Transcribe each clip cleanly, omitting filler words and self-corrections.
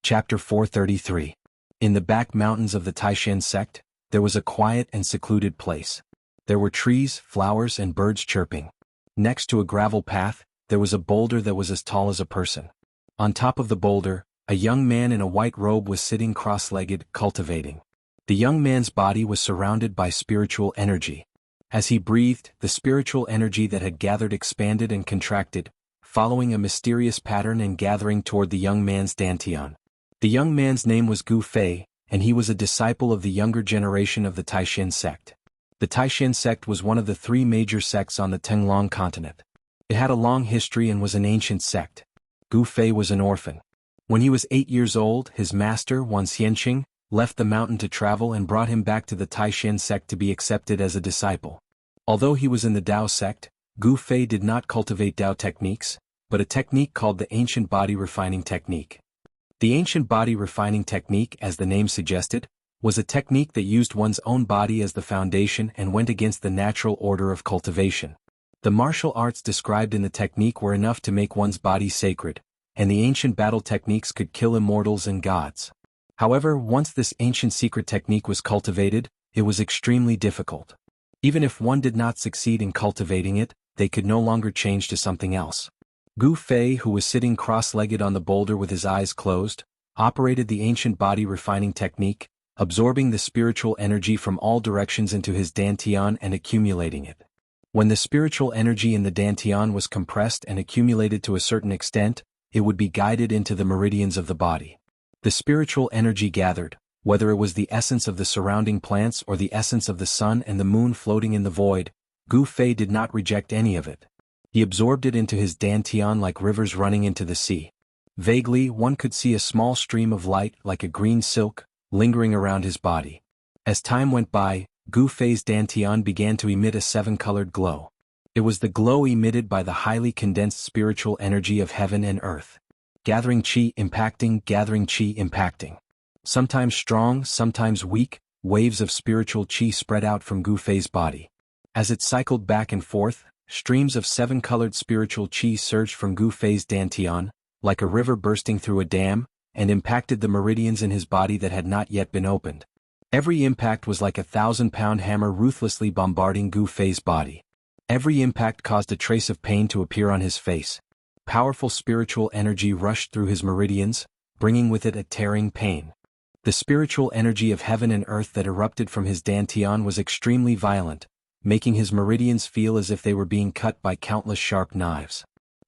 Chapter 433. In the back mountains of the Taishan sect, there was a quiet and secluded place. There were trees, flowers, and birds chirping. Next to a gravel path, there was a boulder that was as tall as a person. On top of the boulder, a young man in a white robe was sitting cross-legged, cultivating. The young man's body was surrounded by spiritual energy. As he breathed, the spiritual energy that had gathered expanded and contracted, following a mysterious pattern and gathering toward the young man's dantian. The young man's name was Gu Fei, and he was a disciple of the younger generation of the Taishan sect. The Taishan sect was one of the three major sects on the Tenglong continent. It had a long history and was an ancient sect. Gu Fei was an orphan. When he was 8 years old, his master, Wan Xianqing, left the mountain to travel and brought him back to the Taishan sect to be accepted as a disciple. Although he was in the Dao sect, Gu Fei did not cultivate Dao techniques, but a technique called the ancient body refining technique. The ancient body refining technique, as the name suggested, was a technique that used one's own body as the foundation and went against the natural order of cultivation. The martial arts described in the technique were enough to make one's body sacred, and the ancient battle techniques could kill immortals and gods. However, once this ancient secret technique was cultivated, it was extremely difficult. Even if one did not succeed in cultivating it, they could no longer change to something else. Gu Fei, who was sitting cross-legged on the boulder with his eyes closed, operated the ancient body refining technique, absorbing the spiritual energy from all directions into his dantian and accumulating it. When the spiritual energy in the dantian was compressed and accumulated to a certain extent, it would be guided into the meridians of the body. The spiritual energy gathered, whether it was the essence of the surrounding plants or the essence of the sun and the moon floating in the void, Gu Fei did not reject any of it. He absorbed it into his dantian like rivers running into the sea. Vaguely, one could see a small stream of light like a green silk, lingering around his body. As time went by, Gu Fei's dantian began to emit a seven-colored glow. It was the glow emitted by the highly condensed spiritual energy of heaven and earth. Gathering chi, impacting. Sometimes strong, sometimes weak, waves of spiritual chi spread out from Gu Fei's body. As it cycled back and forth, streams of seven-colored spiritual chi surged from Gu Fei's dantian, like a river bursting through a dam, and impacted the meridians in his body that had not yet been opened. Every impact was like a 1,000-pound hammer ruthlessly bombarding Gu Fei's body. Every impact caused a trace of pain to appear on his face. Powerful spiritual energy rushed through his meridians, bringing with it a tearing pain. The spiritual energy of heaven and earth that erupted from his dantian was extremely violent, making his meridians feel as if they were being cut by countless sharp knives.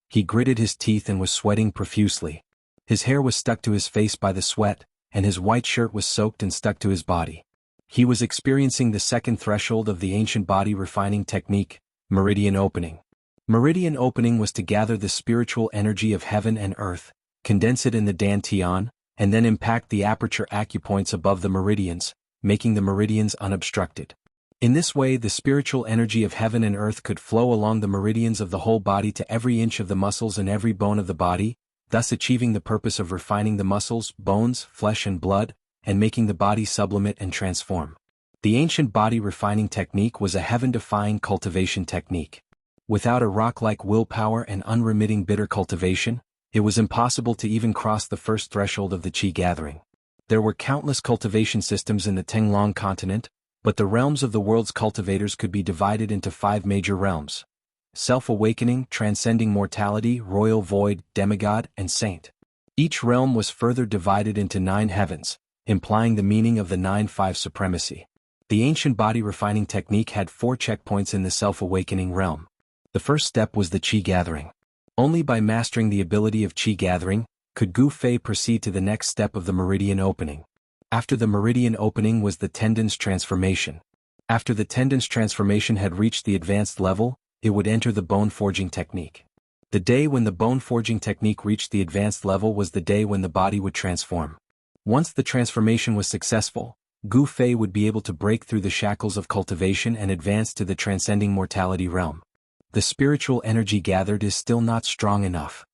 He gritted his teeth and was sweating profusely. His hair was stuck to his face by the sweat, and his white shirt was soaked and stuck to his body. He was experiencing the second threshold of the ancient body refining technique, meridian opening. Meridian opening was to gather the spiritual energy of heaven and earth, condense it in the dantian, and then impact the aperture acupoints above the meridians, making the meridians unobstructed. In this way, the spiritual energy of heaven and earth could flow along the meridians of the whole body to every inch of the muscles and every bone of the body, thus achieving the purpose of refining the muscles, bones, flesh and blood, and making the body sublimate and transform. The ancient body refining technique was a heaven-defying cultivation technique. Without a rock-like willpower and unremitting bitter cultivation, it was impossible to even cross the first threshold of the qi gathering. There were countless cultivation systems in the Tenglong continent, but the realms of the world's cultivators could be divided into 5 major realms: self-awakening, transcending mortality, royal void, demigod, and saint. Each realm was further divided into 9 heavens, implying the meaning of the 9-5 supremacy. The ancient body refining technique had 4 checkpoints in the self-awakening realm. The first step was the qi gathering. Only by mastering the ability of qi gathering could Gu Fei proceed to the next step of the meridian opening. After the meridian opening was the tendon's transformation. After the tendon's transformation had reached the advanced level, it would enter the bone forging technique. The day when the bone forging technique reached the advanced level was the day when the body would transform. Once the transformation was successful, Gu Fei would be able to break through the shackles of cultivation and advance to the transcending mortality realm. The spiritual energy gathered is still not strong enough.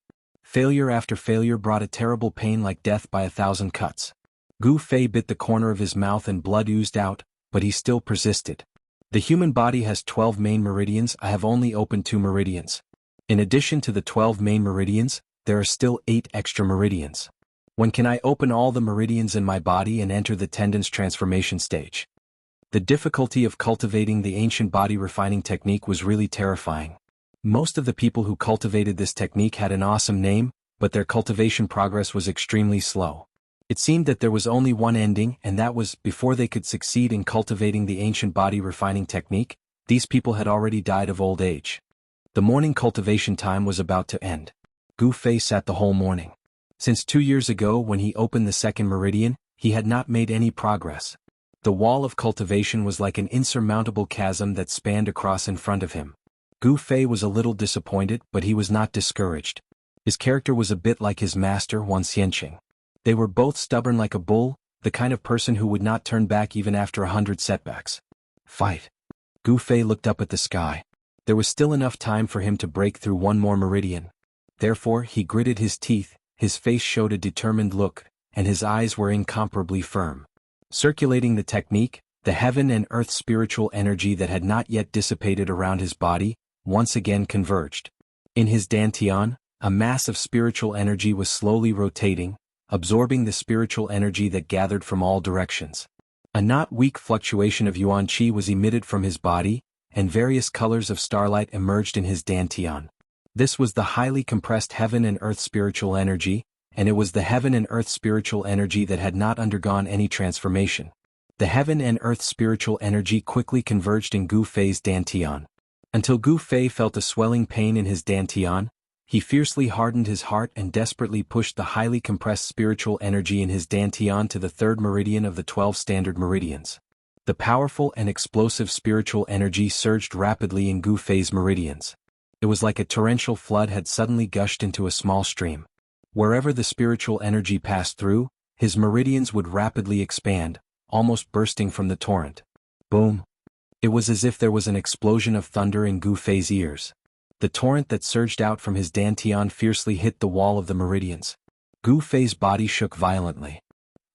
Failure after failure brought a terrible pain like death by 1,000 cuts. Gu Fei bit the corner of his mouth and blood oozed out, but he still persisted. The human body has 12 main meridians. I have only opened 2 meridians. In addition to the 12 main meridians, there are still 8 extra meridians. When can I open all the meridians in my body and enter the tendons transformation stage? The difficulty of cultivating the ancient body refining technique was really terrifying. Most of the people who cultivated this technique had an awesome name, but their cultivation progress was extremely slow. It seemed that there was only one ending, and that was, before they could succeed in cultivating the ancient body refining technique, these people had already died of old age. The morning cultivation time was about to end. Gu Fei sat the whole morning. Since 2 years ago when he opened the second meridian, he had not made any progress. The wall of cultivation was like an insurmountable chasm that spanned across in front of him. Gu Fei was a little disappointed, but he was not discouraged. His character was a bit like his master Wan Xianqing. They were both stubborn like a bull, the kind of person who would not turn back even after 100 setbacks. Fight. Gu Fei looked up at the sky. There was still enough time for him to break through one more meridian. Therefore he gritted his teeth, his face showed a determined look, and his eyes were incomparably firm. Circulating the technique, the heaven and earth spiritual energy that had not yet dissipated around his body, once again converged. In his dantian, a mass of spiritual energy was slowly rotating, absorbing the spiritual energy that gathered from all directions. A not weak fluctuation of yuan qi was emitted from his body, and various colors of starlight emerged in his dantian. This was the highly compressed heaven and earth spiritual energy, and it was the heaven and earth spiritual energy that had not undergone any transformation. The heaven and earth spiritual energy quickly converged in Gu Fei's dantian. Until Gu Fei felt a swelling pain in his dantian, he fiercely hardened his heart and desperately pushed the highly compressed spiritual energy in his dantian to the third meridian of the 12 standard meridians. The powerful and explosive spiritual energy surged rapidly in Gu Fei's meridians. It was like a torrential flood had suddenly gushed into a small stream. Wherever the spiritual energy passed through, his meridians would rapidly expand, almost bursting from the torrent. Boom! It was as if there was an explosion of thunder in Gu Fei's ears. The torrent that surged out from his dantian fiercely hit the wall of the meridians. Gu Fei's body shook violently.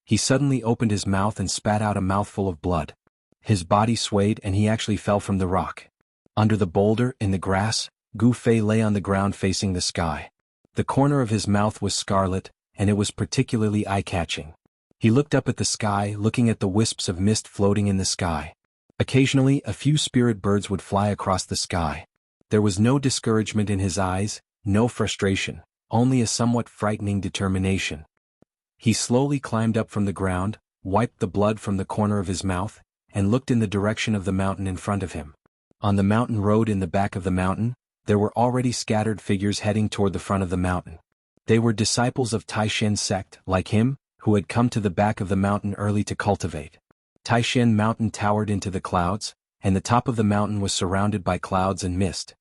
He suddenly opened his mouth and spat out a mouthful of blood. His body swayed and he actually fell from the rock. Under the boulder, in the grass, Gu Fei lay on the ground facing the sky. The corner of his mouth was scarlet, and it was particularly eye-catching. He looked up at the sky, looking at the wisps of mist floating in the sky. Occasionally, a few spirit birds would fly across the sky. There was no discouragement in his eyes, no frustration, only a somewhat frightening determination. He slowly climbed up from the ground, wiped the blood from the corner of his mouth, and looked in the direction of the mountain in front of him. On the mountain road in the back of the mountain, there were already scattered figures heading toward the front of the mountain. They were disciples of Taishan sect, like him, who had come to the back of the mountain early to cultivate. Taishan Mountain towered into the clouds, and the top of the mountain was surrounded by clouds and mist.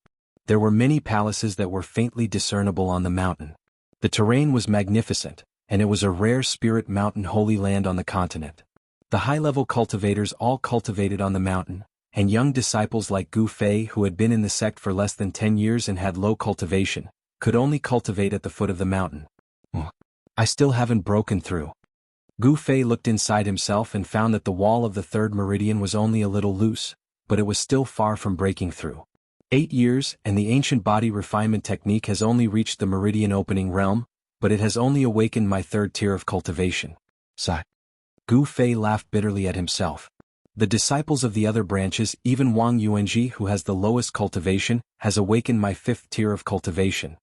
There were many palaces that were faintly discernible on the mountain. The terrain was magnificent, and it was a rare spirit mountain holy land on the continent. The high-level cultivators all cultivated on the mountain, and young disciples like Gu Fei who had been in the sect for less than 10 years and had low cultivation, could only cultivate at the foot of the mountain. I still haven't broken through. Gu Fei looked inside himself and found that the wall of the third meridian was only a little loose, but it was still far from breaking through. 8 years, and the ancient body refinement technique has only reached the meridian opening realm, but it has only awakened my third tier of cultivation. Sigh. Gu Fei laughed bitterly at himself. The disciples of the other branches, even Wang Yuanji who has the lowest cultivation, has awakened my 5th tier of cultivation.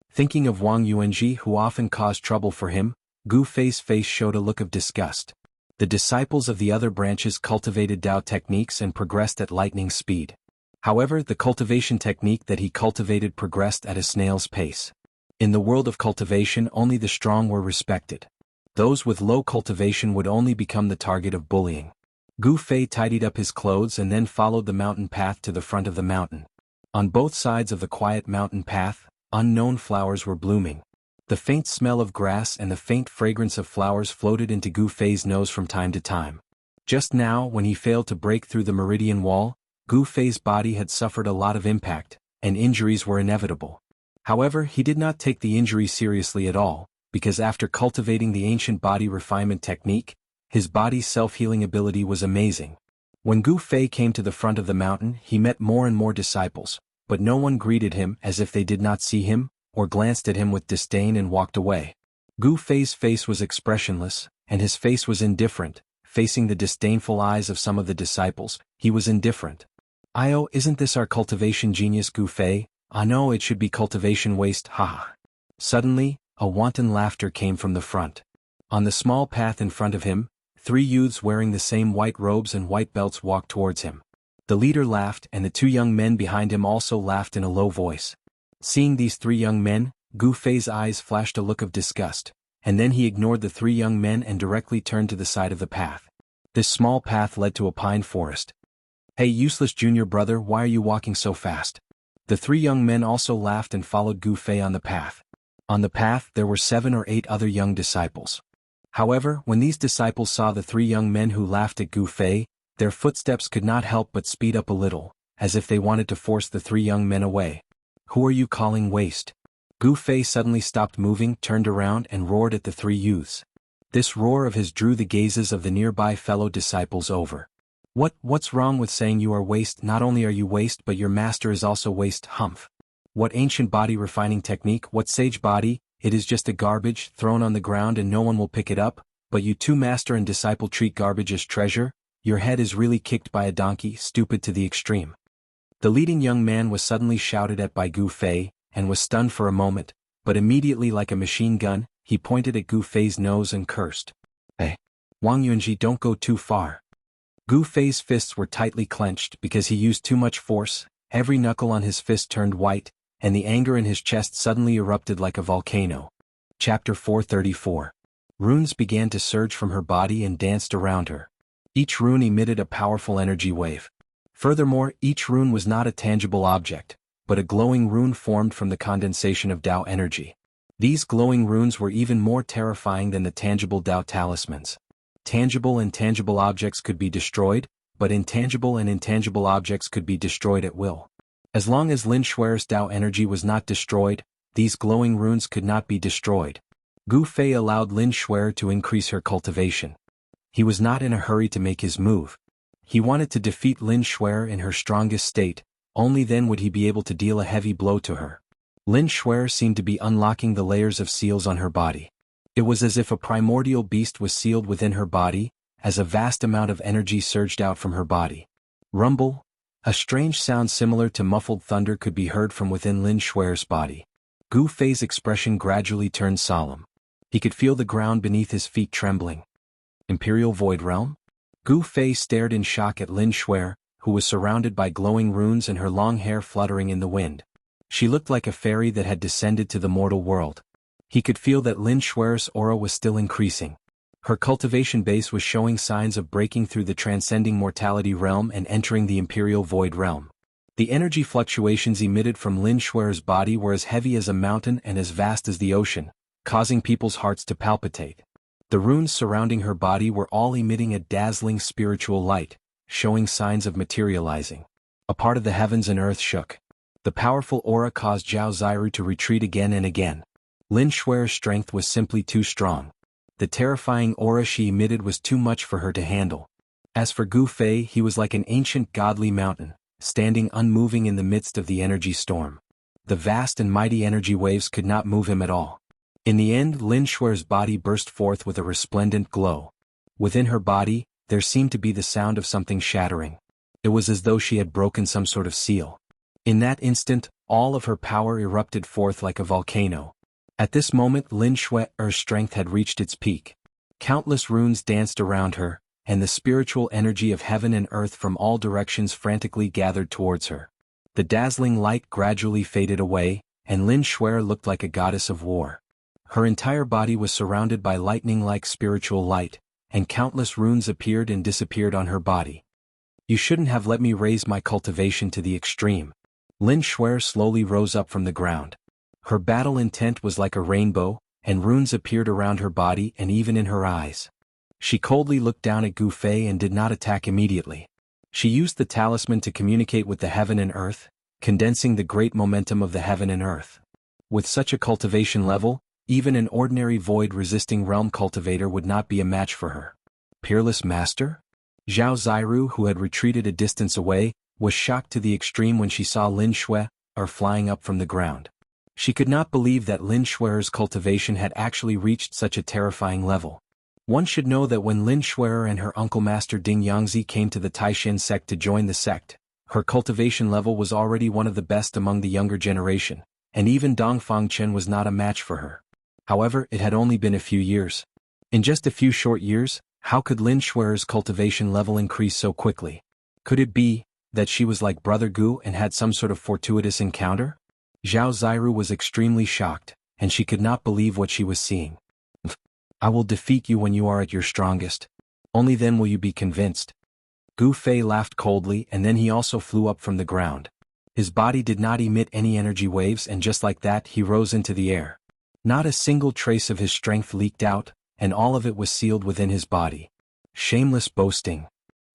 Thinking of Wang Yuanji who often caused trouble for him, Gu Fei's face showed a look of disgust. The disciples of the other branches cultivated Dao techniques and progressed at lightning speed. However, the cultivation technique that he cultivated progressed at a snail's pace. In the world of cultivation only the strong were respected. Those with low cultivation would only become the target of bullying. Gu Fei tidied up his clothes and then followed the mountain path to the front of the mountain. On both sides of the quiet mountain path, unknown flowers were blooming. The faint smell of grass and the faint fragrance of flowers floated into Gu Fei's nose from time to time. Just now, when he failed to break through the meridian wall, Gu Fei's body had suffered a lot of impact, and injuries were inevitable. However, he did not take the injury seriously at all, because after cultivating the ancient body refinement technique, his body's self-healing ability was amazing. When Gu Fei came to the front of the mountain, he met more and more disciples, but no one greeted him as if they did not see him, or glanced at him with disdain and walked away. Gu Fei's face was expressionless, and his face was indifferent. Facing the disdainful eyes of some of the disciples, he was indifferent. "Io, isn't this our cultivation genius Gu Fei? Ah no, it should be cultivation waste, haha." Suddenly, a wanton laughter came from the front. On the small path in front of him, 3 youths wearing the same white robes and white belts walked towards him. The leader laughed and the 2 young men behind him also laughed in a low voice. Seeing these 3 young men, Gu Fei's eyes flashed a look of disgust, and then he ignored the 3 young men and directly turned to the side of the path. This small path led to a pine forest. "Hey, useless junior brother, why are you walking so fast?" The 3 young men also laughed and followed Gu Fei on the path. On the path there were 7 or 8 other young disciples. However, when these disciples saw the 3 young men who laughed at Gu Fei, their footsteps could not help but speed up a little, as if they wanted to force the 3 young men away. "Who are you calling waste?" Gu Fei suddenly stopped moving, turned around and roared at the 3 youths. This roar of his drew the gazes of the nearby fellow disciples over. What's wrong with saying you are waste? Not only are you waste but your master is also waste, humph. What ancient body refining technique, what sage body, it is just a garbage thrown on the ground and no one will pick it up, but you 2 master and disciple treat garbage as treasure? Your head is really kicked by a donkey, stupid to the extreme. The leading young man was suddenly shouted at by Gu Fei, and was stunned for a moment, but immediately like a machine gun, he pointed at Gu Fei's nose and cursed. "Hey, Wang Yunji, don't go too far." Gu Fei's fists were tightly clenched because he used too much force, every knuckle on his fist turned white, and the anger in his chest suddenly erupted like a volcano. Chapter 434. Runes began to surge from her body and danced around her. Each rune emitted a powerful energy wave. Furthermore, each rune was not a tangible object, but a glowing rune formed from the condensation of Tao energy. These glowing runes were even more terrifying than the tangible Tao talismans. Tangible and tangible objects could be destroyed, but intangible and intangible objects could be destroyed at will. As long as Lin Shuer's Tao energy was not destroyed, these glowing runes could not be destroyed. Gu Fei allowed Lin Shuer to increase her cultivation. He was not in a hurry to make his move. He wanted to defeat Lin Shuer in her strongest state, only then would he be able to deal a heavy blow to her. Lin Shuer seemed to be unlocking the layers of seals on her body. It was as if a primordial beast was sealed within her body, as a vast amount of energy surged out from her body. Rumble, a strange sound similar to muffled thunder could be heard from within Lin Shuer's body. Gu Fei's expression gradually turned solemn. He could feel the ground beneath his feet trembling. Imperial Void Realm? Gu Fei stared in shock at Lin Shuer, who was surrounded by glowing runes and her long hair fluttering in the wind. She looked like a fairy that had descended to the mortal world. He could feel that Lin Shuer's aura was still increasing. Her cultivation base was showing signs of breaking through the transcending mortality realm and entering the Imperial Void Realm. The energy fluctuations emitted from Lin Shuer's body were as heavy as a mountain and as vast as the ocean, causing people's hearts to palpitate. The runes surrounding her body were all emitting a dazzling spiritual light, showing signs of materializing. A part of the heavens and earth shook. The powerful aura caused Zhao Ziru to retreat again and again. Lin Shuer's strength was simply too strong. The terrifying aura she emitted was too much for her to handle. As for Gu Fei, he was like an ancient godly mountain, standing unmoving in the midst of the energy storm. The vast and mighty energy waves could not move him at all. In the end, Lin Shuer's body burst forth with a resplendent glow. Within her body, there seemed to be the sound of something shattering. It was as though she had broken some sort of seal. In that instant, all of her power erupted forth like a volcano. At this moment Lin Shuer's strength had reached its peak. Countless runes danced around her, and the spiritual energy of heaven and earth from all directions frantically gathered towards her. The dazzling light gradually faded away, and Lin Shuer looked like a goddess of war. Her entire body was surrounded by lightning-like spiritual light, and countless runes appeared and disappeared on her body. "You shouldn't have let me raise my cultivation to the extreme." Lin Shuer slowly rose up from the ground. Her battle intent was like a rainbow, and runes appeared around her body and even in her eyes. She coldly looked down at Gu Fei and did not attack immediately. She used the talisman to communicate with the heaven and earth, condensing the great momentum of the heaven and earth. With such a cultivation level, even an ordinary void-resisting realm cultivator would not be a match for her. Peerless master? Zhao Ziru, who had retreated a distance away, was shocked to the extreme when she saw Lin Shuer flying up from the ground. She could not believe that Lin Shuer's cultivation had actually reached such a terrifying level. One should know that when Lin Shuer and her uncle Master Ding Yangzi came to the Taishan sect to join the sect, her cultivation level was already one of the best among the younger generation, and even Dong Fangchen was not a match for her. However, it had only been a few years. In just a few short years, how could Lin Shuer's cultivation level increase so quickly? Could it be that she was like Brother Gu and had some sort of fortuitous encounter? Zhao Ziru was extremely shocked, and she could not believe what she was seeing. I will defeat you when you are at your strongest. Only then will you be convinced. Gu Fei laughed coldly, and then he also flew up from the ground. His body did not emit any energy waves, and just like that he rose into the air. Not a single trace of his strength leaked out, and all of it was sealed within his body. Shameless boasting.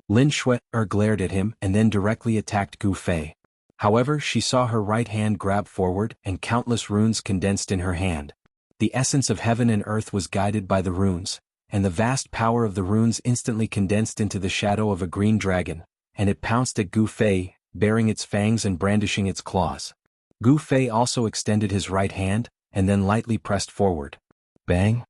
Lin Shuer glared at him and then directly attacked Gu Fei. However, she saw her right hand grab forward and countless runes condensed in her hand. The essence of heaven and earth was guided by the runes, and the vast power of the runes instantly condensed into the shadow of a green dragon, and it pounced at Gu Fei, baring its fangs and brandishing its claws. Gu Fei also extended his right hand, and then lightly pressed forward. Bang!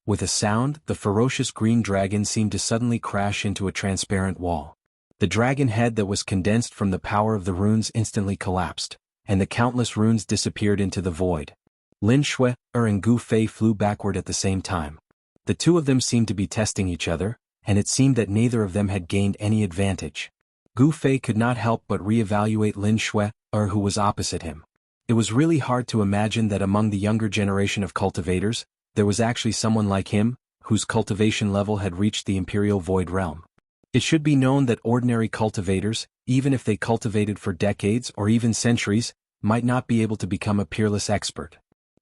With a sound, the ferocious green dragon seemed to suddenly crash into a transparent wall. The dragon head that was condensed from the power of the runes instantly collapsed, and the countless runes disappeared into the void. Lin Shuer and Gu Fei flew backward at the same time. The two of them seemed to be testing each other, and it seemed that neither of them had gained any advantage. Gu Fei could not help but reevaluate Lin Shuer, who was opposite him. It was really hard to imagine that among the younger generation of cultivators, there was actually someone like him, whose cultivation level had reached the Imperial Void Realm. It should be known that ordinary cultivators, even if they cultivated for decades or even centuries, might not be able to become a peerless expert.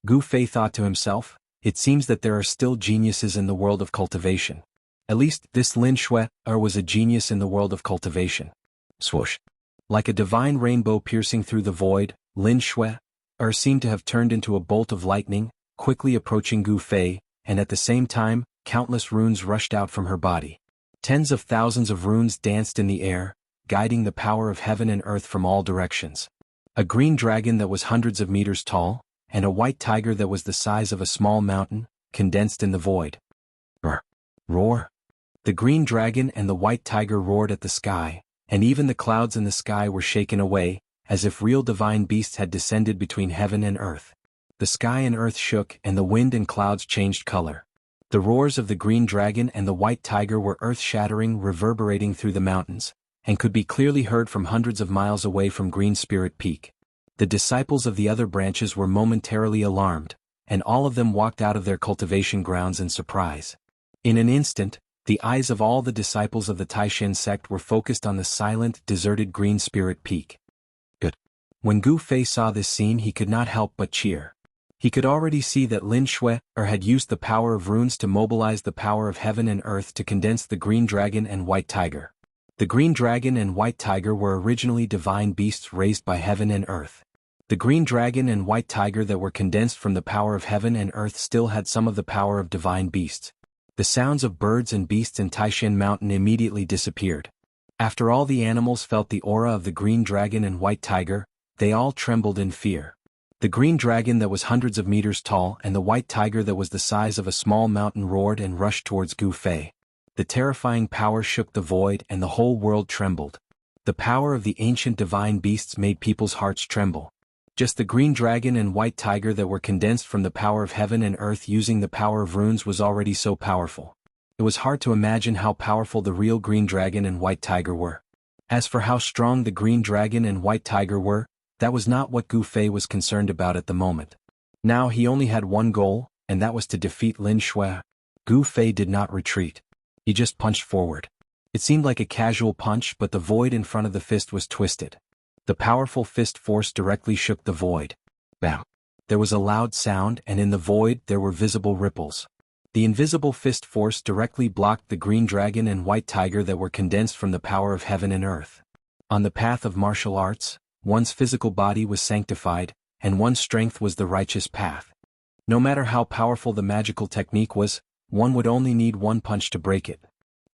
Gu Fei thought to himself, it seems that there are still geniuses in the world of cultivation. At least this Lin Shuer was a genius in the world of cultivation. Swoosh! Like a divine rainbow piercing through the void, Lin Shuer seemed to have turned into a bolt of lightning, quickly approaching Gu Fei, and at the same time, countless runes rushed out from her body. Tens of thousands of runes danced in the air, guiding the power of heaven and earth from all directions. A green dragon that was hundreds of meters tall, and a white tiger that was the size of a small mountain, condensed in the void. Roar! The green dragon and the white tiger roared at the sky, and even the clouds in the sky were shaken away, as if real divine beasts had descended between heaven and earth. The sky and earth shook, and the wind and clouds changed color. The roars of the green dragon and the white tiger were earth-shattering, reverberating through the mountains, and could be clearly heard from hundreds of miles away from Green Spirit Peak. The disciples of the other branches were momentarily alarmed, and all of them walked out of their cultivation grounds in surprise. In an instant, the eyes of all the disciples of the Taishan sect were focused on the silent, deserted Green Spirit Peak. Good. When Gu Fei saw this scene, he could not help but cheer. He could already see that Lin Shuer had used the power of runes to mobilize the power of heaven and earth to condense the green dragon and white tiger. The green dragon and white tiger were originally divine beasts raised by heaven and earth. The green dragon and white tiger that were condensed from the power of heaven and earth still had some of the power of divine beasts. The sounds of birds and beasts in Taishan Mountain immediately disappeared. After all the animals felt the aura of the green dragon and white tiger, they all trembled in fear. The green dragon that was hundreds of meters tall and the white tiger that was the size of a small mountain roared and rushed towards Gu Fei. The terrifying power shook the void and the whole world trembled. The power of the ancient divine beasts made people's hearts tremble. Just the green dragon and white tiger that were condensed from the power of heaven and earth using the power of runes was already so powerful. It was hard to imagine how powerful the real green dragon and white tiger were. As for how strong the green dragon and white tiger were, that was not what Gu Fei was concerned about at the moment. Now he only had one goal, and that was to defeat Lin Shuer. Gu Fei did not retreat. He just punched forward. It seemed like a casual punch, but the void in front of the fist was twisted. The powerful fist force directly shook the void. Bam! There was a loud sound, and in the void there were visible ripples. The invisible fist force directly blocked the green dragon and white tiger that were condensed from the power of heaven and earth. On the path of martial arts, one's physical body was sanctified, and one's strength was the righteous path. No matter how powerful the magical technique was, one would only need one punch to break it.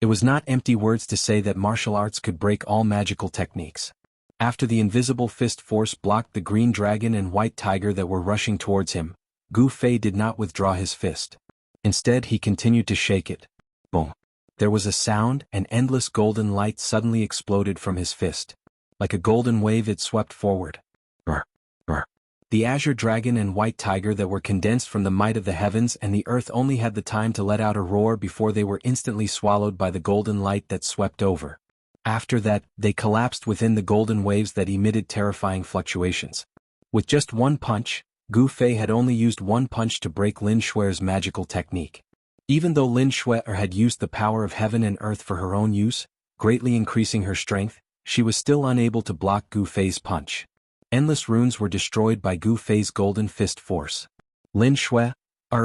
It was not empty words to say that martial arts could break all magical techniques. After the invisible fist force blocked the green dragon and white tiger that were rushing towards him, Gu Fei did not withdraw his fist. Instead he continued to shake it. Boom. There was a sound, and endless golden light suddenly exploded from his fist. Like a golden wave it swept forward. Brr, brr. The azure dragon and white tiger that were condensed from the might of the heavens and the earth only had the time to let out a roar before they were instantly swallowed by the golden light that swept over. After that, they collapsed within the golden waves that emitted terrifying fluctuations. With just one punch, Gu Fei had only used one punch to break Lin Xuer's magical technique. Even though Lin Xuer had used the power of heaven and earth for her own use, greatly increasing her strength, she was still unable to block Gu Fei's punch. Endless runes were destroyed by Gu Fei's golden fist force. Lin Xuer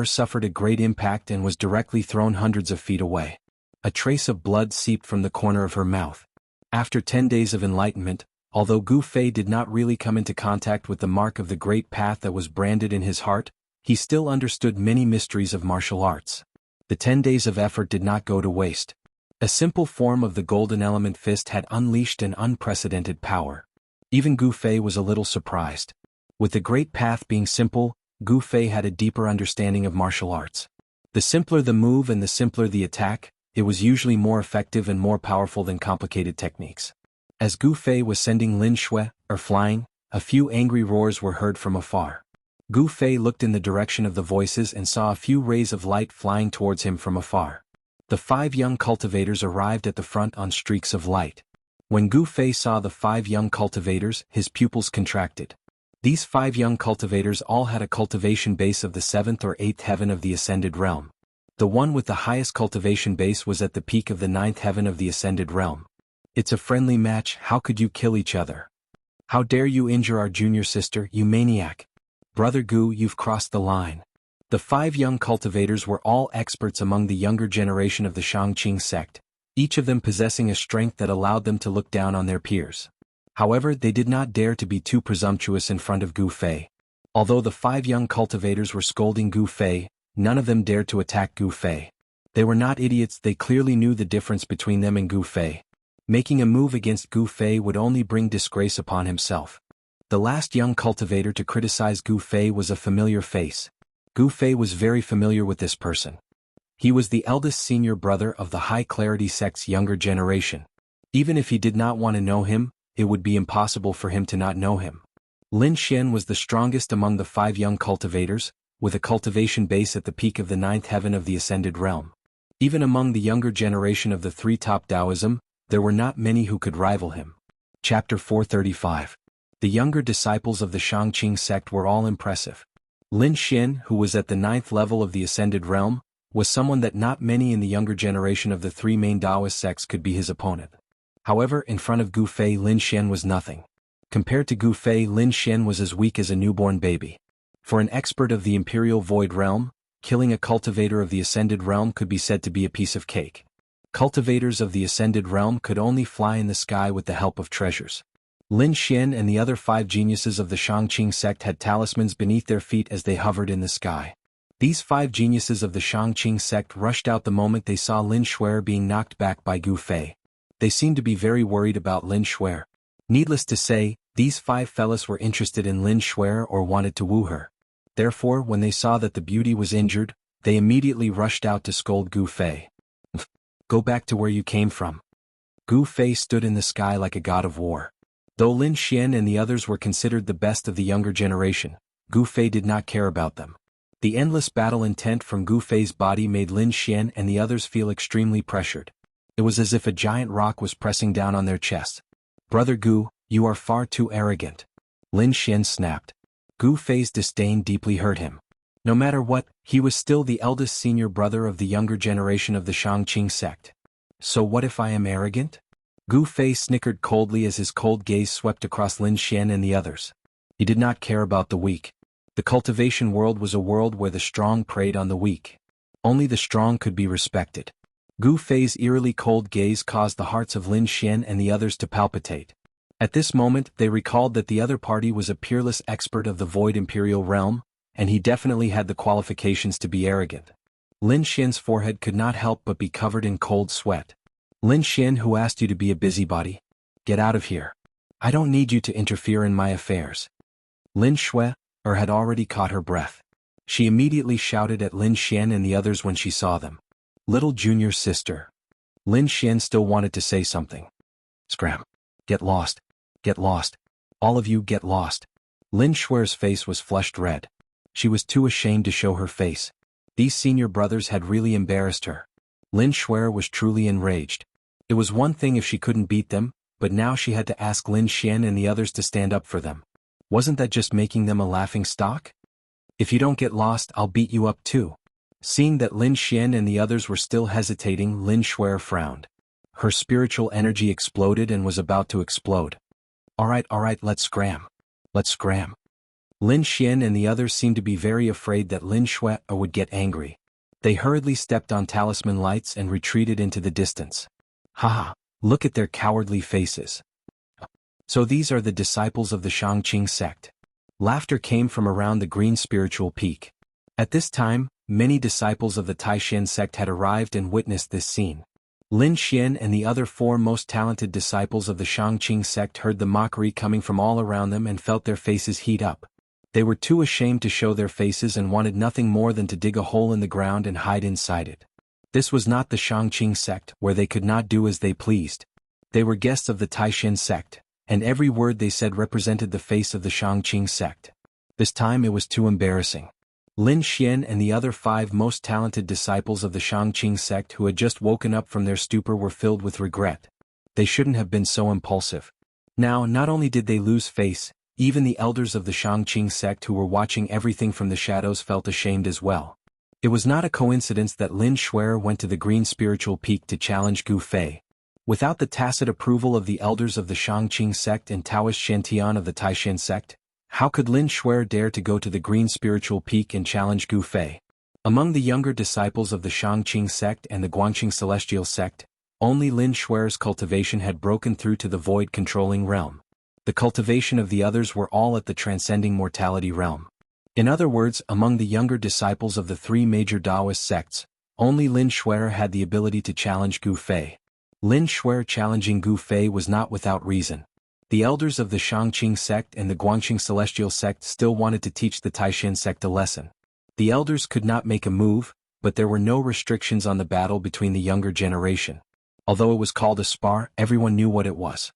suffered a great impact and was directly thrown hundreds of feet away. A trace of blood seeped from the corner of her mouth. After 10 days of enlightenment, although Gu Fei did not really come into contact with the mark of the great path that was branded in his heart, he still understood many mysteries of martial arts. The 10 days of effort did not go to waste. A simple form of the golden element fist had unleashed an unprecedented power. Even Gu Fei was a little surprised. With the great path being simple, Gu Fei had a deeper understanding of martial arts. The simpler the move and the simpler the attack, it was usually more effective and more powerful than complicated techniques. As Gu Fei was sending Lin Xuer flying, a few angry roars were heard from afar. Gu Fei looked in the direction of the voices and saw a few rays of light flying towards him from afar. The 5 young cultivators arrived at the front on streaks of light. When Gu Fei saw the 5 young cultivators, his pupils contracted. These 5 young cultivators all had a cultivation base of the 7th or 8th heaven of the Ascended Realm. The one with the highest cultivation base was at the peak of the 9th heaven of the Ascended Realm. It's a friendly match, how could you kill each other? How dare you injure our junior sister, you maniac? Brother Gu, you've crossed the line. The 5 young cultivators were all experts among the younger generation of the Shangqing sect, each of them possessing a strength that allowed them to look down on their peers. However, they did not dare to be too presumptuous in front of Gu Fei. Although the 5 young cultivators were scolding Gu Fei, none of them dared to attack Gu Fei. They were not idiots, they clearly knew the difference between them and Gu Fei. Making a move against Gu Fei would only bring disgrace upon himself. The last young cultivator to criticize Gu Fei was a familiar face. Gu Fei was very familiar with this person. He was the eldest senior brother of the High Clarity sect's younger generation. Even if he did not want to know him, it would be impossible for him to not know him. Lin Xian was the strongest among the 5 young cultivators, with a cultivation base at the peak of the 9th heaven of the Ascended Realm. Even among the younger generation of the 3 top Taoism, there were not many who could rival him. Chapter 435. The younger disciples of the Shangqing sect were all impressive. Lin Xian, who was at the 9th level of the Ascended Realm, was someone that not many in the younger generation of the 3 main Taoist sects could be his opponent. However, in front of Gu Fei, Lin Xian was nothing. Compared to Gu Fei, Lin Xian was as weak as a newborn baby. For an expert of the Imperial Void Realm, killing a cultivator of the Ascended Realm could be said to be a piece of cake. Cultivators of the Ascended Realm could only fly in the sky with the help of treasures. Lin Xian and the other 5 geniuses of the Shangqing sect had talismans beneath their feet as they hovered in the sky. These 5 geniuses of the Shangqing sect rushed out the moment they saw Lin Xuer being knocked back by Gu Fei. They seemed to be very worried about Lin Xuer. Needless to say, these 5 fellas were interested in Lin Xuer or wanted to woo her. Therefore, when they saw that the beauty was injured, they immediately rushed out to scold Gu Fei. Go back to where you came from. Gu Fei stood in the sky like a god of war. Though Lin Xian and the others were considered the best of the younger generation, Gu Fei did not care about them. The endless battle intent from Gu Fei's body made Lin Xian and the others feel extremely pressured. It was as if a giant rock was pressing down on their chest. Brother Gu, you are far too arrogant. Lin Xian snapped. Gu Fei's disdain deeply hurt him. No matter what, he was still the eldest senior brother of the younger generation of the Shangqing sect. So what if I am arrogant? Gu Fei snickered coldly as his cold gaze swept across Lin Xian and the others. He did not care about the weak. The cultivation world was a world where the strong preyed on the weak. Only the strong could be respected. Gu Fei's eerily cold gaze caused the hearts of Lin Xian and the others to palpitate. At this moment, they recalled that the other party was a peerless expert of the Void Imperial Realm, and he definitely had the qualifications to be arrogant. Lin Xian's forehead could not help but be covered in cold sweat. Lin Xian, who asked you to be a busybody? Get out of here. I don't need you to interfere in my affairs. Lin Shui had already caught her breath. She immediately shouted at Lin Xian and the others when she saw them. Little junior sister. Lin Xian still wanted to say something. Scram. Get lost. Get lost. All of you get lost. Lin Shui's face was flushed red. She was too ashamed to show her face. These senior brothers had really embarrassed her. Lin Shui was truly enraged. It was one thing if she couldn't beat them, but now she had to ask Lin Xian and the others to stand up for them. Wasn't that just making them a laughing stock? If you don't get lost, I'll beat you up too. Seeing that Lin Xian and the others were still hesitating, Lin Shui frowned. Her spiritual energy exploded and was about to explode. Alright, let's scram. Let's scram. Lin Xian and the others seemed to be very afraid that Lin Shui would get angry. They hurriedly stepped on talisman lights and retreated into the distance. Haha, look at their cowardly faces. So these are the disciples of the Shangqing sect. Laughter came from around the green spiritual peak. At this time, many disciples of the Taishan sect had arrived and witnessed this scene. Lin Xian and the other 4 most talented disciples of the Shangqing sect heard the mockery coming from all around them and felt their faces heat up. They were too ashamed to show their faces and wanted nothing more than to dig a hole in the ground and hide inside it. This was not the Shangqing sect, where they could not do as they pleased. They were guests of the Taishan sect, and every word they said represented the face of the Shangqing sect. This time it was too embarrassing. Lin Xian and the other 5 most talented disciples of the Shangqing sect who had just woken up from their stupor were filled with regret. They shouldn't have been so impulsive. Now, not only did they lose face, even the elders of the Shangqing sect who were watching everything from the shadows felt ashamed as well. It was not a coincidence that Lin Shui went to the green spiritual peak to challenge Gu Fei. Without the tacit approval of the elders of the Shangqing sect and Taoist Shantian of the Taishan sect, how could Lin Shui dare to go to the green spiritual peak and challenge Gu Fei? Among the younger disciples of the Shangqing sect and the Guangqing celestial sect, only Lin Shui's cultivation had broken through to the void-controlling realm. The cultivation of the others were all at the transcending mortality realm. In other words, among the younger disciples of the 3 major Taoist sects, only Lin Shui had the ability to challenge Gu Fei. Lin Shui challenging Gu Fei was not without reason. The elders of the Shangqing sect and the Guangqing celestial sect still wanted to teach the Taishan sect a lesson. The elders could not make a move, but there were no restrictions on the battle between the younger generation. Although it was called a spar, everyone knew what it was.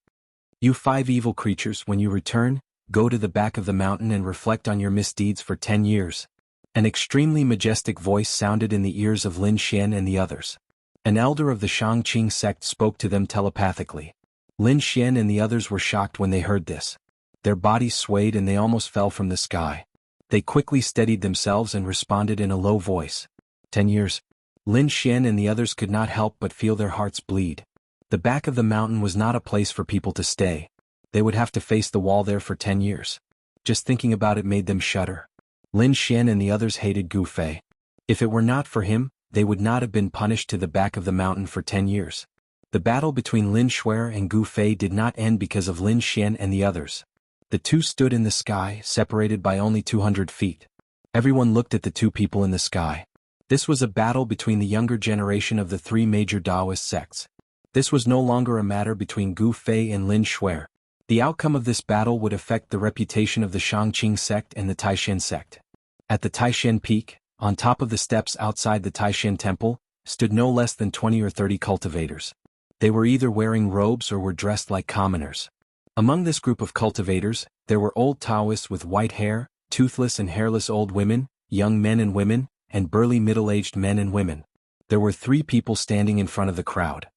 You 5 evil creatures, when you return, go to the back of the mountain and reflect on your misdeeds for 10 years. An extremely majestic voice sounded in the ears of Lin Xian and the others. An elder of the Shangqing sect spoke to them telepathically. Lin Xian and the others were shocked when they heard this. Their bodies swayed and they almost fell from the sky. They quickly steadied themselves and responded in a low voice. 10 years. Lin Xian and the others could not help but feel their hearts bleed. The back of the mountain was not a place for people to stay. They would have to face the wall there for 10 years. Just thinking about it made them shudder. Lin Xian and the others hated Gu Fei. If it were not for him, they would not have been punished to the back of the mountain for 10 years. The battle between Lin Shui and Gu Fei did not end because of Lin Xian and the others. The two stood in the sky, separated by only 200 feet. Everyone looked at the 2 people in the sky. This was a battle between the younger generation of the 3 major Taoist sects. This was no longer a matter between Gu Fei and Lin Shui. The outcome of this battle would affect the reputation of the Shangqing sect and the Taishan sect. At the Taishan peak, on top of the steps outside the Taishan temple, stood no less than 20 or 30 cultivators. They were either wearing robes or were dressed like commoners. Among this group of cultivators, there were old Taoists with white hair, toothless and hairless old women, young men and women, and burly middle-aged men and women. There were 3 people standing in front of the crowd.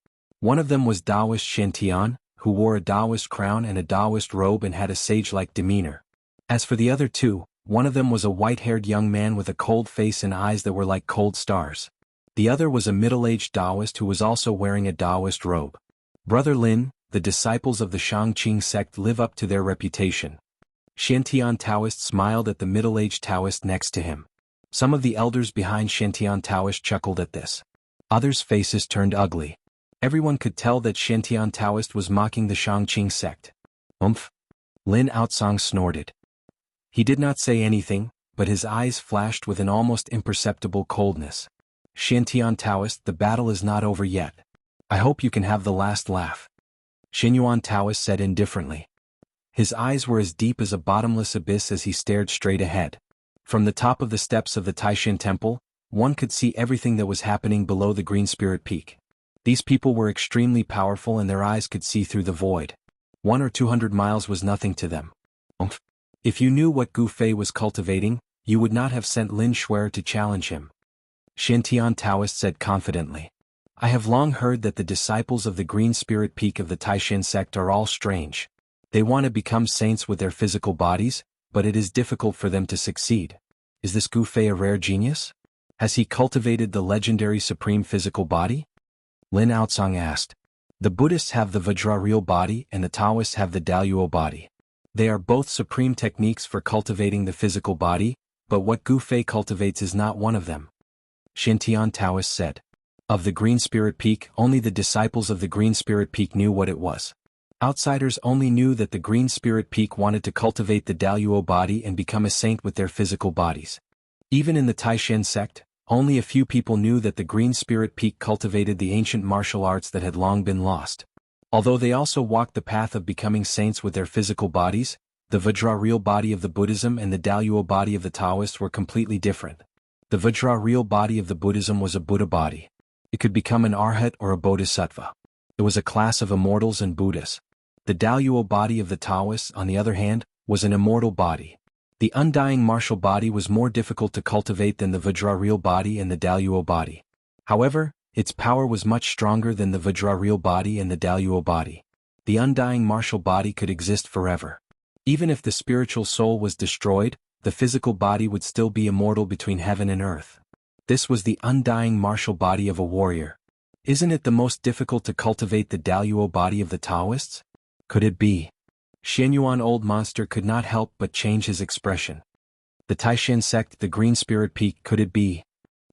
One of them was Taoist Shantian, who wore a Taoist crown and a Taoist robe and had a sage-like demeanor. As for the other 2, one of them was a white-haired young man with a cold face and eyes that were like cold stars. The other was a middle-aged Taoist who was also wearing a Taoist robe. Brother Lin, the disciples of the Shangqing sect live up to their reputation. Shantian Taoist smiled at the middle-aged Taoist next to him. Some of the elders behind Shantian Taoist chuckled at this. Others' faces turned ugly. Everyone could tell that Shantian Taoist was mocking the Shangqing sect. Umph! Lin Outsong snorted. He did not say anything, but his eyes flashed with an almost imperceptible coldness. Shantian Taoist, the battle is not over yet. I hope you can have the last laugh. Xinyuan Taoist said indifferently. His eyes were as deep as a bottomless abyss as he stared straight ahead. From the top of the steps of the Taishan Temple, one could see everything that was happening below the Green Spirit Peak. These people were extremely powerful and their eyes could see through the void. 100 or 200 miles was nothing to them. If you knew what Gu Fei was cultivating, you would not have sent Lin Shuer to challenge him. Shantian Taoist said confidently. I have long heard that the disciples of the Green Spirit Peak of the Taishan sect are all strange. They want to become saints with their physical bodies, but it is difficult for them to succeed. Is this Gu Fei a rare genius? Has he cultivated the legendary supreme physical body? Lin Aocang asked. The Buddhists have the Vajra real body and the Taoists have the Daluo body. They are both supreme techniques for cultivating the physical body, but what Gu Fei cultivates is not one of them. Shantian Taoist said. Of the Green Spirit Peak, only the disciples of the Green Spirit Peak knew what it was. Outsiders only knew that the Green Spirit Peak wanted to cultivate the Daluo body and become a saint with their physical bodies. Even in the Taishan sect, only a few people knew that the Green Spirit Peak cultivated the ancient martial arts that had long been lost. Although they also walked the path of becoming saints with their physical bodies, the Vajra real body of the Buddhism and the Daluo body of the Taoists were completely different. The Vajra real body of the Buddhism was a Buddha body. It could become an Arhat or a Bodhisattva. It was a class of immortals and Buddhas. The Daluo body of the Taoists, on the other hand, was an immortal body. The undying martial body was more difficult to cultivate than the Vajra real body and the Daluo body. However, its power was much stronger than the Vajra real body and the Daluo body. The undying martial body could exist forever. Even if the spiritual soul was destroyed, the physical body would still be immortal between heaven and earth. This was the undying martial body of a warrior. Isn't it the most difficult to cultivate the Daluo body of the Taoists? Could it be? Xianyuan Old Monster could not help but change his expression. The Taishan sect, the Green Spirit Peak, could it be?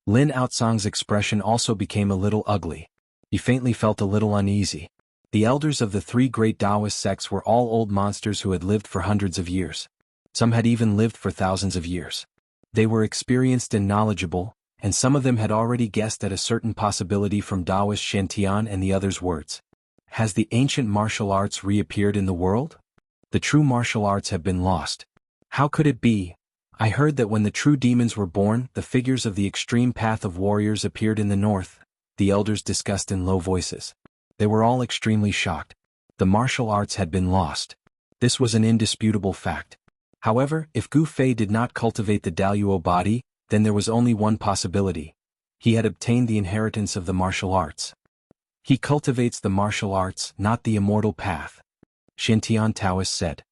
Lin Aocang's expression also became a little ugly. He faintly felt a little uneasy. The elders of the three great Taoist sects were all old monsters who had lived for hundreds of years. Some had even lived for thousands of years. They were experienced and knowledgeable, and some of them had already guessed at a certain possibility from Taoist Shantian and the others' words. Has the ancient martial arts reappeared in the world? The true martial arts have been lost. How could it be? I heard that when the true demons were born, the figures of the extreme path of warriors appeared in the north, the elders discussed in low voices. They were all extremely shocked. The martial arts had been lost. This was an indisputable fact. However, if Gu Fei did not cultivate the Daluo body, then there was only one possibility. He had obtained the inheritance of the martial arts. He cultivates the martial arts, not the immortal path. Shantian Taoist said.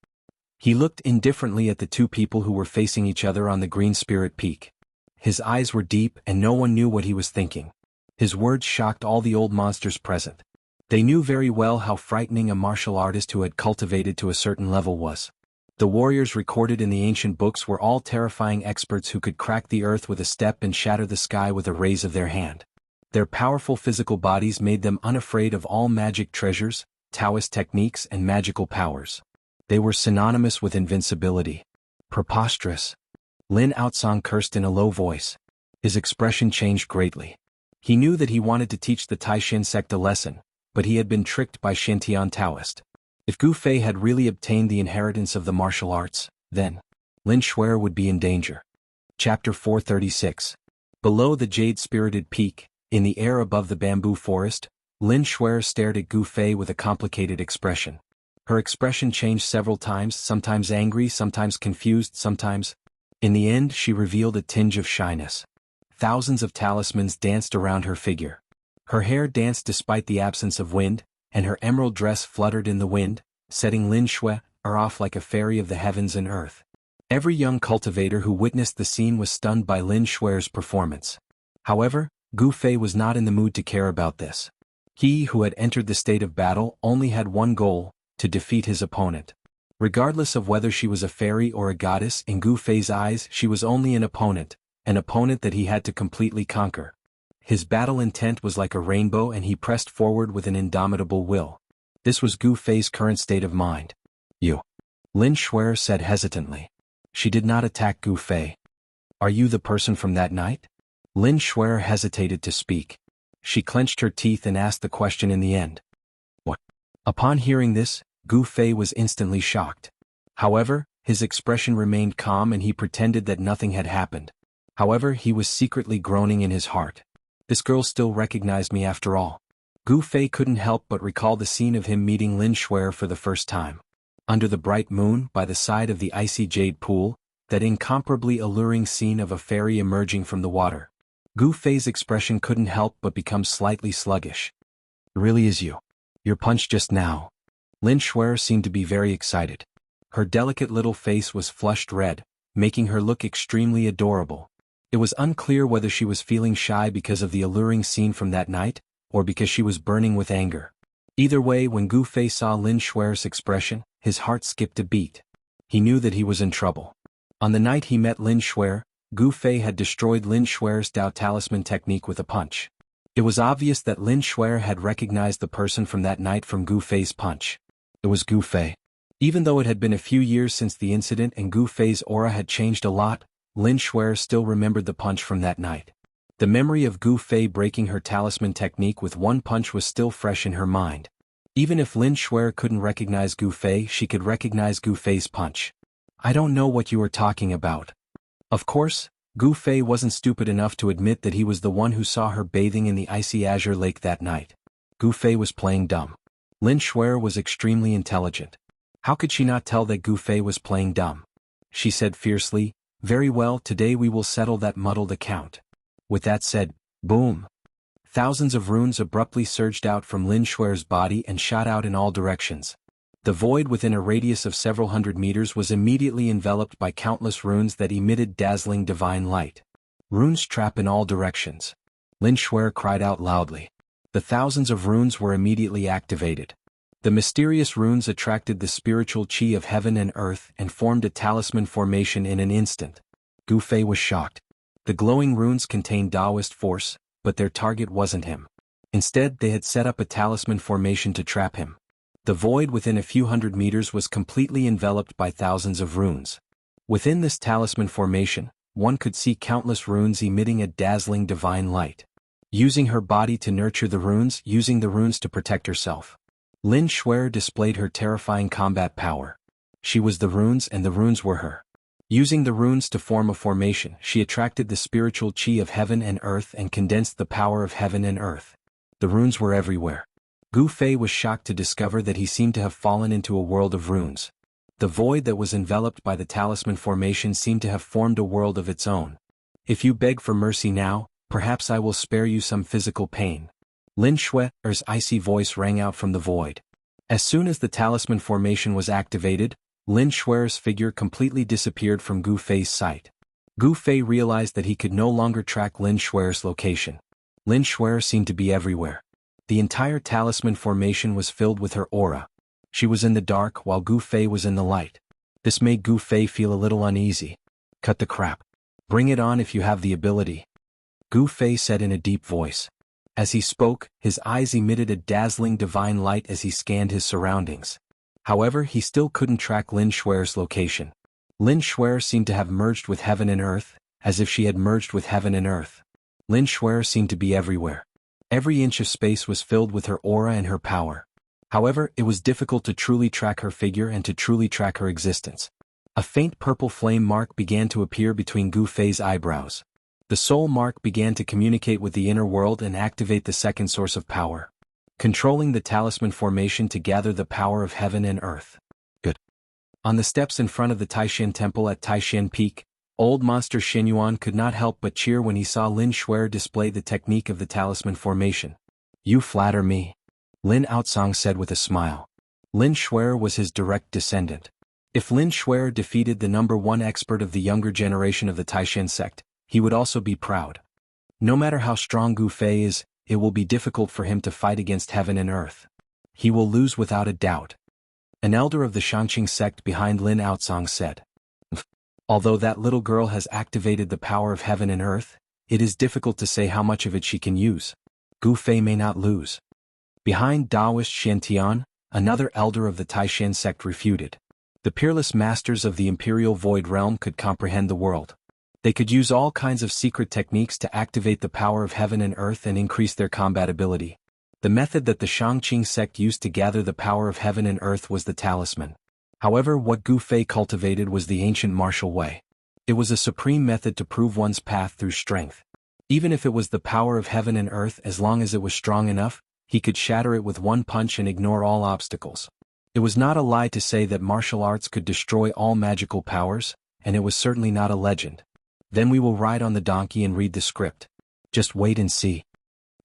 He looked indifferently at the two people who were facing each other on the Green Spirit Peak. His eyes were deep and no one knew what he was thinking. His words shocked all the old monsters present. They knew very well how frightening a martial artist who had cultivated to a certain level was. The warriors recorded in the ancient books were all terrifying experts who could crack the earth with a step and shatter the sky with a raise of their hand. Their powerful physical bodies made them unafraid of all magic treasures, Taoist techniques and magical powers. They were synonymous with invincibility. Preposterous. Lin Aocang cursed in a low voice. His expression changed greatly. He knew that he wanted to teach the Taishan sect a lesson, but he had been tricked by Shantian Taoist. If Gu Fei had really obtained the inheritance of the martial arts, then Lin Shuer would be in danger. Chapter 436. Below the jade-spirited peak, in the air above the bamboo forest, Lin Shuer stared at Gu Fei with a complicated expression. Her expression changed several times, sometimes angry, sometimes confused, sometimes. In the end, she revealed a tinge of shyness. Thousands of talismans danced around her figure. Her hair danced despite the absence of wind, and her emerald dress fluttered in the wind, setting Lin Shuer off like a fairy of the heavens and earth. Every young cultivator who witnessed the scene was stunned by Lin Shuer's performance. However, Gu Fei was not in the mood to care about this. He who had entered the state of battle only had one goal, to defeat his opponent. Regardless of whether she was a fairy or a goddess, in Gu Fei's eyes she was only an opponent that he had to completely conquer. His battle intent was like a rainbow and he pressed forward with an indomitable will. This was Gu Fei's current state of mind. You. Lin Shuer said hesitantly. She did not attack Gu Fei. Are you the person from that night? Lin Shuer hesitated to speak. She clenched her teeth and asked the question in the end. What? Upon hearing this, Gu Fei was instantly shocked. However, his expression remained calm and he pretended that nothing had happened. However, he was secretly groaning in his heart. This girl still recognized me after all. Gu Fei couldn't help but recall the scene of him meeting Lin Shuer for the first time. Under the bright moon, by the side of the icy jade pool, that incomparably alluring scene of a fairy emerging from the water. Gu Fei's expression couldn't help but become slightly sluggish. "It really is you. Your punch just now." Lin Shuer seemed to be very excited. Her delicate little face was flushed red, making her look extremely adorable. It was unclear whether she was feeling shy because of the alluring scene from that night, or because she was burning with anger. Either way, when Gu Fei saw Lin Shuer's expression, his heart skipped a beat. He knew that he was in trouble. On the night he met Lin Shuer, Gu Fei had destroyed Lin Shuer's Dao Talisman technique with a punch. It was obvious that Lin Shuer had recognized the person from that night from Gu Fei's punch. It was Gu Fei. Even though it had been a few years since the incident and Gu Fei's aura had changed a lot, Lin Shuer still remembered the punch from that night. The memory of Gu Fei breaking her talisman technique with one punch was still fresh in her mind. Even if Lin Shuer couldn't recognize Gu Fei, she could recognize Gu Fei's punch. "I don't know what you are talking about." Of course, Gu Fei wasn't stupid enough to admit that he was the one who saw her bathing in the icy azure lake that night. Gu Fei was playing dumb. Lin Shuer was extremely intelligent. How could she not tell that Gu Fei was playing dumb? She said fiercely, "Very well, today we will settle that muddled account." With that said, boom! Thousands of runes abruptly surged out from Lin Shuer's body and shot out in all directions. The void within a radius of several hundred meters was immediately enveloped by countless runes that emitted dazzling divine light. Runes trap in all directions. Lin Shuer cried out loudly. The thousands of runes were immediately activated. The mysterious runes attracted the spiritual chi of heaven and earth and formed a talisman formation in an instant. Gu Fei was shocked. The glowing runes contained Taoist force, but their target wasn't him. Instead, they had set up a talisman formation to trap him. The void within a few hundred meters was completely enveloped by thousands of runes. Within this talisman formation, one could see countless runes emitting a dazzling divine light. Using her body to nurture the runes, using the runes to protect herself. Lin Shuer displayed her terrifying combat power. She was the runes and the runes were her. Using the runes to form a formation, she attracted the spiritual chi of heaven and earth and condensed the power of heaven and earth. The runes were everywhere. Gu Fei was shocked to discover that he seemed to have fallen into a world of runes. The void that was enveloped by the talisman formation seemed to have formed a world of its own. "If you beg for mercy now, perhaps I will spare you some physical pain." Lin Shuer's icy voice rang out from the void. As soon as the talisman formation was activated, Lin Shuer's figure completely disappeared from Gu Fei's sight. Gu Fei realized that he could no longer track Lin Shuer's location. Lin Shuer seemed to be everywhere. The entire talisman formation was filled with her aura. She was in the dark while Gu Fei was in the light. This made Gu Fei feel a little uneasy. "Cut the crap. Bring it on if you have the ability," Gu Fei said in a deep voice. As he spoke, his eyes emitted a dazzling divine light as he scanned his surroundings. However, he still couldn't track Lin Shuer's location. Lin Shuer seemed to have merged with heaven and earth, as if she had merged with heaven and earth. Lin Shuer seemed to be everywhere. Every inch of space was filled with her aura and her power. However, it was difficult to truly track her figure and to truly track her existence. A faint purple flame mark began to appear between Gu Fei's eyebrows. The soul mark began to communicate with the inner world and activate the second source of power. Controlling the talisman formation to gather the power of heaven and earth. Good. On the steps in front of the Taishan Temple at Taishan Peak, old monster Xinyuan could not help but cheer when he saw Lin Shuer display the technique of the talisman formation. "You flatter me," Lin Outsong said with a smile. Lin Shuer was his direct descendant. If Lin Shuer defeated the #1 expert of the younger generation of the Taishan sect, he would also be proud. No matter how strong Gu Fei is, it will be difficult for him to fight against heaven and earth. He will lose without a doubt. An elder of the Shangqing sect behind Lin Outsong said. Although that little girl has activated the power of heaven and earth, it is difficult to say how much of it she can use. Gu Fei may not lose. Behind Taoist Shen, another elder of the Taishan sect refuted. The peerless masters of the Imperial Void Realm could comprehend the world. They could use all kinds of secret techniques to activate the power of heaven and earth and increase their combat ability. The method that the Shangqing sect used to gather the power of heaven and earth was the talisman. However, what Gu Fei cultivated was the ancient martial way. It was a supreme method to prove one's path through strength. Even if it was the power of heaven and earth, as long as it was strong enough, he could shatter it with one punch and ignore all obstacles. It was not a lie to say that martial arts could destroy all magical powers, and it was certainly not a legend. Then we will ride on the donkey and read the script. Just wait and see.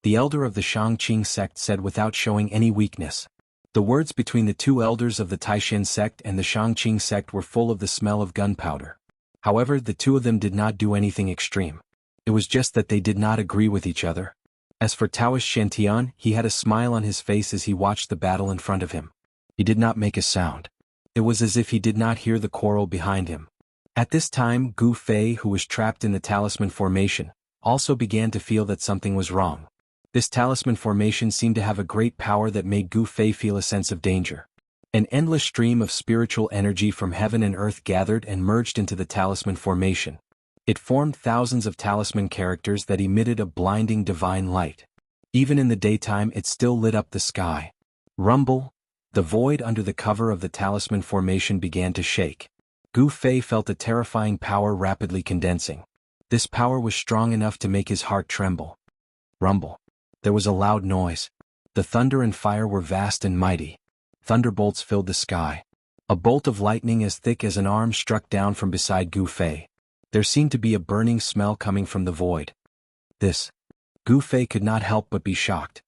The elder of the Shangqing sect said without showing any weakness. The words between the two elders of the Taishan sect and the Shangqing sect were full of the smell of gunpowder. However, the two of them did not do anything extreme. It was just that they did not agree with each other. As for Taoist Shantian, he had a smile on his face as he watched the battle in front of him. He did not make a sound. It was as if he did not hear the quarrel behind him. At this time, Gu Fei, who was trapped in the talisman formation, also began to feel that something was wrong. This talisman formation seemed to have a great power that made Gu Fei feel a sense of danger. An endless stream of spiritual energy from heaven and earth gathered and merged into the talisman formation. It formed thousands of talisman characters that emitted a blinding divine light. Even in the daytime it still lit up the sky. Rumble! The void under the cover of the talisman formation began to shake. Gu Fei felt a terrifying power rapidly condensing. This power was strong enough to make his heart tremble. Rumble! There was a loud noise. The thunder and fire were vast and mighty. Thunderbolts filled the sky. A bolt of lightning as thick as an arm struck down from beside Gu Fei. There seemed to be a burning smell coming from the void. Gu Fei could not help but be shocked.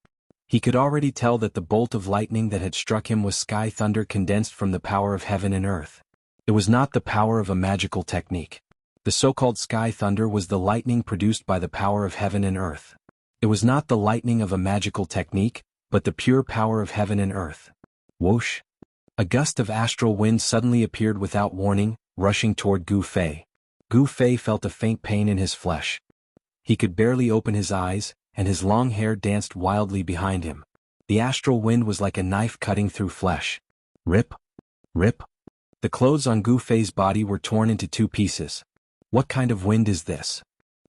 He could already tell that the bolt of lightning that had struck him was sky thunder condensed from the power of heaven and earth. It was not the power of a magical technique. The so-called sky thunder was the lightning produced by the power of heaven and earth. It was not the lightning of a magical technique, but the pure power of heaven and earth. Whoosh! A gust of astral wind suddenly appeared without warning, rushing toward Gu Fei. Gu Fei felt a faint pain in his flesh. He could barely open his eyes, and his long hair danced wildly behind him. The astral wind was like a knife cutting through flesh. Rip! Rip! The clothes on Gu Fei's body were torn into two pieces. What kind of wind is this?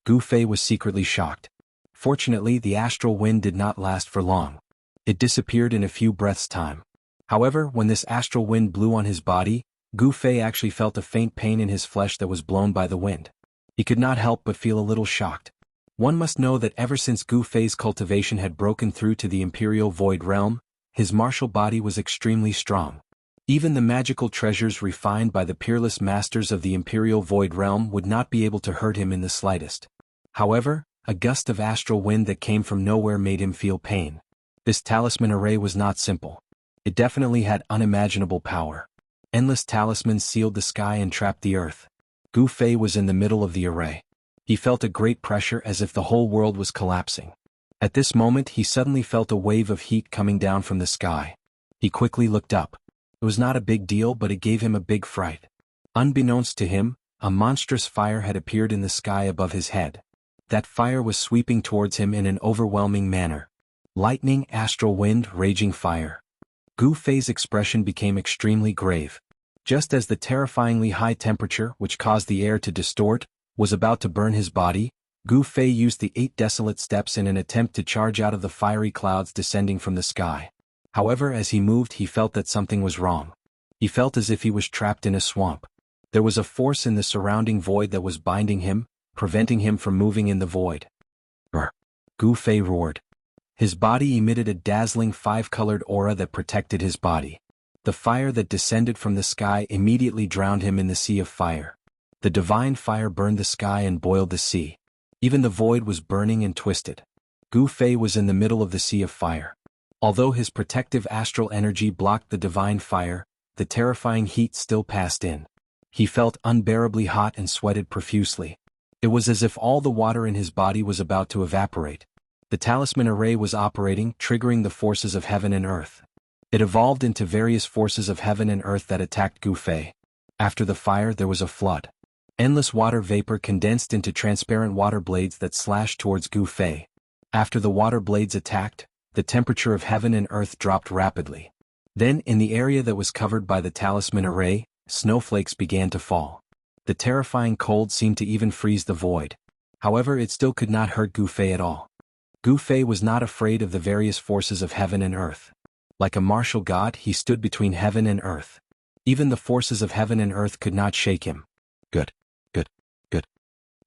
Gu Fei was secretly shocked. Fortunately, the astral wind did not last for long. It disappeared in a few breaths' time. However, when this astral wind blew on his body, Gu Fei actually felt a faint pain in his flesh that was blown by the wind. He could not help but feel a little shocked. One must know that ever since Gu Fei's cultivation had broken through to the Imperial Void Realm, his martial body was extremely strong. Even the magical treasures refined by the peerless masters of the Imperial Void Realm would not be able to hurt him in the slightest. However, a gust of astral wind that came from nowhere made him feel pain. This talisman array was not simple. It definitely had unimaginable power. Endless talismans sealed the sky and trapped the earth. Gu Fei was in the middle of the array. He felt a great pressure as if the whole world was collapsing. At this moment he suddenly felt a wave of heat coming down from the sky. He quickly looked up. It was not a big deal, but it gave him a big fright. Unbeknownst to him, a monstrous fire had appeared in the sky above his head. That fire was sweeping towards him in an overwhelming manner. Lightning, astral wind, raging fire. Gu Fei's expression became extremely grave. Just as the terrifyingly high temperature, which caused the air to distort, was about to burn his body, Gu Fei used the 8 desolate steps in an attempt to charge out of the fiery clouds descending from the sky. However, as he moved he felt that something was wrong. He felt as if he was trapped in a swamp. There was a force in the surrounding void that was binding him, preventing him from moving in the void. Brr! Gu Fei roared. His body emitted a dazzling 5-colored aura that protected his body. The fire that descended from the sky immediately drowned him in the sea of fire. The divine fire burned the sky and boiled the sea. Even the void was burning and twisted. Gu Fei was in the middle of the sea of fire. Although his protective astral energy blocked the divine fire, the terrifying heat still passed in. He felt unbearably hot and sweated profusely. It was as if all the water in his body was about to evaporate. The talisman array was operating, triggering the forces of heaven and earth. It evolved into various forces of heaven and earth that attacked Gu Fei. After the fire there was a flood. Endless water vapor condensed into transparent water blades that slashed towards Gu Fei. After the water blades attacked, the temperature of heaven and earth dropped rapidly. Then, in the area that was covered by the talisman array, snowflakes began to fall. The terrifying cold seemed to even freeze the void. However, it still could not hurt Gu Fei at all. Gu Fei was not afraid of the various forces of heaven and earth. Like a martial god, he stood between heaven and earth. Even the forces of heaven and earth could not shake him. Good, good, good.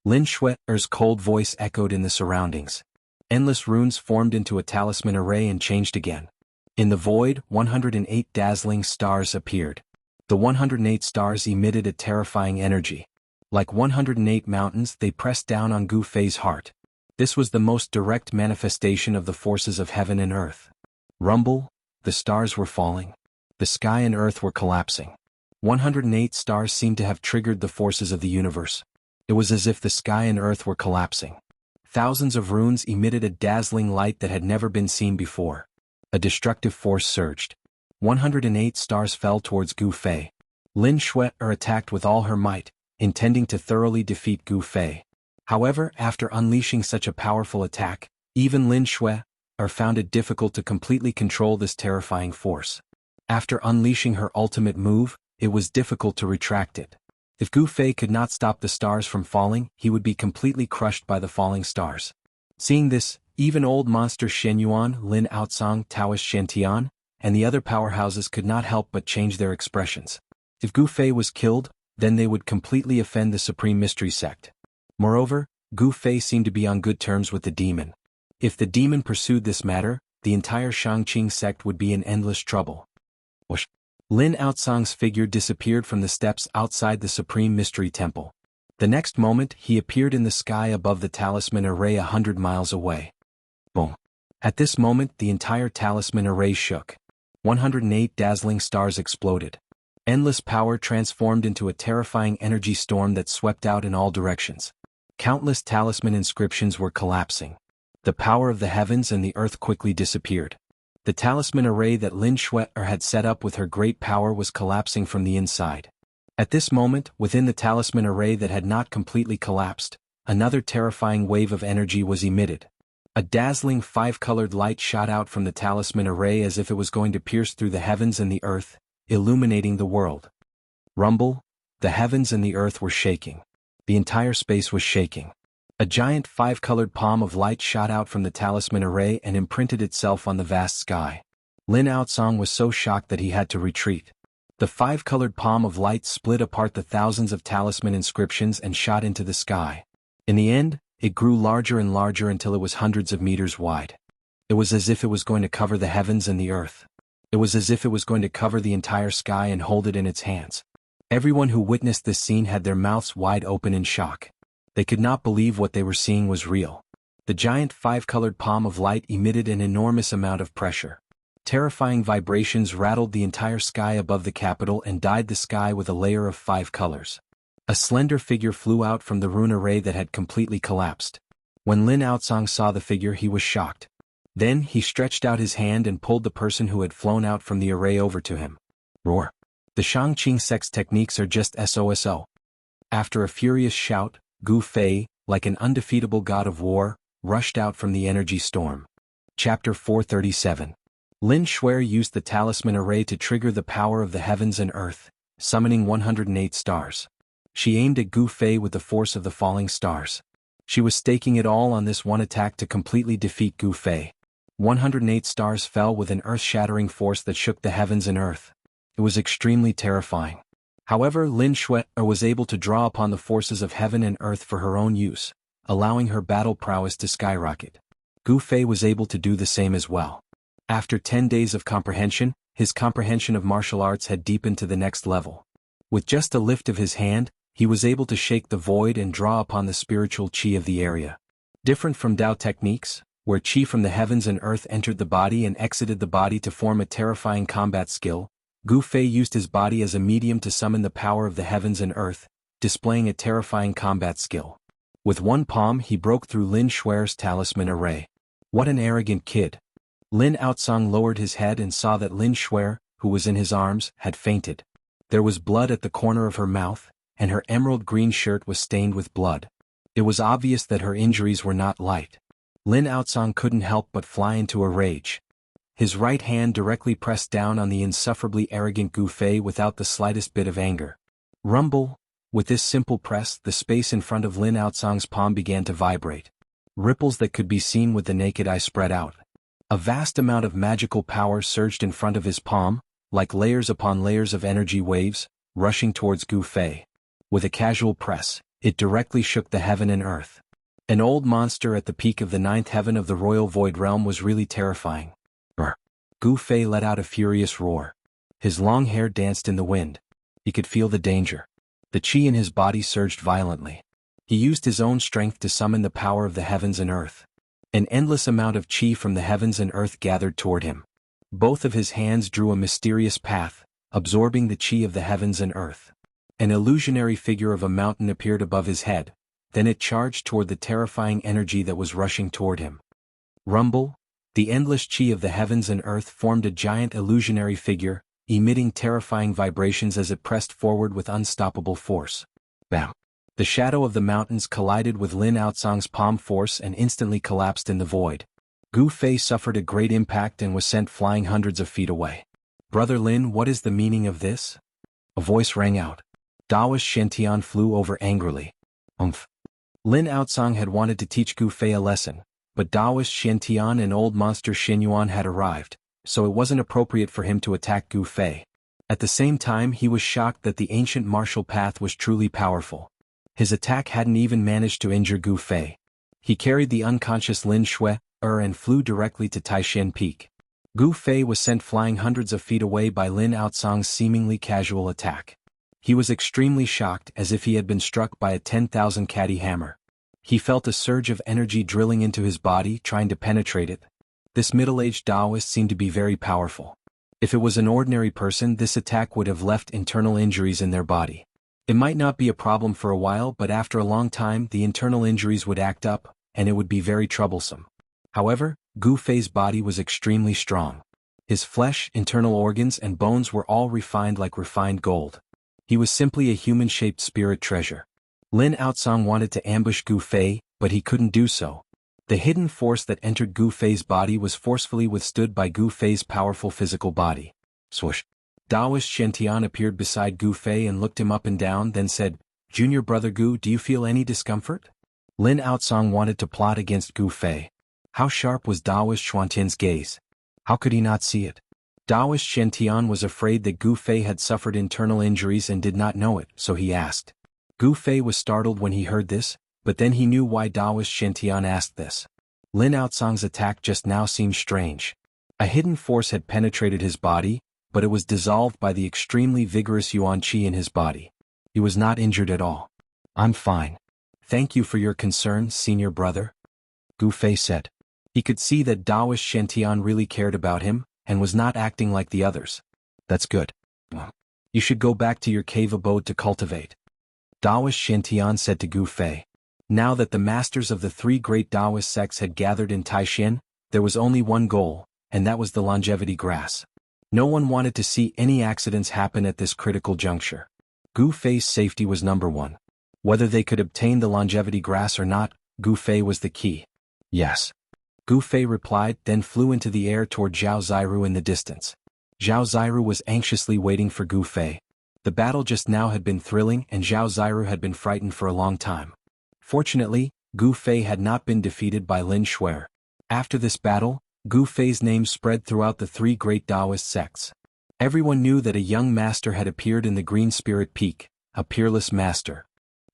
Lin Shue's cold voice echoed in the surroundings. Endless runes formed into a talisman array and changed again. In the void, 108 dazzling stars appeared. The 108 stars emitted a terrifying energy. Like 108 mountains, they pressed down on Gu Fei's heart. This was the most direct manifestation of the forces of heaven and earth. Rumble, the stars were falling. The sky and earth were collapsing. 108 stars seemed to have triggered the forces of the universe. It was as if the sky and earth were collapsing. Thousands of runes emitted a dazzling light that had never been seen before. A destructive force surged. 108 stars fell towards Gu Fei. Lin Shui attacked with all her might, intending to thoroughly defeat Gu Fei. However, after unleashing such a powerful attack, even Lin Shui found it difficult to completely control this terrifying force. After unleashing her ultimate move, it was difficult to retract it. If Gu Fei could not stop the stars from falling, he would be completely crushed by the falling stars. Seeing this, even old monster Shen Yuan, Lin Outsong, Taoist Shen Tian, and the other powerhouses could not help but change their expressions. If Gu Fei was killed, then they would completely offend the Supreme Mystery Sect. Moreover, Gu Fei seemed to be on good terms with the demon. If the demon pursued this matter, the entire Shangqing sect would be in endless trouble. Whoosh! Lin Outsong's figure disappeared from the steps outside the Supreme Mystery Temple. The next moment, he appeared in the sky above the talisman array 100 miles away. Boom! At this moment, the entire talisman array shook. 108 dazzling stars exploded. Endless power transformed into a terrifying energy storm that swept out in all directions. Countless talisman inscriptions were collapsing. The power of the heavens and the earth quickly disappeared. The talisman array that Lin Shui had set up with her great power was collapsing from the inside. At this moment, within the talisman array that had not completely collapsed, another terrifying wave of energy was emitted. A dazzling five-colored light shot out from the talisman array as if it was going to pierce through the heavens and the earth, illuminating the world. Rumble, the heavens and the earth were shaking. The entire space was shaking. A giant five-colored palm of light shot out from the talisman array and imprinted itself on the vast sky. Lin Outsong was so shocked that he had to retreat. The five-colored palm of light split apart the thousands of talisman inscriptions and shot into the sky. In the end, it grew larger and larger until it was hundreds of meters wide. It was as if it was going to cover the heavens and the earth. It was as if it was going to cover the entire sky and hold it in its hands. Everyone who witnessed this scene had their mouths wide open in shock. They could not believe what they were seeing was real. The giant five-colored palm of light emitted an enormous amount of pressure. Terrifying vibrations rattled the entire sky above the capital and dyed the sky with a layer of 5 colors. A slender figure flew out from the rune array that had completely collapsed. When Lin Outsong saw the figure, he was shocked. Then he stretched out his hand and pulled the person who had flown out from the array over to him. Roar! The Shangqing sect's techniques are just SOSO. After a furious shout, Gu Fei, like an undefeatable god of war, rushed out from the energy storm. Chapter 437. Lin Shui used the talisman array to trigger the power of the heavens and earth, summoning 108 stars. She aimed at Gu Fei with the force of the falling stars. She was staking it all on this one attack to completely defeat Gu Fei. 108 stars fell with an earth-shattering force that shook the heavens and earth. It was extremely terrifying. However, Lin Shui was able to draw upon the forces of heaven and earth for her own use, allowing her battle prowess to skyrocket. Gu Fei was able to do the same as well. After 10 days of comprehension, his comprehension of martial arts had deepened to the next level. With just a lift of his hand, he was able to shake the void and draw upon the spiritual qi of the area. Different from Dao techniques, where qi from the heavens and earth entered the body and exited the body to form a terrifying combat skill, Gu Fei used his body as a medium to summon the power of the heavens and earth, displaying a terrifying combat skill. With one palm he broke through Lin Shui's talisman array. What an arrogant kid! Lin Outsong lowered his head and saw that Lin Shui, who was in his arms, had fainted. There was blood at the corner of her mouth, and her emerald green shirt was stained with blood. It was obvious that her injuries were not light. Lin Outsong couldn't help but fly into a rage. His right hand directly pressed down on the insufferably arrogant Gu Fei without the slightest bit of anger. Rumble! With this simple press, the space in front of Lin Outsong's palm began to vibrate. Ripples that could be seen with the naked eye spread out. A vast amount of magical power surged in front of his palm, like layers upon layers of energy waves, rushing towards Gu Fei. With a casual press, it directly shook the heaven and earth. An old monster at the peak of the ninth heaven of the royal void realm was really terrifying. Gu Fei let out a furious roar. His long hair danced in the wind. He could feel the danger. The chi in his body surged violently. He used his own strength to summon the power of the heavens and earth. An endless amount of chi from the heavens and earth gathered toward him. Both of his hands drew a mysterious path, absorbing the chi of the heavens and earth. An illusionary figure of a mountain appeared above his head, then it charged toward the terrifying energy that was rushing toward him. Rumble, the endless chi of the heavens and earth formed a giant illusionary figure, emitting terrifying vibrations as it pressed forward with unstoppable force. Bam! The shadow of the mountains collided with Lin Outsang's palm force and instantly collapsed in the void. Gu Fei suffered a great impact and was sent flying hundreds of feet away. "Brother Lin, what is the meaning of this?" A voice rang out. Daoist Shen flew over angrily. Lin Outsang had wanted to teach Gu Fei a lesson, but Daoist Shen and old monster Xin Yuan had arrived, so it wasn't appropriate for him to attack Gu Fei. At the same time, he was shocked that the ancient martial path was truly powerful. His attack hadn't even managed to injure Gu Fei. He carried the unconscious Lin Shui and flew directly to Taishan Peak. Gu Fei was sent flying hundreds of feet away by Lin Outsang's seemingly casual attack. He was extremely shocked, as if he had been struck by a 10,000 caddy hammer. He felt a surge of energy drilling into his body, trying to penetrate it. This middle-aged Taoist seemed to be very powerful. If it was an ordinary person, this attack would have left internal injuries in their body. It might not be a problem for a while, but after a long time the internal injuries would act up, and it would be very troublesome. However, Gu Fei's body was extremely strong. His flesh, internal organs and bones were all refined like refined gold. He was simply a human-shaped spirit treasure. Lin Outsang wanted to ambush Gu Fei, but he couldn't do so. The hidden force that entered Gu Fei's body was forcefully withstood by Gu Fei's powerful physical body. Swoosh! Daoist Shen appeared beside Gu Fei and looked him up and down, then said, "Junior brother Gu, do you feel any discomfort?" Lin Outsang wanted to plot against Gu Fei. How sharp was Daoist Xuantian's gaze? How could he not see it? Daoist Shen was afraid that Gu Fei had suffered internal injuries and did not know it, so he asked. Gu Fei was startled when he heard this, but then he knew why Daoist Shen asked this. Lin Outsang's attack just now seemed strange. A hidden force had penetrated his body, but it was dissolved by the extremely vigorous Yuan Qi in his body. He was not injured at all. "I'm fine. Thank you for your concern, senior brother," Gu Fei said. He could see that Daoist Shen really cared about him, and was not acting like the others. "That's good. You should go back to your cave abode to cultivate," Daoist Shen said to Gu Fei. Now that the masters of the three great Daoist sects had gathered in Taishan, there was only one goal, and that was the longevity grass. No one wanted to see any accidents happen at this critical juncture. Gu Fei's safety was number one. Whether they could obtain the longevity grass or not, Gu Fei was the key. "Yes," Gu Fei replied, then flew into the air toward Zhao Ziru in the distance. Zhao Ziru was anxiously waiting for Gu Fei. The battle just now had been thrilling, and Zhao Ziru had been frightened for a long time. Fortunately, Gu Fei had not been defeated by Lin Shui. After this battle, Gu Fei's name spread throughout the three great Taoist sects. Everyone knew that a young master had appeared in the Green Spirit Peak, a peerless master.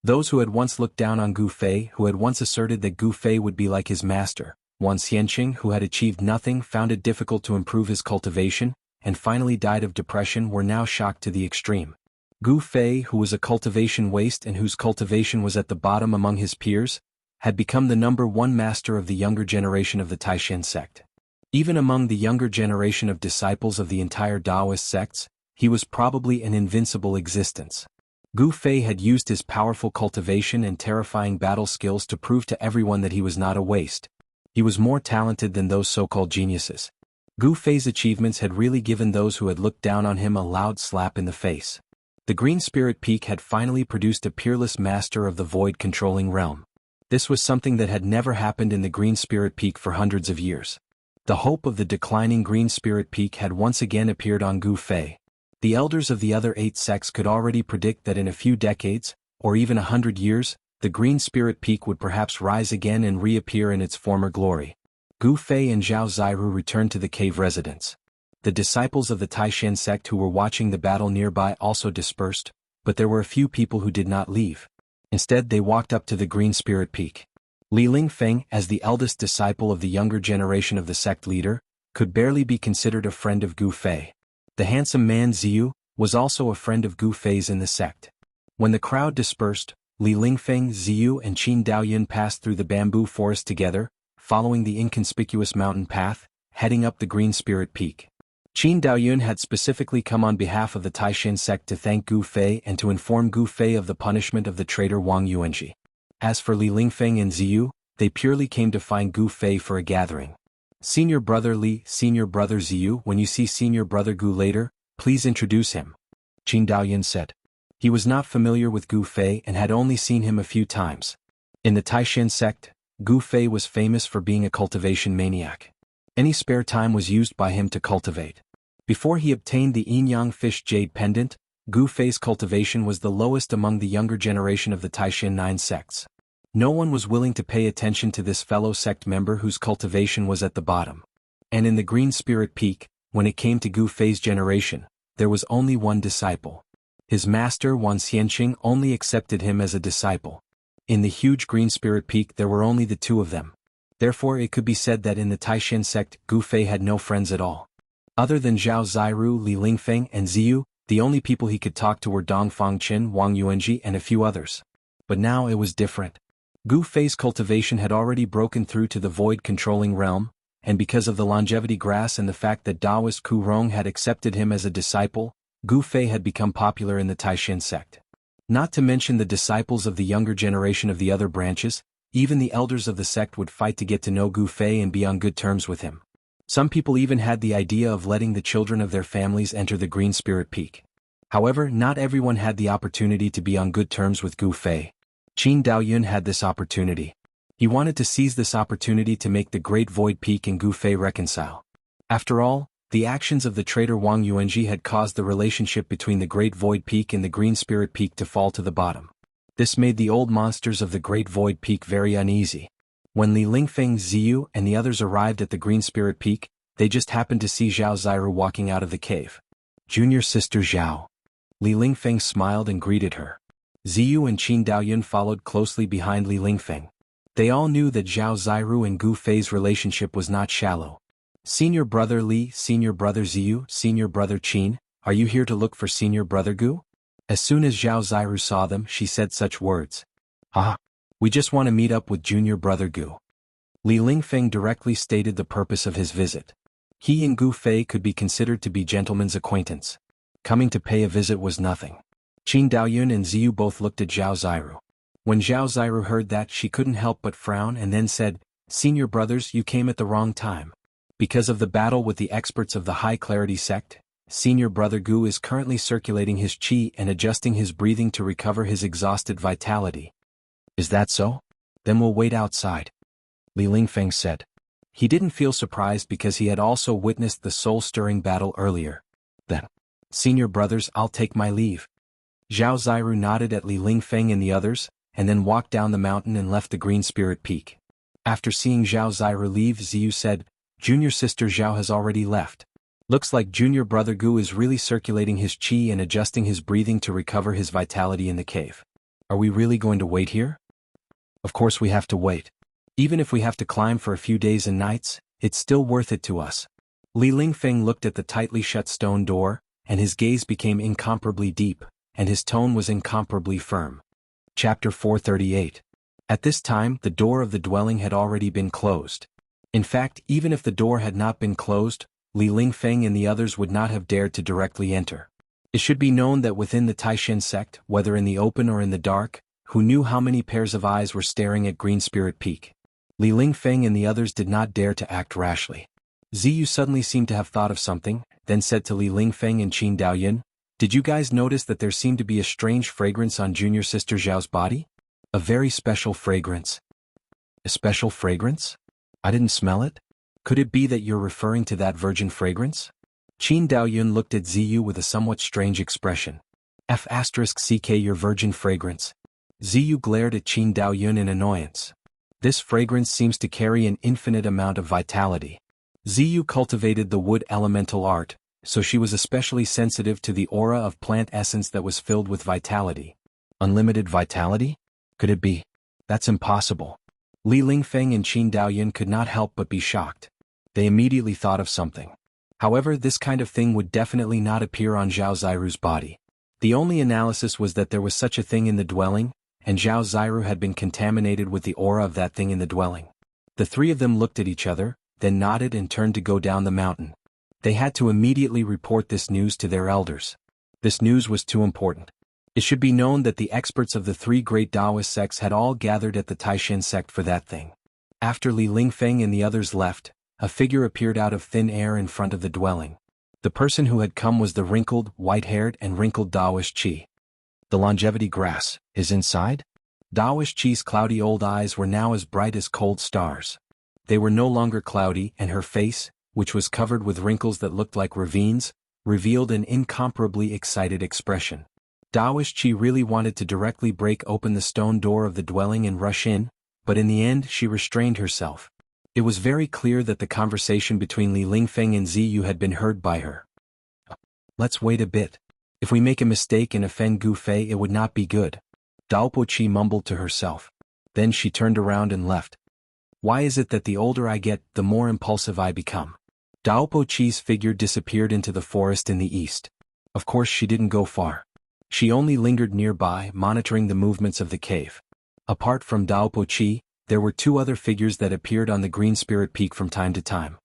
Those who had once looked down on Gu Fei, who had once asserted that Gu Fei would be like his master, one Xianqing who had achieved nothing, found it difficult to improve his cultivation, and finally died of depression, were now shocked to the extreme. Gu Fei, who was a cultivation waste and whose cultivation was at the bottom among his peers, had become the number one master of the younger generation of the Taishan sect. Even among the younger generation of disciples of the entire Taoist sects, he was probably an invincible existence. Gu Fei had used his powerful cultivation and terrifying battle skills to prove to everyone that he was not a waste. He was more talented than those so-called geniuses. Gu Fei's achievements had really given those who had looked down on him a loud slap in the face. The Green Spirit Peak had finally produced a peerless master of the void-controlling realm. This was something that had never happened in the Green Spirit Peak for hundreds of years. The hope of the declining Green Spirit Peak had once again appeared on Gu Fei. The elders of the other 8 sects could already predict that in a few decades, or even 100 years, the Green Spirit Peak would perhaps rise again and reappear in its former glory. Gu Fei and Zhao Ziru returned to the cave residence. The disciples of the Taishan sect who were watching the battle nearby also dispersed, but there were a few people who did not leave. Instead, they walked up to the Green Spirit Peak. Li Lingfeng, as the eldest disciple of the younger generation of the sect leader, could barely be considered a friend of Gu Fei. The handsome man Ziyu was also a friend of Gu Fei's in the sect. When the crowd dispersed, Li Lingfeng, Ziyu and Qin Daoyun passed through the bamboo forest together, following the inconspicuous mountain path, heading up the Green Spirit Peak. Qin Daoyun had specifically come on behalf of the Taishan sect to thank Gu Fei and to inform Gu Fei of the punishment of the traitor Wang Yuanji. As for Li Lingfeng and Ziyu, they purely came to find Gu Fei for a gathering. Senior brother Li, senior brother Ziyu, when you see senior brother Gu later, please introduce him. Qin Daoyun said. He was not familiar with Gu Fei and had only seen him a few times. In the Taishan sect, Gu Fei was famous for being a cultivation maniac. Any spare time was used by him to cultivate. Before he obtained the Yin-Yang Fish Jade Pendant, Gu Fei's cultivation was the lowest among the younger generation of the Taishan 9 sects. No one was willing to pay attention to this fellow sect member whose cultivation was at the bottom. And in the Green Spirit Peak, when it came to Gu Fei's generation, there was only one disciple. His master Wan Xianqing only accepted him as a disciple. In the huge Green Spirit Peak there were only the two of them. Therefore it could be said that in the Taishan sect Gu Fei had no friends at all. Other than Zhao Ziru, Li Lingfeng and Ziyu, the only people he could talk to were Dong Fangqin, Wang Yuanji and a few others. But now it was different. Gu Fei's cultivation had already broken through to the void-controlling realm, and because of the longevity grass and the fact that Taoist Ku Rong had accepted him as a disciple, Gu Fei had become popular in the Taishan sect. Not to mention the disciples of the younger generation of the other branches, even the elders of the sect would fight to get to know Gu Fei and be on good terms with him. Some people even had the idea of letting the children of their families enter the Green Spirit Peak. However, not everyone had the opportunity to be on good terms with Gu Fei. Qin Daoyun had this opportunity. He wanted to seize this opportunity to make the Great Void Peak and Gu Fei reconcile. After all, the actions of the traitor Wang Yuanji had caused the relationship between the Great Void Peak and the Green Spirit Peak to fall to the bottom. This made the old monsters of the Great Void Peak very uneasy. When Li Lingfeng, Ziyu and the others arrived at the Green Spirit Peak, they just happened to see Zhao Ziru walking out of the cave. Junior sister Zhao. Li Lingfeng smiled and greeted her. Ziyu and Qin Daoyun followed closely behind Li Lingfeng. They all knew that Zhao Ziru and Gu Fei's relationship was not shallow. Senior brother Li, senior brother Ziyu, senior brother Qin, are you here to look for senior brother Gu? As soon as Zhao Ziru saw them, she said such words. We just want to meet up with junior brother Gu. Li Lingfeng directly stated the purpose of his visit. He and Gu Fei could be considered to be gentlemen's acquaintance. Coming to pay a visit was nothing. Qin Daoyun and Ziyu both looked at Zhao Ziru. When Zhao Ziru heard that, she couldn't help but frown and then said, Senior brothers, you came at the wrong time. Because of the battle with the experts of the High Clarity sect, senior brother Gu is currently circulating his qi and adjusting his breathing to recover his exhausted vitality. Is that so? Then we'll wait outside. Li Lingfeng said. He didn't feel surprised because he had also witnessed the soul-stirring battle earlier. Then, senior brothers, I'll take my leave. Zhao Ziru nodded at Li Lingfeng and the others, and then walked down the mountain and left the Green Spirit Peak. After seeing Zhao Ziru leave, Ziyu said, Junior sister Zhao has already left. Looks like junior brother Gu is really circulating his qi and adjusting his breathing to recover his vitality in the cave. Are we really going to wait here? Of course we have to wait. Even if we have to climb for a few days and nights, it's still worth it to us. Li Lingfeng looked at the tightly shut stone door, and his gaze became incomparably deep, and his tone was incomparably firm. Chapter 438. At this time, the door of the dwelling had already been closed. In fact, even if the door had not been closed, Li Lingfeng and the others would not have dared to directly enter. It should be known that within the Taishan sect, whether in the open or in the dark, who knew how many pairs of eyes were staring at Green Spirit Peak? Li Lingfeng and the others did not dare to act rashly. Ziyu suddenly seemed to have thought of something, then said to Li Lingfeng and Qin Daoyun, Did you guys notice that there seemed to be a strange fragrance on junior sister Zhao's body? A very special fragrance. A special fragrance? I didn't smell it? Could it be that you're referring to that virgin fragrance? Qin Daoyun looked at Ziyu with a somewhat strange expression. F***ck your virgin fragrance. Ziyu glared at Qin Daoyun in annoyance. This fragrance seems to carry an infinite amount of vitality. Ziyu cultivated the wood elemental art, so she was especially sensitive to the aura of plant essence that was filled with vitality. Unlimited vitality? Could it be? That's impossible. Li Lingfeng and Qin Daoyan could not help but be shocked. They immediately thought of something. However, this kind of thing would definitely not appear on Zhao Ziru's body. The only analysis was that there was such a thing in the dwelling, and Zhao Ziru had been contaminated with the aura of that thing in the dwelling. The three of them looked at each other, then nodded and turned to go down the mountain. They had to immediately report this news to their elders. This news was too important. It should be known that the experts of the three great Taoist sects had all gathered at the Taishan sect for that thing. After Li Lingfeng and the others left, a figure appeared out of thin air in front of the dwelling. The person who had come was the wrinkled, white-haired and wrinkled Taoist Qi. The longevity grass is inside? Taoist Qi's cloudy old eyes were now as bright as cold stars. They were no longer cloudy, and her face, which was covered with wrinkles that looked like ravines, revealed an incomparably excited expression. Taoist Qi really wanted to directly break open the stone door of the dwelling and rush in, but in the end she restrained herself. It was very clear that the conversation between Li Lingfeng and Ziyu had been heard by her. Let's wait a bit. If we make a mistake and offend Gu Fei, it would not be good. Daopo Qi mumbled to herself. Then she turned around and left. Why is it that the older I get, the more impulsive I become? Daopo Qi's figure disappeared into the forest in the east. Of course she didn't go far. She only lingered nearby, monitoring the movements of the cave. Apart from Daopo Qi, there were two other figures that appeared on the Green Spirit Peak from time to time.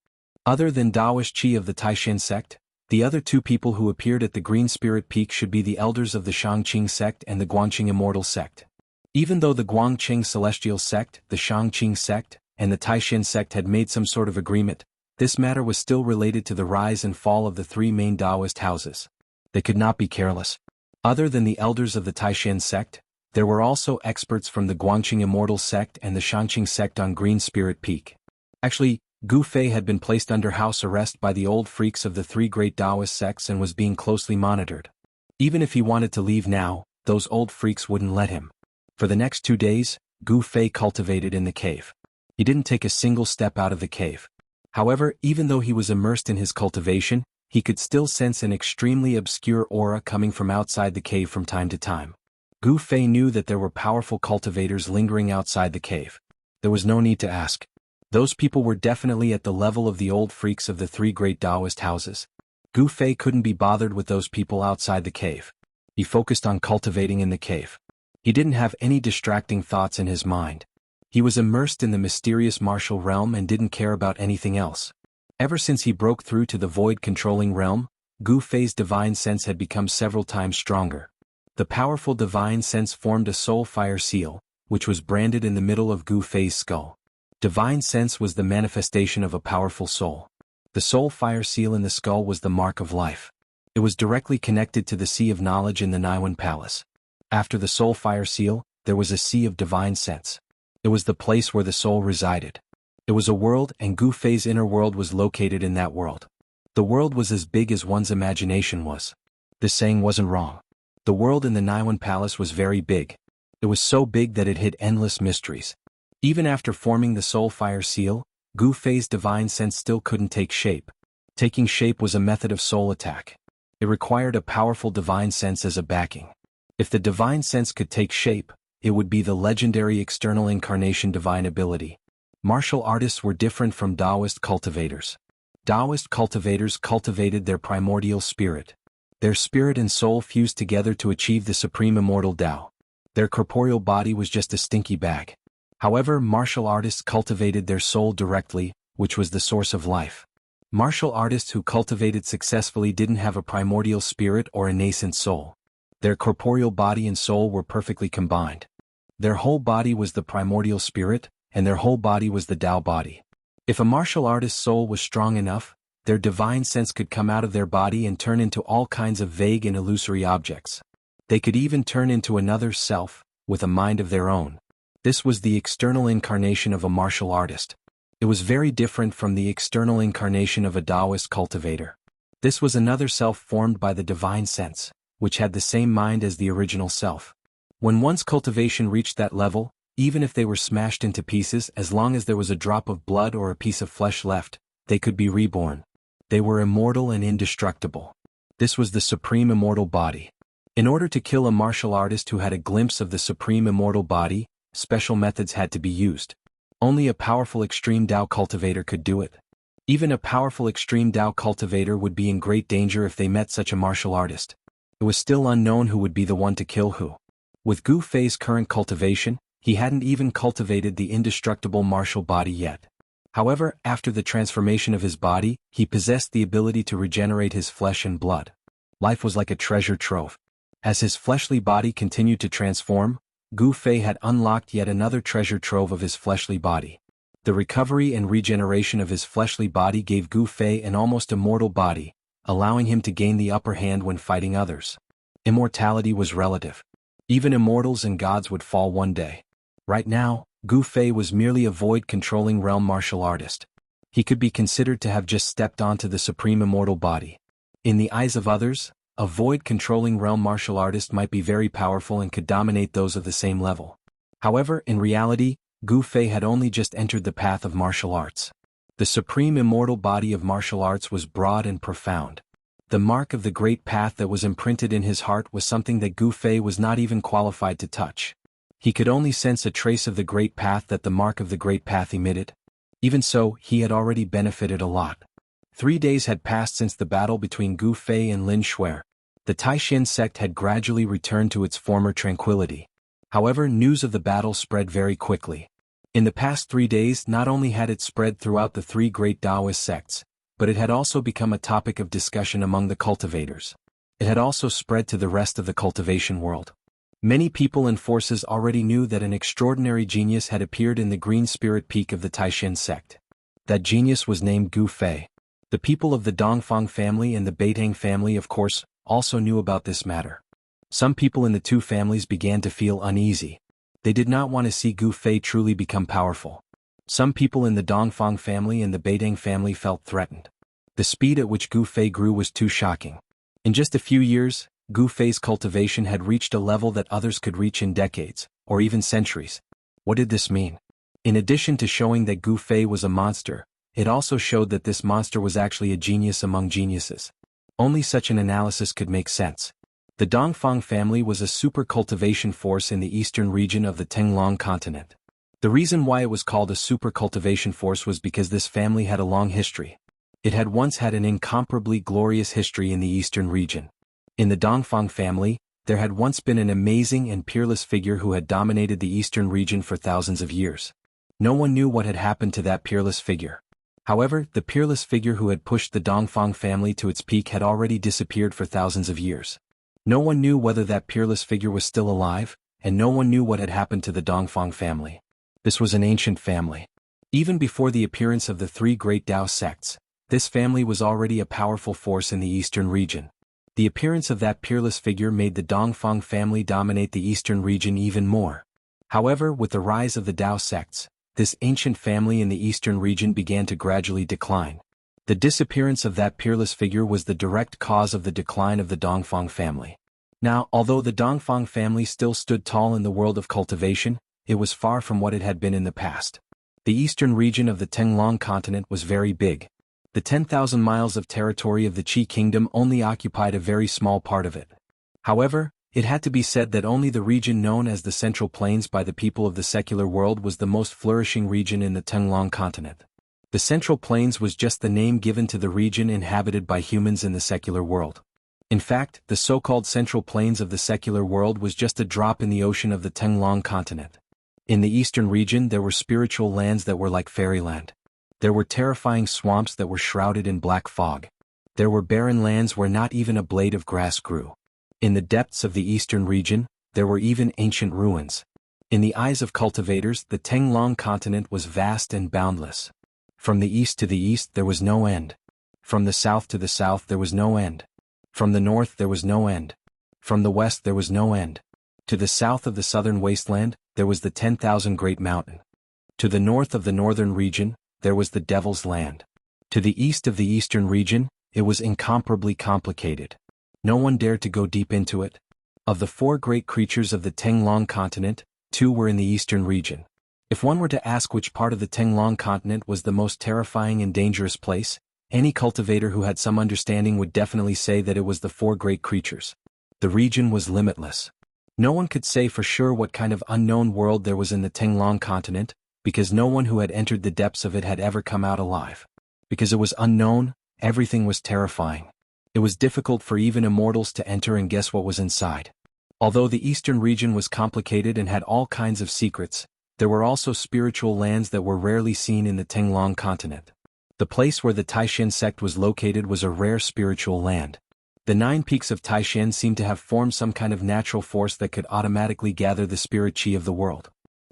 Other than Taoist Qi of the Taishan sect, the other two people who appeared at the Green Spirit Peak should be the elders of the Shangqing sect and the Guangqing Immortal sect. Even though the Guangqing Celestial sect, the Shangqing sect, and the Taishan sect had made some sort of agreement, this matter was still related to the rise and fall of the three main Taoist houses. They could not be careless. Other than the elders of the Taishan sect, there were also experts from the Guangqing Immortal sect and the Shangqing sect on Green Spirit Peak. Actually, Gu Fei had been placed under house arrest by the old freaks of the three great Taoist sects and was being closely monitored. Even if he wanted to leave now, those old freaks wouldn't let him. For the next 2 days, Gu Fei cultivated in the cave. He didn't take a single step out of the cave. However, even though he was immersed in his cultivation, he could still sense an extremely obscure aura coming from outside the cave from time to time. Gu Fei knew that there were powerful cultivators lingering outside the cave. There was no need to ask. Those people were definitely at the level of the old freaks of the three great Taoist houses. Gu Fei couldn't be bothered with those people outside the cave. He focused on cultivating in the cave. He didn't have any distracting thoughts in his mind. He was immersed in the mysterious martial realm and didn't care about anything else. Ever since he broke through to the void-controlling realm, Gu Fei's divine sense had become several times stronger. The powerful divine sense formed a soul fire seal, which was branded in the middle of Gu Fei's skull. Divine sense was the manifestation of a powerful soul. The soul fire seal in the skull was the mark of life. It was directly connected to the Sea of Knowledge in the Naiwan Palace. After the soul fire seal, there was a Sea of Divine Sense. It was the place where the soul resided. It was a world, and Gu Fei's inner world was located in that world. The world was as big as one's imagination was. This saying wasn't wrong. The world in the Naiwan Palace was very big. It was so big that it hid endless mysteries. Even after forming the soul fire seal, Gu Fei's divine sense still couldn't take shape. Taking shape was a method of soul attack. It required a powerful divine sense as a backing. If the divine sense could take shape, it would be the legendary external incarnation divine ability. Martial artists were different from Taoist cultivators. Taoist cultivators cultivated their primordial spirit. Their spirit and soul fused together to achieve the supreme immortal Tao. Their corporeal body was just a stinky bag. However, martial artists cultivated their soul directly, which was the source of life. Martial artists who cultivated successfully didn't have a primordial spirit or a nascent soul. Their corporeal body and soul were perfectly combined. Their whole body was the primordial spirit, and their whole body was the Tao body. If a martial artist's soul was strong enough, their divine sense could come out of their body and turn into all kinds of vague and illusory objects. They could even turn into another self, with a mind of their own. This was the external incarnation of a martial artist. It was very different from the external incarnation of a Taoist cultivator. This was another self formed by the divine sense, which had the same mind as the original self. When one's cultivation reached that level, even if they were smashed into pieces, as long as there was a drop of blood or a piece of flesh left, they could be reborn. They were immortal and indestructible. This was the supreme immortal body. In order to kill a martial artist who had a glimpse of the supreme immortal body, special methods had to be used. Only a powerful extreme Dao cultivator could do it. Even a powerful extreme Dao cultivator would be in great danger if they met such a martial artist. It was still unknown who would be the one to kill who. With Gu Fei's current cultivation, he hadn't even cultivated the indestructible martial body yet. However, after the transformation of his body, he possessed the ability to regenerate his flesh and blood. Life was like a treasure trove. As his fleshly body continued to transform, Gu Fei had unlocked yet another treasure trove of his fleshly body. The recovery and regeneration of his fleshly body gave Gu Fei an almost immortal body, allowing him to gain the upper hand when fighting others. Immortality was relative. Even immortals and gods would fall one day. Right now, Gu Fei was merely a void-controlling realm martial artist. He could be considered to have just stepped onto the supreme immortal body. In the eyes of others, a void-controlling realm martial artist might be very powerful and could dominate those of the same level. However, in reality, Gu Fei had only just entered the path of martial arts. The supreme immortal body of martial arts was broad and profound. The mark of the great path that was imprinted in his heart was something that Gu Fei was not even qualified to touch. He could only sense a trace of the great path that the mark of the great path emitted. Even so, he had already benefited a lot. 3 days had passed since the battle between Gu Fei and Lin Shuer. The Taishan sect had gradually returned to its former tranquility. However, news of the battle spread very quickly. In the past 3 days, not only had it spread throughout the 3 great Taoist sects, but it had also become a topic of discussion among the cultivators. It had also spread to the rest of the cultivation world. Many people and forces already knew that an extraordinary genius had appeared in the green spirit peak of the Taishan sect. That genius was named Gu Fei. The people of the Dongfang family and the Beitang family, of course, also knew about this matter. Some people in the two families began to feel uneasy. They did not want to see Gu Fei truly become powerful. Some people in the Dongfang family and the Beitang family felt threatened. The speed at which Gu Fei grew was too shocking. In just a few years, Gu Fei's cultivation had reached a level that others could reach in decades, or even centuries. What did this mean? In addition to showing that Gu Fei was a monster, it also showed that this monster was actually a genius among geniuses. Only such an analysis could make sense. The Dongfang family was a super cultivation force in the eastern region of the Tenglong continent. The reason why it was called a super cultivation force was because this family had a long history. It had once had an incomparably glorious history in the eastern region. In the Dongfang family, there had once been an amazing and peerless figure who had dominated the eastern region for thousands of years. No one knew what had happened to that peerless figure. However, the peerless figure who had pushed the Dongfang family to its peak had already disappeared for thousands of years. No one knew whether that peerless figure was still alive, and no one knew what had happened to the Dongfang family. This was an ancient family. Even before the appearance of the 3 great Tao sects, this family was already a powerful force in the eastern region. The appearance of that peerless figure made the Dongfang family dominate the eastern region even more. However, with the rise of the Tao sects, this ancient family in the eastern region began to gradually decline. The disappearance of that peerless figure was the direct cause of the decline of the Dongfang family. Now, although the Dongfang family still stood tall in the world of cultivation, it was far from what it had been in the past. The eastern region of the Tenglong continent was very big. The 10,000 miles of territory of the Qi kingdom only occupied a very small part of it. However, it had to be said that only the region known as the Central Plains by the people of the secular world was the most flourishing region in the Tenglong continent. The Central Plains was just the name given to the region inhabited by humans in the secular world. In fact, the so-called Central Plains of the secular world was just a drop in the ocean of the Tenglong continent. In the eastern region there were spiritual lands that were like fairyland. There were terrifying swamps that were shrouded in black fog. There were barren lands where not even a blade of grass grew. In the depths of the eastern region, there were even ancient ruins. In the eyes of cultivators, the Tenglong continent was vast and boundless. From the east to the east there was no end. From the south to the south there was no end. From the north there was no end. From the west there was no end. To the south of the southern wasteland, there was the 10,000 Great Mountain. To the north of the northern region, there was the Devil's Land. To the east of the eastern region, it was incomparably complicated. No one dared to go deep into it. Of the 4 great creatures of the Tenglong continent, 2 were in the eastern region. If one were to ask which part of the Tenglong continent was the most terrifying and dangerous place, any cultivator who had some understanding would definitely say that it was the four great creatures. The region was limitless. No one could say for sure what kind of unknown world there was in the Tenglong continent, because no one who had entered the depths of it had ever come out alive. Because it was unknown, everything was terrifying. It was difficult for even immortals to enter and guess what was inside. Although the eastern region was complicated and had all kinds of secrets, there were also spiritual lands that were rarely seen in the Tenglong continent. The place where the Taishan sect was located was a rare spiritual land. The 9 peaks of Taishan seemed to have formed some kind of natural force that could automatically gather the spirit chi of the world.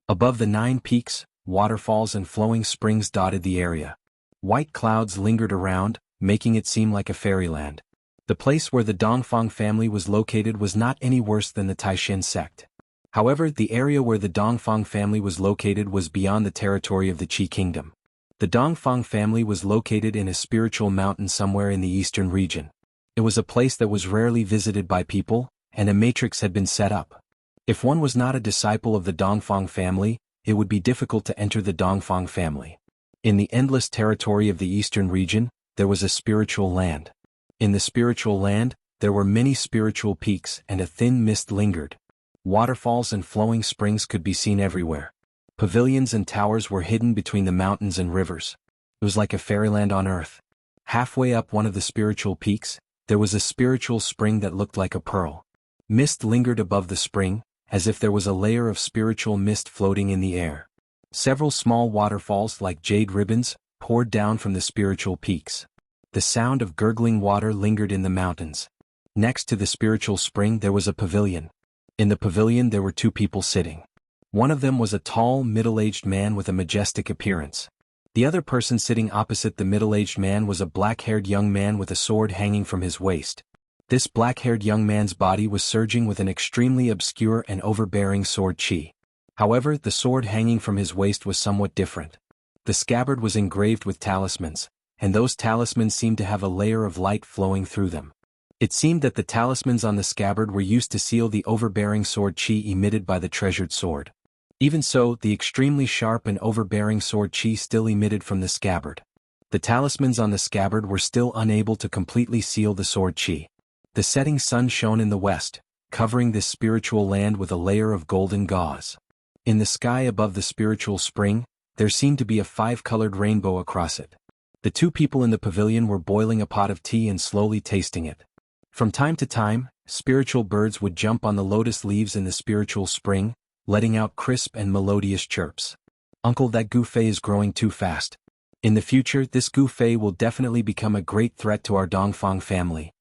Above the 9 peaks, waterfalls and flowing springs dotted the area. White clouds lingered around, making it seem like a fairyland. The place where the Dongfang family was located was not any worse than the Taishan sect. However, the area where the Dongfang family was located was beyond the territory of the Qi kingdom. The Dongfang family was located in a spiritual mountain somewhere in the eastern region. It was a place that was rarely visited by people, and a matrix had been set up. If one was not a disciple of the Dongfang family, it would be difficult to enter the Dongfang family. In the endless territory of the eastern region, there was a spiritual land. In the spiritual land, there were many spiritual peaks and a thin mist lingered. Waterfalls and flowing springs could be seen everywhere. Pavilions and towers were hidden between the mountains and rivers. It was like a fairyland on earth. Halfway up one of the spiritual peaks, there was a spiritual spring that looked like a pearl. Mist lingered above the spring, as if there was a layer of spiritual mist floating in the air. Several small waterfalls like jade ribbons poured down from the spiritual peaks. The sound of gurgling water lingered in the mountains. Next to the spiritual spring there was a pavilion. In the pavilion there were 2 people sitting. One of them was a tall, middle-aged man with a majestic appearance. The other person sitting opposite the middle-aged man was a black-haired young man with a sword hanging from his waist. This black-haired young man's body was surging with an extremely obscure and overbearing sword chi. However, the sword hanging from his waist was somewhat different. The scabbard was engraved with talismans, and those talismans seemed to have a layer of light flowing through them. It seemed that the talismans on the scabbard were used to seal the overbearing sword chi emitted by the treasured sword. Even so, the extremely sharp and overbearing sword chi still emitted from the scabbard. The talismans on the scabbard were still unable to completely seal the sword chi. The setting sun shone in the west, covering this spiritual land with a layer of golden gauze. In the sky above the spiritual spring, there seemed to be a 5-colored rainbow across it. The 2 people in the pavilion were boiling a pot of tea and slowly tasting it. From time to time, spiritual birds would jump on the lotus leaves in the spiritual spring, letting out crisp and melodious chirps. "Uncle, that Gufei is growing too fast. In the future, this Gufei will definitely become a great threat to our Dongfang family."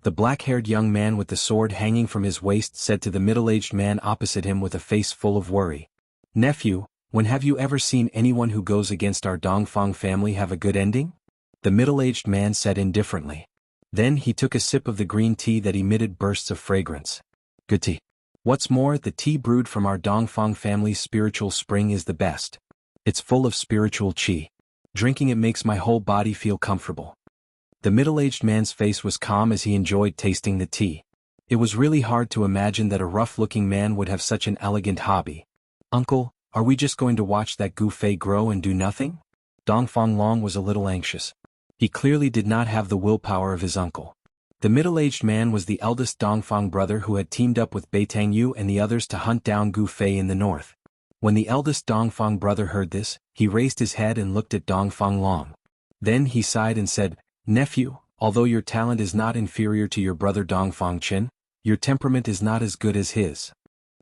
The black-haired young man with the sword hanging from his waist said to the middle-aged man opposite him with a face full of worry. "Nephew, when have you ever seen anyone who goes against our Dongfang family have a good ending?" The middle-aged man said indifferently. Then he took a sip of the green tea that emitted bursts of fragrance. "Good tea. What's more, the tea brewed from our Dongfang family's spiritual spring is the best. It's full of spiritual qi. Drinking it makes my whole body feel comfortable." The middle-aged man's face was calm as he enjoyed tasting the tea. It was really hard to imagine that a rough-looking man would have such an elegant hobby. "Uncle, are we just going to watch that Gufei grow and do nothing?" Dongfang Long was a little anxious. He clearly did not have the willpower of his uncle. The middle-aged man was the eldest Dongfang brother who had teamed up with Beitang Yu and the others to hunt down Gufei in the north. When the eldest Dongfang brother heard this, he raised his head and looked at Dongfang Long. Then he sighed and said, "Nephew, although your talent is not inferior to your brother Dongfang Qin, your temperament is not as good as his."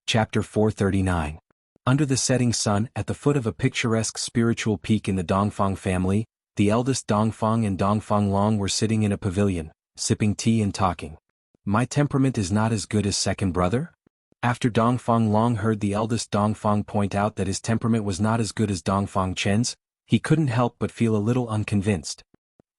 Chapter 439. Under the setting sun, at the foot of a picturesque spiritual peak in the Dongfang family, the eldest Dongfang and Dongfang Long were sitting in a pavilion, sipping tea and talking. "My temperament is not as good as second brother?" After Dongfang Long heard the eldest Dongfang point out that his temperament was not as good as Dongfang Chen's, he couldn't help but feel a little unconvinced.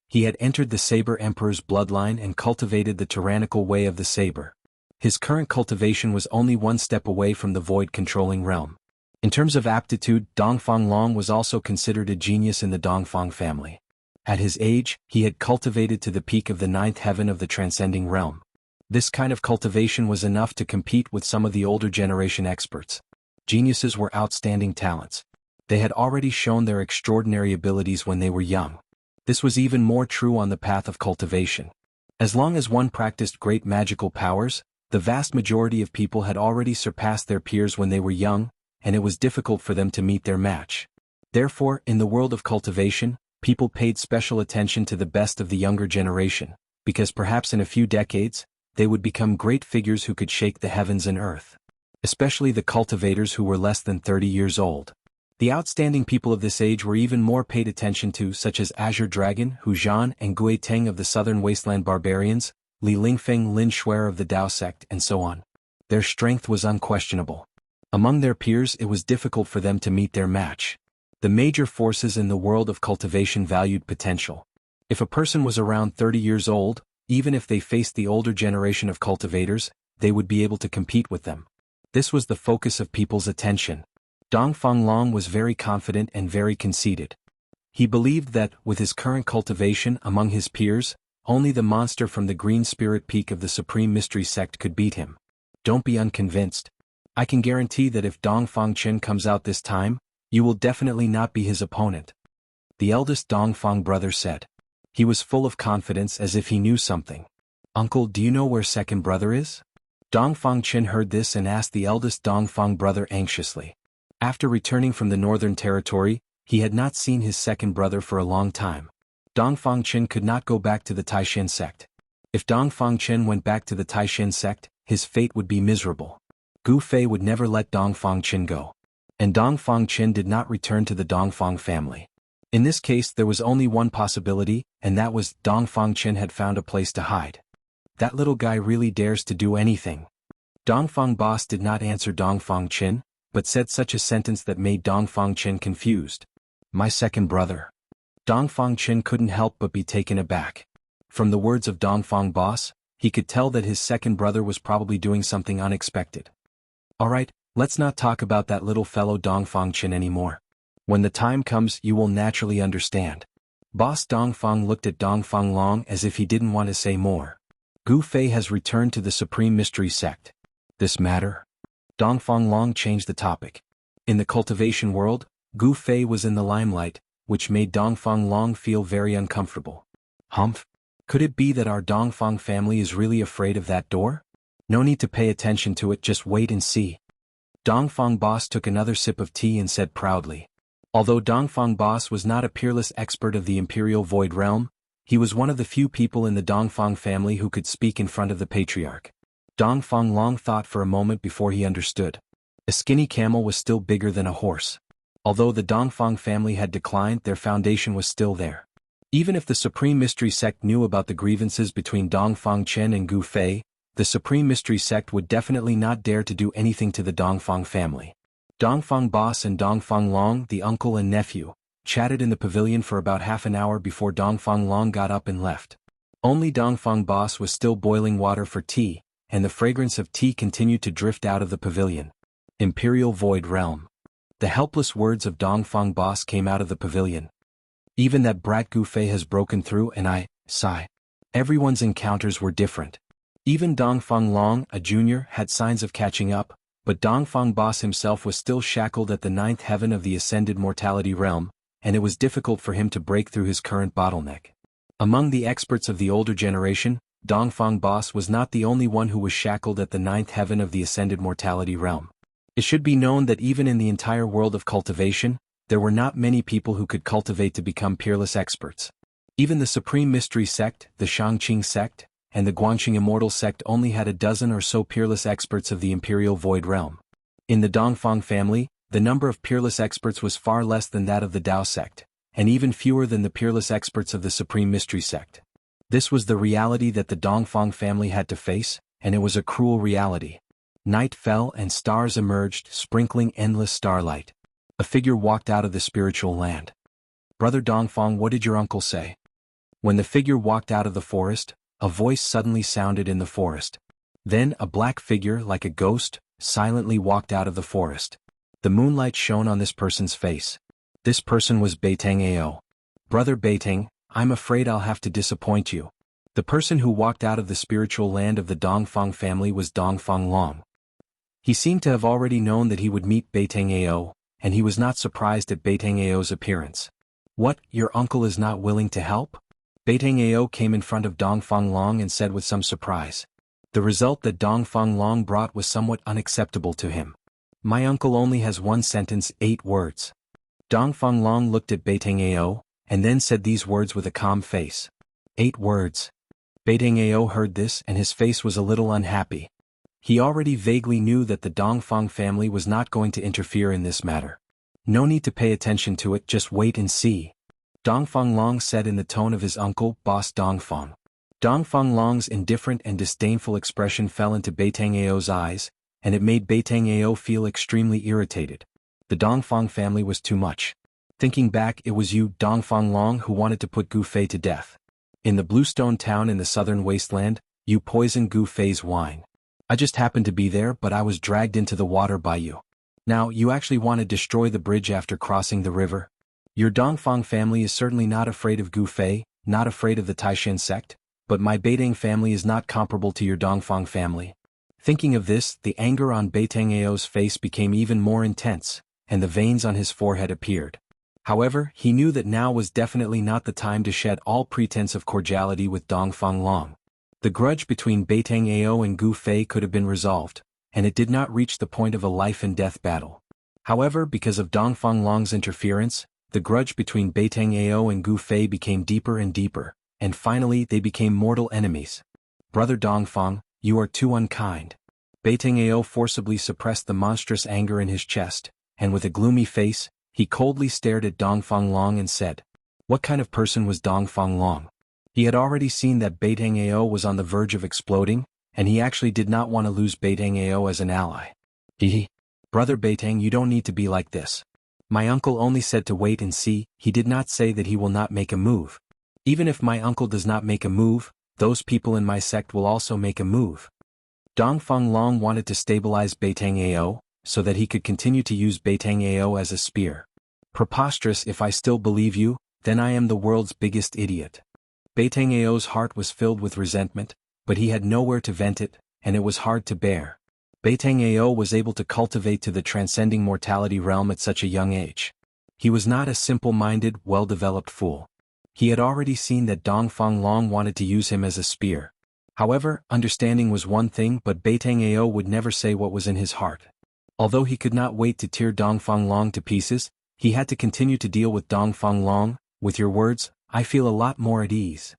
He had entered the Saber Emperor's bloodline and cultivated the tyrannical way of the saber. His current cultivation was only one step away from the void-controlling realm. In terms of aptitude, Dongfang Long was also considered a genius in the Dongfang family. At his age, he had cultivated to the peak of the 9th heaven of the transcending realm. This kind of cultivation was enough to compete with some of the older generation experts. Geniuses were outstanding talents. They had already shown their extraordinary abilities when they were young. This was even more true on the path of cultivation. As long as one practiced great magical powers, the vast majority of people had already surpassed their peers when they were young, and it was difficult for them to meet their match. Therefore, in the world of cultivation, people paid special attention to the best of the younger generation, because perhaps in a few decades, they would become great figures who could shake the heavens and earth. Especially the cultivators who were less than 30 years old. The outstanding people of this age were even more paid attention to, such as Azure Dragon, Hu Zhan and Gui Teng of the Southern Wasteland Barbarians, Li Lingfeng, Lin Shuer of the Dao sect, and so on. Their strength was unquestionable. Among their peers it was difficult for them to meet their match. The major forces in the world of cultivation valued potential. If a person was around 30 years old, even if they faced the older generation of cultivators, they would be able to compete with them. This was the focus of people's attention. Dongfang Long was very confident and very conceited. He believed that, with his current cultivation among his peers, only the monster from the Green Spirit Peak of the Supreme Mystery Sect could beat him. Don't be unconvinced. I can guarantee that if Dongfang Chen comes out this time, you will definitely not be his opponent. The eldest Dongfang brother said. He was full of confidence as if he knew something. Uncle, do you know where second brother is? Dongfang Chen heard this and asked the eldest Dongfang brother anxiously. After returning from the Northern Territory, he had not seen his second brother for a long time. Dongfang Chen could not go back to the Taishan sect. If Dongfang Chen went back to the Taishan sect, his fate would be miserable. Gu Fei would never let Dongfang Chen go. And Dongfang Chen did not return to the Dongfang family. In this case there was only one possibility, and that was Dongfang Chen had found a place to hide. That little guy really dares to do anything. Dongfang Boss did not answer Dongfang Chen, but said such a sentence that made Dongfang Chen confused. My second brother. Dongfang Chen couldn't help but be taken aback. From the words of Dongfang Boss, he could tell that his second brother was probably doing something unexpected. Alright, let's not talk about that little fellow Dongfang Chen anymore. When the time comes you will naturally understand. Boss Dongfang looked at Dongfang Long as if he didn't want to say more. Gu Fei has returned to the Supreme Mystery Sect. This matter? Dongfang Long changed the topic. In the cultivation world, Gu Fei was in the limelight, which made Dongfang Long feel very uncomfortable. Humph? Could it be that our Dongfang family is really afraid of that door? No need to pay attention to it, just wait and see. Dongfang Boss took another sip of tea and said proudly. Although Dongfang Boss was not a peerless expert of the Imperial Void Realm, he was one of the few people in the Dongfang family who could speak in front of the patriarch. Dongfang Long thought for a moment before he understood. A skinny camel was still bigger than a horse. Although the Dongfang family had declined, their foundation was still there. Even if the Supreme Mystery Sect knew about the grievances between Dongfang Chen and Gu Fei, the Supreme Mystery Sect would definitely not dare to do anything to the Dongfang family. Dongfang Boss and Dongfang Long, the uncle and nephew, chatted in the pavilion for about half an hour before Dongfang Long got up and left. Only Dongfang Boss was still boiling water for tea, and the fragrance of tea continued to drift out of the pavilion. Imperial Void Realm. The helpless words of Dongfang Boss came out of the pavilion. Even that brat Gu Fei has broken through, and I sigh. Everyone's encounters were different. Even Dongfang Long, a junior, had signs of catching up, but Dongfang Boss himself was still shackled at the ninth heaven of the ascended mortality realm, and it was difficult for him to break through his current bottleneck. Among the experts of the older generation, Dongfang Boss was not the only one who was shackled at the ninth heaven of the ascended mortality realm. It should be known that even in the entire world of cultivation, there were not many people who could cultivate to become peerless experts. Even the Supreme Mystery Sect, the Shangqing sect, and the Guangxing Immortal sect only had a dozen or so peerless experts of the Imperial Void Realm. In the Dongfang family, the number of peerless experts was far less than that of the Dao sect, and even fewer than the peerless experts of the Supreme Mystery Sect. This was the reality that the Dongfang family had to face, and it was a cruel reality. Night fell and stars emerged, sprinkling endless starlight. A figure walked out of the spiritual land. Brother Dongfang, what did your uncle say? When the figure walked out of the forest, a voice suddenly sounded in the forest. Then a black figure, like a ghost, silently walked out of the forest. The moonlight shone on this person's face. This person was Beiteng Ao. Brother Beiteng, I'm afraid I'll have to disappoint you. The person who walked out of the spiritual land of the Dongfang family was Dongfang Long. He seemed to have already known that he would meet Beiteng Ao, and he was not surprised at Beitangao's appearance. "What, your uncle is not willing to help?" Beitangao came in front of Dongfang Long and said with some surprise. The result that Dongfang Long brought was somewhat unacceptable to him. "My uncle only has one sentence, 8 words. Dongfang Long looked at Beitangao, and then said these words with a calm face. 8 words. Beitangao heard this and his face was a little unhappy. He already vaguely knew that the Dongfang family was not going to interfere in this matter. "No need to pay attention to it, just wait and see," Dongfang Long said in the tone of his uncle, Boss Dongfang. Dongfang Long's indifferent and disdainful expression fell into Beitangao's eyes, and it made Beitangao feel extremely irritated. The Dongfang family was too much. Thinking back, it was you, Dongfang Long, who wanted to put Gu Fei to death. In the Bluestone town in the southern wasteland, you poisoned Gu Fei's wine. I just happened to be there, but I was dragged into the water by you. Now, you actually want to destroy the bridge after crossing the river? Your Dongfang family is certainly not afraid of Gu Fei, not afraid of the Taishan sect, but my Beitang family is not comparable to your Dongfang family. Thinking of this, the anger on Beitangao's face became even more intense, and the veins on his forehead appeared. However, he knew that now was definitely not the time to shed all pretense of cordiality with Dongfang Long. The grudge between Beitangao and Gu Fei could have been resolved, and it did not reach the point of a life-and-death battle. However, because of Dongfang Long's interference, the grudge between Beitangao and Gu Fei became deeper and deeper, and finally they became mortal enemies. "Brother Dongfang, you are too unkind." Beitangao forcibly suppressed the monstrous anger in his chest, and with a gloomy face, he coldly stared at Dongfang Long and said, "What kind of person was Dongfang Long?" He had already seen that Beitangao was on the verge of exploding, and he actually did not want to lose Beitangao as an ally. "Brother Beitang, you don't need to be like this. My uncle only said to wait and see, he did not say that he will not make a move. Even if my uncle does not make a move, those people in my sect will also make a move." Dongfang Long wanted to stabilize Beitangao, so that he could continue to use Beitangao as a spear. "Preposterous! If I still believe you, then I am the world's biggest idiot." Beitangao's heart was filled with resentment, but he had nowhere to vent it, and it was hard to bear. Beitangao was able to cultivate to the transcending mortality realm at such a young age. He was not a simple-minded, well-developed fool. He had already seen that Dongfang Long wanted to use him as a spear. However, understanding was one thing, but Beitangao would never say what was in his heart. Although he could not wait to tear Dongfang Long to pieces, he had to continue to deal with Dongfang Long. "With your words, I feel a lot more at ease,"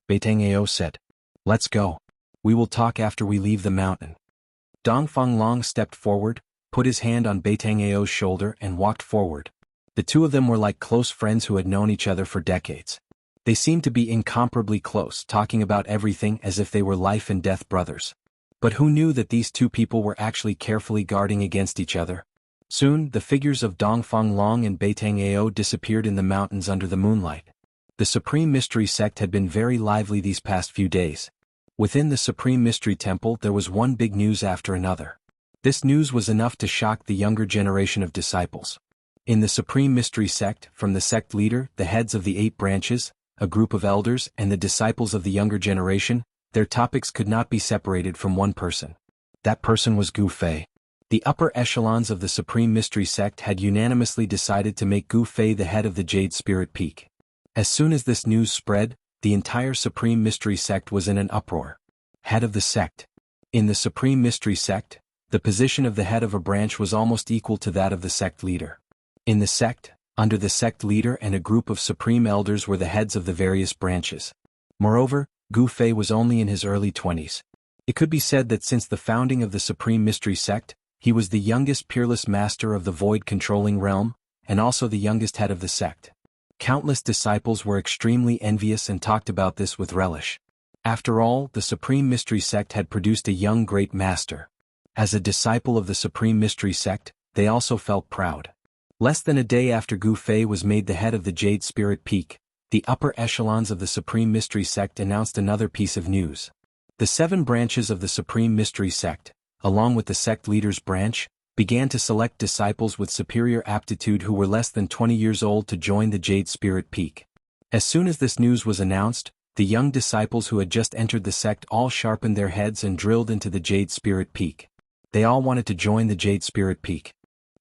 Beitangao said. "Let's go. We will talk after we leave the mountain." Dongfang Long stepped forward, put his hand on Beitangao's shoulder and walked forward. The two of them were like close friends who had known each other for decades. They seemed to be incomparably close, talking about everything as if they were life-and-death brothers. But who knew that these two people were actually carefully guarding against each other? Soon, the figures of Dongfang Long and Beitangao disappeared in the mountains under the moonlight. The Supreme Mystery Sect had been very lively these past few days. Within the Supreme Mystery Temple there was one big news after another. This news was enough to shock the younger generation of disciples. In the Supreme Mystery Sect, from the sect leader, the heads of the 8 branches, a group of elders, and the disciples of the younger generation, their topics could not be separated from one person. That person was Gu Fei. The upper echelons of the Supreme Mystery Sect had unanimously decided to make Gu Fei the head of the Jade Spirit Peak. As soon as this news spread, the entire Supreme Mystery Sect was in an uproar. Head of the sect. In the Supreme Mystery Sect, the position of the head of a branch was almost equal to that of the sect leader. In the sect, under the sect leader and a group of supreme elders were the heads of the various branches. Moreover, Gu Fei was only in his early 20s. It could be said that since the founding of the Supreme Mystery Sect, he was the youngest peerless master of the void-controlling realm, and also the youngest head of the sect. Countless disciples were extremely envious and talked about this with relish. After all, the Supreme Mystery Sect had produced a young great master. As a disciple of the Supreme Mystery Sect, they also felt proud. Less than a day after Gu Fei was made the head of the Jade Spirit Peak, the upper echelons of the Supreme Mystery Sect announced another piece of news. The 7 branches of the Supreme Mystery Sect, along with the sect leader's branch, began to select disciples with superior aptitude who were less than 20 years old to join the Jade Spirit Peak. As soon as this news was announced, the young disciples who had just entered the sect all sharpened their heads and drilled into the Jade Spirit Peak. They all wanted to join the Jade Spirit Peak.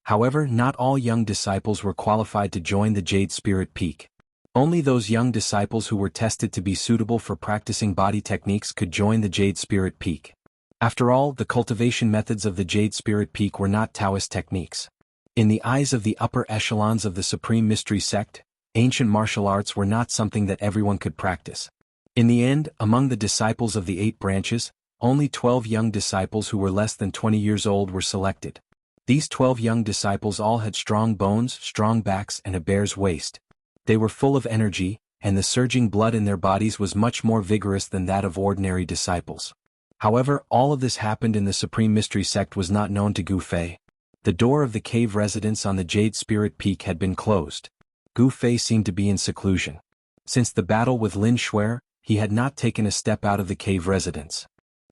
However, not all young disciples were qualified to join the Jade Spirit Peak. Only those young disciples who were tested to be suitable for practicing body techniques could join the Jade Spirit Peak. After all, the cultivation methods of the Jade Spirit Peak were not Taoist techniques. In the eyes of the upper echelons of the Supreme Mystery Sect, ancient martial arts were not something that everyone could practice. In the end, among the disciples of the 8 branches, only 12 young disciples who were less than 20 years old were selected. These 12 young disciples all had strong bones, strong backs, and a bear's waist. They were full of energy, and the surging blood in their bodies was much more vigorous than that of ordinary disciples. However, all of this happened in the Supreme Mystery Sect was not known to Gu Fei. The door of the cave residence on the Jade Spirit Peak had been closed. Gu Fei seemed to be in seclusion. Since the battle with Lin Shuer, he had not taken a step out of the cave residence.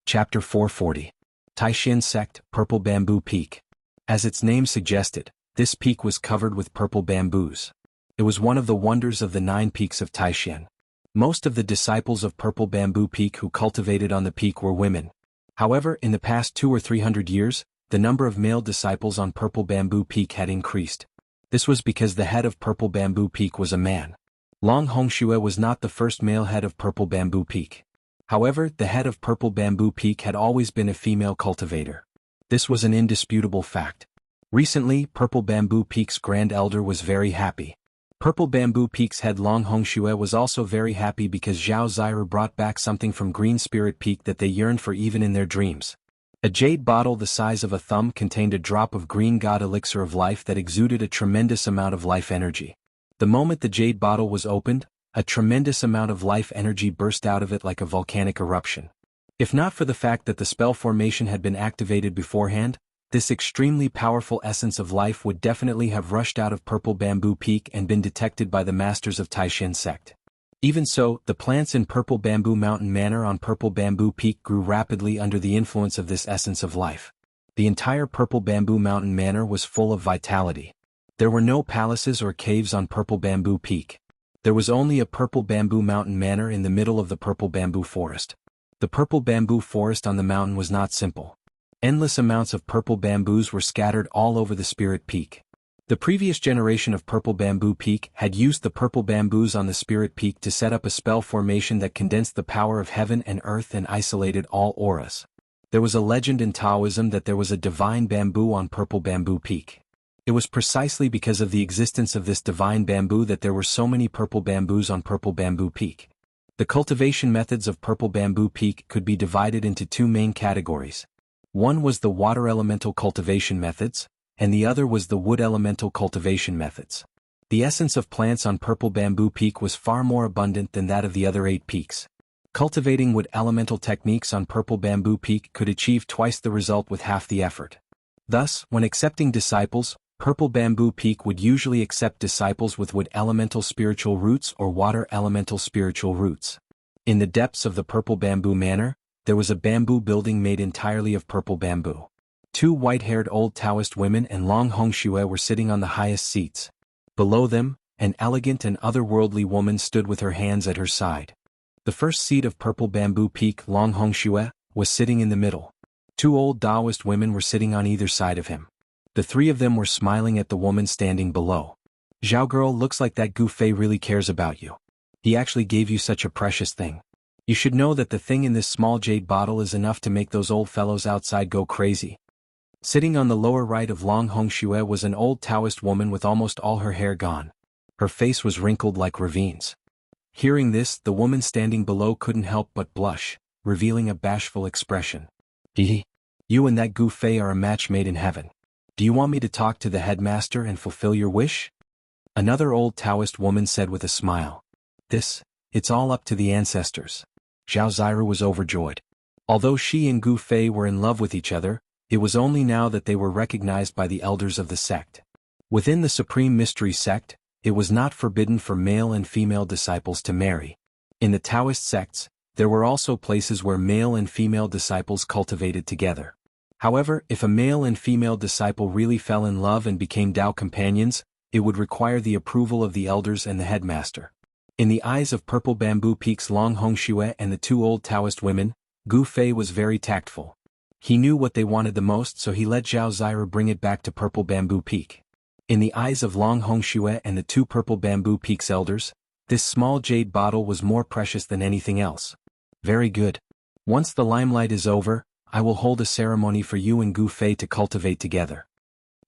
Chapter 440. Taishan Sect, Purple Bamboo Peak. As its name suggested, this peak was covered with purple bamboos. It was one of the wonders of the 9 peaks of Taishan. Most of the disciples of Purple Bamboo Peak who cultivated on the peak were women. However, in the past 200 or 300 years, the number of male disciples on Purple Bamboo Peak had increased. This was because the head of Purple Bamboo Peak was a man. Long Hongxue was not the first male head of Purple Bamboo Peak. However, the head of Purple Bamboo Peak had always been a female cultivator. This was an indisputable fact. Recently, Purple Bamboo Peak's Grand Elder was very happy. Purple Bamboo Peak's head Long Hongxue was also very happy because Zhao Ziru brought back something from Green Spirit Peak that they yearned for even in their dreams. A jade bottle the size of a thumb contained a drop of green god elixir of life that exuded a tremendous amount of life energy. The moment the jade bottle was opened, a tremendous amount of life energy burst out of it like a volcanic eruption. If not for the fact that the spell formation had been activated beforehand, this extremely powerful essence of life would definitely have rushed out of Purple Bamboo Peak and been detected by the masters of Taishan Sect. Even so, the plants in Purple Bamboo Mountain Manor on Purple Bamboo Peak grew rapidly under the influence of this essence of life. The entire Purple Bamboo Mountain Manor was full of vitality. There were no palaces or caves on Purple Bamboo Peak. There was only a Purple Bamboo Mountain Manor in the middle of the Purple Bamboo Forest. The Purple Bamboo Forest on the mountain was not simple. Endless amounts of purple bamboos were scattered all over the Spirit Peak. The previous generation of Purple Bamboo Peak had used the purple bamboos on the Spirit Peak to set up a spell formation that condensed the power of heaven and earth and isolated all auras. There was a legend in Taoism that there was a divine bamboo on Purple Bamboo Peak. It was precisely because of the existence of this divine bamboo that there were so many purple bamboos on Purple Bamboo Peak. The cultivation methods of Purple Bamboo Peak could be divided into 2 main categories. One was the water elemental cultivation methods, and the other was the wood elemental cultivation methods. The essence of plants on Purple Bamboo Peak was far more abundant than that of the other 8 peaks. Cultivating wood elemental techniques on Purple Bamboo Peak could achieve twice the result with half the effort. Thus, when accepting disciples, Purple Bamboo Peak would usually accept disciples with wood elemental spiritual roots or water elemental spiritual roots. In the depths of the Purple Bamboo Manor, there was a bamboo building made entirely of purple bamboo. 2 white-haired old Taoist women and Long Hongxue were sitting on the highest seats. Below them, an elegant and otherworldly woman stood with her hands at her side. The first seat of Purple Bamboo Peak, Long Hongxue, was sitting in the middle. 2 old Taoist women were sitting on either side of him. The 3 of them were smiling at the woman standing below. "Zhao girl, looks like that Gu Fei really cares about you. He actually gave you such a precious thing. You should know that the thing in this small jade bottle is enough to make those old fellows outside go crazy." Sitting on the lower right of Long Hongxue was an old Taoist woman with almost all her hair gone. Her face was wrinkled like ravines. Hearing this, the woman standing below couldn't help but blush, revealing a bashful expression. You and that Gu Fei are a match made in heaven. Do you want me to talk to the headmaster and fulfill your wish?" Another old Taoist woman said with a smile. It's all up to the ancestors." Zhao Ziru was overjoyed. Although she and Gu Fei were in love with each other, it was only now that they were recognized by the elders of the sect. Within the Supreme Mystery Sect, it was not forbidden for male and female disciples to marry. In the Taoist sects, there were also places where male and female disciples cultivated together. However, if a male and female disciple really fell in love and became Tao companions, it would require the approval of the elders and the headmaster. In the eyes of Purple Bamboo Peak's Long Hongxue and the 2 old Taoist women, Gu Fei was very tactful. He knew what they wanted the most, so he let Zhao Ziru bring it back to Purple Bamboo Peak. In the eyes of Long Hongxue and the two Purple Bamboo Peak's elders, this small jade bottle was more precious than anything else. Very good. Once the limelight is over, I will hold a ceremony for you and Gu Fei to cultivate together.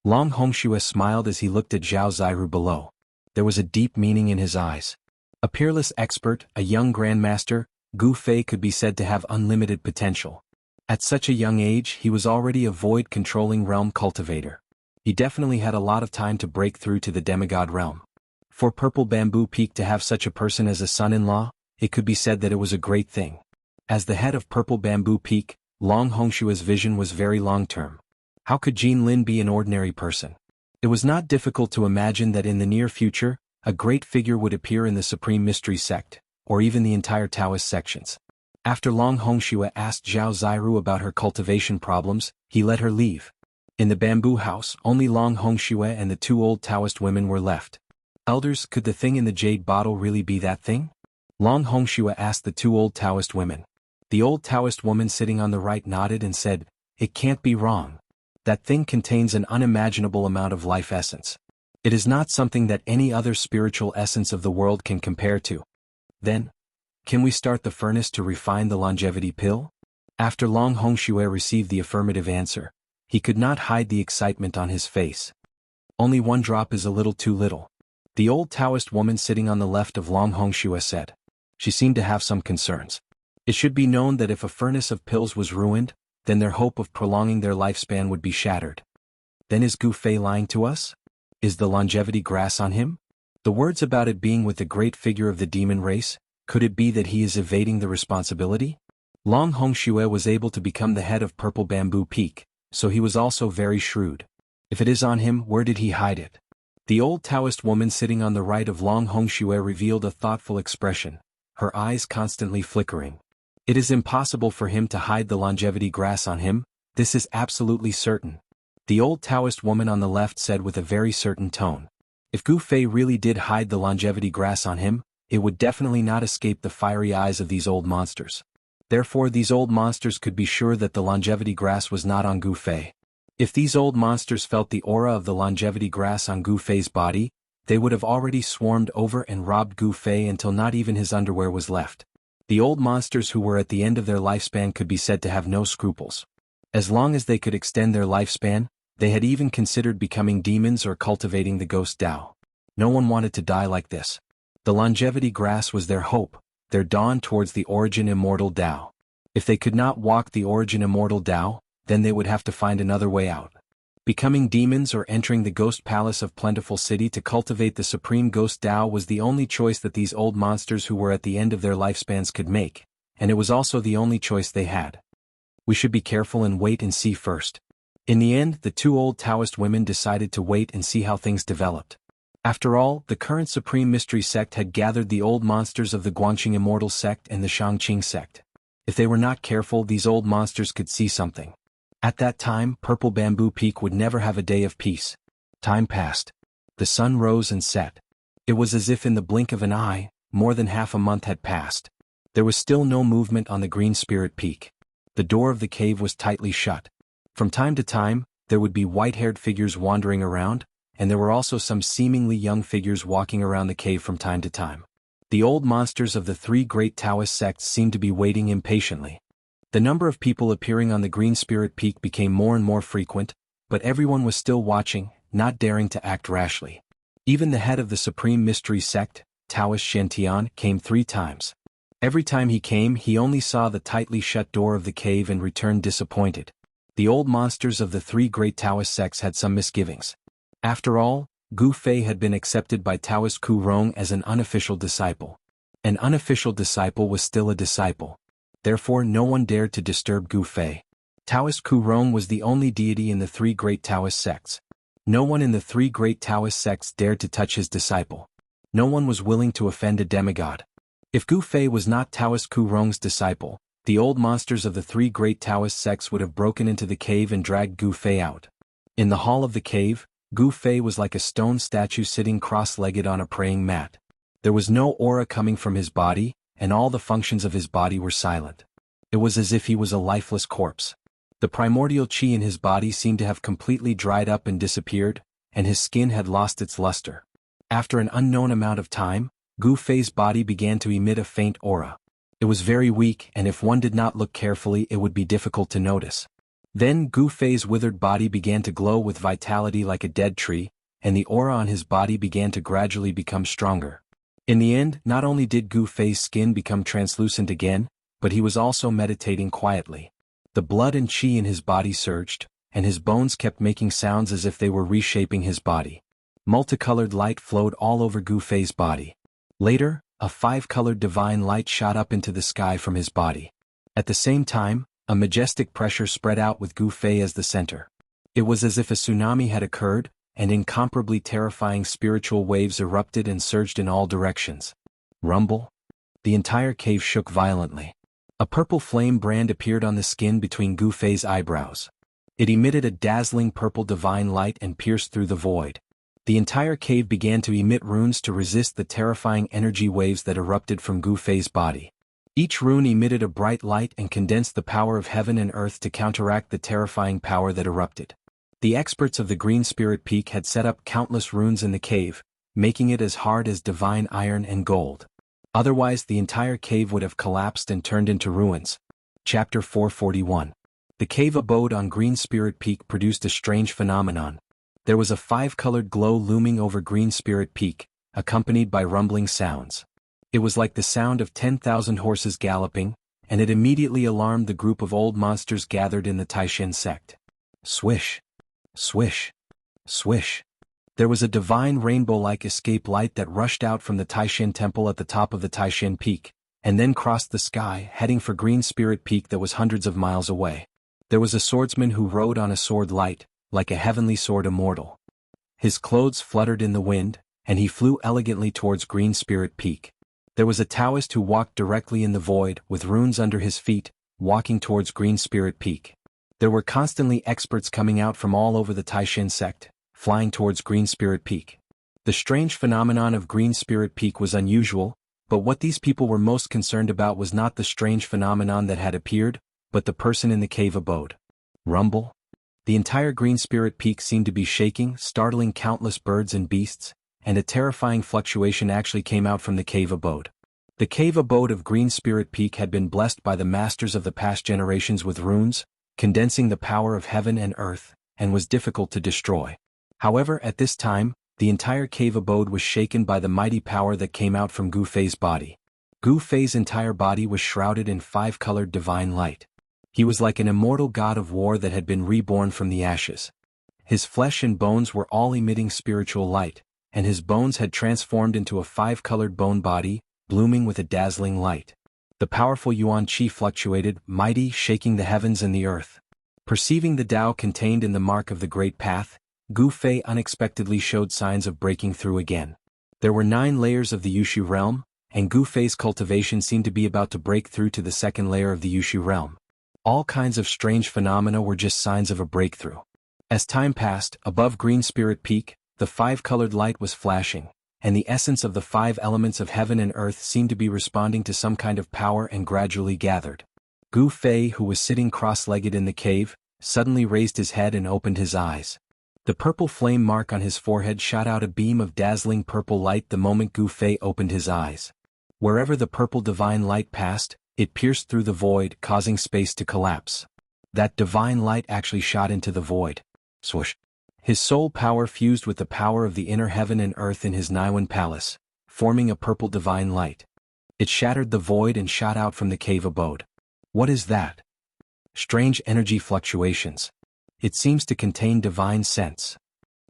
Long Hongxue smiled as he looked at Zhao Ziru below. There was a deep meaning in his eyes. A peerless expert, a young grandmaster, Gu Fei could be said to have unlimited potential. At such a young age, he was already a void-controlling realm cultivator. He definitely had a lot of time to break through to the demigod realm. For Purple Bamboo Peak to have such a person as a son-in-law, it could be said that it was a great thing. As the head of Purple Bamboo Peak, Long Hongshua's vision was very long-term. How could Jin Lin be an ordinary person? It was not difficult to imagine that in the near future, a great figure would appear in the Supreme Mystery Sect, or even the entire Taoist sections. After Long Hongxue asked Zhao Ziru about her cultivation problems, he let her leave. In the bamboo house, only Long Hongxue and the two old Taoist women were left. Elders, could the thing in the jade bottle really be that thing? Long Hongxue asked the two old Taoist women. The old Taoist woman sitting on the right nodded and said, "It can't be wrong. That thing contains an unimaginable amount of life essence. It is not something that any other spiritual essence of the world can compare to." Then, can we start the furnace to refine the longevity pill? After Long Hongxue received the affirmative answer, he could not hide the excitement on his face. Only one drop is a little too little. The old Taoist woman sitting on the left of Long Hongxue said. She seemed to have some concerns. It should be known that if a furnace of pills was ruined, then their hope of prolonging their lifespan would be shattered. Then is Gu Fei lying to us? Is the longevity grass on him? The words about it being with the great figure of the demon race, could it be that he is evading the responsibility? Long Hongxue was able to become the head of Purple Bamboo Peak, so he was also very shrewd. If it is on him, where did he hide it? The old Taoist woman sitting on the right of Long Hongxue revealed a thoughtful expression, her eyes constantly flickering. It is impossible for him to hide the longevity grass on him, this is absolutely certain. The old Taoist woman on the left said with a very certain tone. If Gu Fei really did hide the longevity grass on him, it would definitely not escape the fiery eyes of these old monsters. Therefore these old monsters could be sure that the longevity grass was not on Gu Fei. If these old monsters felt the aura of the longevity grass on Gu Fei's body, they would have already swarmed over and robbed Gu Fei until not even his underwear was left. The old monsters who were at the end of their lifespan could be said to have no scruples. As long as they could extend their lifespan, they had even considered becoming demons or cultivating the ghost Tao. No one wanted to die like this. The longevity grass was their hope, their dawn towards the origin immortal Tao. If they could not walk the origin immortal Tao, then they would have to find another way out. Becoming demons or entering the ghost palace of Plentiful City to cultivate the supreme ghost Tao was the only choice that these old monsters who were at the end of their lifespans could make, and it was also the only choice they had. We should be careful and wait and see first. In the end, the two old Taoist women decided to wait and see how things developed. After all, the current Supreme Mystery Sect had gathered the old monsters of the Guangqing Immortal Sect and the Shangqing Sect. If they were not careful, these old monsters could see something. At that time, Purple Bamboo Peak would never have a day of peace. Time passed. The sun rose and set. It was as if in the blink of an eye, more than half a month had passed. There was still no movement on the Green Spirit Peak. The door of the cave was tightly shut. From time to time, there would be white-haired figures wandering around, and there were also some seemingly young figures walking around the cave from time to time. The old monsters of the three great Taoist sects seemed to be waiting impatiently. The number of people appearing on the Green Spirit Peak became more and more frequent, but everyone was still watching, not daring to act rashly. Even the head of the Supreme Mystery Sect, Taoist Shen-Tian, came 3 times. Every time he came, he only saw the tightly shut door of the cave and returned disappointed. The old monsters of the 3 great Taoist sects had some misgivings. After all, Gu Fei had been accepted by Taoist Ku Rong as an unofficial disciple. An unofficial disciple was still a disciple. Therefore no one dared to disturb Gu Fei. Taoist Ku Rong was the only deity in the 3 great Taoist sects. No one in the 3 great Taoist sects dared to touch his disciple. No one was willing to offend a demigod. If Gu Fei was not Taoist Ku Rong's disciple, the old monsters of the 3 great Taoist sects would have broken into the cave and dragged Gu Fei out. In the hall of the cave, Gu Fei was like a stone statue sitting cross-legged on a praying mat. There was no aura coming from his body, and all the functions of his body were silent. It was as if he was a lifeless corpse. The primordial qi in his body seemed to have completely dried up and disappeared, and his skin had lost its luster. After an unknown amount of time, Gu Fei's body began to emit a faint aura. It was very weak, and if one did not look carefully it would be difficult to notice. Then Gu Fei's withered body began to glow with vitality like a dead tree, and the aura on his body began to gradually become stronger. In the end, not only did Gu Fei's skin become translucent again, but he was also meditating quietly. The blood and qi in his body surged, and his bones kept making sounds as if they were reshaping his body. Multicolored light flowed all over Gu Fei's body. Later, a 5-colored divine light shot up into the sky from his body. At the same time, a majestic pressure spread out with Gu Fei as the center. It was as if a tsunami had occurred, and incomparably terrifying spiritual waves erupted and surged in all directions. Rumble? The entire cave shook violently. A purple flame brand appeared on the skin between Gu Fei's eyebrows. It emitted a dazzling purple divine light and pierced through the void. The entire cave began to emit runes to resist the terrifying energy waves that erupted from Gu Fei's body. Each rune emitted a bright light and condensed the power of heaven and earth to counteract the terrifying power that erupted. The experts of the Green Spirit Peak had set up countless runes in the cave, making it as hard as divine iron and gold. Otherwise the entire cave would have collapsed and turned into ruins. Chapter 441. The cave abode on Green Spirit Peak produced a strange phenomenon. There was a 5-colored glow looming over Green Spirit Peak, accompanied by rumbling sounds. It was like the sound of 10,000 horses galloping, and it immediately alarmed the group of old monsters gathered in the Taishan sect. Swish! Swish! Swish! There was a divine rainbow-like escape light that rushed out from the Taishan temple at the top of the Taishan Peak, and then crossed the sky, heading for Green Spirit Peak that was hundreds of miles away. There was a swordsman who rode on a sword light, like a heavenly sword immortal. His clothes fluttered in the wind, and he flew elegantly towards Green Spirit Peak. There was a Taoist who walked directly in the void, with runes under his feet, walking towards Green Spirit Peak. There were constantly experts coming out from all over the Taishan sect, flying towards Green Spirit Peak. The strange phenomenon of Green Spirit Peak was unusual, but what these people were most concerned about was not the strange phenomenon that had appeared, but the person in the cave abode. Rumble? The entire Green Spirit Peak seemed to be shaking, startling countless birds and beasts, and a terrifying fluctuation actually came out from the cave abode. The cave abode of Green Spirit Peak had been blessed by the masters of the past generations with runes, condensing the power of heaven and earth, and was difficult to destroy. However, at this time, the entire cave abode was shaken by the mighty power that came out from Gu Fei's body. Gu Fei's entire body was shrouded in 5-colored divine light. He was like an immortal god of war that had been reborn from the ashes. His flesh and bones were all emitting spiritual light, and his bones had transformed into a 5-colored bone body, blooming with a dazzling light. The powerful Yuan Qi fluctuated, mighty, shaking the heavens and the earth. Perceiving the Tao contained in the mark of the Great Path, Gu Fei unexpectedly showed signs of breaking through again. There were 9 layers of the Yushu realm, and Gu Fei's cultivation seemed to be about to break through to the 2nd layer of the Yushu realm. All kinds of strange phenomena were just signs of a breakthrough. As time passed, above Green Spirit Peak, the 5-colored light was flashing, and the essence of the 5 elements of heaven and earth seemed to be responding to some kind of power and gradually gathered. Gu Fei, who was sitting cross-legged in the cave, suddenly raised his head and opened his eyes. The purple flame mark on his forehead shot out a beam of dazzling purple light the moment Gu Fei opened his eyes. Wherever the purple divine light passed, it pierced through the void, causing space to collapse. That divine light actually shot into the void. Swoosh! His soul power fused with the power of the inner heaven and earth in his Niwen palace, forming a purple divine light. It shattered the void and shot out from the cave abode. What is that? Strange energy fluctuations. It seems to contain divine sense.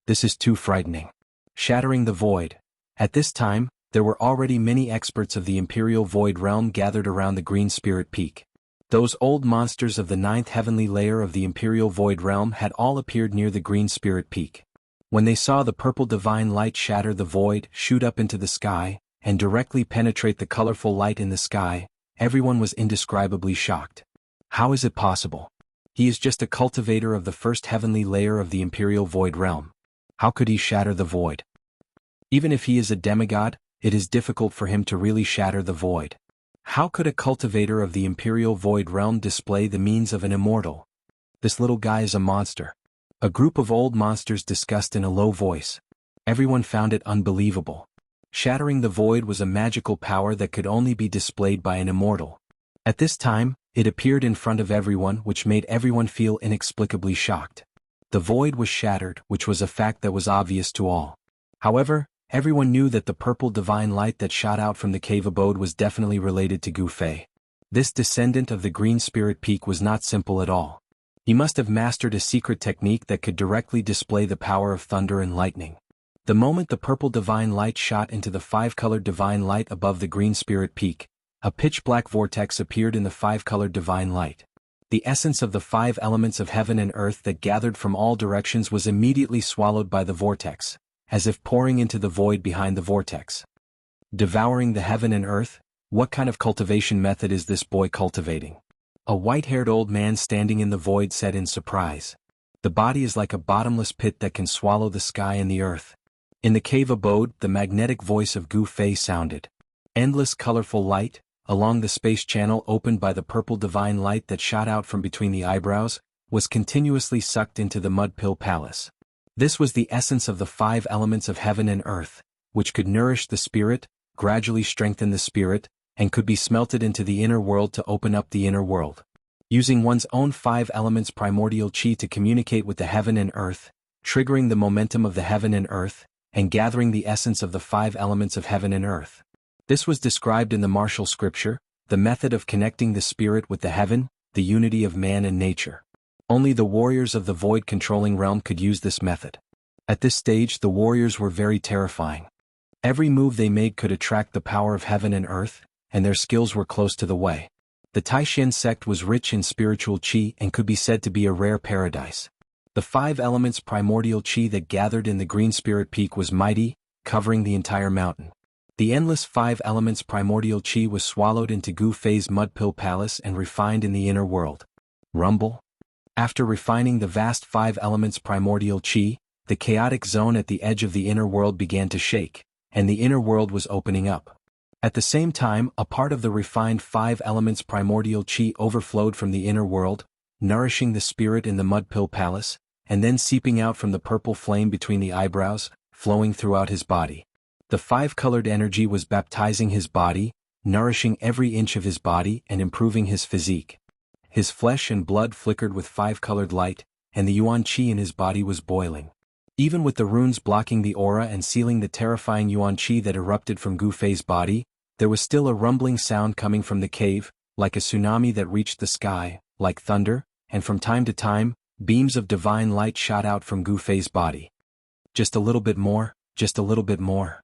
This is too frightening. Shattering the void. At this time, there were already many experts of the Imperial Void Realm gathered around the Green Spirit Peak. Those old monsters of the 9th heavenly layer of the Imperial Void Realm had all appeared near the Green Spirit Peak. When they saw the purple divine light shatter the void, shoot up into the sky, and directly penetrate the colorful light in the sky, everyone was indescribably shocked. How is it possible? He is just a cultivator of the 1st heavenly layer of the Imperial Void Realm. How could he shatter the void? Even if he is a demigod, it is difficult for him to really shatter the void. How could a cultivator of the Imperial Void Realm display the means of an immortal? This little guy is a monster. A group of old monsters discussed in a low voice. Everyone found it unbelievable. Shattering the void was a magical power that could only be displayed by an immortal. At this time, it appeared in front of everyone, which made everyone feel inexplicably shocked. The void was shattered, which was a fact that was obvious to all. However, everyone knew that the purple divine light that shot out from the cave abode was definitely related to Gu Fei. This descendant of the Green Spirit Peak was not simple at all. He must have mastered a secret technique that could directly display the power of thunder and lightning. The moment the purple divine light shot into the five-colored divine light above the Green Spirit Peak, a pitch-black vortex appeared in the five-colored divine light. The essence of the five elements of heaven and earth that gathered from all directions was immediately swallowed by the vortex, as if pouring into the void behind the vortex. Devouring the heaven and earth? What kind of cultivation method is this boy cultivating? A white-haired old man standing in the void said in surprise. The body is like a bottomless pit that can swallow the sky and the earth. In the cave abode, the magnetic voice of Gu Fei sounded. Endless colorful light, along the space channel opened by the purple divine light that shot out from between the eyebrows, was continuously sucked into the mud pill palace. This was the essence of the five elements of heaven and earth, which could nourish the spirit, gradually strengthen the spirit, and could be smelted into the inner world to open up the inner world. Using one's own five elements primordial chi to communicate with the heaven and earth, triggering the momentum of the heaven and earth, and gathering the essence of the five elements of heaven and earth. This was described in the martial scripture, the method of connecting the spirit with the heaven, the unity of man and nature. Only the warriors of the void-controlling realm could use this method. At this stage, the warriors were very terrifying. Every move they made could attract the power of heaven and earth, and their skills were close to the way. The Taishan sect was rich in spiritual qi and could be said to be a rare paradise. The five elements primordial qi that gathered in the Green Spirit Peak was mighty, covering the entire mountain. The endless five elements primordial qi was swallowed into Gu Fei's mud pill palace and refined in the inner world. Rumble? After refining the vast five elements primordial qi, the chaotic zone at the edge of the inner world began to shake, and the inner world was opening up. At the same time, a part of the refined five elements primordial qi overflowed from the inner world, nourishing the spirit in the mud pill palace, and then seeping out from the purple flame between the eyebrows, flowing throughout his body. The five-colored energy was baptizing his body, nourishing every inch of his body and improving his physique. His flesh and blood flickered with five-colored light, and the yuan qi in his body was boiling. Even with the runes blocking the aura and sealing the terrifying yuan qi that erupted from Gu Fei's body, there was still a rumbling sound coming from the cave, like a tsunami that reached the sky, like thunder, and from time to time, beams of divine light shot out from Gu Fei's body. Just a little bit more, just a little bit more.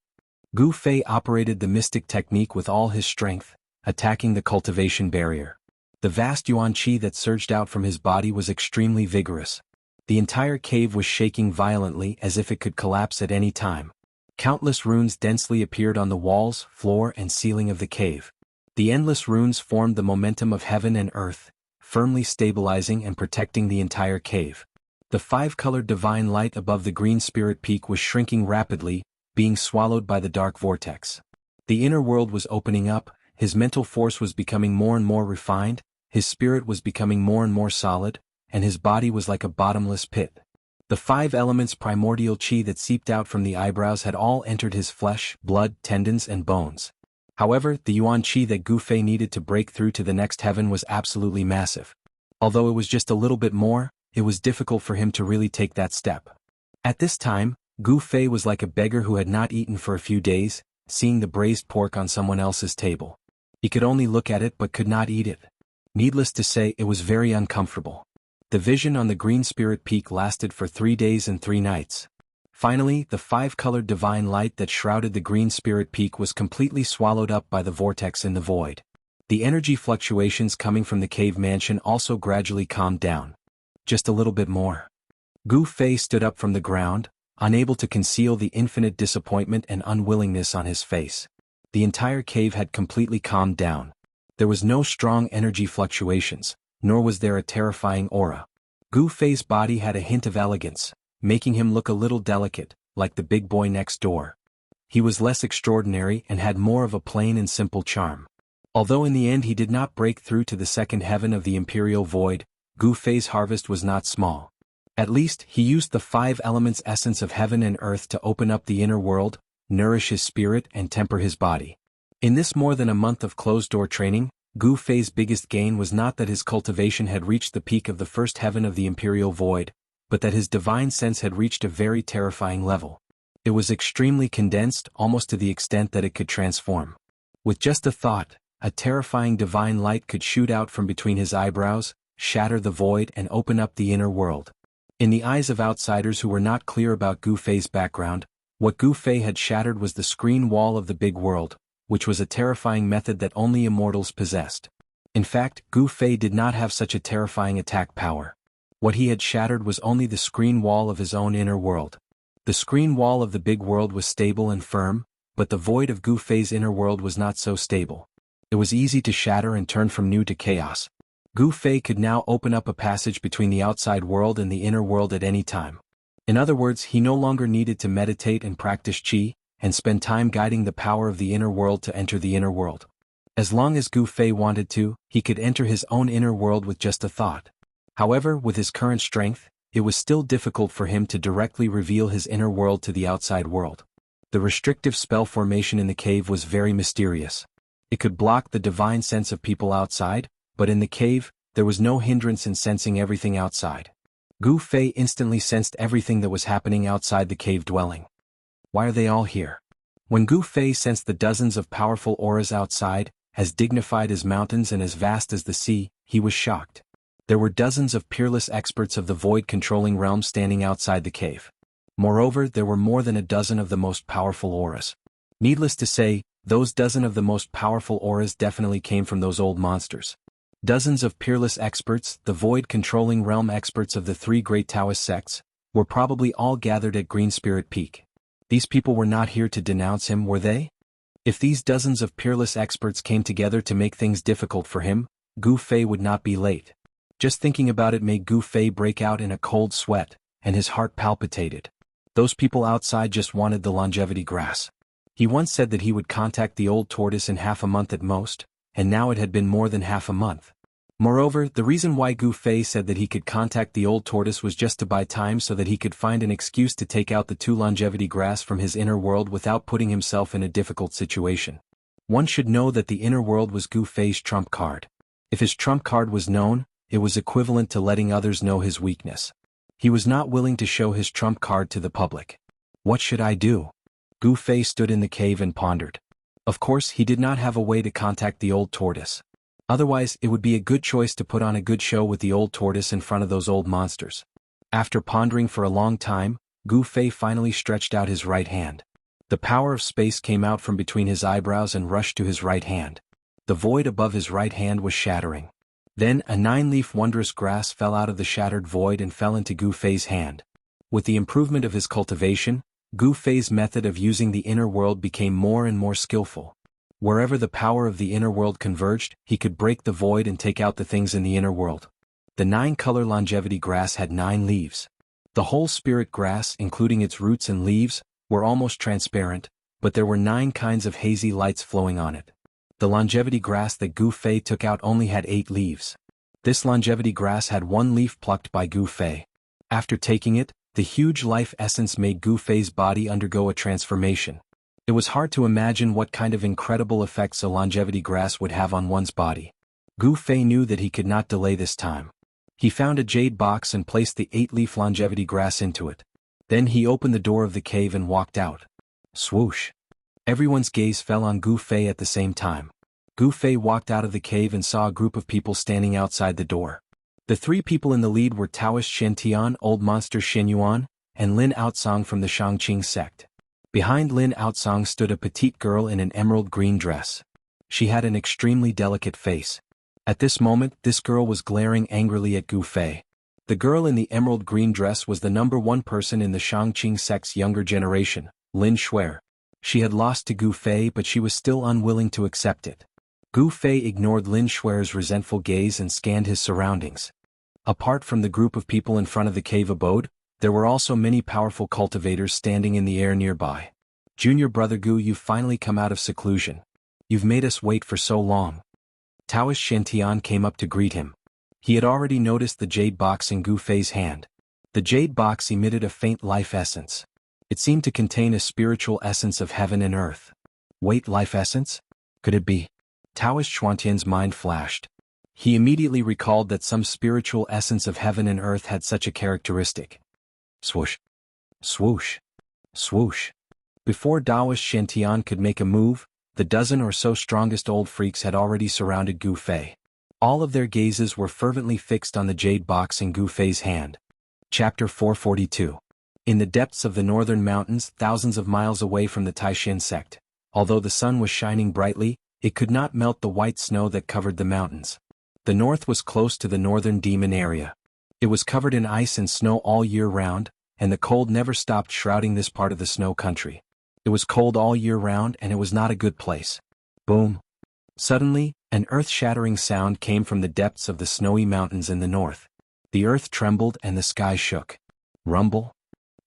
Gu Fei operated the mystic technique with all his strength, attacking the cultivation barrier. The vast yuan qi that surged out from his body was extremely vigorous. The entire cave was shaking violently as if it could collapse at any time. Countless runes densely appeared on the walls, floor and ceiling of the cave. The endless runes formed the momentum of heaven and earth, firmly stabilizing and protecting the entire cave. The five-colored divine light above the Green Spirit Peak was shrinking rapidly, being swallowed by the dark vortex. The inner world was opening up, his mental force was becoming more and more refined, his spirit was becoming more and more solid, and his body was like a bottomless pit. The five elements primordial qi that seeped out from the eyebrows had all entered his flesh, blood, tendons and bones. However, the yuan qi that Gu Fei needed to break through to the next heaven was absolutely massive. Although it was just a little bit more, it was difficult for him to really take that step. At this time, Gu Fei was like a beggar who had not eaten for a few days, seeing the braised pork on someone else's table. He could only look at it but could not eat it. Needless to say, it was very uncomfortable. The vision on the Green Spirit Peak lasted for 3 days and 3 nights. Finally, the five-colored divine light that shrouded the Green Spirit Peak was completely swallowed up by the vortex in the void. The energy fluctuations coming from the cave mansion also gradually calmed down. Just a little bit more. Gu Fei stood up from the ground, unable to conceal the infinite disappointment and unwillingness on his face. The entire cave had completely calmed down. There was no strong energy fluctuations, nor was there a terrifying aura. Gu Fei's body had a hint of elegance, making him look a little delicate, like the big boy next door. He was less extraordinary and had more of a plain and simple charm. Although in the end he did not break through to the second heaven of the Imperial Void, Gu Fei's harvest was not small. At least, he used the 5 elements essence of heaven and earth to open up the inner world, nourish his spirit and temper his body. In this more than a month of closed-door training, Gu Fei's biggest gain was not that his cultivation had reached the peak of the first heaven of the Imperial Void, but that his divine sense had reached a very terrifying level. It was extremely condensed, almost to the extent that it could transform. With just a thought, a terrifying divine light could shoot out from between his eyebrows, shatter the void and open up the inner world. In the eyes of outsiders who were not clear about Gu Fei's background, what Gu Fei had shattered was the screen wall of the big world, which was a terrifying method that only immortals possessed. In fact, Gu Fei did not have such a terrifying attack power. What he had shattered was only the screen wall of his own inner world. The screen wall of the big world was stable and firm, but the void of Gu Fei's inner world was not so stable. It was easy to shatter and turn from new to chaos. Gu Fei could now open up a passage between the outside world and the inner world at any time. In other words, he no longer needed to meditate and practice qi, and spend time guiding the power of the inner world to enter the inner world. As long as Gu Fei wanted to, he could enter his own inner world with just a thought. However, with his current strength, it was still difficult for him to directly reveal his inner world to the outside world. The restrictive spell formation in the cave was very mysterious. It could block the divine sense of people outside, but in the cave, there was no hindrance in sensing everything outside. Gu Fei instantly sensed everything that was happening outside the cave dwelling. Why are they all here? When Gu Fei sensed the dozens of powerful auras outside, as dignified as mountains and as vast as the sea, he was shocked. There were dozens of peerless experts of the void-controlling realm standing outside the cave. Moreover, there were more than a dozen of the most powerful auras. Needless to say, those dozen of the most powerful auras definitely came from those old monsters. Dozens of peerless experts, the void-controlling realm experts of the 3 great Taoist sects, were probably all gathered at Green Spirit Peak. These people were not here to denounce him, were they? If these dozens of peerless experts came together to make things difficult for him, Gu Fei would not be late. Just thinking about it made Gu Fei break out in a cold sweat, and his heart palpitated. Those people outside just wanted the longevity grass. He once said that he would contact the old tortoise in half a month at most, and now it had been more than half a month. Moreover, the reason why Gu Fei said that he could contact the old tortoise was just to buy time so that he could find an excuse to take out the 2 longevity grass from his inner world without putting himself in a difficult situation. One should know that the inner world was Gu Fei's trump card. If his trump card was known, it was equivalent to letting others know his weakness. He was not willing to show his trump card to the public. What should I do? Gu Fei stood in the cave and pondered. Of course, he did not have a way to contact the old tortoise. Otherwise, it would be a good choice to put on a good show with the old tortoise in front of those old monsters. After pondering for a long time, Gu Fei finally stretched out his right hand. The power of space came out from between his eyebrows and rushed to his right hand. The void above his right hand was shattering. Then, a 9-leaf wondrous grass fell out of the shattered void and fell into Gu Fei's hand. With the improvement of his cultivation, Gu Fei's method of using the inner world became more and more skillful. Wherever the power of the inner world converged, he could break the void and take out the things in the inner world. The 9-color longevity grass had 9 leaves. The whole spirit grass, including its roots and leaves, were almost transparent, but there were 9 kinds of hazy lights flowing on it. The longevity grass that Gu Fei took out only had 8 leaves. This longevity grass had 1 leaf plucked by Gu Fei. After taking it, the huge life essence made Gu Fei's body undergo a transformation. It was hard to imagine what kind of incredible effects a longevity grass would have on one's body. Gu Fei knew that he could not delay this time. He found a jade box and placed the 8-leaf longevity grass into it. Then he opened the door of the cave and walked out. Swoosh! Everyone's gaze fell on Gu Fei at the same time. Gu Fei walked out of the cave and saw a group of people standing outside the door. The 3 people in the lead were Taoist Shen Tian, Old Monster Shen Yuan, and Lin Outsong from the Shangqing sect. Behind Lin Outsong stood a petite girl in an emerald green dress. She had an extremely delicate face. At this moment, this girl was glaring angrily at Gu Fei. The girl in the emerald green dress was the #1 person in the Shangqing sect's younger generation, Lin Shuer. She had lost to Gu Fei, but she was still unwilling to accept it. Gu Fei ignored Lin Shuer's resentful gaze and scanned his surroundings. Apart from the group of people in front of the cave abode, there were also many powerful cultivators standing in the air nearby. Junior brother Gu, you've finally come out of seclusion. You've made us wait for so long. Taoist Shen Tian came up to greet him. He had already noticed the jade box in Gu Fei's hand. The jade box emitted a faint life essence. It seemed to contain a spiritual essence of heaven and earth. Wait, life essence? Could it be? Taoist Xuantian's mind flashed. He immediately recalled that some spiritual essence of heaven and earth had such a characteristic. Swoosh. Swoosh. Swoosh. Before Taoist Xuantian could make a move, the dozen or so strongest old freaks had already surrounded Gu Fei. All of their gazes were fervently fixed on the jade box in Gu Fei's hand. Chapter 442. In the depths of the northern mountains, thousands of miles away from the Taishan sect, although the sun was shining brightly, it could not melt the white snow that covered the mountains. The north was close to the northern demon area. It was covered in ice and snow all year round, and the cold never stopped shrouding this part of the snow country. It was cold all year round and it was not a good place. Boom. Suddenly, an earth-shattering sound came from the depths of the snowy mountains in the north. The earth trembled and the sky shook. Rumble.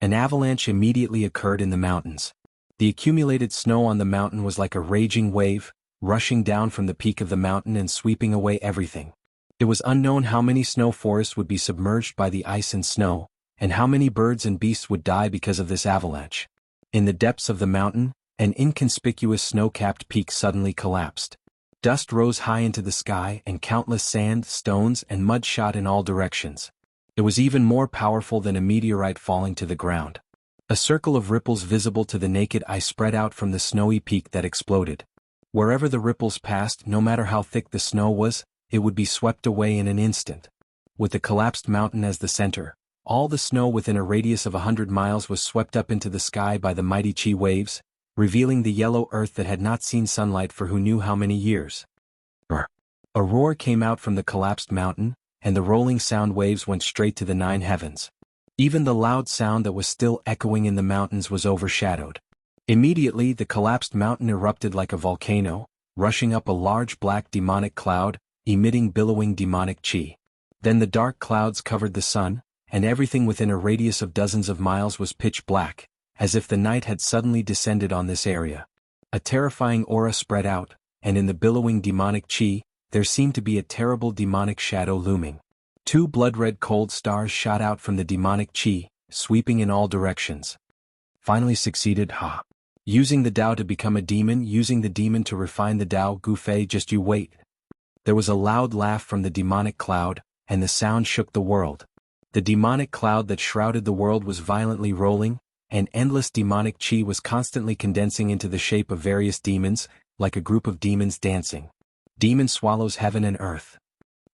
An avalanche immediately occurred in the mountains. The accumulated snow on the mountain was like a raging wave, rushing down from the peak of the mountain and sweeping away everything. It was unknown how many snow forests would be submerged by the ice and snow, and how many birds and beasts would die because of this avalanche. In the depths of the mountain, an inconspicuous snow-capped peak suddenly collapsed. Dust rose high into the sky and countless sand, stones, and mud shot in all directions. It was even more powerful than a meteorite falling to the ground. A circle of ripples visible to the naked eye spread out from the snowy peak that exploded. Wherever the ripples passed, no matter how thick the snow was, it would be swept away in an instant. With the collapsed mountain as the center, all the snow within a radius of 100 miles was swept up into the sky by the mighty chi waves, revealing the yellow earth that had not seen sunlight for who knew how many years. A roar came out from the collapsed mountain, and the rolling sound waves went straight to the 9 heavens. Even the loud sound that was still echoing in the mountains was overshadowed. Immediately the collapsed mountain erupted like a volcano, rushing up a large black demonic cloud, emitting billowing demonic chi. Then the dark clouds covered the sun, and everything within a radius of dozens of miles was pitch black, as if the night had suddenly descended on this area. A terrifying aura spread out, and in the billowing demonic chi, there seemed to be a terrible demonic shadow looming. 2 blood-red cold stars shot out from the demonic chi, sweeping in all directions. Finally succeeded, ha! Using the Tao to become a demon, using the demon to refine the Tao, Gu Fei, just you wait. There was a loud laugh from the demonic cloud, and the sound shook the world. The demonic cloud that shrouded the world was violently rolling, and endless demonic chi was constantly condensing into the shape of various demons, like a group of demons dancing. Demon swallows heaven and earth.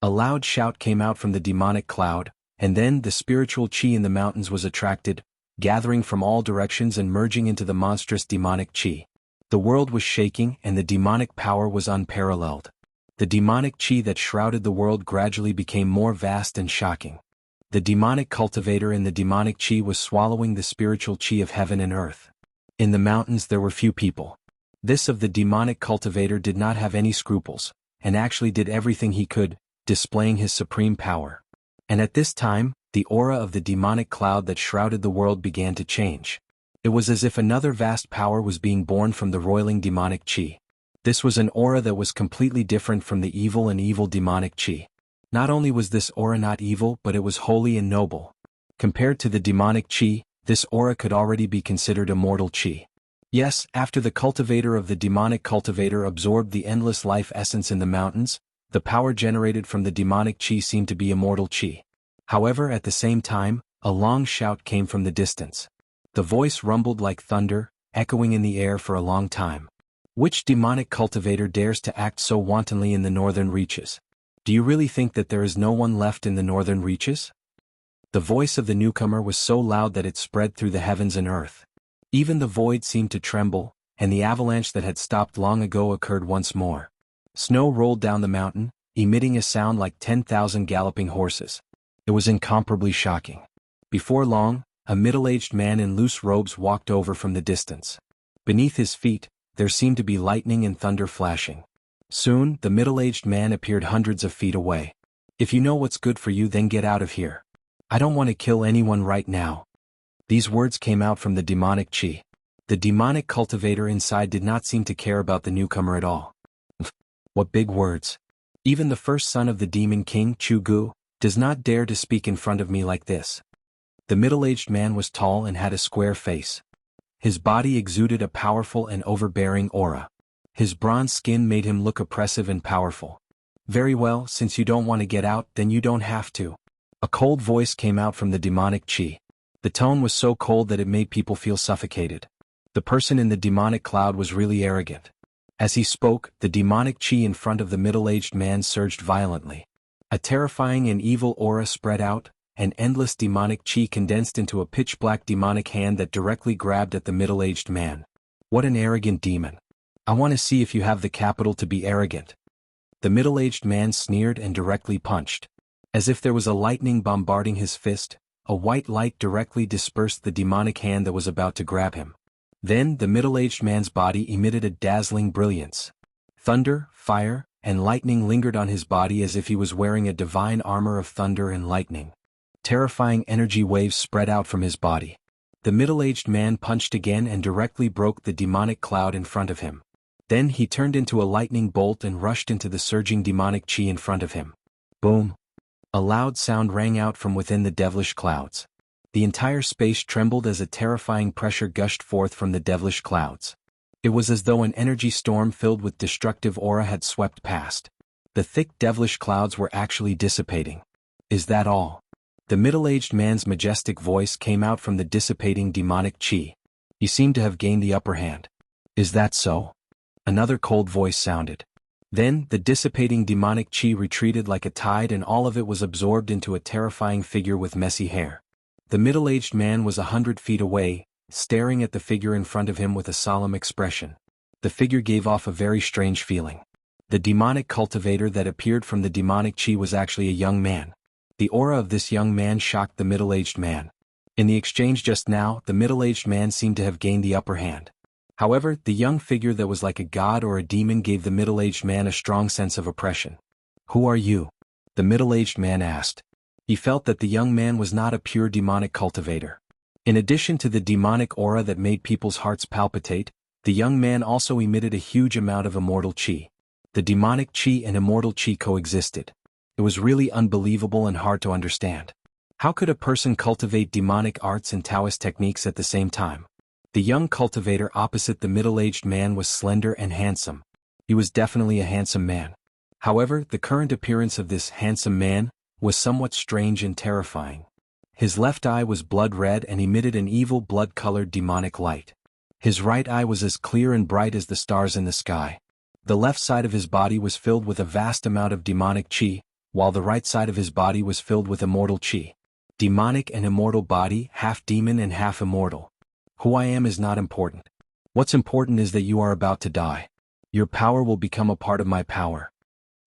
A loud shout came out from the demonic cloud, and then the spiritual chi in the mountains was attracted, gathering from all directions and merging into the monstrous demonic chi. The world was shaking and the demonic power was unparalleled. The demonic chi that shrouded the world gradually became more vast and shocking. The demonic cultivator in the demonic chi was swallowing the spiritual chi of heaven and earth. In the mountains there were few people. This of the demonic cultivator did not have any scruples, and actually did everything he could, displaying his supreme power. And at this time, the aura of the demonic cloud that shrouded the world began to change. It was as if another vast power was being born from the roiling demonic chi. This was an aura that was completely different from the evil and evil demonic chi. Not only was this aura not evil, but it was holy and noble. Compared to the demonic chi, this aura could already be considered immortal chi. Yes, after the cultivator of the demonic cultivator absorbed the endless life essence in the mountains, the power generated from the demonic chi seemed to be immortal chi. However, at the same time, a long shout came from the distance. The voice rumbled like thunder, echoing in the air for a long time. Which demonic cultivator dares to act so wantonly in the northern reaches? Do you really think that there is no one left in the northern reaches? The voice of the newcomer was so loud that it spread through the heavens and earth. Even the void seemed to tremble, and the avalanche that had stopped long ago occurred once more. Snow rolled down the mountain, emitting a sound like 10,000 galloping horses. It was incomparably shocking. Before long, a middle-aged man in loose robes walked over from the distance. Beneath his feet, there seemed to be lightning and thunder flashing. Soon, the middle-aged man appeared hundreds of feet away. If you know what's good for you, then get out of here. I don't want to kill anyone right now. These words came out from the demonic chi. The demonic cultivator inside did not seem to care about the newcomer at all. What big words. Even the first son of the demon king, Gu, does not dare to speak in front of me like this. The middle-aged man was tall and had a square face. His body exuded a powerful and overbearing aura. His bronze skin made him look oppressive and powerful. Very well, since you don't want to get out, then you don't have to. A cold voice came out from the demonic chi. The tone was so cold that it made people feel suffocated. The person in the demonic cloud was really arrogant. As he spoke, the demonic chi in front of the middle-aged man surged violently. A terrifying and evil aura spread out, and endless demonic chi condensed into a pitch-black demonic hand that directly grabbed at the middle-aged man. What an arrogant demon. I want to see if you have the capital to be arrogant. The middle-aged man sneered and directly punched. As if there was a lightning bombarding his fist, a white light directly dispersed the demonic hand that was about to grab him. Then the middle-aged man's body emitted a dazzling brilliance. Thunder, fire, and lightning lingered on his body as if he was wearing a divine armor of thunder and lightning. Terrifying energy waves spread out from his body. The middle-aged man punched again and directly broke the demonic cloud in front of him. Then he turned into a lightning bolt and rushed into the surging demonic chi in front of him. Boom! A loud sound rang out from within the devilish clouds. The entire space trembled as a terrifying pressure gushed forth from the devilish clouds. It was as though an energy storm filled with destructive aura had swept past. The thick devilish clouds were actually dissipating. Is that all? The middle-aged man's majestic voice came out from the dissipating demonic chi. You seem to have gained the upper hand. Is that so? Another cold voice sounded. Then, the dissipating demonic chi retreated like a tide and all of it was absorbed into a terrifying figure with messy hair. The middle-aged man was 100 feet away, staring at the figure in front of him with a solemn expression. The figure gave off a very strange feeling. The demonic cultivator that appeared from the demonic chi was actually a young man. The aura of this young man shocked the middle-aged man. In the exchange just now, the middle-aged man seemed to have gained the upper hand. However, the young figure that was like a god or a demon gave the middle-aged man a strong sense of oppression. Who are you? The middle-aged man asked. He felt that the young man was not a pure demonic cultivator. In addition to the demonic aura that made people's hearts palpitate, the young man also emitted a huge amount of immortal chi. The demonic chi and immortal chi coexisted. It was really unbelievable and hard to understand. How could a person cultivate demonic arts and Taoist techniques at the same time? The young cultivator opposite the middle-aged man was slender and handsome. He was definitely a handsome man. However, the current appearance of this handsome man was somewhat strange and terrifying. His left eye was blood red and emitted an evil blood-colored demonic light. His right eye was as clear and bright as the stars in the sky. The left side of his body was filled with a vast amount of demonic chi, while the right side of his body was filled with immortal chi. Demonic and immortal body, half demon and half immortal. Who I am is not important. What's important is that you are about to die. Your power will become a part of my power.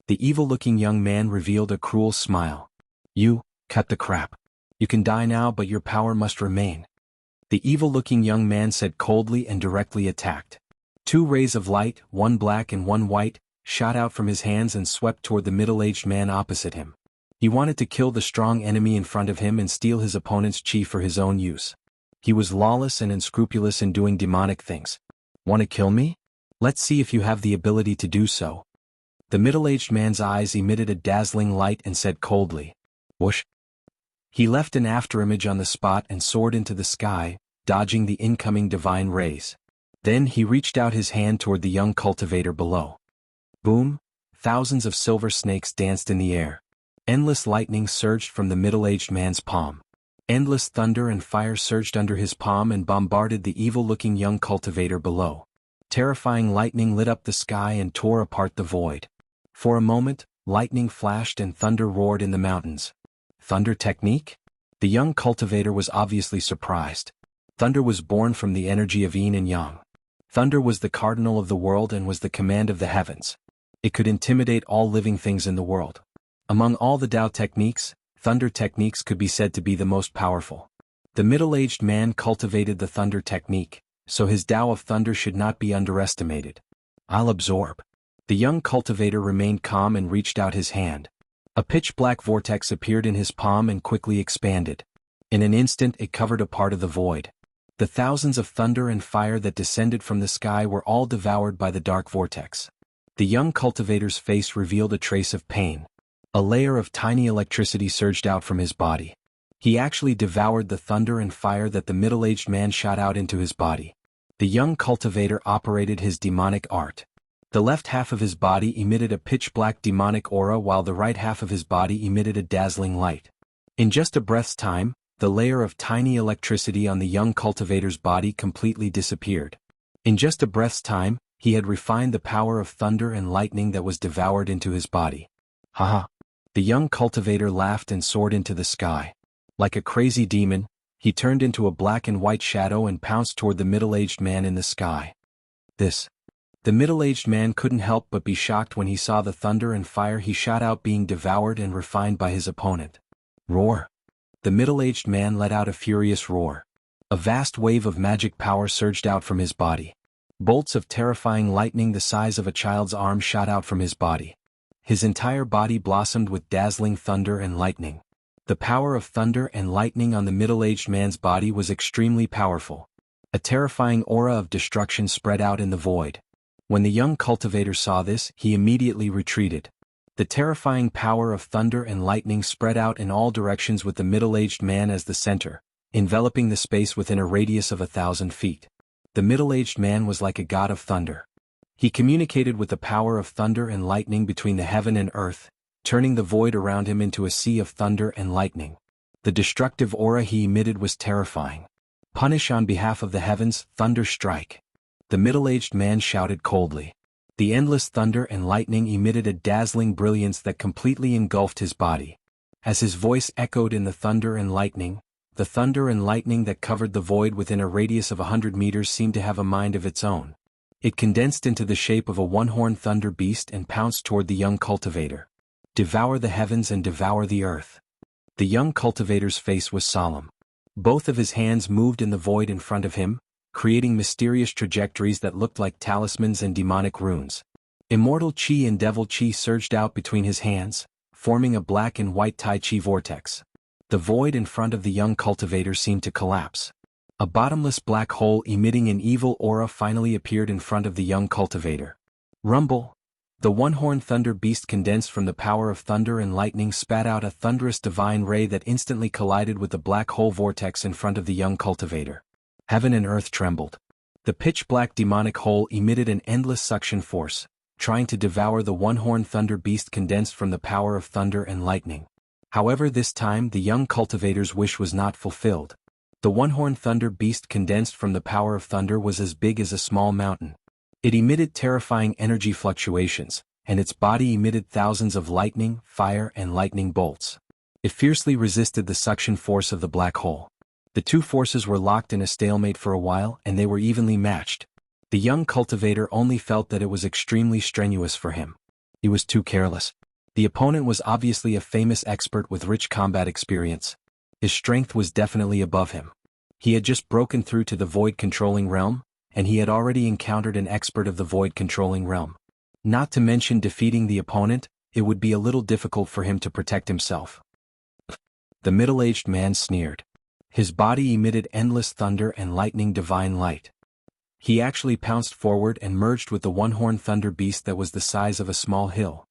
The evil-looking young man revealed a cruel smile. You, cut the crap. You can die now but your power must remain. The evil-looking young man said coldly and directly attacked. Two rays of light, one black and one white, shot out from his hands and swept toward the middle-aged man opposite him. He wanted to kill the strong enemy in front of him and steal his opponent's chi for his own use. He was lawless and unscrupulous in doing demonic things. Want to kill me? Let's see if you have the ability to do so. The middle-aged man's eyes emitted a dazzling light and said coldly, whoosh. He left an afterimage on the spot and soared into the sky, dodging the incoming divine rays. Then he reached out his hand toward the young cultivator below. Boom! Thousands of silver snakes danced in the air. Endless lightning surged from the middle-aged man's palm. Endless thunder and fire surged under his palm and bombarded the evil-looking young cultivator below. Terrifying lightning lit up the sky and tore apart the void. For a moment, lightning flashed and thunder roared in the mountains. Thunder technique? The young cultivator was obviously surprised. Thunder was born from the energy of yin and yang. Thunder was the cardinal of the world and was the command of the heavens. It could intimidate all living things in the world. Among all the Tao techniques, thunder techniques could be said to be the most powerful. The middle-aged man cultivated the thunder technique, so his Tao of thunder should not be underestimated. I'll absorb. The young cultivator remained calm and reached out his hand. A pitch-black vortex appeared in his palm and quickly expanded. In an instant it covered a part of the void. The thousands of thunder and fire that descended from the sky were all devoured by the dark vortex. The young cultivator's face revealed a trace of pain. A layer of tiny electricity surged out from his body. He actually devoured the thunder and fire that the middle-aged man shot out into his body. The young cultivator operated his demonic art. The left half of his body emitted a pitch-black demonic aura while the right half of his body emitted a dazzling light. In just a breath's time, the layer of tiny electricity on the young cultivator's body completely disappeared. In just a breath's time, he had refined the power of thunder and lightning that was devoured into his body. Haha! The young cultivator laughed and soared into the sky. Like a crazy demon, he turned into a black and white shadow and pounced toward the middle-aged man in the sky. The middle-aged man couldn't help but be shocked when he saw the thunder and fire he shot out being devoured and refined by his opponent. Roar! The middle-aged man let out a furious roar. A vast wave of magic power surged out from his body. Bolts of terrifying lightning the size of a child's arm shot out from his body. His entire body blossomed with dazzling thunder and lightning. The power of thunder and lightning on the middle-aged man's body was extremely powerful. A terrifying aura of destruction spread out in the void. When the young cultivator saw this, he immediately retreated. The terrifying power of thunder and lightning spread out in all directions with the middle-aged man as the center, enveloping the space within a radius of 1,000 feet. The middle-aged man was like a god of thunder. He communicated with the power of thunder and lightning between the heaven and earth, turning the void around him into a sea of thunder and lightning. The destructive aura he emitted was terrifying. Punish on behalf of the heavens, thunder strike. The middle-aged man shouted coldly. The endless thunder and lightning emitted a dazzling brilliance that completely engulfed his body. As his voice echoed in the thunder and lightning that covered the void within a radius of 100 meters seemed to have a mind of its own. It condensed into the shape of a one-horned thunder beast and pounced toward the young cultivator. Devour the heavens and devour the earth. The young cultivator's face was solemn. Both of his hands moved in the void in front of him, creating mysterious trajectories that looked like talismans and demonic runes. Immortal chi and devil chi surged out between his hands, forming a black and white tai chi vortex. The void in front of the young cultivator seemed to collapse. A bottomless black hole emitting an evil aura finally appeared in front of the young cultivator. Rumble! The one-horned thunder beast condensed from the power of thunder and lightning spat out a thunderous divine ray that instantly collided with the black hole vortex in front of the young cultivator. Heaven and earth trembled. The pitch-black demonic hole emitted an endless suction force, trying to devour the one-horned thunder beast condensed from the power of thunder and lightning. However, this time the young cultivator's wish was not fulfilled. The one-horned thunder beast condensed from the power of thunder was as big as a small mountain. It emitted terrifying energy fluctuations, and its body emitted thousands of lightning, fire, and lightning bolts. It fiercely resisted the suction force of the black hole. The two forces were locked in a stalemate for a while, and they were evenly matched. The young cultivator only felt that it was extremely strenuous for him. He was too careless. The opponent was obviously a famous expert with rich combat experience. His strength was definitely above him. He had just broken through to the void-controlling realm, and he had already encountered an expert of the void-controlling realm. Not to mention defeating the opponent, it would be a little difficult for him to protect himself. The middle-aged man sneered. His body emitted endless thunder and lightning divine light. He actually pounced forward and merged with the one-horned thunder beast that was the size of a small hill.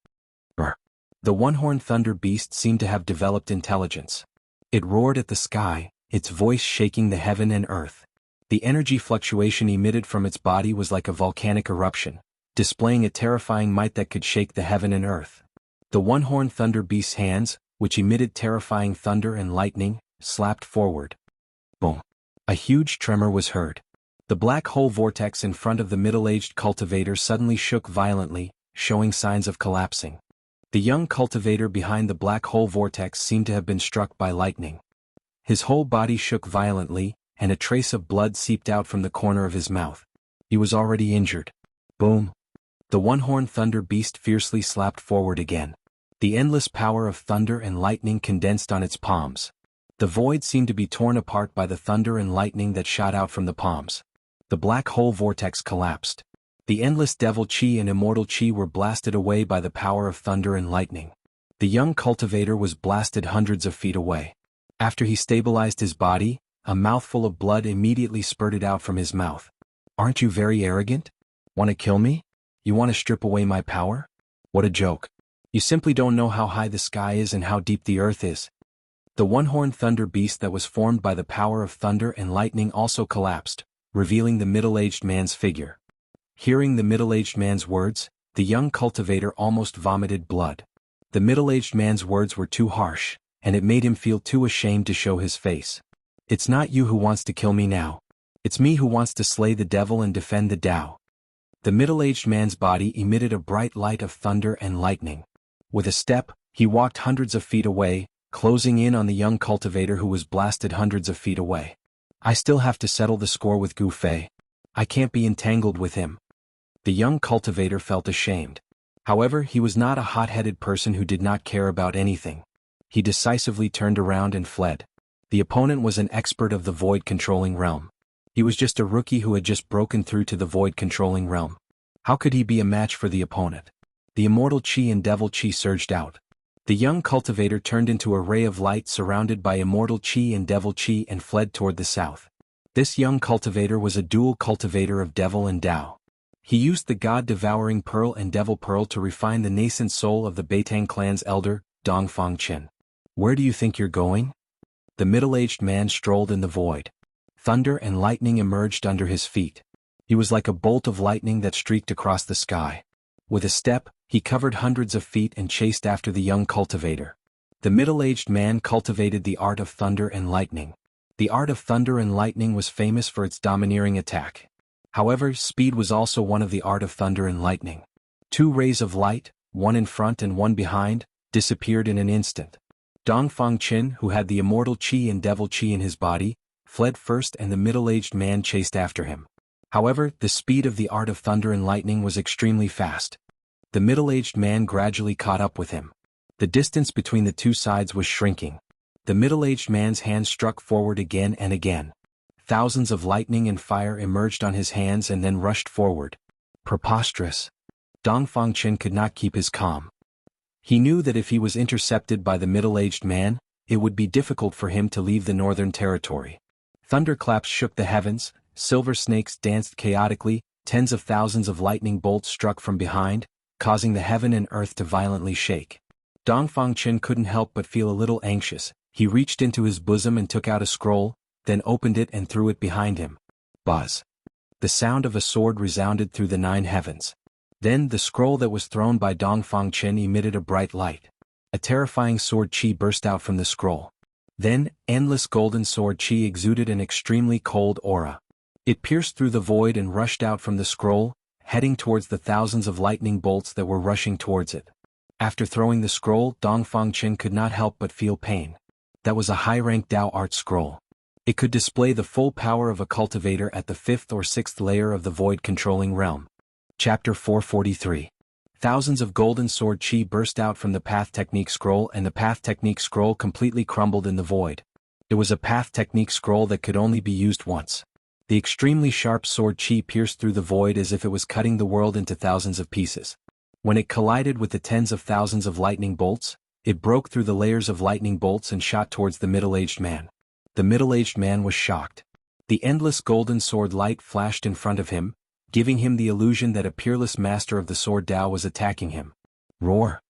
The one-horned thunder beast seemed to have developed intelligence. It roared at the sky, its voice shaking the heaven and earth. The energy fluctuation emitted from its body was like a volcanic eruption, displaying a terrifying might that could shake the heaven and earth. The one-horned thunder beast's hands, which emitted terrifying thunder and lightning, slapped forward. Boom! A huge tremor was heard. The black hole vortex in front of the middle-aged cultivator suddenly shook violently, showing signs of collapsing. The young cultivator behind the black hole vortex seemed to have been struck by lightning. His whole body shook violently, and a trace of blood seeped out from the corner of his mouth. He was already injured. Boom! The one-horned thunder beast fiercely slapped forward again. The endless power of thunder and lightning condensed on its palms. The void seemed to be torn apart by the thunder and lightning that shot out from the palms. The black hole vortex collapsed. The endless devil chi and immortal chi were blasted away by the power of thunder and lightning. The young cultivator was blasted hundreds of feet away. After he stabilized his body, a mouthful of blood immediately spurted out from his mouth. "Aren't you very arrogant? Want to kill me?" You want to strip away my power? What a joke. You simply don't know how high the sky is and how deep the earth is. The one-horned thunder beast that was formed by the power of thunder and lightning also collapsed, revealing the middle-aged man's figure. Hearing the middle-aged man's words, the young cultivator almost vomited blood. The middle-aged man's words were too harsh, and it made him feel too ashamed to show his face. It's not you who wants to kill me now. It's me who wants to slay the devil and defend the Tao. The middle-aged man's body emitted a bright light of thunder and lightning. With a step, he walked hundreds of feet away, closing in on the young cultivator who was blasted hundreds of feet away. I still have to settle the score with Gu Fei. I can't be entangled with him. The young cultivator felt ashamed. However, he was not a hot-headed person who did not care about anything. He decisively turned around and fled. The opponent was an expert of the void-controlling realm. He was just a rookie who had just broken through to the void-controlling realm. How could he be a match for the opponent? The immortal chi and devil chi surged out. The young cultivator turned into a ray of light surrounded by immortal chi and devil chi and fled toward the south. This young cultivator was a dual cultivator of devil and Tao. He used the god-devouring pearl and devil pearl to refine the nascent soul of the Beitang clan's elder, Dongfang Qin. Where do you think you're going? The middle-aged man strolled in the void. Thunder and lightning emerged under his feet. He was like a bolt of lightning that streaked across the sky. With a step, he covered hundreds of feet and chased after the young cultivator. The middle-aged man cultivated the art of thunder and lightning. The art of thunder and lightning was famous for its domineering attack. However, speed was also one of the art of thunder and lightning. Two rays of light, one in front and one behind, disappeared in an instant. Dongfang Qin, who had the immortal chi and devil chi in his body, fled first and the middle-aged man chased after him. However, the speed of the art of thunder and lightning was extremely fast. The middle-aged man gradually caught up with him. The distance between the two sides was shrinking. The middle-aged man's hand struck forward again and again. Thousands of lightning and fire emerged on his hands and then rushed forward. Preposterous. Dongfang Qin could not keep his calm. He knew that if he was intercepted by the middle-aged man, it would be difficult for him to leave the northern territory. Thunderclaps shook the heavens, silver snakes danced chaotically, tens of thousands of lightning bolts struck from behind, causing the heaven and earth to violently shake. Dongfang Qin couldn't help but feel a little anxious. He reached into his bosom and took out a scroll, then opened it and threw it behind him. Buzz. The sound of a sword resounded through the 9 heavens. Then the scroll that was thrown by Dongfang Qin emitted a bright light. A terrifying sword chi burst out from the scroll. Then, endless golden sword chi exuded an extremely cold aura. It pierced through the void and rushed out from the scroll, heading towards the thousands of lightning bolts that were rushing towards it. After throwing the scroll, Dongfang Qin could not help but feel pain. That was a high-rank Tao art scroll. It could display the full power of a cultivator at the 5th or 6th layer of the void-controlling realm. Chapter 443. Thousands of golden sword chi burst out from the Path Technique scroll and the Path Technique scroll completely crumbled in the void. It was a Path Technique scroll that could only be used once. The extremely sharp sword chi pierced through the void as if it was cutting the world into thousands of pieces. When it collided with the tens of thousands of lightning bolts, it broke through the layers of lightning bolts and shot towards the middle-aged man. The middle-aged man was shocked. The endless golden sword light flashed in front of him, giving him the illusion that a peerless master of the sword Tao was attacking him. Roar!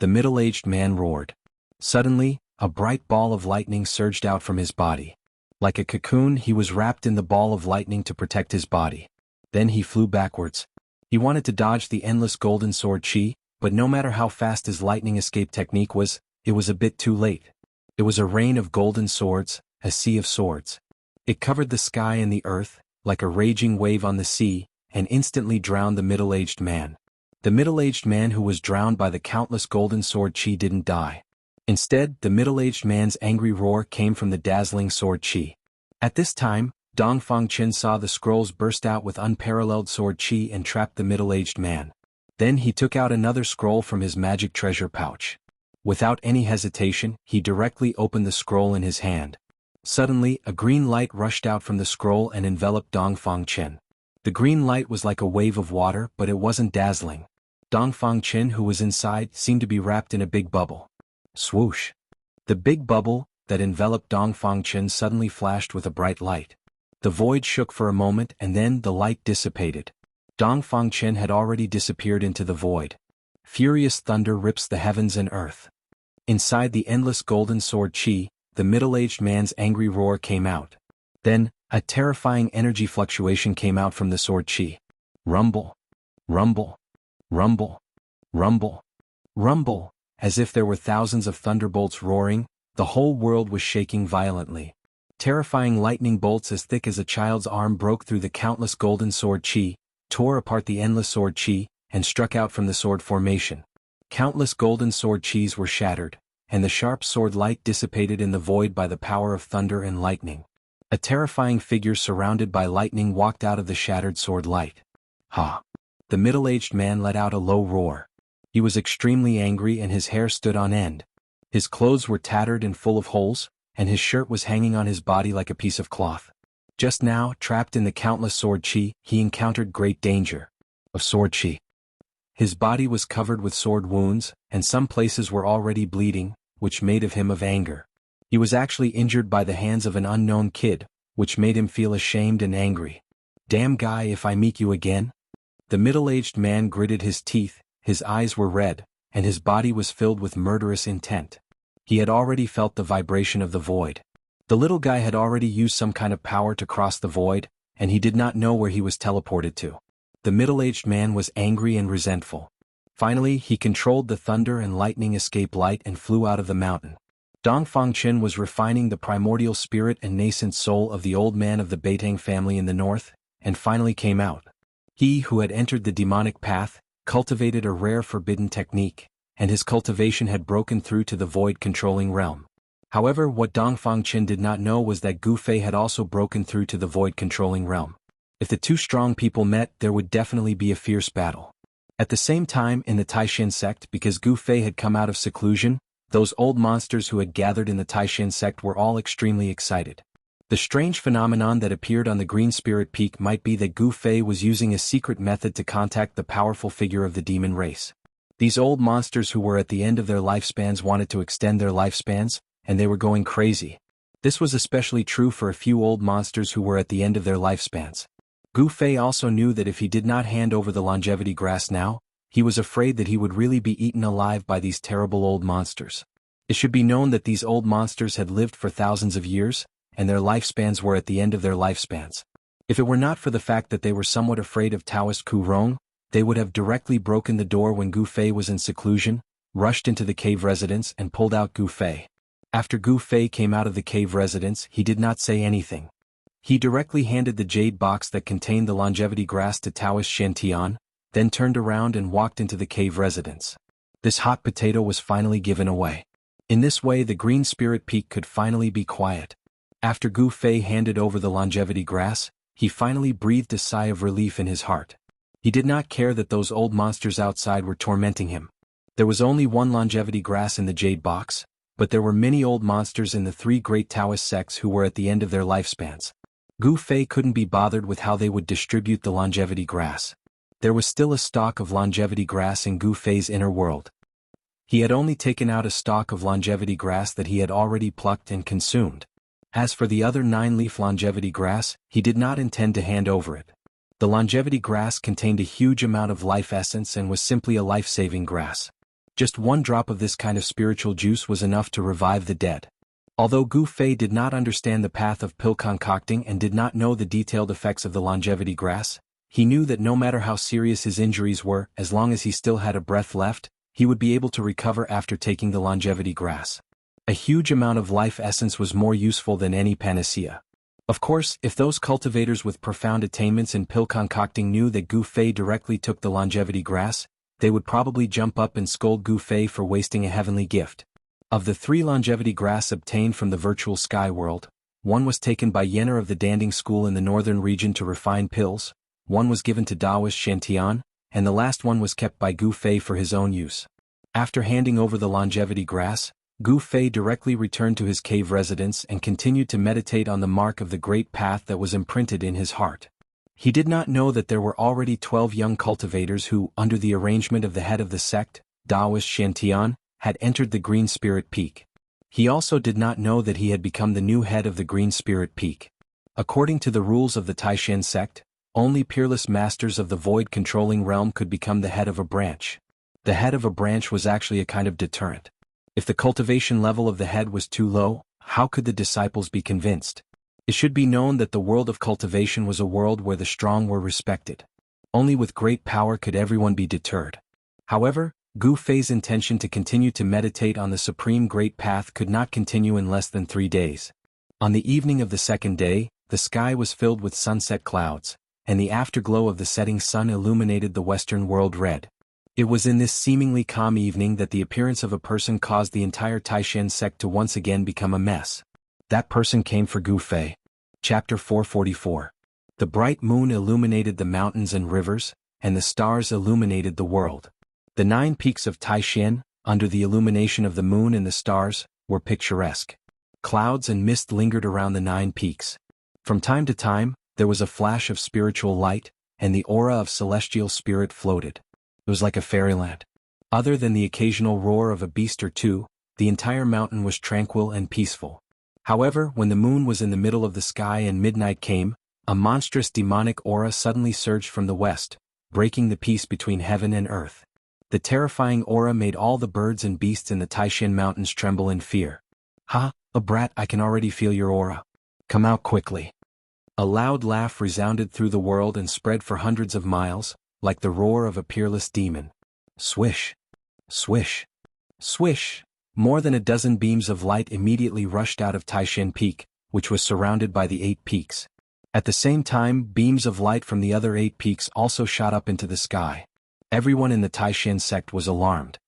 The middle-aged man roared. Suddenly, a bright ball of lightning surged out from his body. Like a cocoon, he was wrapped in the ball of lightning to protect his body. Then he flew backwards. He wanted to dodge the endless golden sword chi, but no matter how fast his lightning escape technique was, it was a bit too late. It was a rain of golden swords, a sea of swords. It covered the sky and the earth, like a raging wave on the sea, and instantly drowned the middle-aged man. The middle-aged man who was drowned by the countless golden sword chi didn't die. Instead, the middle-aged man's angry roar came from the dazzling sword chi. At this time, Dongfang Qin saw the scrolls burst out with unparalleled sword chi and trapped the middle-aged man. Then he took out another scroll from his magic treasure pouch. Without any hesitation, he directly opened the scroll in his hand. Suddenly, a green light rushed out from the scroll and enveloped Dongfang Qin. The green light was like a wave of water, but it wasn't dazzling. Dongfang Qin, who was inside, seemed to be wrapped in a big bubble. Swoosh! The big bubble that enveloped Dongfang Qin suddenly flashed with a bright light. The void shook for a moment and then the light dissipated. Dongfang Chen had already disappeared into the void. Furious thunder rips the heavens and earth. Inside the endless golden sword Qi, the middle-aged man's angry roar came out. Then, a terrifying energy fluctuation came out from the sword Qi. Rumble. Rumble. Rumble. Rumble. Rumble. As if there were thousands of thunderbolts roaring, the whole world was shaking violently. Terrifying lightning bolts as thick as a child's arm broke through the countless golden sword Qi, tore apart the endless sword Qi, and struck out from the sword formation. Countless golden sword Qis were shattered, and the sharp sword light dissipated in the void by the power of thunder and lightning. A terrifying figure surrounded by lightning walked out of the shattered sword light. Ha! The middle-aged man let out a low roar. He was extremely angry and his hair stood on end. His clothes were tattered and full of holes, and his shirt was hanging on his body like a piece of cloth. Just now, trapped in the countless sword Qi, he encountered great danger. Of sword Qi. His body was covered with sword wounds, and some places were already bleeding, which made of him of anger. He was actually injured by the hands of an unknown kid, which made him feel ashamed and angry. Damn guy, if I meet you again? The middle-aged man gritted his teeth, his eyes were red, and his body was filled with murderous intent. He had already felt the vibration of the void. The little guy had already used some kind of power to cross the void, and he did not know where he was teleported to. The middle-aged man was angry and resentful. Finally, he controlled the thunder and lightning escape light and flew out of the mountain. Dongfang Chen was refining the primordial spirit and nascent soul of the old man of the Beitang family in the north, and finally came out. He who had entered the demonic path, cultivated a rare forbidden technique, and his cultivation had broken through to the void-controlling realm. However, what Dongfang Chen did not know was that Gu Fei had also broken through to the void-controlling realm. If the two strong people met, there would definitely be a fierce battle. At the same time, in the Taishan sect, because Gu Fei had come out of seclusion, those old monsters who had gathered in the Taishan sect were all extremely excited. The strange phenomenon that appeared on the Green Spirit Peak might be that Gu Fei was using a secret method to contact the powerful figure of the demon race. These old monsters who were at the end of their lifespans wanted to extend their lifespans, and they were going crazy. This was especially true for a few old monsters who were at the end of their lifespans. Gu Fei also knew that if he did not hand over the longevity grass now, he was afraid that he would really be eaten alive by these terrible old monsters. It should be known that these old monsters had lived for thousands of years, and their lifespans were at the end of their lifespans. If it were not for the fact that they were somewhat afraid of Taoist Ku Rong, they would have directly broken the door when Gu Fei was in seclusion, rushed into the cave residence and pulled out Gu Fei. After Gu Fei came out of the cave residence, he did not say anything. He directly handed the jade box that contained the longevity grass to Taoist Shen Tian, then turned around and walked into the cave residence. This hot potato was finally given away. In this way, the Green Spirit Peak could finally be quiet. After Gu Fei handed over the longevity grass, he finally breathed a sigh of relief in his heart. He did not care that those old monsters outside were tormenting him. There was only one longevity grass in the jade box, but there were many old monsters in the three great Taoist sects who were at the end of their lifespans. Gu Fei couldn't be bothered with how they would distribute the longevity grass. There was still a stalk of longevity grass in Gu Fei's inner world. He had only taken out a stalk of longevity grass that he had already plucked and consumed. As for the other 9-leaf longevity grass, he did not intend to hand over it. The longevity grass contained a huge amount of life essence and was simply a life-saving grass. Just one drop of this kind of spiritual juice was enough to revive the dead. Although Gu Fei did not understand the path of pill concocting and did not know the detailed effects of the longevity grass, he knew that no matter how serious his injuries were, as long as he still had a breath left, he would be able to recover after taking the longevity grass. A huge amount of life essence was more useful than any panacea. Of course, if those cultivators with profound attainments in pill concocting knew that Gu Fei directly took the longevity grass, they would probably jump up and scold Gu Fei for wasting a heavenly gift. Of the 3 longevity grass obtained from the virtual sky world, one was taken by Yenner of the Danding School in the northern region to refine pills, one was given to Taoist Shen Tian, and the last one was kept by Gu Fei for his own use. After handing over the longevity grass, Gu Fei directly returned to his cave residence and continued to meditate on the mark of the great path that was imprinted in his heart. He did not know that there were already 12 young cultivators who, under the arrangement of the head of the sect, Taoist Shen Tian, had entered the Green Spirit Peak. He also did not know that he had become the new head of the Green Spirit Peak. According to the rules of the Taishan sect, Only peerless masters of the void-controlling realm could become the head of a branch. The head of a branch was actually a kind of deterrent. If the cultivation level of the head was too low, how could the disciples be convinced? It should be known that the world of cultivation was a world where the strong were respected. Only with great power could everyone be deterred. However, Gu Fei's intention to continue to meditate on the supreme great path could not continue in less than 3 days. On the evening of the second day, the sky was filled with sunset clouds, and the afterglow of the setting sun illuminated the western world red. It was in this seemingly calm evening that the appearance of a person caused the entire Taishan sect to once again become a mess. That person came for Gu Fei. Chapter 444. The bright moon illuminated the mountains and rivers, and the stars illuminated the world. The 9 peaks of Taishan, under the illumination of the moon and the stars, were picturesque. Clouds and mist lingered around the 9 peaks. From time to time, there was a flash of spiritual light, and the aura of celestial spirit floated. It was like a fairyland. Other than the occasional roar of a beast or two, the entire mountain was tranquil and peaceful. However, when the moon was in the middle of the sky and midnight came, a monstrous demonic aura suddenly surged from the west, breaking the peace between heaven and earth. The terrifying aura made all the birds and beasts in the Taishan mountains tremble in fear. "Ha, a brat, I can already feel your aura. Come out quickly." A loud laugh resounded through the world and spread for hundreds of miles, like the roar of a peerless demon. Swish! Swish! Swish! More than a dozen beams of light immediately rushed out of Taishan Peak, which was surrounded by the 8 peaks. At the same time, beams of light from the other 8 peaks also shot up into the sky. Everyone in the Taishan sect was alarmed.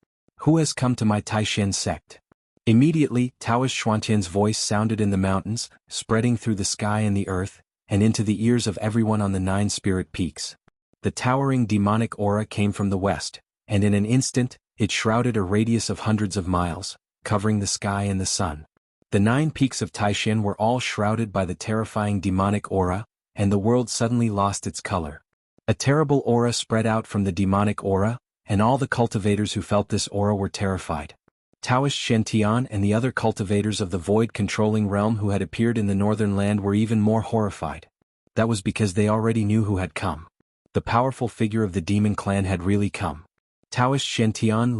"Who has come to my Taishan sect?" Immediately, Taoist Xuantian's voice sounded in the mountains, spreading through the sky and the earth, and into the ears of everyone on the 9 spirit peaks. The towering demonic aura came from the west, and in an instant, it shrouded a radius of hundreds of miles, covering the sky and the sun. The 9 peaks of Taishan were all shrouded by the terrifying demonic aura, and the world suddenly lost its color. A terrible aura spread out from the demonic aura, and all the cultivators who felt this aura were terrified. Taoist Shen and the other cultivators of the void-controlling realm who had appeared in the northern land were even more horrified. That was because they already knew who had come. The powerful figure of the demon clan had really come. Taoist Shen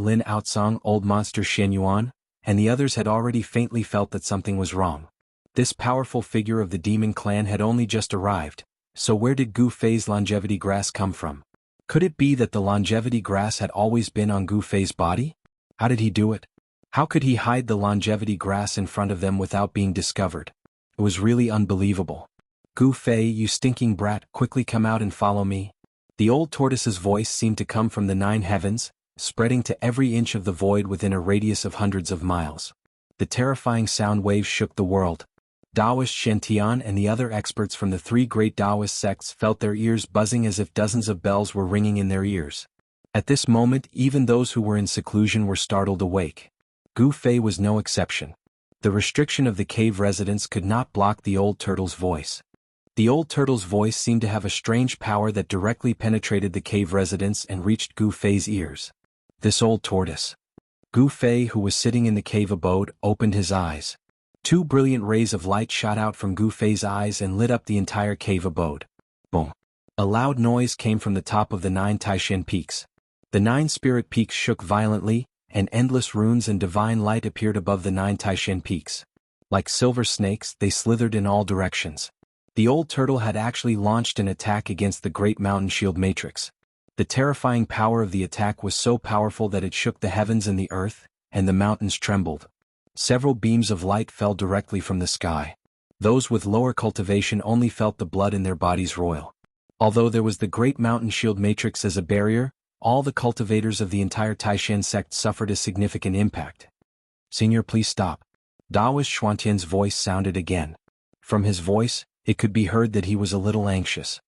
Lin Outsong, Old Monster Shen Yuan, and the others had already faintly felt that something was wrong. This powerful figure of the demon clan had only just arrived, so where did Gu Fei's longevity grass come from? Could it be that the longevity grass had always been on Gu Fei's body? How did he do it? How could he hide the longevity grass in front of them without being discovered? It was really unbelievable. "Gu Fei, you stinking brat, quickly come out and follow me." The old tortoise's voice seemed to come from the 9 heavens, spreading to every inch of the void within a radius of hundreds of miles. The terrifying sound waves shook the world. Taoist Shen and the other experts from the 3 great Taoist sects felt their ears buzzing as if dozens of bells were ringing in their ears. At this moment, even those who were in seclusion were startled awake. Gu Fei was no exception. The restriction of the cave residents could not block the old turtle's voice. The old turtle's voice seemed to have a strange power that directly penetrated the cave residents and reached Gu Fei's ears. This old tortoise. Gu Fei, who was sitting in the cave abode, opened his eyes. 2 brilliant rays of light shot out from Gu Fei's eyes and lit up the entire cave abode. Boom! A loud noise came from the top of the 9 Taishan peaks. The 9 spirit peaks shook violently, and endless runes and divine light appeared above the 9 Taishan peaks. Like silver snakes, they slithered in all directions. The old turtle had actually launched an attack against the great mountain shield matrix. The terrifying power of the attack was so powerful that it shook the heavens and the earth, and the mountains trembled. Several beams of light fell directly from the sky. Those with lower cultivation only felt the blood in their bodies roil. Although there was the great mountain shield matrix as a barrier, all the cultivators of the entire Taishan sect suffered a significant impact. "Senior, please stop." Taoist Xuantian's voice sounded again. From his voice, it could be heard that he was a little anxious.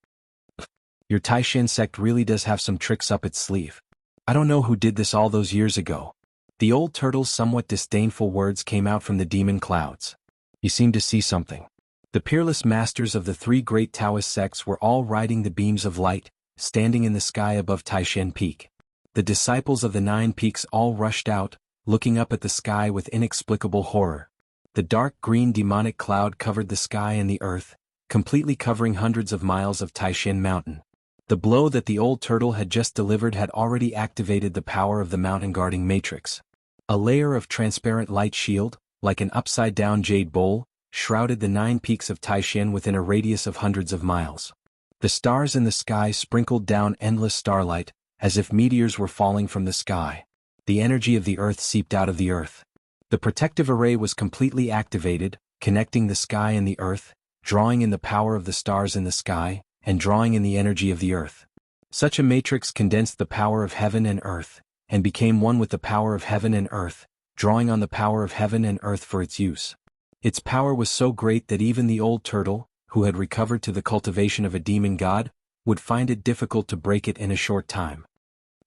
"Your Taishan sect really does have some tricks up its sleeve. I don't know who did this all those years ago." The old turtle's somewhat disdainful words came out from the demon clouds. "You seem to see something." The peerless masters of the 3 great Taoist sects were all riding the beams of light, standing in the sky above Taishan Peak. The disciples of the 9 peaks all rushed out, looking up at the sky with inexplicable horror. The dark green demonic cloud covered the sky and the earth, completely covering hundreds of miles of Taishan Mountain. The blow that the old turtle had just delivered had already activated the power of the mountain guarding matrix. A layer of transparent light shield, like an upside-down jade bowl, shrouded the 9 peaks of Taishan within a radius of hundreds of miles. The stars in the sky sprinkled down endless starlight, as if meteors were falling from the sky. The energy of the earth seeped out of the earth. The protective array was completely activated, connecting the sky and the earth, drawing in the power of the stars in the sky, and drawing in the energy of the earth. Such a matrix condensed the power of heaven and earth, and became one with the power of heaven and earth, drawing on the power of heaven and earth for its use. Its power was so great that even the old turtle, who had recovered to the cultivation of a demon god, would find it difficult to break it in a short time.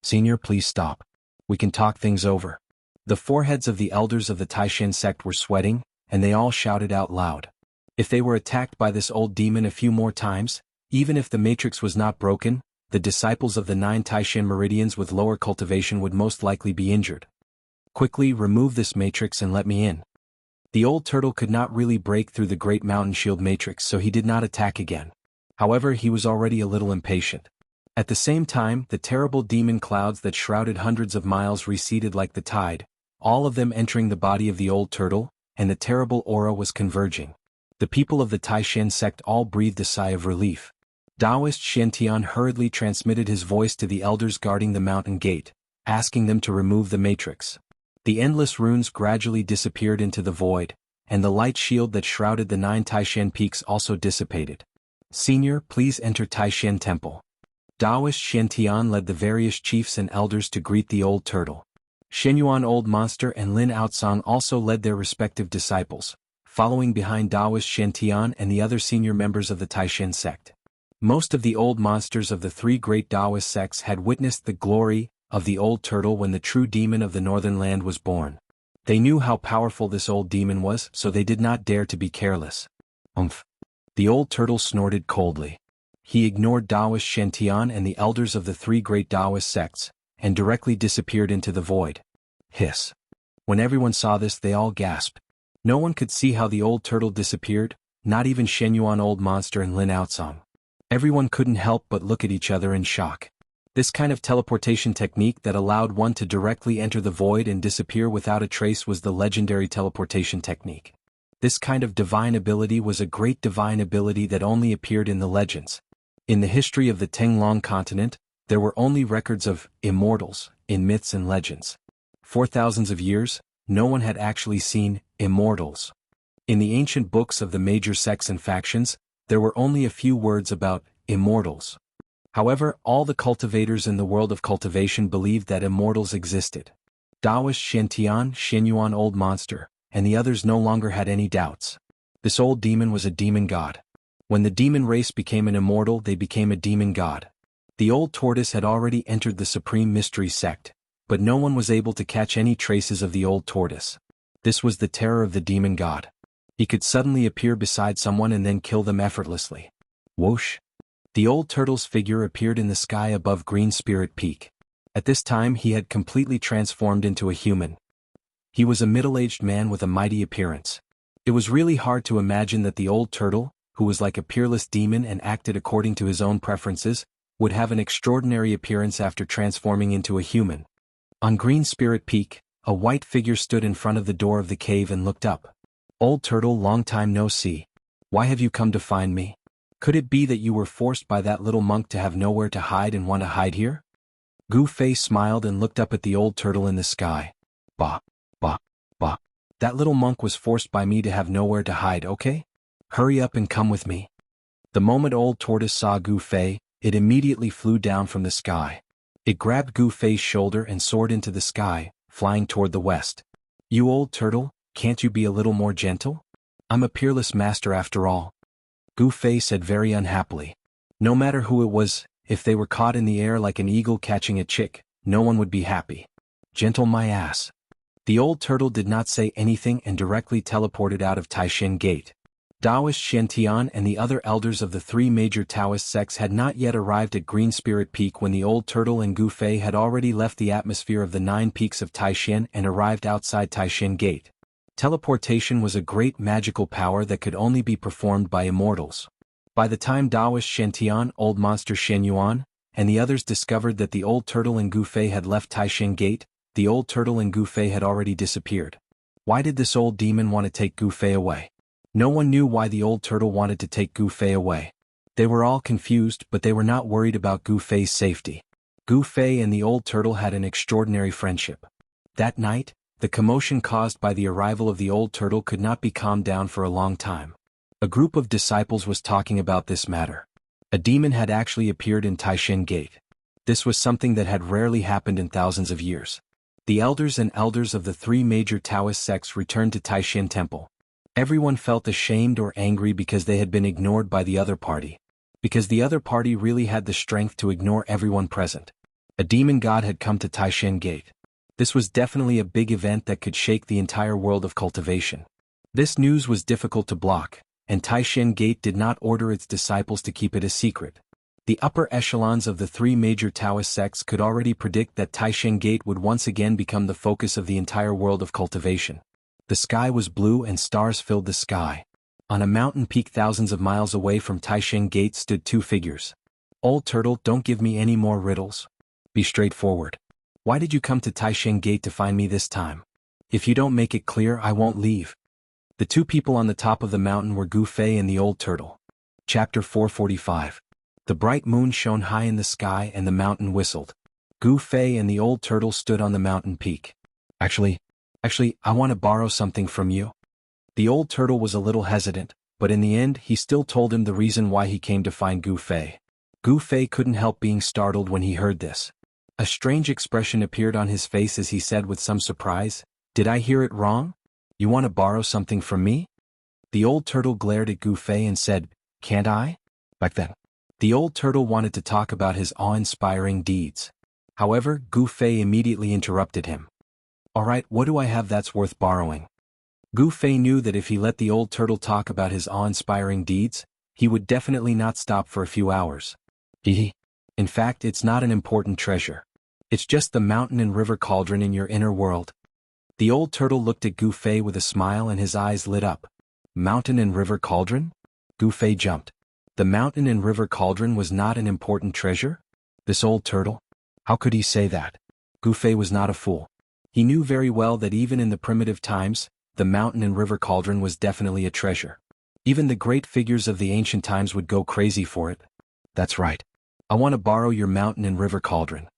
"Senior, please stop. We can talk things over." The foreheads of the elders of the Taishan sect were sweating, and they all shouted out loud. If they were attacked by this old demon a few more times, even if the matrix was not broken, the disciples of the 9 Taishan meridians with lower cultivation would most likely be injured. "Quickly remove this matrix and let me in." The old turtle could not really break through the great mountain shield matrix, so he did not attack again. However, he was already a little impatient. At the same time, the terrible demon clouds that shrouded hundreds of miles receded like the tide, all of them entering the body of the old turtle, and the terrible aura was converging. The people of the Taishan sect all breathed a sigh of relief. Taoist Shen hurriedly transmitted his voice to the elders guarding the mountain gate, asking them to remove the matrix. The endless runes gradually disappeared into the void, and the light shield that shrouded the 9 Taishan peaks also dissipated. "Senior, please enter Taishan Temple." Taoist Shen led the various chiefs and elders to greet the old turtle. Shenyuan Old Monster and Lin Outsong also led their respective disciples, following behind Taoist Shen and the other senior members of the Taishan sect. Most of the old monsters of the 3 great Taoist sects had witnessed the glory of the old turtle when the true demon of the northern land was born. They knew how powerful this old demon was, so they did not dare to be careless. "Umph." The old turtle snorted coldly. He ignored Taoist Shen and the elders of the 3 great Taoist sects, and directly disappeared into the void. Hiss. When everyone saw this, they all gasped. No one could see how the old turtle disappeared, not even Shenyuan Old Monster and Lin Outsong. Everyone couldn't help but look at each other in shock. This kind of teleportation technique that allowed one to directly enter the void and disappear without a trace was the legendary teleportation technique. This kind of divine ability was a great divine ability that only appeared in the legends. In the history of the Tenglong continent, there were only records of immortals in myths and legends. For thousands of years, no one had actually seen immortals. In the ancient books of the major sects and factions, there were only a few words about immortals. However, all the cultivators in the world of cultivation believed that immortals existed. Taoist Shen Shenyuan Old Monster, and the others no longer had any doubts. This old demon was a demon god. When the demon race became an immortal, they became a demon god. The old tortoise had already entered the Supreme Mystery sect, but no one was able to catch any traces of the old tortoise. This was the terror of the demon god. He could suddenly appear beside someone and then kill them effortlessly. Whoosh! The old turtle's figure appeared in the sky above Green Spirit Peak. At this time he had completely transformed into a human. He was a middle-aged man with a mighty appearance. It was really hard to imagine that the old turtle, who was like a peerless demon and acted according to his own preferences, would have an extraordinary appearance after transforming into a human. On Green Spirit Peak, a white figure stood in front of the door of the cave and looked up. "Old turtle, long time no see. Why have you come to find me? Could it be that you were forced by that little monk to have nowhere to hide and want to hide here?" Gu Fei smiled and looked up at the old turtle in the sky. "Bah, bah, bah. That little monk was forced by me to have nowhere to hide, okay? Hurry up and come with me." The moment old tortoise saw Gu Fei, it immediately flew down from the sky. It grabbed Gu Fei's shoulder and soared into the sky, flying toward the west. "You old turtle, can't you be a little more gentle? I'm a peerless master after all." Gu Fei said very unhappily. No matter who it was, if they were caught in the air like an eagle catching a chick, no one would be happy. "Gentle my ass." The old turtle did not say anything and directly teleported out of Taishan Gate. Taoist Shen and the other elders of the 3 major Taoist sects had not yet arrived at Green Spirit Peak when the old turtle and Gu Fei had already left the atmosphere of the 9 peaks of Taishan and arrived outside Taishan Gate. Teleportation was a great magical power that could only be performed by immortals. By the time Taoist Shen old monster Shen Yuan, and the others discovered that the old turtle and Gu Fei had left Taishan Gate, the old turtle and Gu Fei had already disappeared. Why did this old demon want to take Gu Fei away? No one knew why the old turtle wanted to take Gu Fei away. They were all confused, but they were not worried about Gu Fei's safety. Gu Fei and the old turtle had an extraordinary friendship. That night, the commotion caused by the arrival of the old turtle could not be calmed down for a long time. A group of disciples was talking about this matter. A demon had actually appeared in Taishan Gate. This was something that had rarely happened in thousands of years. The elders of the three major Taoist sects returned to Taishan Temple. Everyone felt ashamed or angry because they had been ignored by the other party. Because the other party really had the strength to ignore everyone present. A demon god had come to Taishan Gate. This was definitely a big event that could shake the entire world of cultivation. This news was difficult to block, and Taishan Gate did not order its disciples to keep it a secret. The upper echelons of the three major Taoist sects could already predict that Taishan Gate would once again become the focus of the entire world of cultivation. The sky was blue and stars filled the sky. On a mountain peak thousands of miles away from Taishan Gate stood two figures. Old turtle, don't give me any more riddles. Be straightforward. Why did you come to Taishan Gate to find me this time? If you don't make it clear, I won't leave. The two people on the top of the mountain were Gu Fei and the old turtle. Chapter 445. The bright moon shone high in the sky and the mountain whistled. Gu Fei and the old turtle stood on the mountain peak. Actually, I want to borrow something from you. The old turtle was a little hesitant, but in the end he still told him the reason why he came to find Gu Fei. Gu Fei couldn't help being startled when he heard this. A strange expression appeared on his face as he said with some surprise, "Did I hear it wrong? You want to borrow something from me?" The old turtle glared at Gu Fei and said, "Can't I?" Back then, the old turtle wanted to talk about his awe-inspiring deeds. However, Gu Fei immediately interrupted him. "Alright, what do I have that's worth borrowing?" Gu Fei knew that if he let the old turtle talk about his awe-inspiring deeds, he would definitely not stop for a few hours. In fact, it's not an important treasure. It's just the mountain and river cauldron in your inner world. The old turtle looked at Gu Fei with a smile and his eyes lit up. Mountain and river cauldron? Gu Fei jumped. The mountain and river cauldron was not an important treasure? This old turtle? How could he say that? Gu Fei was not a fool. He knew very well that even in the primitive times, the mountain and river cauldron was definitely a treasure. Even the great figures of the ancient times would go crazy for it. That's right. I want to borrow your mountain and river cauldron.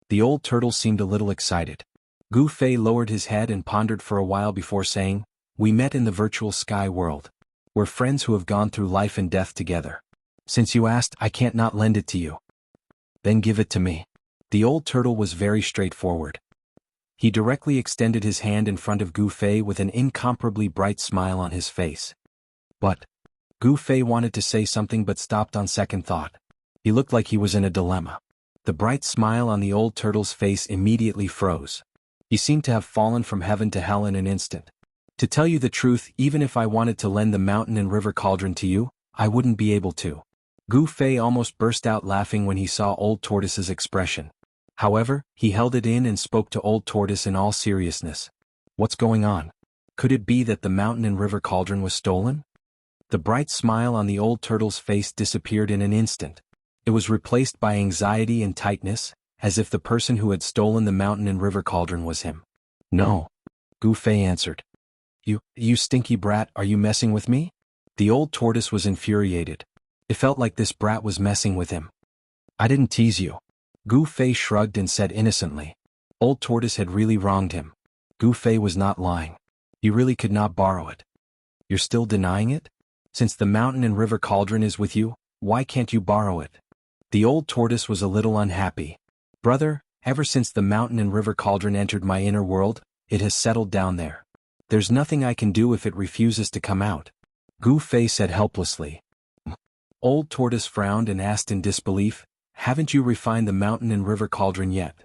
The old turtle seemed a little excited. Gu Fei lowered his head and pondered for a while before saying, "We met in the virtual sky world. We're friends who have gone through life and death together. Since you asked, I can't not lend it to you. Then give it to me." The old turtle was very straightforward. He directly extended his hand in front of Gu Fei with an incomparably bright smile on his face. But Gu Fei wanted to say something but stopped on second thought. He looked like he was in a dilemma. The bright smile on the old turtle's face immediately froze. He seemed to have fallen from heaven to hell in an instant. To tell you the truth, even if I wanted to lend the mountain and river cauldron to you, I wouldn't be able to. Gu Fei almost burst out laughing when he saw Old Tortoise's expression. However, he held it in and spoke to Old Tortoise in all seriousness. What's going on? Could it be that the mountain and river cauldron was stolen? The bright smile on the old turtle's face disappeared in an instant. It was replaced by anxiety and tightness, as if the person who had stolen the mountain and river cauldron was him. "No," Gu Fei answered. You stinky brat, are you messing with me?" The old tortoise was infuriated. It felt like this brat was messing with him. "I didn't tease you." Gu Fei shrugged and said innocently. Old Tortoise had really wronged him. Gu Fei was not lying. He really could not borrow it. "You're still denying it? Since the mountain and river cauldron is with you, why can't you borrow it?" The old tortoise was a little unhappy. "Brother, ever since the mountain and river cauldron entered my inner world, it has settled down there. There's nothing I can do if it refuses to come out," Gu Fei said helplessly. Old Tortoise frowned and asked in disbelief, "Haven't you refined the mountain and river cauldron yet?"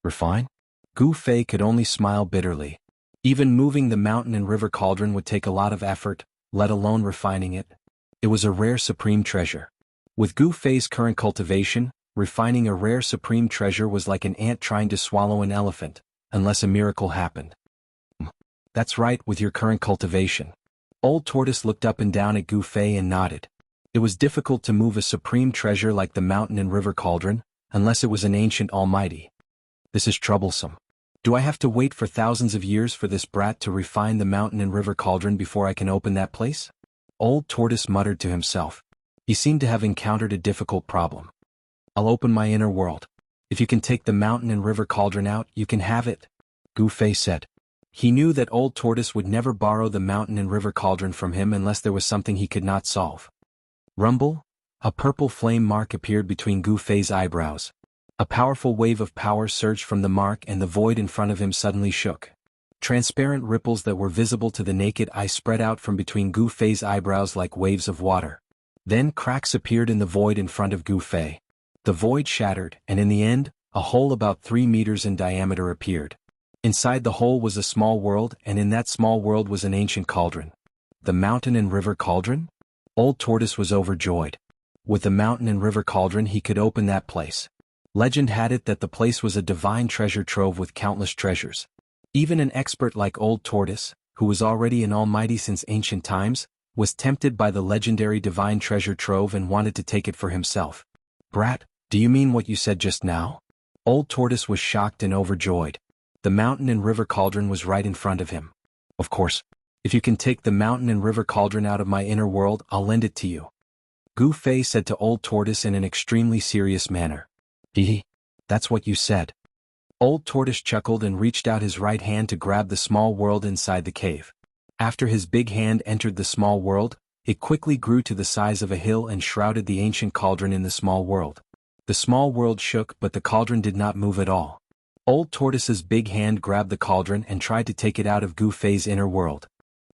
"Refine?" Gu Fei could only smile bitterly. Even moving the mountain and river cauldron would take a lot of effort, let alone refining it. It was a rare supreme treasure. With Gu Fei's current cultivation, refining a rare supreme treasure was like an ant trying to swallow an elephant, unless a miracle happened. "That's right, with your current cultivation." Old Tortoise looked up and down at Gu Fei and nodded. It was difficult to move a supreme treasure like the mountain and river cauldron, unless it was an ancient almighty. This is troublesome. Do I have to wait for thousands of years for this brat to refine the mountain and river cauldron before I can open that place? Old Tortoise muttered to himself. He seemed to have encountered a difficult problem. I'll open my inner world. If you can take the mountain and river cauldron out, you can have it, Gu Fei said. He knew that Old Tortoise would never borrow the mountain and river cauldron from him unless there was something he could not solve. Rumble? A purple flame mark appeared between Gu Fei's eyebrows. A powerful wave of power surged from the mark and the void in front of him suddenly shook. Transparent ripples that were visible to the naked eye spread out from between Gu Fei's eyebrows like waves of water. Then cracks appeared in the void in front of Gu Fei. The void shattered, and in the end, a hole about 3 meters in diameter appeared. Inside the hole was a small world, and in that small world was an ancient cauldron. The mountain and river cauldron? Old Tortoise was overjoyed. With the mountain and river cauldron he could open that place. Legend had it that the place was a divine treasure trove with countless treasures. Even an expert like Old Tortoise, who was already an almighty since ancient times, was tempted by the legendary divine treasure trove and wanted to take it for himself. Brat, do you mean what you said just now? Old Tortoise was shocked and overjoyed. The mountain and river cauldron was right in front of him. Of course. If you can take the mountain and river cauldron out of my inner world, I'll lend it to you, Gu Fei said to Old Tortoise in an extremely serious manner. That's what you said. Old Tortoise chuckled and reached out his right hand to grab the small world inside the cave. After his big hand entered the small world, it quickly grew to the size of a hill and shrouded the ancient cauldron in the small world. The small world shook, but the cauldron did not move at all. Old Tortoise's big hand grabbed the cauldron and tried to take it out of Gu Fei's inner world.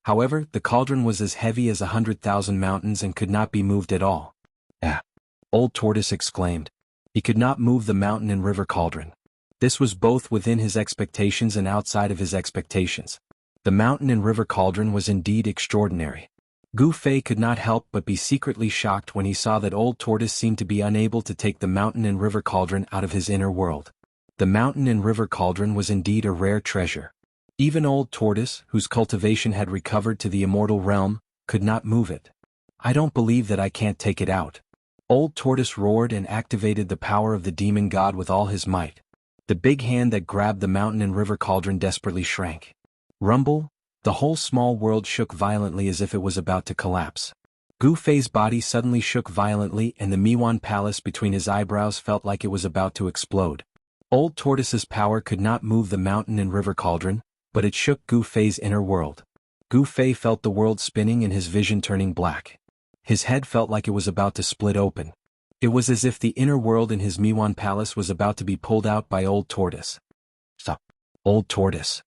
However, the cauldron was as heavy as 100,000 mountains and could not be moved at all. Ah! Old Tortoise exclaimed. He could not move the mountain and river cauldron. This was both within his expectations and outside of his expectations. The mountain and river cauldron was indeed extraordinary. Gu Fei could not help but be secretly shocked when he saw that Old Tortoise seemed to be unable to take the mountain and river cauldron out of his inner world. The mountain and river cauldron was indeed a rare treasure. Even Old Tortoise, whose cultivation had recovered to the immortal realm, could not move it. I don't believe that I can't take it out. Old Tortoise roared and activated the power of the demon god with all his might. The big hand that grabbed the mountain and river cauldron desperately shrank. Rumble? The whole small world shook violently as if it was about to collapse. Gu Fei's body suddenly shook violently and the Miwan Palace between his eyebrows felt like it was about to explode. Old Tortoise's power could not move the mountain and river cauldron, but it shook Gu Fei's inner world. Gu Fei felt the world spinning and his vision turning black. His head felt like it was about to split open. It was as if the inner world in his Miwan Palace was about to be pulled out by Old Tortoise. Stop. Old Tortoise.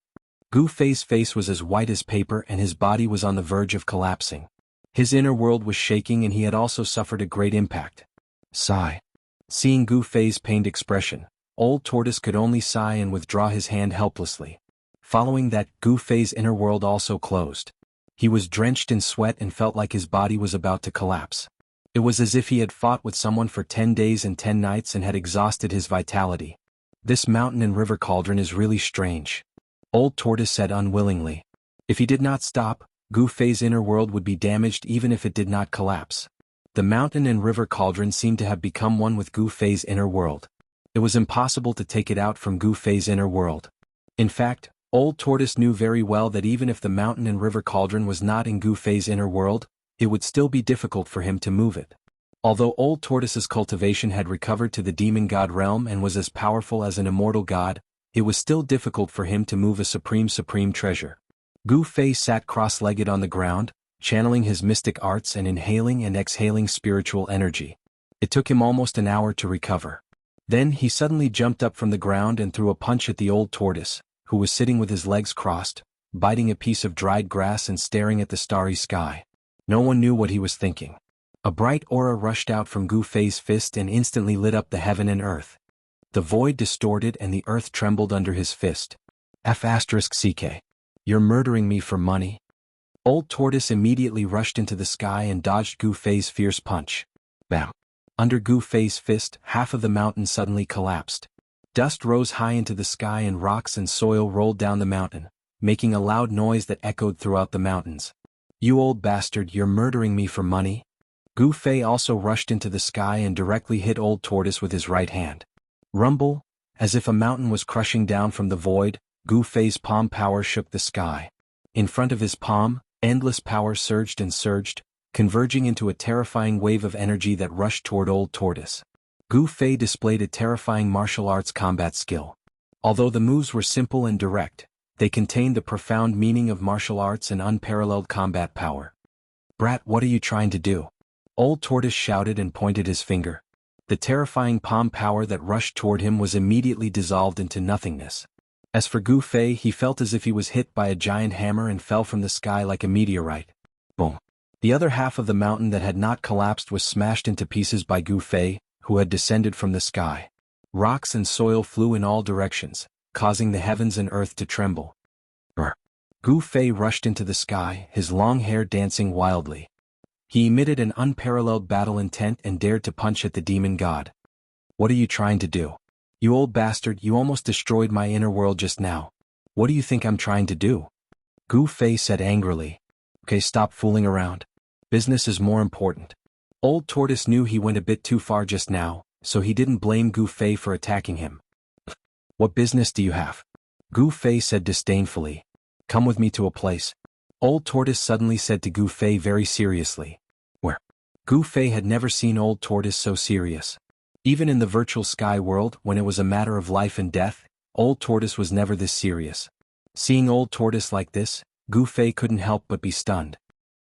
Gu Fei's face was as white as paper and his body was on the verge of collapsing. His inner world was shaking and he had also suffered a great impact. Sigh. Seeing Gu Fei's pained expression, Old Tortoise could only sigh and withdraw his hand helplessly. Following that, Gu Fei's inner world also closed. He was drenched in sweat and felt like his body was about to collapse. It was as if he had fought with someone for 10 days and 10 nights and had exhausted his vitality. This mountain and river cauldron is really strange, Old Tortoise said unwillingly. If he did not stop, Gu Fei's inner world would be damaged even if it did not collapse. The mountain and river cauldron seemed to have become one with Gu Fei's inner world. It was impossible to take it out from Gu Fei's inner world. In fact, Old Tortoise knew very well that even if the mountain and river cauldron was not in Gu Fei's inner world, it would still be difficult for him to move it. Although Old Tortoise's cultivation had recovered to the demon god realm and was as powerful as an immortal god, it was still difficult for him to move a supreme treasure. Gu Fei sat cross-legged on the ground, channeling his mystic arts and inhaling and exhaling spiritual energy. It took him almost an hour to recover. Then he suddenly jumped up from the ground and threw a punch at the Old Tortoise, who was sitting with his legs crossed, biting a piece of dried grass and staring at the starry sky. No one knew what he was thinking. A bright aura rushed out from Gu Fei's fist and instantly lit up the heaven and earth. The void distorted and the earth trembled under his fist. F***CK. You're murdering me for money? Old Tortoise immediately rushed into the sky and dodged Gu Fei's fierce punch. Bam! Under Gu Fei's fist, half of the mountain suddenly collapsed. Dust rose high into the sky and rocks and soil rolled down the mountain, making a loud noise that echoed throughout the mountains. You old bastard, you're murdering me for money? Gu Fei also rushed into the sky and directly hit Old Tortoise with his right hand. Rumble, as if a mountain was crushing down from the void, Gu Fei's palm power shook the sky. In front of his palm, endless power surged and surged, converging into a terrifying wave of energy that rushed toward Old Tortoise. Gu Fei displayed a terrifying martial arts combat skill. Although the moves were simple and direct, they contained the profound meaning of martial arts and unparalleled combat power. "Brat, what are you trying to do?" Old Tortoise shouted and pointed his finger. The terrifying palm power that rushed toward him was immediately dissolved into nothingness. As for Gu Fei, he felt as if he was hit by a giant hammer and fell from the sky like a meteorite. Boom. The other half of the mountain that had not collapsed was smashed into pieces by Gu Fei, who had descended from the sky. Rocks and soil flew in all directions, causing the heavens and earth to tremble. Brr. Gu Fei rushed into the sky, his long hair dancing wildly. He emitted an unparalleled battle intent and dared to punch at the demon god. "What are you trying to do? You old bastard, you almost destroyed my inner world just now. What do you think I'm trying to do?" Gu Fei said angrily. "Okay, stop fooling around. Business is more important." Old Tortoise knew he went a bit too far just now, so he didn't blame Gu Fei for attacking him. "What business do you have?" Gu Fei said disdainfully. "Come with me to a place." Old Tortoise suddenly said to Gu Fei very seriously. "Where?" Gu Fei had never seen Old Tortoise so serious. Even in the virtual sky world, when it was a matter of life and death, Old Tortoise was never this serious. Seeing Old Tortoise like this, Gu Fei couldn't help but be stunned.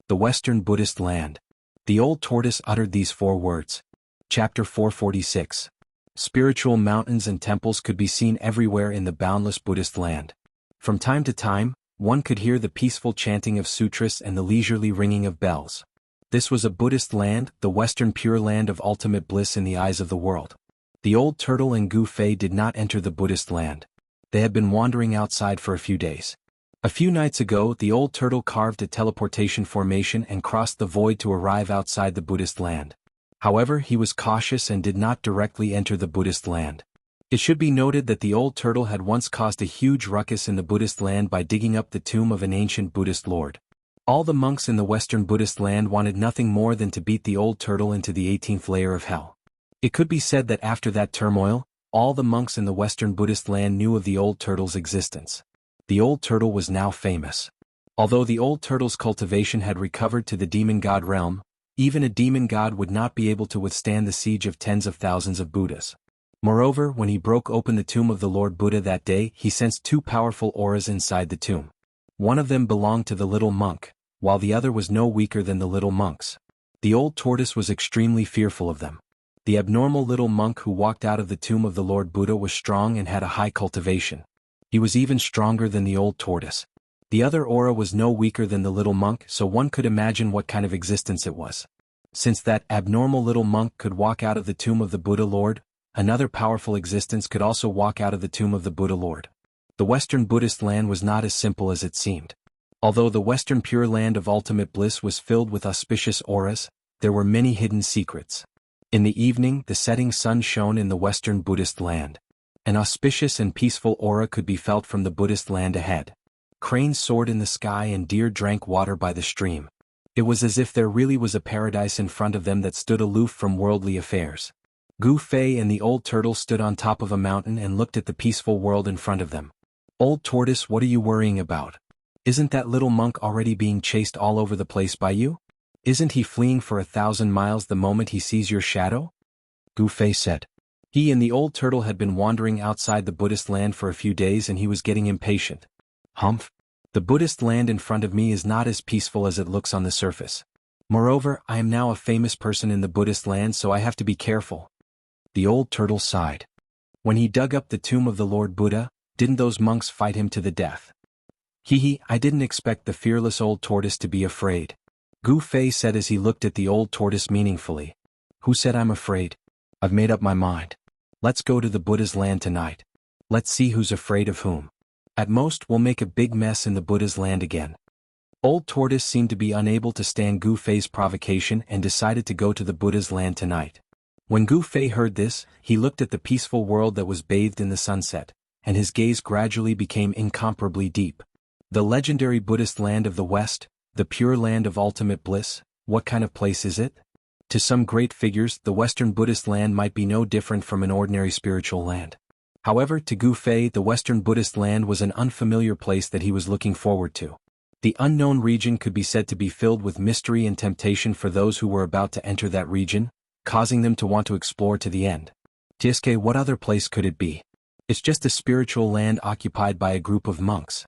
"The Western Buddhist land." The Old Tortoise uttered these 4 words. Chapter 446. Spiritual mountains and temples could be seen everywhere in the boundless Buddhist land. From time to time, one could hear the peaceful chanting of sutras and the leisurely ringing of bells. This was a Buddhist land, the Western Pure Land of ultimate bliss in the eyes of the world. The Old Turtle and Gu Fei did not enter the Buddhist land. They had been wandering outside for a few days. A few nights ago, the Old Turtle carved a teleportation formation and crossed the void to arrive outside the Buddhist land. However, he was cautious and did not directly enter the Buddhist land. It should be noted that the Old Turtle had once caused a huge ruckus in the Buddhist land by digging up the tomb of an ancient Buddhist lord. All the monks in the Western Buddhist land wanted nothing more than to beat the Old Turtle into the 18th layer of hell. It could be said that after that turmoil, all the monks in the Western Buddhist land knew of the Old Turtle's existence. The Old Turtle was now famous. Although the Old Turtle's cultivation had recovered to the demon god realm, even a demon god would not be able to withstand the siege of tens of thousands of Buddhas. Moreover, when he broke open the tomb of the Lord Buddha that day, he sensed 2 powerful auras inside the tomb. One of them belonged to the little monk, while the other was no weaker than the little monks. The Old Tortoise was extremely fearful of them. The abnormal little monk who walked out of the tomb of the Lord Buddha was strong and had a high cultivation. He was even stronger than the Old Tortoise. The other aura was no weaker than the little monk, so one could imagine what kind of existence it was. Since that abnormal little monk could walk out of the tomb of the Buddha Lord, another powerful existence could also walk out of the tomb of the Buddha Lord. The Western Buddhist land was not as simple as it seemed. Although the Western Pure Land of ultimate bliss was filled with auspicious auras, there were many hidden secrets. In the evening, the setting sun shone in the Western Buddhist land. An auspicious and peaceful aura could be felt from the Buddhist land ahead. Cranes soared in the sky and deer drank water by the stream. It was as if there really was a paradise in front of them that stood aloof from worldly affairs. Gu Fei and the Old Turtle stood on top of a mountain and looked at the peaceful world in front of them. "Old Tortoise, what are you worrying about? Isn't that little monk already being chased all over the place by you? Isn't he fleeing for 1,000 miles the moment he sees your shadow?" Gu Fei said. He and the Old Turtle had been wandering outside the Buddhist land for a few days and he was getting impatient. "Humph! The Buddhist land in front of me is not as peaceful as it looks on the surface. Moreover, I am now a famous person in the Buddhist land, so I have to be careful." The Old Turtle sighed. When he dug up the tomb of the Lord Buddha, didn't those monks fight him to the death? I didn't expect the fearless Old Tortoise to be afraid." Gu Fei said as he looked at the Old Tortoise meaningfully. "Who said I'm afraid? I've made up my mind. Let's go to the Buddha's land tonight. Let's see who's afraid of whom. At most we'll make a big mess in the Buddha's land again." Old Tortoise seemed to be unable to stand Gu Fei's provocation and decided to go to the Buddha's land tonight. When Gu Fei heard this, he looked at the peaceful world that was bathed in the sunset, and his gaze gradually became incomparably deep. The legendary Buddhist land of the West, the pure land of ultimate bliss, what kind of place is it? To some great figures, the Western Buddhist land might be no different from an ordinary spiritual land. However, to Gu Fei, the Western Buddhist land was an unfamiliar place that he was looking forward to. The unknown region could be said to be filled with mystery and temptation for those who were about to enter that region, causing them to want to explore to the end. Tisuke, what other place could it be? It's just a spiritual land occupied by a group of monks.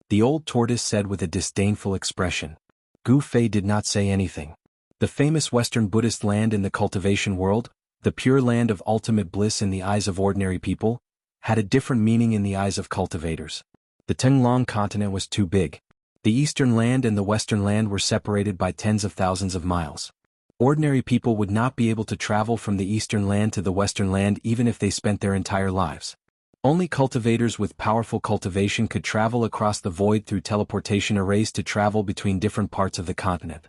The old tortoise said with a disdainful expression. Gu Fei did not say anything. The famous Western Buddhist land in the cultivation world, the pure land of ultimate bliss in the eyes of ordinary people, had a different meaning in the eyes of cultivators. The Tenglong continent was too big. The eastern land and the western land were separated by tens of thousands of miles. Ordinary people would not be able to travel from the eastern land to the western land even if they spent their entire lives. Only cultivators with powerful cultivation could travel across the void through teleportation arrays to travel between different parts of the continent.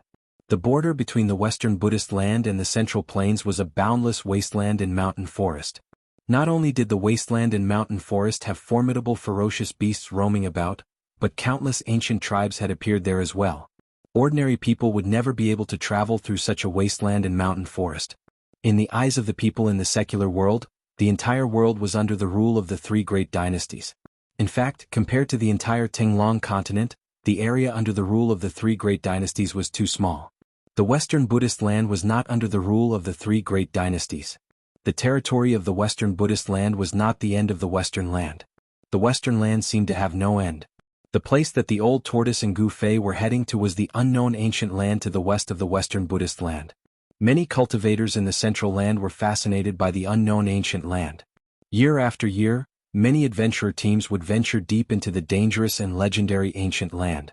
The border between the western Buddhist land and the central plains was a boundless wasteland and mountain forest. Not only did the wasteland and mountain forest have formidable ferocious beasts roaming about, but countless ancient tribes had appeared there as well. Ordinary people would never be able to travel through such a wasteland and mountain forest. In the eyes of the people in the secular world, the entire world was under the rule of the three great dynasties. In fact, compared to the entire Tenglong continent, the area under the rule of the three great dynasties was too small. The Western Buddhist land was not under the rule of the three great dynasties. The territory of the Western Buddhist land was not the end of the Western land. The Western land seemed to have no end. The place that the old tortoise and Gu Fei were heading to was the unknown ancient land to the west of the Western Buddhist land. Many cultivators in the central land were fascinated by the unknown ancient land. Year after year, many adventurer teams would venture deep into the dangerous and legendary ancient land.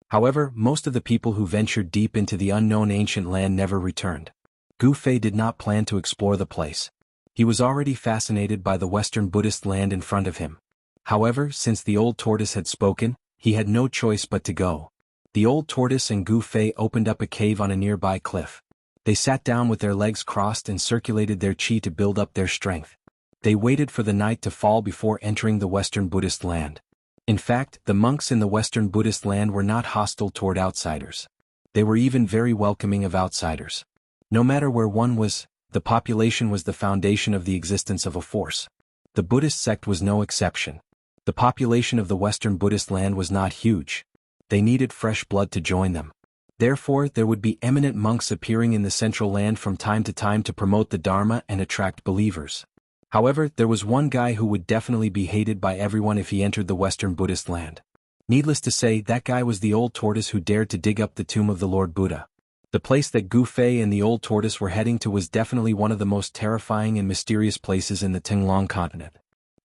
However, most of the people who ventured deep into the unknown ancient land never returned. Gu Fei did not plan to explore the place. He was already fascinated by the Western Buddhist land in front of him. However, since the old tortoise had spoken, he had no choice but to go. The old tortoise and Gu Fei opened up a cave on a nearby cliff. They sat down with their legs crossed and circulated their chi to build up their strength. They waited for the night to fall before entering the Western Buddhist land. In fact, the monks in the Western Buddhist land were not hostile toward outsiders. They were even very welcoming of outsiders. No matter where one was, the population was the foundation of the existence of a force. The Buddhist sect was no exception. The population of the Western Buddhist land was not huge. They needed fresh blood to join them. Therefore, there would be eminent monks appearing in the central land from time to time to promote the Dharma and attract believers. However, there was one guy who would definitely be hated by everyone if he entered the Western Buddhist land. Needless to say, that guy was the old tortoise who dared to dig up the tomb of the Lord Buddha. The place that Gu Fei and the old tortoise were heading to was definitely one of the most terrifying and mysterious places in the Tenglong continent.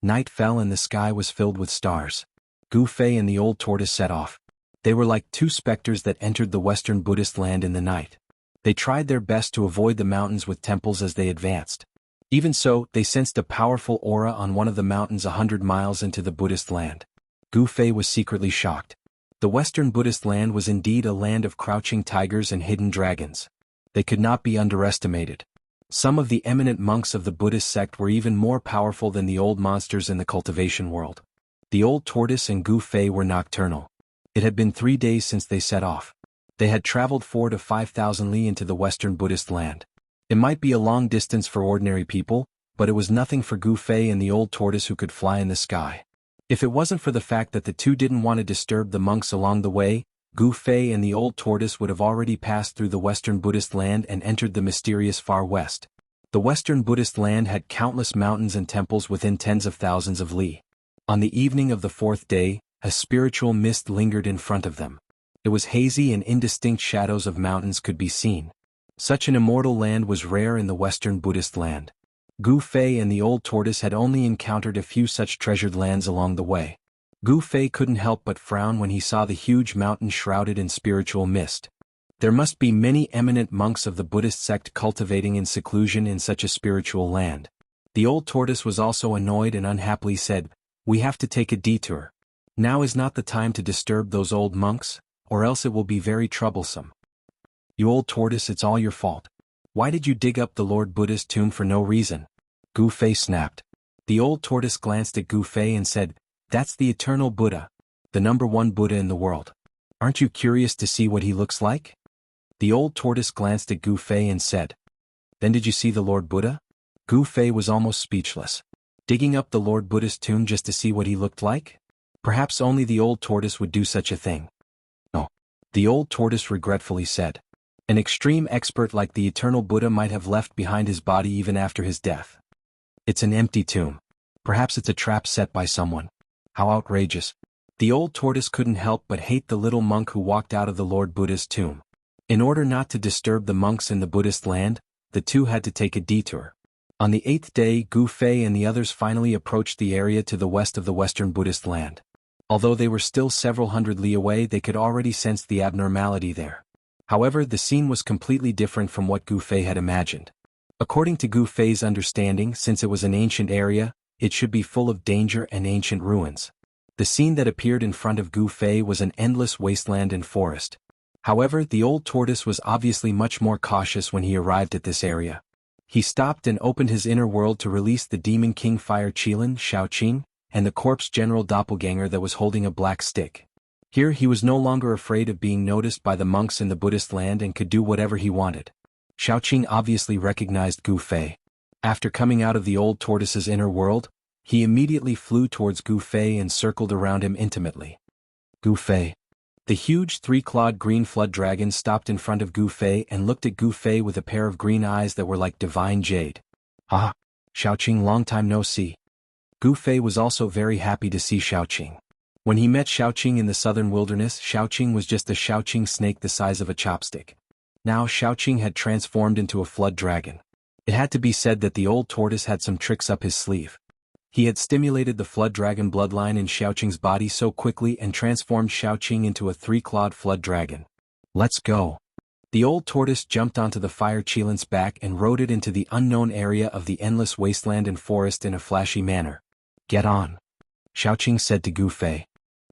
Night fell and the sky was filled with stars. Gu Fei and the old tortoise set off. They were like two specters that entered the Western Buddhist land in the night. They tried their best to avoid the mountains with temples as they advanced. Even so, they sensed a powerful aura on one of the mountains 100 miles into the Buddhist land. Gu Fei was secretly shocked. The Western Buddhist land was indeed a land of crouching tigers and hidden dragons. They could not be underestimated. Some of the eminent monks of the Buddhist sect were even more powerful than the old monsters in the cultivation world. The old tortoise and Gu Fei were nocturnal. It had been 3 days since they set off. They had traveled 4,000 to 5,000 li into the Western Buddhist land. It might be a long distance for ordinary people, but it was nothing for Gu Fei and the old tortoise who could fly in the sky. If it wasn't for the fact that the two didn't want to disturb the monks along the way, Gu Fei and the old tortoise would have already passed through the Western Buddhist land and entered the mysterious far west. The Western Buddhist land had countless mountains and temples within tens of thousands of li. On the evening of the 4th day, a spiritual mist lingered in front of them. It was hazy and indistinct shadows of mountains could be seen. Such an immortal land was rare in the Western Buddhist land. Gu Fei and the old tortoise had only encountered a few such treasured lands along the way. Gu Fei couldn't help but frown when he saw the huge mountain shrouded in spiritual mist. There must be many eminent monks of the Buddhist sect cultivating in seclusion in such a spiritual land. The old tortoise was also annoyed and unhappily said, "We have to take a detour. Now is not the time to disturb those old monks, or else it will be very troublesome." "You old tortoise, it's all your fault. Why did you dig up the Lord Buddha's tomb for no reason?" Gu Fei snapped. The old tortoise glanced at Gu Fei and said, "That's the eternal Buddha, the #1 Buddha in the world. Aren't you curious to see what he looks like?" The old tortoise glanced at Gu Fei and said, Then did you see the Lord Buddha? Gu Fei was almost speechless. Digging up the Lord Buddha's tomb just to see what he looked like? Perhaps only the old tortoise would do such a thing. No. The old tortoise regretfully said. An extreme expert like the eternal Buddha might have left behind his body even after his death. It's an empty tomb. Perhaps it's a trap set by someone. How outrageous. The old tortoise couldn't help but hate the little monk who walked out of the Lord Buddha's tomb. In order not to disturb the monks in the Buddhist land, the two had to take a detour. On the 8th day, Gu Fei and the others finally approached the area to the west of the western Buddhist land. Although they were still several hundred li away, they could already sense the abnormality there. However, the scene was completely different from what Gu Fei had imagined. According to Gu Fei's understanding, since it was an ancient area, it should be full of danger and ancient ruins. The scene that appeared in front of Gu Fei was an endless wasteland and forest. However, the old tortoise was obviously much more cautious when he arrived at this area. He stopped and opened his inner world to release the Demon King Fire Qilin, Shaoqing, and the corpse general doppelganger that was holding a black stick. Here he was no longer afraid of being noticed by the monks in the Buddhist land and could do whatever he wanted. Shaoqing obviously recognized Gu Fei. After coming out of the old tortoise's inner world, he immediately flew towards Gu Fei and circled around him intimately. Gu Fei. The huge three-clawed green flood dragon stopped in front of Gu Fei and looked at Gu Fei with a pair of green eyes that were like divine jade. Ah! Shaoqing, long time no see. Gu Fei was also very happy to see Shaoqing. When he met Shaoqing in the southern wilderness, Shaoqing was just a Shaoqing snake the size of a chopstick. Now Shaoqing had transformed into a flood dragon. It had to be said that the old tortoise had some tricks up his sleeve. He had stimulated the flood dragon bloodline in Shaoqing's body so quickly and transformed Shaoqing into a three-clawed flood dragon. Let's go. The old tortoise jumped onto the fire Qilin's back and rode it into the unknown area of the endless wasteland and forest in a flashy manner. Get on. Shaoqing said to Gu Fei.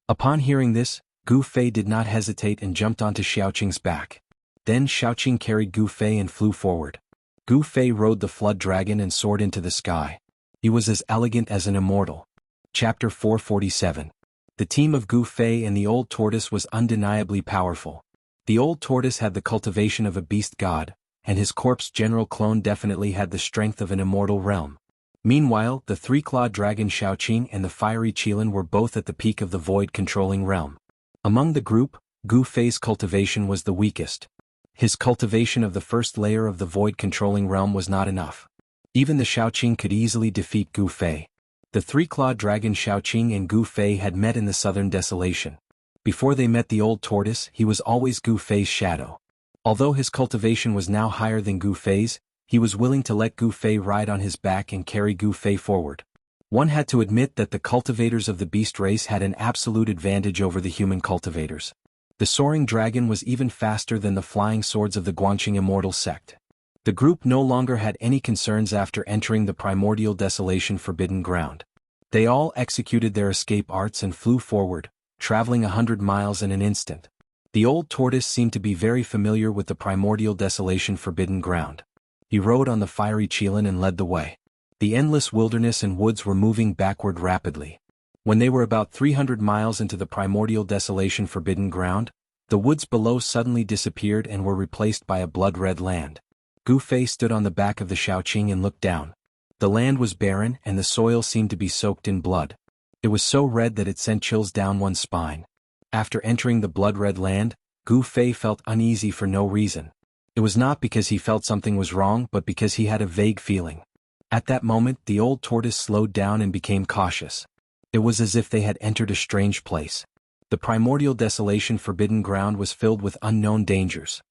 Upon hearing this, Gu Fei did not hesitate and jumped onto Shaoqing's back. Then Shaoqing carried Gu Fei and flew forward. Gu Fei rode the flood dragon and soared into the sky. He was as elegant as an immortal. Chapter 447. The team of Gu Fei and the old tortoise was undeniably powerful. The old tortoise had the cultivation of a beast god, and his corpse general clone definitely had the strength of an immortal realm. Meanwhile, the three-clawed dragon Shaoqing and the fiery Qilin were both at the peak of the void-controlling realm. Among the group, Gu Fei's cultivation was the weakest. His cultivation of the first layer of the void-controlling realm was not enough. Even the Shaoqing could easily defeat Gu Fei. The three-clawed dragon Shaoqing and Gu Fei had met in the southern desolation. Before they met the old tortoise, he was always Gu Fei's shadow. Although his cultivation was now higher than Gu Fei's, he was willing to let Gu Fei ride on his back and carry Gu Fei forward. One had to admit that the cultivators of the beast race had an absolute advantage over the human cultivators. The soaring dragon was even faster than the flying swords of the Guangqing Immortal sect. The group no longer had any concerns after entering the primordial desolation forbidden ground. They all executed their escape arts and flew forward, traveling 100 miles in an instant. The old tortoise seemed to be very familiar with the primordial desolation forbidden ground. He rode on the fiery Qilin and led the way. The endless wilderness and woods were moving backward rapidly. When they were about 300 miles into the primordial desolation forbidden ground, the woods below suddenly disappeared and were replaced by a blood-red land. Gu Fei stood on the back of the Shaoqing and looked down. The land was barren and the soil seemed to be soaked in blood. It was so red that it sent chills down one's spine. After entering the blood-red land, Gu Fei felt uneasy for no reason. It was not because he felt something was wrong but because he had a vague feeling. At that moment the old tortoise slowed down and became cautious. It was as if they had entered a strange place. The primordial desolation forbidden ground was filled with unknown dangers.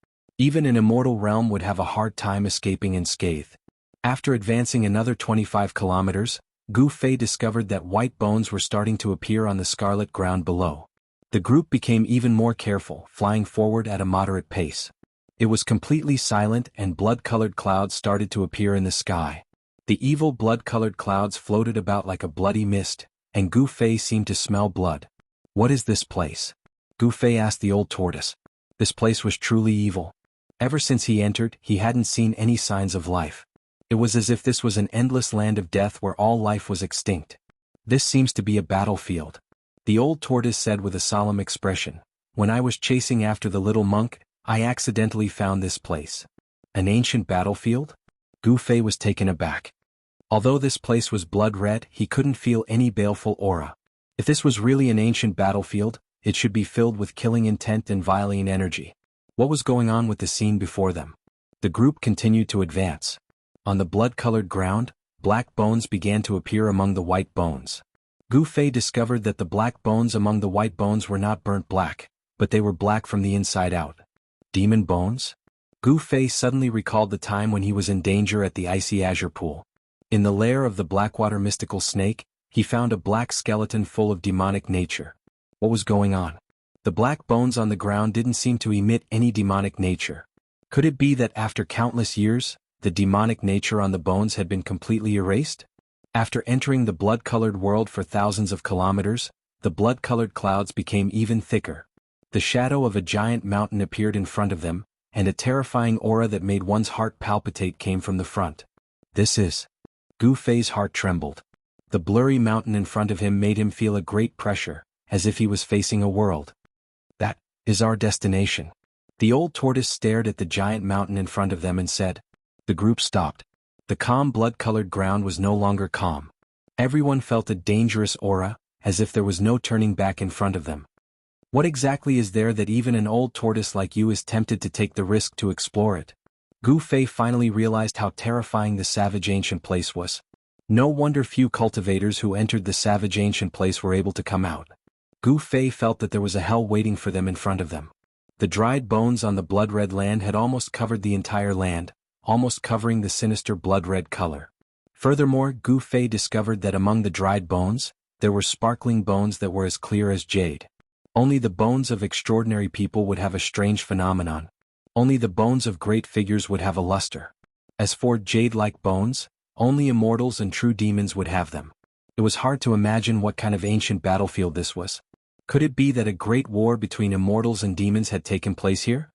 Even an immortal realm would have a hard time escaping unscathed. After advancing another 25 kilometers, Gu Fei discovered that white bones were starting to appear on the scarlet ground below. The group became even more careful, flying forward at a moderate pace. It was completely silent and blood-colored clouds started to appear in the sky. The evil blood-colored clouds floated about like a bloody mist, and Gu Fei seemed to smell blood. What is this place? Gu Fei asked the old tortoise. This place was truly evil. Ever since he entered, he hadn't seen any signs of life. It was as if this was an endless land of death where all life was extinct. This seems to be a battlefield. The old tortoise said with a solemn expression. When I was chasing after the little monk, I accidentally found this place. An ancient battlefield? Gu Fei was taken aback. Although this place was blood-red, he couldn't feel any baleful aura. If this was really an ancient battlefield, it should be filled with killing intent and violent energy. What was going on with the scene before them? The group continued to advance. On the blood-colored ground, black bones began to appear among the white bones. Gu Fei discovered that the black bones among the white bones were not burnt black, but they were black from the inside out. Demon bones? Gu Fei suddenly recalled the time when he was in danger at the icy azure pool. In the lair of the Blackwater mystical snake, he found a black skeleton full of demonic nature. What was going on? The black bones on the ground didn't seem to emit any demonic nature. Could it be that after countless years, the demonic nature on the bones had been completely erased? After entering the blood-colored world for thousands of kilometers, the blood-colored clouds became even thicker. The shadow of a giant mountain appeared in front of them, and a terrifying aura that made one's heart palpitate came from the front. This is... Gu Fei's heart trembled. The blurry mountain in front of him made him feel a great pressure, as if he was facing a world. That is our destination. The old tortoise stared at the giant mountain in front of them and said. The group stopped. The calm blood-colored ground was no longer calm. Everyone felt a dangerous aura, as if there was no turning back in front of them. What exactly is there that even an old tortoise like you is tempted to take the risk to explore it? Gu Fei finally realized how terrifying the savage ancient place was. No wonder few cultivators who entered the savage ancient place were able to come out. Gu Fei felt that there was a hell waiting for them in front of them. The dried bones on the blood-red land had almost covered the entire land, almost covering the sinister blood-red color. Furthermore, Gu Fei discovered that among the dried bones, there were sparkling bones that were as clear as jade. Only the bones of extraordinary people would have a strange phenomenon. Only the bones of great figures would have a luster. As for jade-like bones, only immortals and true demons would have them. It was hard to imagine what kind of ancient battlefield this was. Could it be that a great war between immortals and demons had taken place here?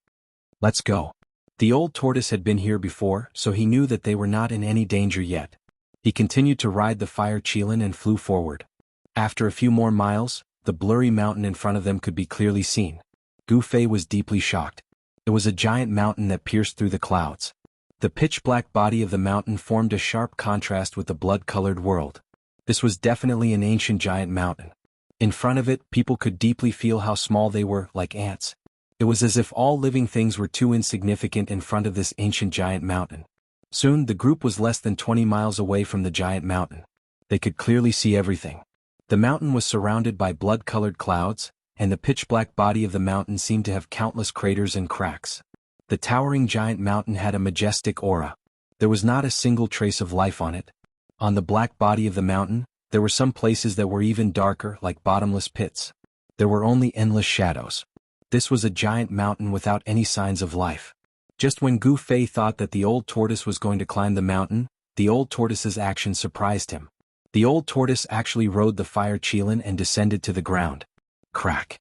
Let's go. The old tortoise had been here before, so he knew that they were not in any danger yet. He continued to ride the fire Qilin and flew forward. After a few more miles, the blurry mountain in front of them could be clearly seen. Gu Fei was deeply shocked. It was a giant mountain that pierced through the clouds. The pitch-black body of the mountain formed a sharp contrast with the blood-colored world. This was definitely an ancient giant mountain. In front of it, people could deeply feel how small they were, like ants. It was as if all living things were too insignificant in front of this ancient giant mountain. Soon, the group was less than 20 miles away from the giant mountain. They could clearly see everything. The mountain was surrounded by blood-colored clouds, and the pitch-black body of the mountain seemed to have countless craters and cracks. The towering giant mountain had a majestic aura. There was not a single trace of life on it. On the black body of the mountain, there were some places that were even darker, like bottomless pits. There were only endless shadows. This was a giant mountain without any signs of life. Just when Gu Fei thought that the old tortoise was going to climb the mountain, the old tortoise's action surprised him. The old tortoise actually rode the fire Qilin and descended to the ground. Crack.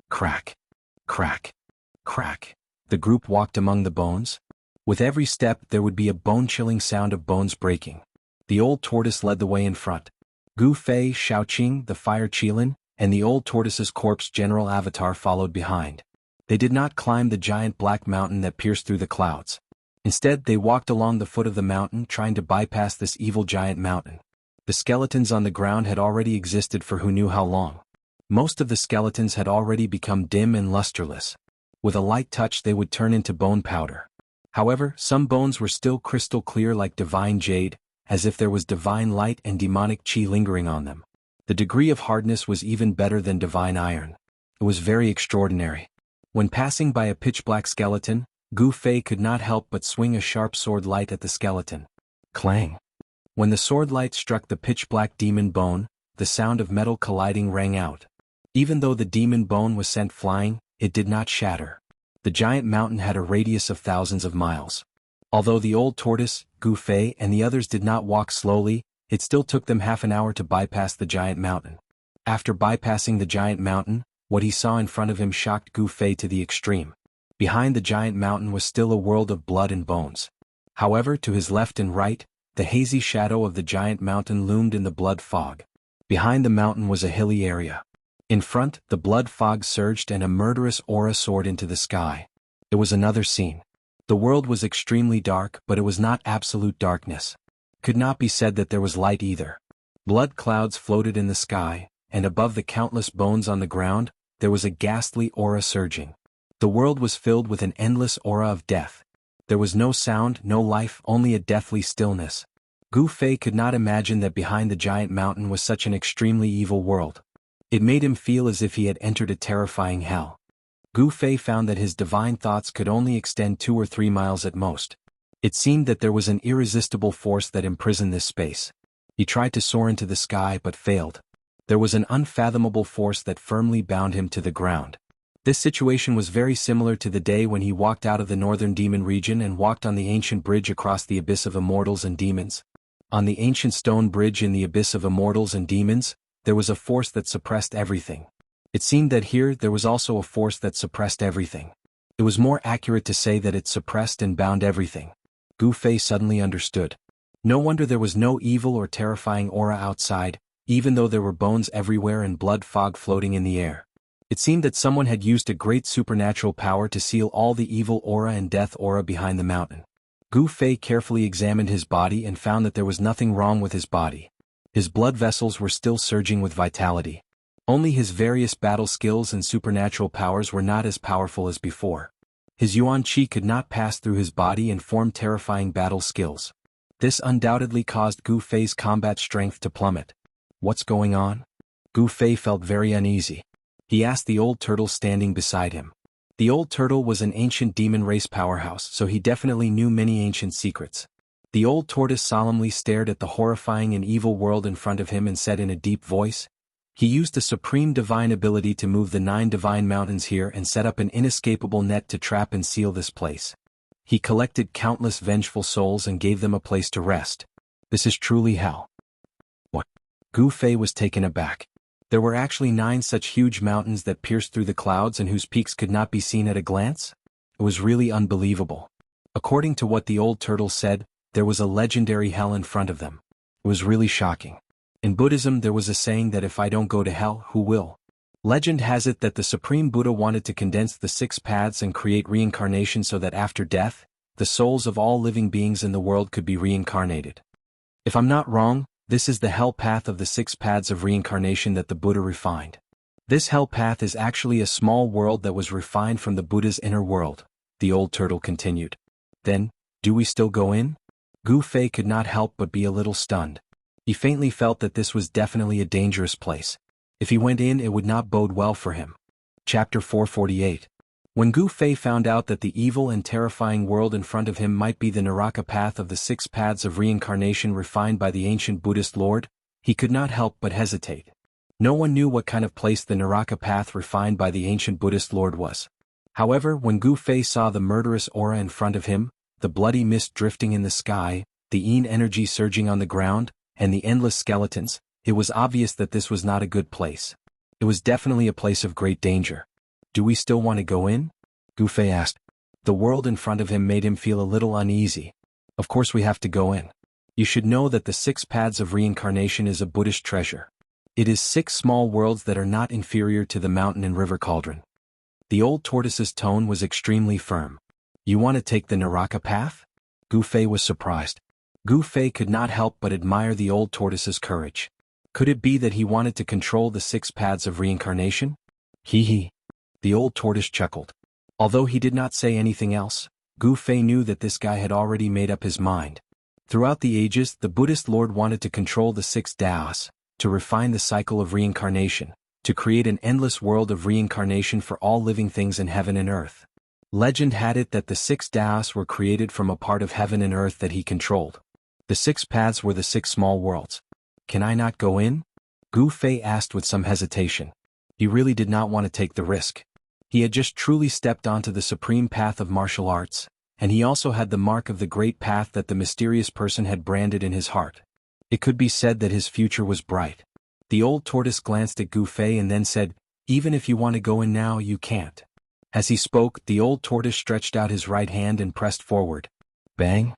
Crack. Crack. Crack. The group walked among the bones. With every step there would be a bone-chilling sound of bones breaking. The old tortoise led the way in front. Gu Fei, Shaoqing, the fire Qilin, and the old tortoise's corpse general avatar followed behind. They did not climb the giant black mountain that pierced through the clouds. Instead, they walked along the foot of the mountain trying to bypass this evil giant mountain. The skeletons on the ground had already existed for who knew how long. Most of the skeletons had already become dim and lusterless. With a light touch they would turn into bone powder. However, some bones were still crystal clear like divine jade, as if there was divine light and demonic qi lingering on them. The degree of hardness was even better than divine iron. It was very extraordinary. When passing by a pitch-black skeleton, Gu Fei could not help but swing a sharp sword light at the skeleton. Clang! When the sword light struck the pitch-black demon bone, the sound of metal colliding rang out. Even though the demon bone was sent flying, it did not shatter. The giant mountain had a radius of thousands of miles. Although the old tortoise, Gu Fei, and the others did not walk slowly, it still took them half an hour to bypass the giant mountain. After bypassing the giant mountain, what he saw in front of him shocked Gu Fei to the extreme. Behind the giant mountain was still a world of blood and bones. However, to his left and right, the hazy shadow of the giant mountain loomed in the blood fog. Behind the mountain was a hilly area. In front, the blood fog surged and a murderous aura soared into the sky. It was another scene. The world was extremely dark, but it was not absolute darkness. Could not be said that there was light either. Blood clouds floated in the sky, and above the countless bones on the ground, there was a ghastly aura surging. The world was filled with an endless aura of death. There was no sound, no life, only a deathly stillness. Gu Fei could not imagine that behind the giant mountain was such an extremely evil world. It made him feel as if he had entered a terrifying hell. Gu Fei found that his divine thoughts could only extend 2 or 3 miles at most. It seemed that there was an irresistible force that imprisoned this space. He tried to soar into the sky but failed. There was an unfathomable force that firmly bound him to the ground. This situation was very similar to the day when he walked out of the northern demon region and walked on the ancient bridge across the abyss of immortals and demons. On the ancient stone bridge in the abyss of immortals and demons, there was a force that suppressed everything. It seemed that here there was also a force that suppressed everything. It was more accurate to say that it suppressed and bound everything. Gu Fei suddenly understood. No wonder there was no evil or terrifying aura outside, even though there were bones everywhere and blood fog floating in the air. It seemed that someone had used a great supernatural power to seal all the evil aura and death aura behind the mountain. Gu Fei carefully examined his body and found that there was nothing wrong with his body. His blood vessels were still surging with vitality. Only his various battle skills and supernatural powers were not as powerful as before. His yuan qi could not pass through his body and form terrifying battle skills. This undoubtedly caused Gu Fei's combat strength to plummet. What's going on? Gu Fei felt very uneasy. He asked the old turtle standing beside him. The old turtle was an ancient demon race powerhouse, so he definitely knew many ancient secrets. The old tortoise solemnly stared at the horrifying and evil world in front of him and said in a deep voice, "He used the supreme divine ability to move the 9 divine mountains here and set up an inescapable net to trap and seal this place. He collected countless vengeful souls and gave them a place to rest. This is truly hell." What? Gu Fei was taken aback. There were actually 9 such huge mountains that pierced through the clouds and whose peaks could not be seen at a glance? It was really unbelievable. According to what the old turtle said, there was a legendary hell in front of them. It was really shocking. In Buddhism there was a saying that if I don't go to hell, who will? Legend has it that the Supreme Buddha wanted to condense the 6 paths and create reincarnation so that after death, the souls of all living beings in the world could be reincarnated. If I'm not wrong, this is the hell path of the 6 paths of reincarnation that the Buddha refined. This hell path is actually a small world that was refined from the Buddha's inner world, the old turtle continued. Then, do we still go in? Gu Fei could not help but be a little stunned. He faintly felt that this was definitely a dangerous place. If he went in, it would not bode well for him. Chapter 448. When Gu Fei found out that the evil and terrifying world in front of him might be the Naraka path of the 6 paths of reincarnation refined by the ancient Buddhist Lord, he could not help but hesitate. No one knew what kind of place the Naraka path refined by the ancient Buddhist Lord was. However, when Gu Fei saw the murderous aura in front of him, the bloody mist drifting in the sky, the yin energy surging on the ground, and the endless skeletons, it was obvious that this was not a good place. It was definitely a place of great danger. Do we still want to go in? Gu Fei asked. The world in front of him made him feel a little uneasy. Of course we have to go in. You should know that the 6 paths of reincarnation is a Buddhist treasure. It is 6 small worlds that are not inferior to the mountain and river cauldron. The old tortoise's tone was extremely firm. You want to take the Naraka path? Gu Fei was surprised. Gu Fei could not help but admire the old tortoise's courage. Could it be that he wanted to control the 6 paths of reincarnation? Hee. The old tortoise chuckled. Although he did not say anything else, Gu Fei knew that this guy had already made up his mind. Throughout the ages, the Buddhist Lord wanted to control the 6 Taoists, to refine the cycle of reincarnation, to create an endless world of reincarnation for all living things in heaven and earth. Legend had it that the 6 Taoists were created from a part of heaven and earth that he controlled. The 6 paths were the 6 small worlds. Can I not go in? Gu Fei asked with some hesitation. He really did not want to take the risk. He had just truly stepped onto the supreme path of martial arts, and he also had the mark of the great path that the mysterious person had branded in his heart. It could be said that his future was bright. The old tortoise glanced at Gu Fei and then said, "Even if you want to go in now, you can't." As he spoke, the old tortoise stretched out his right hand and pressed forward. Bang!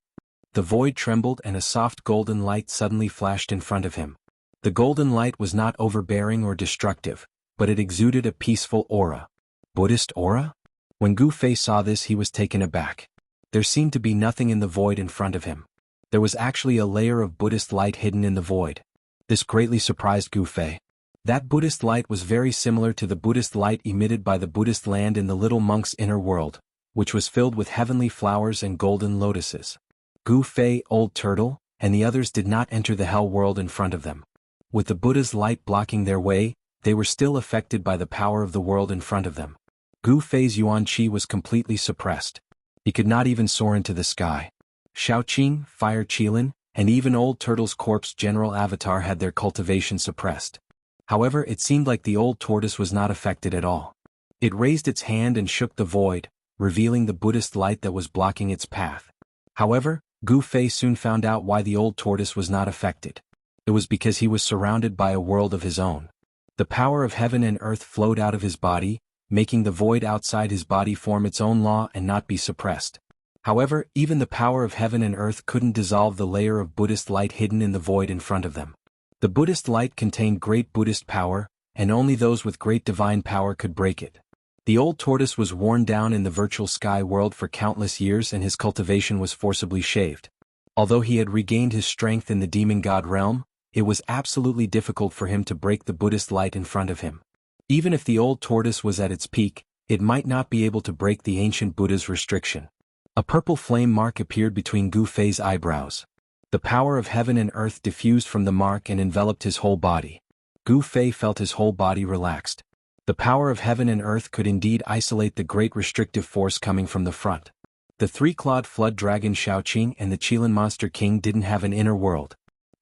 The void trembled and a soft golden light suddenly flashed in front of him. The golden light was not overbearing or destructive, but it exuded a peaceful aura. Buddhist aura? When Gu Fei saw this, he was taken aback. There seemed to be nothing in the void in front of him. There was actually a layer of Buddhist light hidden in the void. This greatly surprised Gu Fei. That Buddhist light was very similar to the Buddhist light emitted by the Buddhist land in the little monk's inner world, which was filled with heavenly flowers and golden lotuses. Gu Fei, Old Turtle, and the others did not enter the hell world in front of them. With the Buddha's light blocking their way, they were still affected by the power of the world in front of them. Gu Fei's Yuan Qi was completely suppressed. He could not even soar into the sky. Shaoqing, Fire Qilin, and even Old Turtle's corpse general avatar had their cultivation suppressed. However, it seemed like the old tortoise was not affected at all. It raised its hand and shook the void, revealing the Buddhist light that was blocking its path. However, Gu Fei soon found out why the old tortoise was not affected. It was because he was surrounded by a world of his own. The power of heaven and earth flowed out of his body, making the void outside his body form its own law and not be suppressed. However, even the power of heaven and earth couldn't dissolve the layer of Buddhist light hidden in the void in front of them. The Buddhist light contained great Buddhist power, and only those with great divine power could break it. The old tortoise was worn down in the virtual sky world for countless years and his cultivation was forcibly shaved. Although he had regained his strength in the demon god realm, it was absolutely difficult for him to break the Buddhist light in front of him. Even if the old tortoise was at its peak, it might not be able to break the ancient Buddha's restriction. A purple flame mark appeared between Gu Fei's eyebrows. The power of heaven and earth diffused from the mark and enveloped his whole body. Gu Fei felt his whole body relaxed. The power of heaven and earth could indeed isolate the great restrictive force coming from the front. The three-clawed flood dragon Shaoqing and the Qilin monster king didn't have an inner world.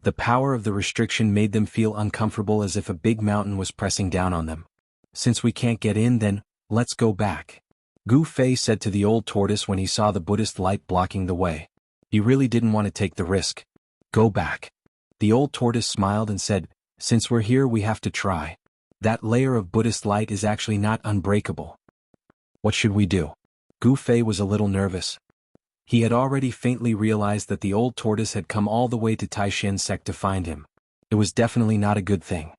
The power of the restriction made them feel uncomfortable as if a big mountain was pressing down on them. Since we can't get in then, let's go back. Gu Fei said to the old tortoise when he saw the Buddhist light blocking the way. He really didn't want to take the risk. Go back. The old tortoise smiled and said, since we're here we have to try. That layer of Buddhist light is actually not unbreakable. What should we do? Gu Fei was a little nervous. He had already faintly realized that the old tortoise had come all the way to Taishan sect to find him. It was definitely not a good thing.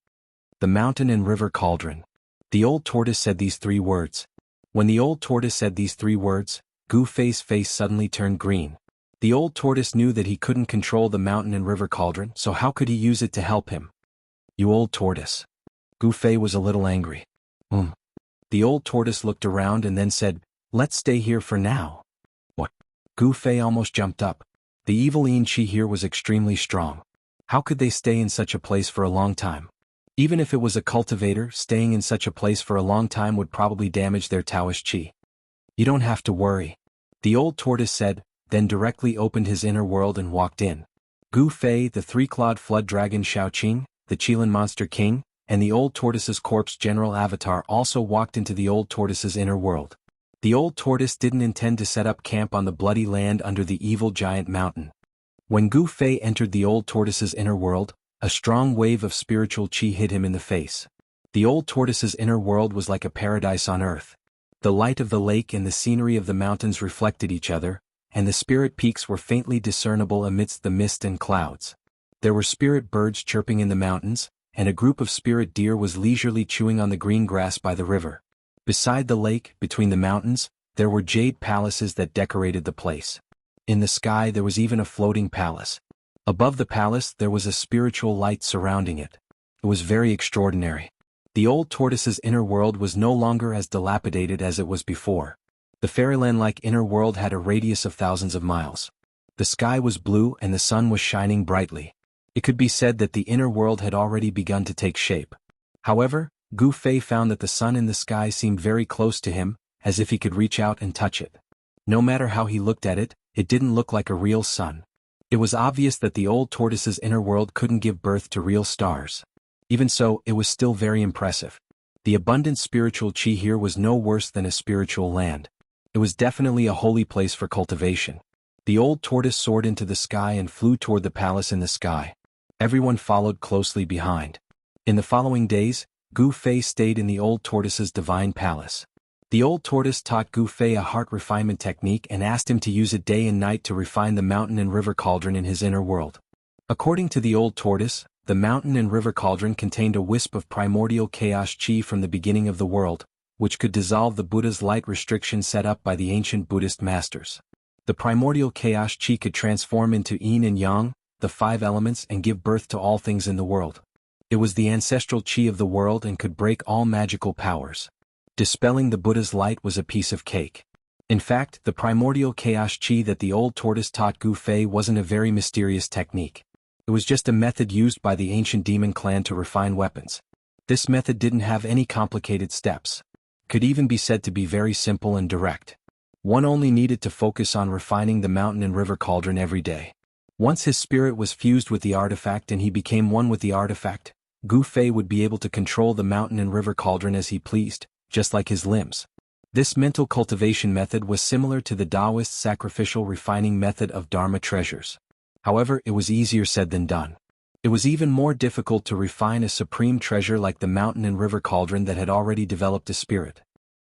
The mountain and river cauldron. The old tortoise said these three words. When the old tortoise said these three words, Gu Fei's face suddenly turned green. The old tortoise knew that he couldn't control the mountain and river cauldron, so how could he use it to help him? You old tortoise. Gu Fei was a little angry. The old tortoise looked around and then said, let's stay here for now. What? Gu Fei almost jumped up. The evil Yin Qi here was extremely strong. How could they stay in such a place for a long time? Even if it was a cultivator, staying in such a place for a long time would probably damage their Taoist Qi. You don't have to worry. The old tortoise said, then directly opened his inner world and walked in. Gu Fei, the three-clawed flood dragon Shaoqing, the Qilin monster king, and the old tortoise's corpse general avatar also walked into the old tortoise's inner world. The old tortoise didn't intend to set up camp on the bloody land under the evil giant mountain. When Gu Fei entered the old tortoise's inner world, a strong wave of spiritual qi hit him in the face. The old tortoise's inner world was like a paradise on earth. The light of the lake and the scenery of the mountains reflected each other, and the spirit peaks were faintly discernible amidst the mist and clouds. There were spirit birds chirping in the mountains, and a group of spirit deer was leisurely chewing on the green grass by the river. Beside the lake, between the mountains, there were jade palaces that decorated the place. In the sky there was even a floating palace. Above the palace there was a spiritual light surrounding it. It was very extraordinary. The old tortoise's inner world was no longer as dilapidated as it was before. The fairyland-like inner world had a radius of thousands of miles. The sky was blue and the sun was shining brightly. It could be said that the inner world had already begun to take shape. However, Gu Fei found that the sun in the sky seemed very close to him, as if he could reach out and touch it. No matter how he looked at it, it didn't look like a real sun. It was obvious that the old tortoise's inner world couldn't give birth to real stars. Even so, it was still very impressive. The abundant spiritual qi here was no worse than a spiritual land. It was definitely a holy place for cultivation. The old tortoise soared into the sky and flew toward the palace in the sky. Everyone followed closely behind. In the following days, Gu Fei stayed in the old tortoise's divine palace. The old tortoise taught Gu Fei a heart refinement technique and asked him to use it day and night to refine the mountain and river cauldron in his inner world. According to the old tortoise, the mountain and river cauldron contained a wisp of primordial chaos qi from the beginning of the world, which could dissolve the Buddha's light restriction set up by the ancient Buddhist masters. The primordial chaos chi could transform into yin and yang, the 5 elements, and give birth to all things in the world. It was the ancestral chi of the world and could break all magical powers. Dispelling the Buddha's light was a piece of cake. In fact, the primordial chaos chi that the old tortoise taught Gu Fei wasn't a very mysterious technique. It was just a method used by the ancient demon clan to refine weapons. This method didn't have any complicated steps. Could even be said to be very simple and direct. One only needed to focus on refining the mountain and river cauldron every day. Once his spirit was fused with the artifact and he became one with the artifact, Gu Fei would be able to control the mountain and river cauldron as he pleased, just like his limbs. This mental cultivation method was similar to the Taoist sacrificial refining method of Dharma treasures. However, it was easier said than done. It was even more difficult to refine a supreme treasure like the mountain and river cauldron that had already developed a spirit.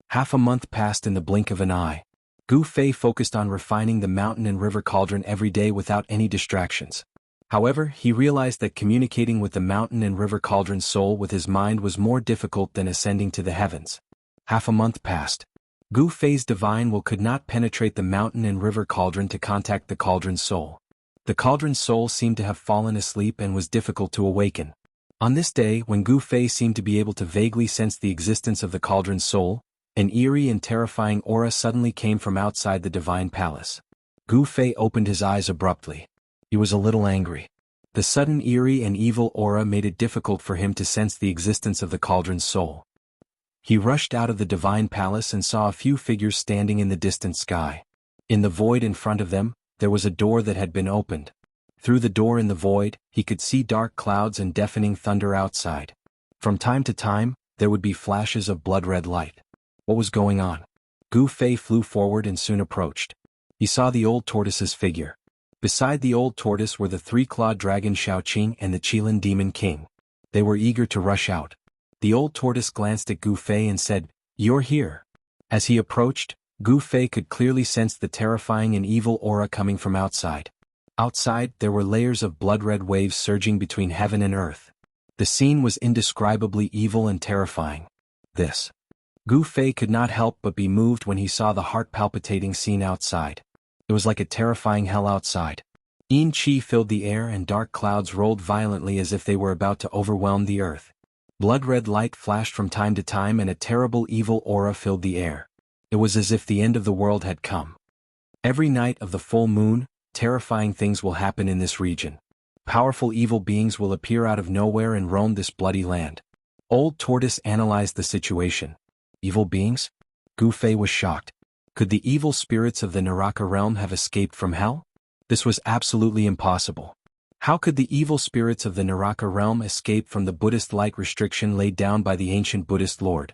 Half a month passed in the blink of an eye. Gu Fei focused on refining the mountain and river cauldron every day without any distractions. However, he realized that communicating with the mountain and river cauldron's soul with his mind was more difficult than ascending to the heavens. Half a month passed. Gu Fei's divine will could not penetrate the mountain and river cauldron to contact the cauldron's soul. The cauldron's soul seemed to have fallen asleep and was difficult to awaken. On this day, when Gu Fei seemed to be able to vaguely sense the existence of the cauldron's soul, an eerie and terrifying aura suddenly came from outside the divine palace. Gu Fei opened his eyes abruptly. He was a little angry. The sudden eerie and evil aura made it difficult for him to sense the existence of the cauldron's soul. He rushed out of the divine palace and saw a few figures standing in the distant sky. In the void in front of them, there was a door that had been opened. Through the door in the void, he could see dark clouds and deafening thunder outside. From time to time, there would be flashes of blood-red light. What was going on? Gu Fei flew forward and soon approached. He saw the old tortoise's figure. Beside the old tortoise were the 3-clawed dragon Shaoqing and the Qilin demon king. They were eager to rush out. The old tortoise glanced at Gu Fei and said, "You're here." As he approached, Gu Fei could clearly sense the terrifying and evil aura coming from outside. Outside, there were layers of blood-red waves surging between heaven and earth. The scene was indescribably evil and terrifying. Gu Fei could not help but be moved when he saw the heart-palpitating scene outside. It was like a terrifying hell outside. Yin qi filled the air and dark clouds rolled violently as if they were about to overwhelm the earth. Blood-red light flashed from time to time and a terrible evil aura filled the air. It was as if the end of the world had come. Every night of the full moon, terrifying things will happen in this region. Powerful evil beings will appear out of nowhere and roam this bloody land. Old Tortoise analyzed the situation. Evil beings? Gu Fei was shocked. Could the evil spirits of the Naraka realm have escaped from hell? This was absolutely impossible. How could the evil spirits of the Naraka realm escape from the Buddhist light restriction laid down by the ancient Buddhist Lord?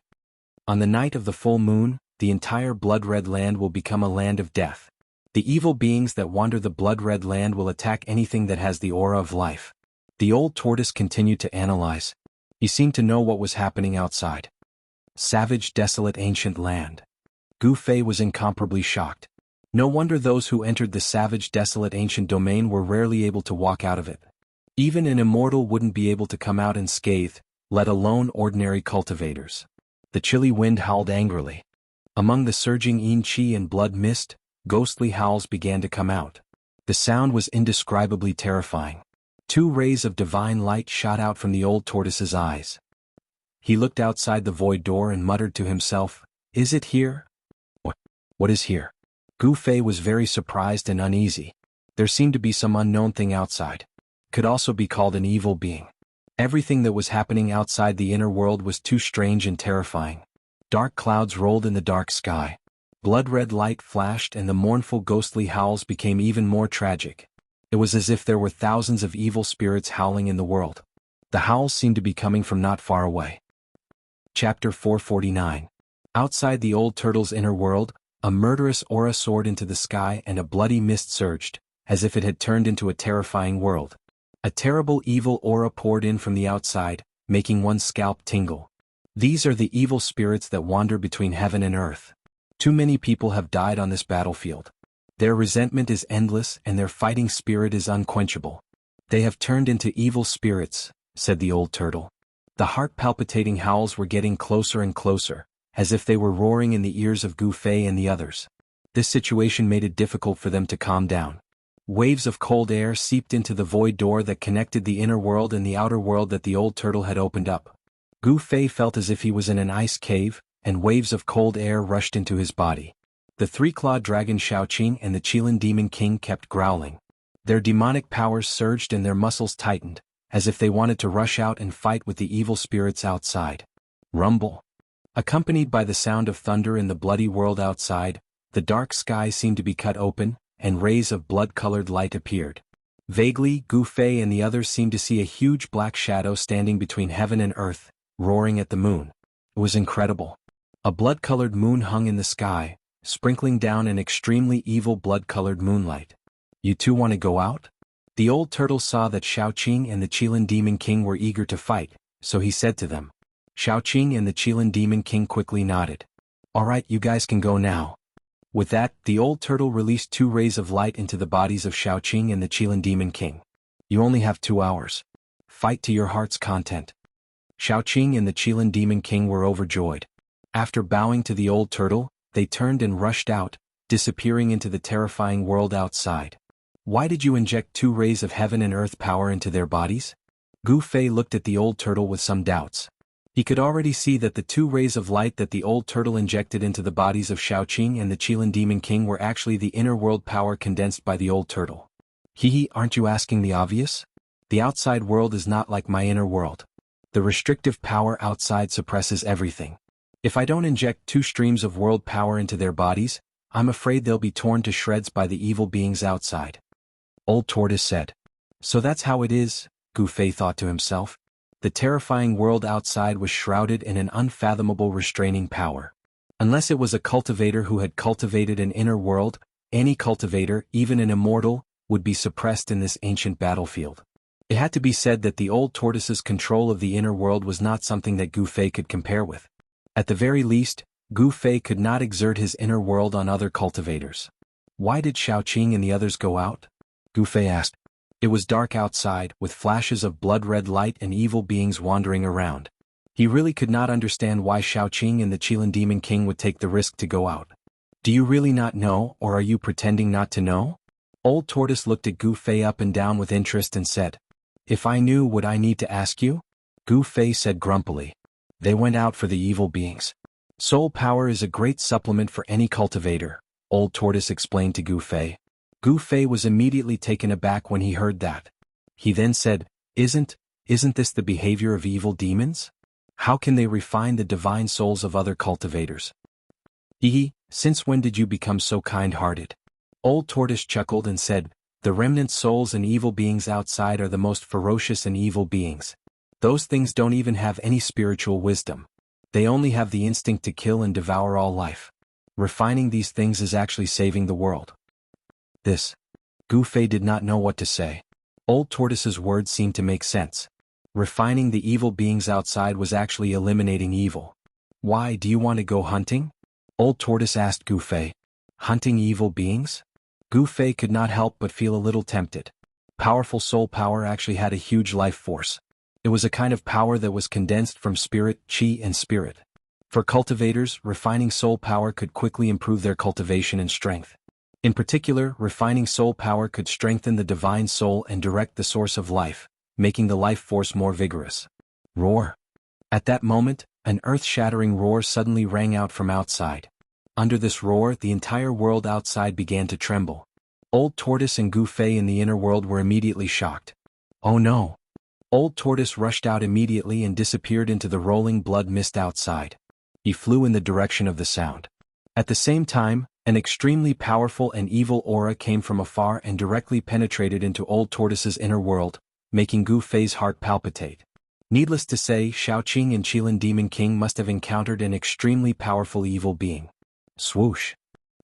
On the night of the full moon, the entire blood-red land will become a land of death. The evil beings that wander the blood-red land will attack anything that has the aura of life. The old tortoise continued to analyze. He seemed to know what was happening outside. Savage, desolate ancient land. Gu Fei was incomparably shocked. No wonder those who entered the savage, desolate ancient domain were rarely able to walk out of it. Even an immortal wouldn't be able to come out unscathed, let alone ordinary cultivators. The chilly wind howled angrily. Among the surging yin qi and blood mist, ghostly howls began to come out. The sound was indescribably terrifying. 2 rays of divine light shot out from the old tortoise's eyes. He looked outside the void door and muttered to himself, "Is it here? What is here?" Gu Fei was very surprised and uneasy. There seemed to be some unknown thing outside. Could also be called an evil being. Everything that was happening outside the inner world was too strange and terrifying. Dark clouds rolled in the dark sky. Blood-red light flashed and the mournful ghostly howls became even more tragic. It was as if there were thousands of evil spirits howling in the world. The howls seemed to be coming from not far away. Chapter 449. Outside the old turtle's inner world, a murderous aura soared into the sky and a bloody mist surged, as if it had turned into a terrifying world. A terrible evil aura poured in from the outside, making one's scalp tingle. These are the evil spirits that wander between heaven and earth. Too many people have died on this battlefield. Their resentment is endless and their fighting spirit is unquenchable. They have turned into evil spirits, said the old turtle. The heart-palpitating howls were getting closer and closer, as if they were roaring in the ears of Gu Fei and the others. This situation made it difficult for them to calm down. Waves of cold air seeped into the void door that connected the inner world and the outer world that the old turtle had opened up. Gu Fei felt as if he was in an ice cave, and waves of cold air rushed into his body. The three-clawed dragon Shaoqing and the Qilin Demon King kept growling. Their demonic powers surged and their muscles tightened, as if they wanted to rush out and fight with the evil spirits outside. Rumble. Accompanied by the sound of thunder in the bloody world outside, the dark sky seemed to be cut open, and rays of blood-colored light appeared. Vaguely, Gu Fei and the others seemed to see a huge black shadow standing between heaven and earth, roaring at the moon. It was incredible. A blood-colored moon hung in the sky, sprinkling down an extremely evil blood-colored moonlight. You two want to go out? The old turtle saw that Shaoqing and the Qilin Demon King were eager to fight, so he said to them. Shaoqing and the Qilin Demon King quickly nodded. All right, you guys can go now. With that, the old turtle released 2 rays of light into the bodies of Shaoqing and the Qilin Demon King. You only have 2 hours. Fight to your heart's content. Shaoqing and the Qilin Demon King were overjoyed. After bowing to the old turtle, they turned and rushed out, disappearing into the terrifying world outside. Why did you inject 2 rays of heaven and earth power into their bodies? Gu Fei looked at the old turtle with some doubts. He could already see that the 2 rays of light that the old turtle injected into the bodies of Shaoqing and the Qilin Demon King were actually the inner world power condensed by the old turtle. Aren't you asking the obvious? The outside world is not like my inner world. The restrictive power outside suppresses everything. If I don't inject 2 streams of world power into their bodies, I'm afraid they'll be torn to shreds by the evil beings outside. Old Tortoise said. So that's how it is, Gu Fei thought to himself. The terrifying world outside was shrouded in an unfathomable restraining power. Unless it was a cultivator who had cultivated an inner world, any cultivator, even an immortal, would be suppressed in this ancient battlefield. It had to be said that the old tortoise's control of the inner world was not something that Gu Fei could compare with. At the very least, Gu Fei could not exert his inner world on other cultivators. Why did Shaoqing and the others go out? Gu Fei asked. It was dark outside, with flashes of blood-red light and evil beings wandering around. He really could not understand why Shaoqing and the Qilin Demon King would take the risk to go out. Do you really not know, or are you pretending not to know? Old Tortoise looked at Gu Fei up and down with interest and said, If I knew, would I need to ask you? Gu Fei said grumpily. They went out for the evil beings. Soul power is a great supplement for any cultivator, Old Tortoise explained to Gu Fei. Gu Fei was immediately taken aback when he heard that. He then said, Isn't this the behavior of evil demons? How can they refine the divine souls of other cultivators? Since when did you become so kind-hearted? Old Tortoise chuckled and said, The remnant souls and evil beings outside are the most ferocious and evil beings. Those things don't even have any spiritual wisdom. They only have the instinct to kill and devour all life. Refining these things is actually saving the world. Gu Fei did not know what to say. Old Tortoise's words seemed to make sense. Refining the evil beings outside was actually eliminating evil. Why, do you want to go hunting? Old Tortoise asked Gu Fei. Hunting evil beings? Gu Fei could not help but feel a little tempted. Powerful soul power actually had a huge life force. It was a kind of power that was condensed from spirit, qi and spirit. For cultivators, refining soul power could quickly improve their cultivation and strength. In particular, refining soul power could strengthen the divine soul and direct the source of life, making the life force more vigorous. Roar. At that moment, an earth-shattering roar suddenly rang out from outside. Under this roar, the entire world outside began to tremble. Old Tortoise and Gu Fei in the inner world were immediately shocked. Oh no! Old Tortoise rushed out immediately and disappeared into the rolling blood mist outside. He flew in the direction of the sound. At the same time, an extremely powerful and evil aura came from afar and directly penetrated into Old Tortoise's inner world, making Gu Fei's heart palpitate. Needless to say, Shaoqing and Qilin Demon King must have encountered an extremely powerful evil being. Swoosh!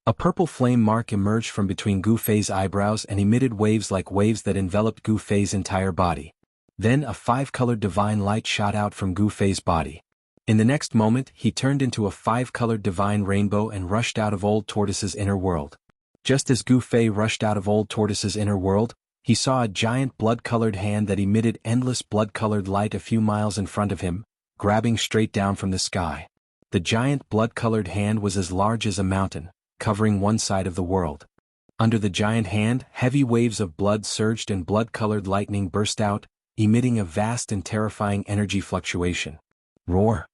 A purple flame mark emerged from between Gu Fei's eyebrows and emitted waves like waves that enveloped Gu Fei's entire body. Then a 5-colored divine light shot out from Gu Fei's body. In the next moment, he turned into a 5-colored divine rainbow and rushed out of Old Tortoise's inner world. Just as Gu Fei rushed out of Old Tortoise's inner world, he saw a giant blood-colored hand that emitted endless blood-colored light a few miles in front of him, grabbing straight down from the sky. The giant blood-colored hand was as large as a mountain, covering one side of the world. Under the giant hand, heavy waves of blood surged and blood-colored lightning burst out, emitting a vast and terrifying energy fluctuation. Roar!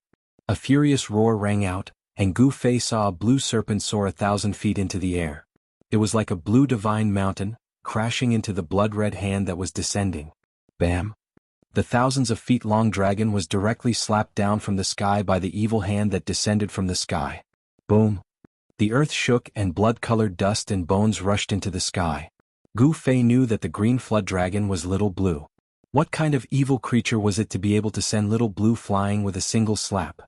A furious roar rang out, and Gu Fei saw a blue serpent soar 1,000 feet into the air. It was like a blue divine mountain, crashing into the blood-red hand that was descending. Bam! The thousands of feet-long dragon was directly slapped down from the sky by the evil hand that descended from the sky. Boom! The earth shook and blood-colored dust and bones rushed into the sky. Gu Fei knew that the green flood dragon was Little Blue. What kind of evil creature was it to be able to send Little Blue flying with a single slap?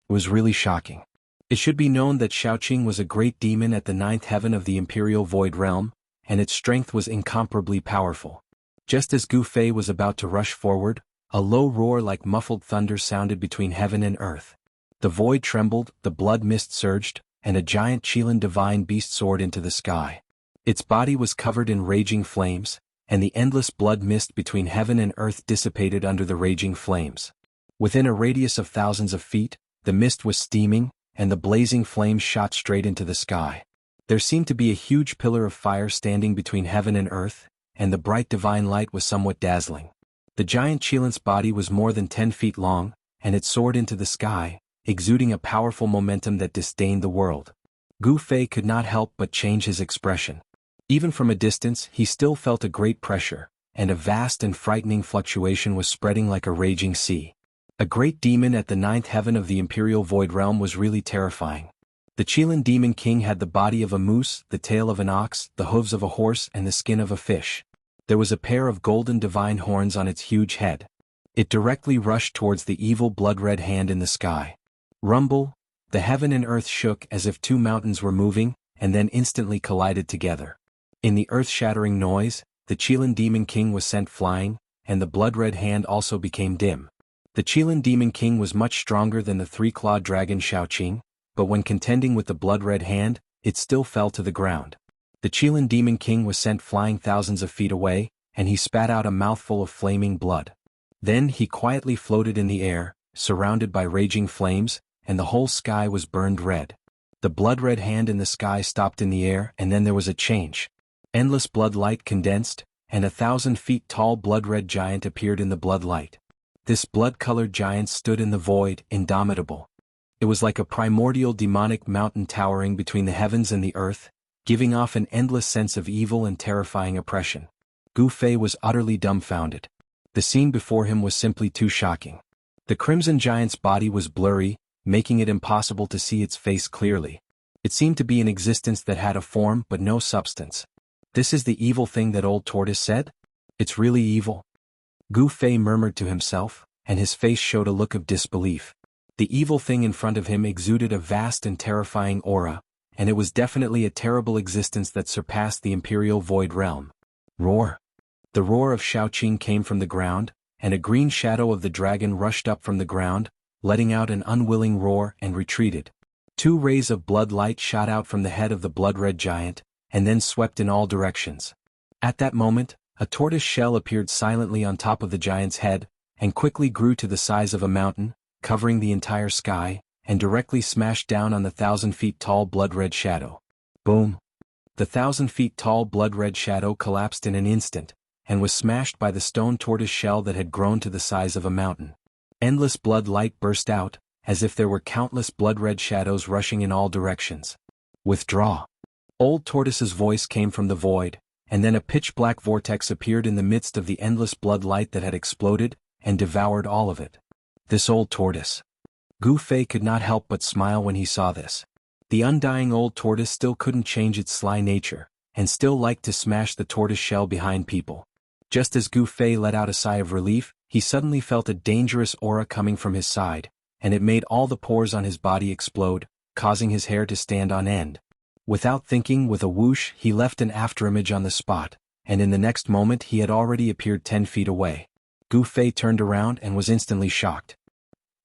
It was really shocking. It should be known that Shaoqing was a great demon at the 9th heaven of the Imperial Void Realm, and its strength was incomparably powerful. Just as Gu Fei was about to rush forward, a low roar like muffled thunder sounded between heaven and earth. The void trembled, the blood mist surged, and a giant Qilin divine beast soared into the sky. Its body was covered in raging flames, and the endless blood mist between heaven and earth dissipated under the raging flames. Within a radius of thousands of feet, the mist was steaming, and the blazing flames shot straight into the sky. There seemed to be a huge pillar of fire standing between heaven and earth, and the bright divine light was somewhat dazzling. The giant Qilin's body was more than 10 feet long, and it soared into the sky, exuding a powerful momentum that disdained the world. Gu Fei could not help but change his expression. Even from a distance, he still felt a great pressure, and a vast and frightening fluctuation was spreading like a raging sea. A great demon at the 9th heaven of the Imperial Void Realm was really terrifying. The Qilin Demon King had the body of a moose, the tail of an ox, the hooves of a horse and the skin of a fish. There was a pair of golden divine horns on its huge head. It directly rushed towards the evil blood-red hand in the sky. Rumble! The heaven and earth shook as if two mountains were moving, and then instantly collided together. In the earth-shattering noise, the Qilin Demon King was sent flying, and the blood-red hand also became dim. The Qilin Demon King was much stronger than the three-clawed dragon Shaoqing, but when contending with the blood-red hand, it still fell to the ground. The Qilin Demon King was sent flying thousands of feet away, and he spat out a mouthful of flaming blood. Then he quietly floated in the air, surrounded by raging flames, and the whole sky was burned red. The blood-red hand in the sky stopped in the air, and then there was a change. Endless blood light condensed, and 1,000 feet tall blood-red giant appeared in the blood light. This blood-colored giant stood in the void, indomitable. It was like a primordial demonic mountain towering between the heavens and the earth, giving off an endless sense of evil and terrifying oppression. Gu Fei was utterly dumbfounded. The scene before him was simply too shocking. The crimson giant's body was blurry, making it impossible to see its face clearly. It seemed to be an existence that had a form but no substance. This is the evil thing that old tortoise said? It's really evil? Gu Fei murmured to himself, and his face showed a look of disbelief. The evil thing in front of him exuded a vast and terrifying aura, and it was definitely a terrible existence that surpassed the Imperial Void Realm. Roar! The roar of Shaoqing came from the ground, and a green shadow of the dragon rushed up from the ground, letting out an unwilling roar and retreated. 2 rays of blood light shot out from the head of the blood-red giant, and then swept in all directions. At that moment, a tortoise shell appeared silently on top of the giant's head, and quickly grew to the size of a mountain, covering the entire sky, and directly smashed down on the 1,000 feet tall blood-red shadow. Boom! The 1,000 feet tall blood-red shadow collapsed in an instant, and was smashed by the stone tortoise shell that had grown to the size of a mountain. Endless blood light burst out, as if there were countless blood-red shadows rushing in all directions. Withdraw! Old Tortoise's voice came from the void, and then a pitch-black vortex appeared in the midst of the endless blood light that had exploded, and devoured all of it. This old tortoise. Gu Fei could not help but smile when he saw this. The undying old tortoise still couldn't change its sly nature, and still liked to smash the tortoise shell behind people. Just as Gu Fei let out a sigh of relief, he suddenly felt a dangerous aura coming from his side, and it made all the pores on his body explode, causing his hair to stand on end. Without thinking, with a whoosh, he left an afterimage on the spot, and in the next moment he had already appeared 10 feet away. Gu Fei turned around and was instantly shocked.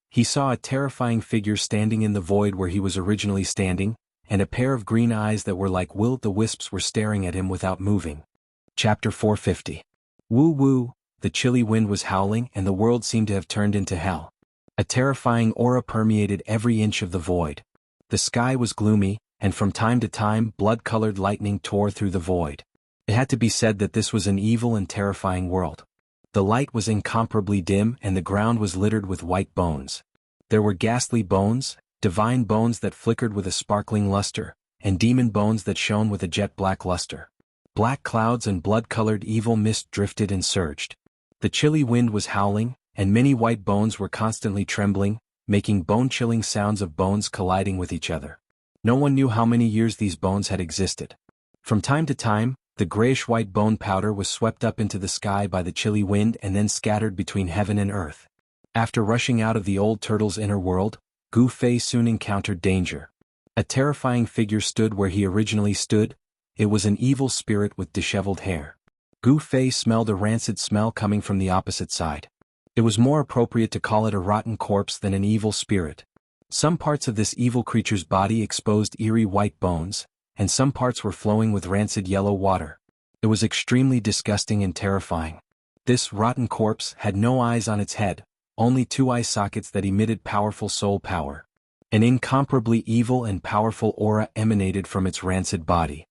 He saw a terrifying figure standing in the void where he was originally standing, and a pair of green eyes that were like will-o'-the-wisps were staring at him without moving. Chapter 450. Woo-woo! The chilly wind was howling and the world seemed to have turned into hell. A terrifying aura permeated every inch of the void. The sky was gloomy, and from time to time blood-colored lightning tore through the void. It had to be said that this was an evil and terrifying world. The light was incomparably dim and the ground was littered with white bones. There were ghastly bones, divine bones that flickered with a sparkling luster, and demon bones that shone with a jet-black luster. Black clouds and blood-colored evil mist drifted and surged. The chilly wind was howling, and many white bones were constantly trembling, making bone-chilling sounds of bones colliding with each other. No one knew how many years these bones had existed. From time to time, the grayish-white bone powder was swept up into the sky by the chilly wind and then scattered between heaven and earth. After rushing out of the old turtle's inner world, Gu Fei soon encountered danger. A terrifying figure stood where he originally stood. It was an evil spirit with disheveled hair. Gu Fei smelled a rancid smell coming from the opposite side. It was more appropriate to call it a rotten corpse than an evil spirit. Some parts of this evil creature's body exposed eerie white bones, and some parts were flowing with rancid yellow water. It was extremely disgusting and terrifying. This rotten corpse had no eyes on its head, only 2 eye sockets that emitted powerful soul power. An incomparably evil and powerful aura emanated from its rancid body.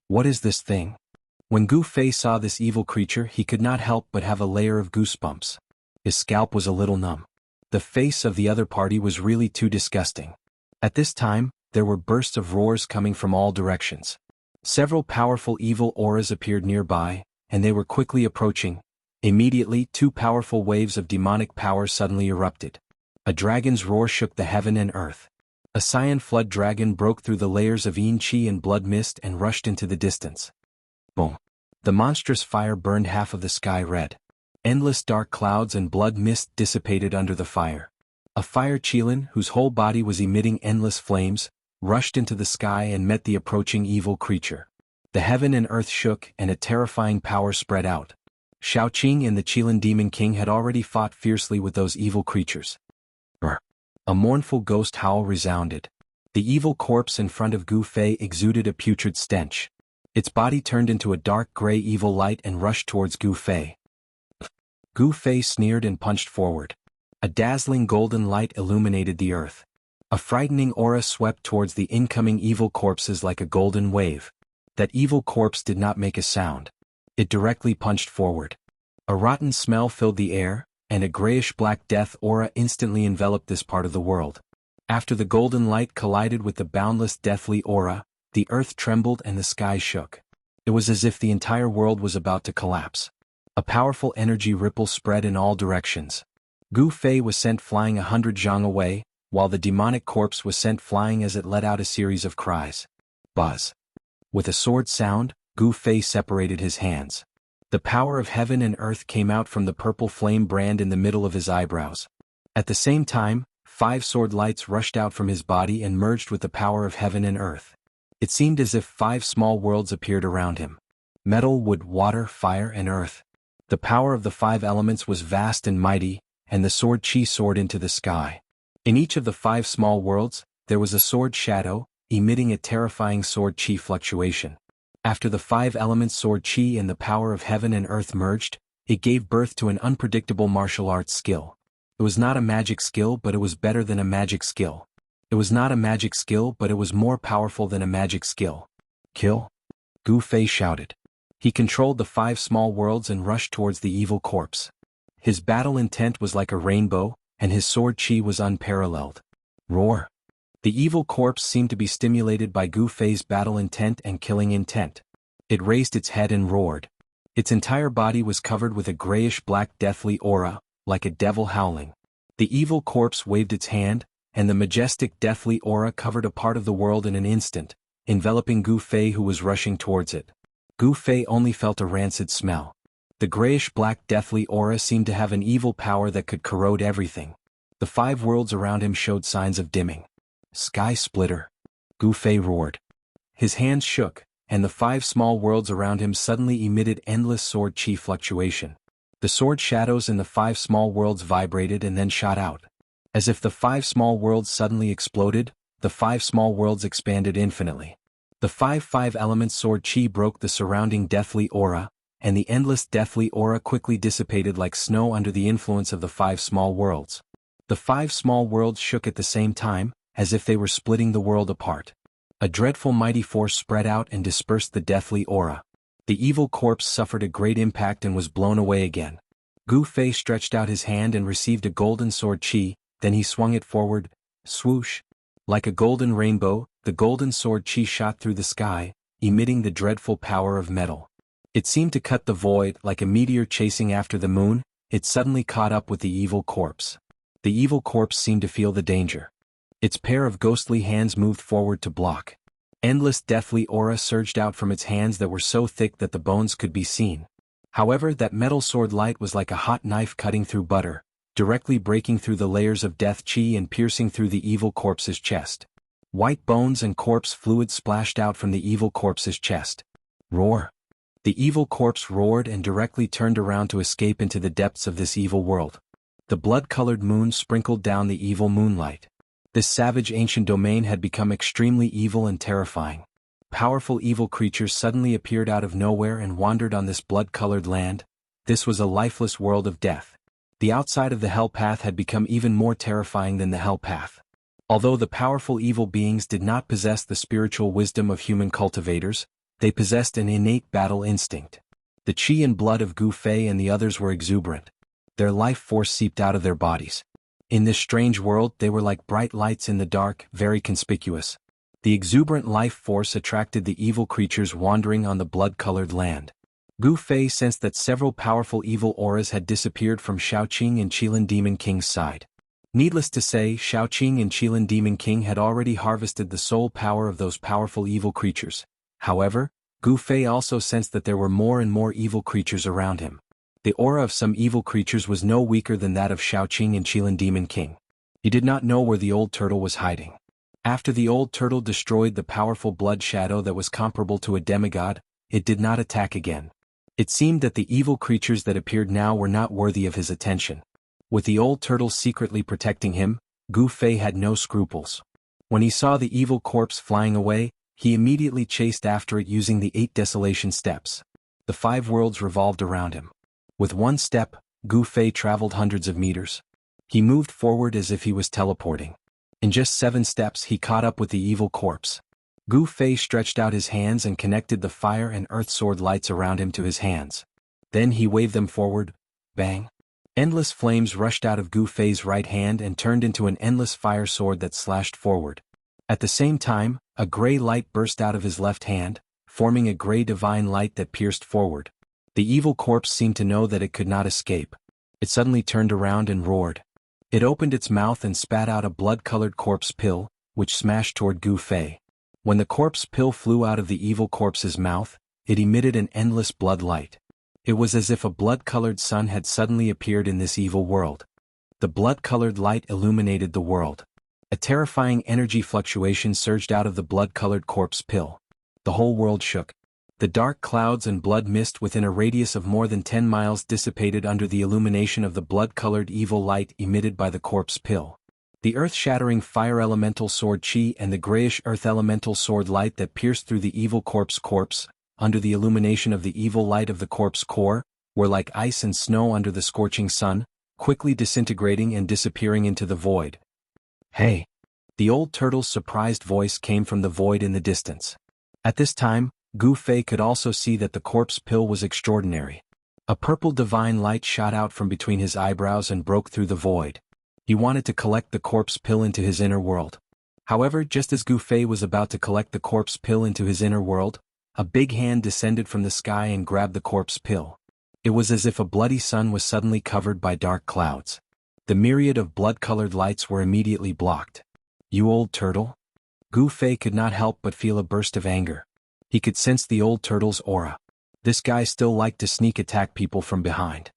What is this thing? When Gu Fei saw this evil creature, he could not help but have a layer of goosebumps. His scalp was a little numb. The face of the other party was really too disgusting. At this time, there were bursts of roars coming from all directions. Several powerful evil auras appeared nearby, and they were quickly approaching. Immediately, 2 powerful waves of demonic power suddenly erupted. A dragon's roar shook the heaven and earth. A cyan flood dragon broke through the layers of yin qi and blood mist and rushed into the distance. Boom! The monstrous fire burned half of the sky red. Endless dark clouds and blood mist dissipated under the fire. A fire qilin, whose whole body was emitting endless flames, rushed into the sky and met the approaching evil creature. The heaven and earth shook and a terrifying power spread out. Shaoqing and the Qilin Demon King had already fought fiercely with those evil creatures. Brr! A mournful ghost howl resounded. The evil corpse in front of Gu Fei exuded a putrid stench. Its body turned into a dark gray evil light and rushed towards Gu Fei. Gu Fei sneered and punched forward. A dazzling golden light illuminated the earth. A frightening aura swept towards the incoming evil corpses like a golden wave. That evil corpse did not make a sound. It directly punched forward. A rotten smell filled the air, and a grayish-black death aura instantly enveloped this part of the world. After the golden light collided with the boundless deathly aura, the earth trembled and the sky shook. It was as if the entire world was about to collapse. A powerful energy ripple spread in all directions. Gu Fei was sent flying 100 zhang away, while the demonic corpse was sent flying as it let out a series of cries. Buzz! With a sword sound, Gu Fei separated his hands. The power of heaven and earth came out from the purple flame brand in the middle of his eyebrows. At the same time, 5 sword lights rushed out from his body and merged with the power of heaven and earth. It seemed as if 5 small worlds appeared around him. Metal, wood, water, fire, and earth. The power of the 5 elements was vast and mighty, and the sword qi soared into the sky. In each of the 5 small worlds, there was a sword shadow, emitting a terrifying sword qi fluctuation. After the 5 elements sword qi and the power of heaven and earth merged, it gave birth to an unpredictable martial arts skill. It was not a magic skill, but it was better than a magic skill. It was not a magic skill, but it was more powerful than a magic skill. Kill! Gu Fei shouted. He controlled the 5 small worlds and rushed towards the evil corpse. His battle intent was like a rainbow, and his sword qi was unparalleled. Roar! The evil corpse seemed to be stimulated by Gu Fei's battle intent and killing intent. It raised its head and roared. Its entire body was covered with a grayish-black deathly aura, like a devil howling. The evil corpse waved its hand, and the majestic deathly aura covered a part of the world in an instant, enveloping Gu Fei who was rushing towards it. Gu Fei only felt a rancid smell. The grayish-black deathly aura seemed to have an evil power that could corrode everything. The 5 worlds around him showed signs of dimming. Sky splitter! Gu Fei roared. His hands shook, and the 5 small worlds around him suddenly emitted endless sword qi fluctuation. The sword shadows in the 5 small worlds vibrated and then shot out. As if the 5 small worlds suddenly exploded, the 5 small worlds expanded infinitely. The 5 elements sword qi broke the surrounding deathly aura, and the endless deathly aura quickly dissipated like snow under the influence of the 5 small worlds. The 5 small worlds shook at the same time, as if they were splitting the world apart. A dreadful mighty force spread out and dispersed the deathly aura. The evil corpse suffered a great impact and was blown away again. Gu Fei stretched out his hand and received a golden sword chi, then he swung it forward, swoosh. Like a golden rainbow, the golden sword chi shot through the sky, emitting the dreadful power of metal. It seemed to cut the void like a meteor chasing after the moon. It suddenly caught up with the evil corpse. The evil corpse seemed to feel the danger. Its pair of ghostly hands moved forward to block. Endless deathly aura surged out from its hands that were so thick that the bones could be seen. However, that metal sword light was like a hot knife cutting through butter, directly breaking through the layers of death chi and piercing through the evil corpse's chest. White bones and corpse fluid splashed out from the evil corpse's chest. Roar! The evil corpse roared and directly turned around to escape into the depths of this evil world. The blood-colored moon sprinkled down the evil moonlight. This savage ancient domain had become extremely evil and terrifying. Powerful evil creatures suddenly appeared out of nowhere and wandered on this blood-colored land. This was a lifeless world of death. The outside of the hell path had become even more terrifying than the hell path. Although the powerful evil beings did not possess the spiritual wisdom of human cultivators, they possessed an innate battle instinct. The chi and blood of Gu Fei and the others were exuberant. Their life force seeped out of their bodies. In this strange world they were like bright lights in the dark, very conspicuous. The exuberant life force attracted the evil creatures wandering on the blood-colored land. Gu Fei sensed that several powerful evil auras had disappeared from Shaoqing and Qilin Demon King's side. Needless to say, Shaoqing and Qilin Demon King had already harvested the soul power of those powerful evil creatures. However, Gu Fei also sensed that there were more and more evil creatures around him. The aura of some evil creatures was no weaker than that of Shaoqing and Qilin Demon King. He did not know where the old turtle was hiding. After the old turtle destroyed the powerful blood shadow that was comparable to a demigod, it did not attack again. It seemed that the evil creatures that appeared now were not worthy of his attention. With the old turtle secretly protecting him, Gu Fei had no scruples. When he saw the evil corpse flying away, he immediately chased after it using the 8 desolation steps. The 5 worlds revolved around him. With one step, Gu Fei traveled hundreds of meters. He moved forward as if he was teleporting. In just 7 steps he caught up with the evil corpse. Gu Fei stretched out his hands and connected the fire and earth sword lights around him to his hands. Then he waved them forward. Bang! Endless flames rushed out of Gu Fei's right hand and turned into an endless fire sword that slashed forward. At the same time, a gray light burst out of his left hand, forming a gray divine light that pierced forward. The evil corpse seemed to know that it could not escape. It suddenly turned around and roared. It opened its mouth and spat out a blood-colored corpse pill, which smashed toward Gu Fei. When the corpse pill flew out of the evil corpse's mouth, it emitted an endless blood light. It was as if a blood-colored sun had suddenly appeared in this evil world. The blood-colored light illuminated the world. A terrifying energy fluctuation surged out of the blood-colored corpse pill. The whole world shook. The dark clouds and blood mist within a radius of more than 10 miles dissipated under the illumination of the blood-colored evil light emitted by the corpse pill. The earth-shattering fire elemental sword chi and the grayish earth elemental sword light that pierced through the evil corpse, under the illumination of the evil light of the corpse core, were like ice and snow under the scorching sun, quickly disintegrating and disappearing into the void. Hey! The old turtle's surprised voice came from the void in the distance. At this time, Gu Fei could also see that the corpse pill was extraordinary. A purple divine light shot out from between his eyebrows and broke through the void. He wanted to collect the corpse pill into his inner world. However, just as Gu Fei was about to collect the corpse pill into his inner world, a big hand descended from the sky and grabbed the corpse pill. It was as if a bloody sun was suddenly covered by dark clouds. The myriad of blood-colored lights were immediately blocked. You old turtle? Gu Fei could not help but feel a burst of anger. He could sense the old turtle's aura. This guy still liked to sneak attack people from behind.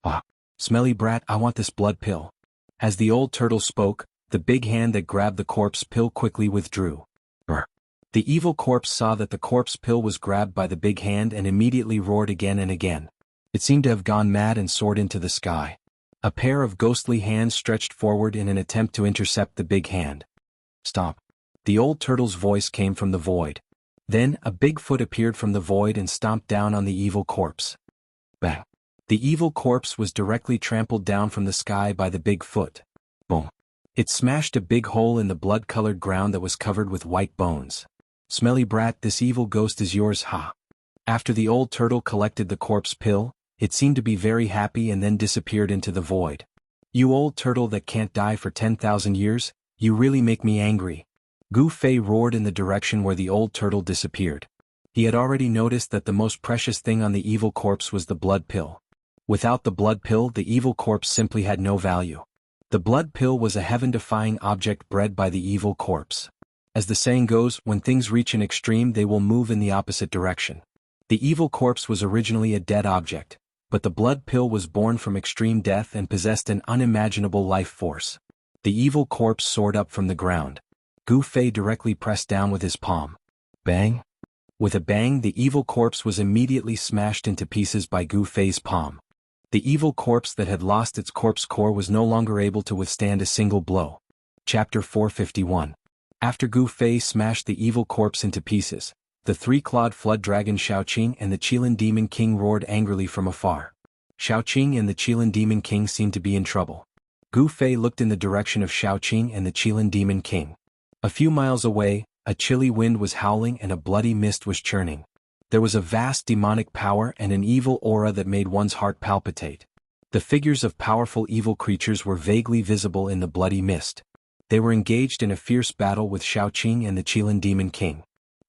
Ah, smelly brat, I want this blood pill. As the old turtle spoke, the big hand that grabbed the corpse pill quickly withdrew. Brr. The evil corpse saw that the corpse pill was grabbed by the big hand and immediately roared again and again. It seemed to have gone mad and soared into the sky. A pair of ghostly hands stretched forward in an attempt to intercept the big hand. Stop. The old turtle's voice came from the void. Then, a big foot appeared from the void and stomped down on the evil corpse. Bang! The evil corpse was directly trampled down from the sky by the big foot. Boom! It smashed a big hole in the blood-colored ground that was covered with white bones. Smelly brat, this evil ghost is yours, ha. After the old turtle collected the corpse pill, it seemed to be very happy and then disappeared into the void. You old turtle that can't die for 10,000 years, you really make me angry. Gu Fei roared in the direction where the old turtle disappeared. He had already noticed that the most precious thing on the evil corpse was the blood pill. Without the blood pill, the evil corpse simply had no value. The blood pill was a heaven-defying object bred by the evil corpse. As the saying goes, when things reach an extreme they will move in the opposite direction. The evil corpse was originally a dead object, but the blood pill was born from extreme death and possessed an unimaginable life force. The evil corpse soared up from the ground. Gu Fei directly pressed down with his palm. Bang! With a bang, the evil corpse was immediately smashed into pieces by Gu Fei's palm. The evil corpse that had lost its corpse core was no longer able to withstand a single blow. Chapter 451. After Gu Fei smashed the evil corpse into pieces, the three-clawed flood dragon Shaoqing and the Qilin Demon King roared angrily from afar. Shaoqing and the Qilin Demon King seemed to be in trouble. Gu Fei looked in the direction of Shaoqing and the Qilin Demon King. A few miles away, a chilly wind was howling and a bloody mist was churning. There was a vast demonic power and an evil aura that made one's heart palpitate. The figures of powerful evil creatures were vaguely visible in the bloody mist. They were engaged in a fierce battle with Shaoqing and the Qilin Demon King.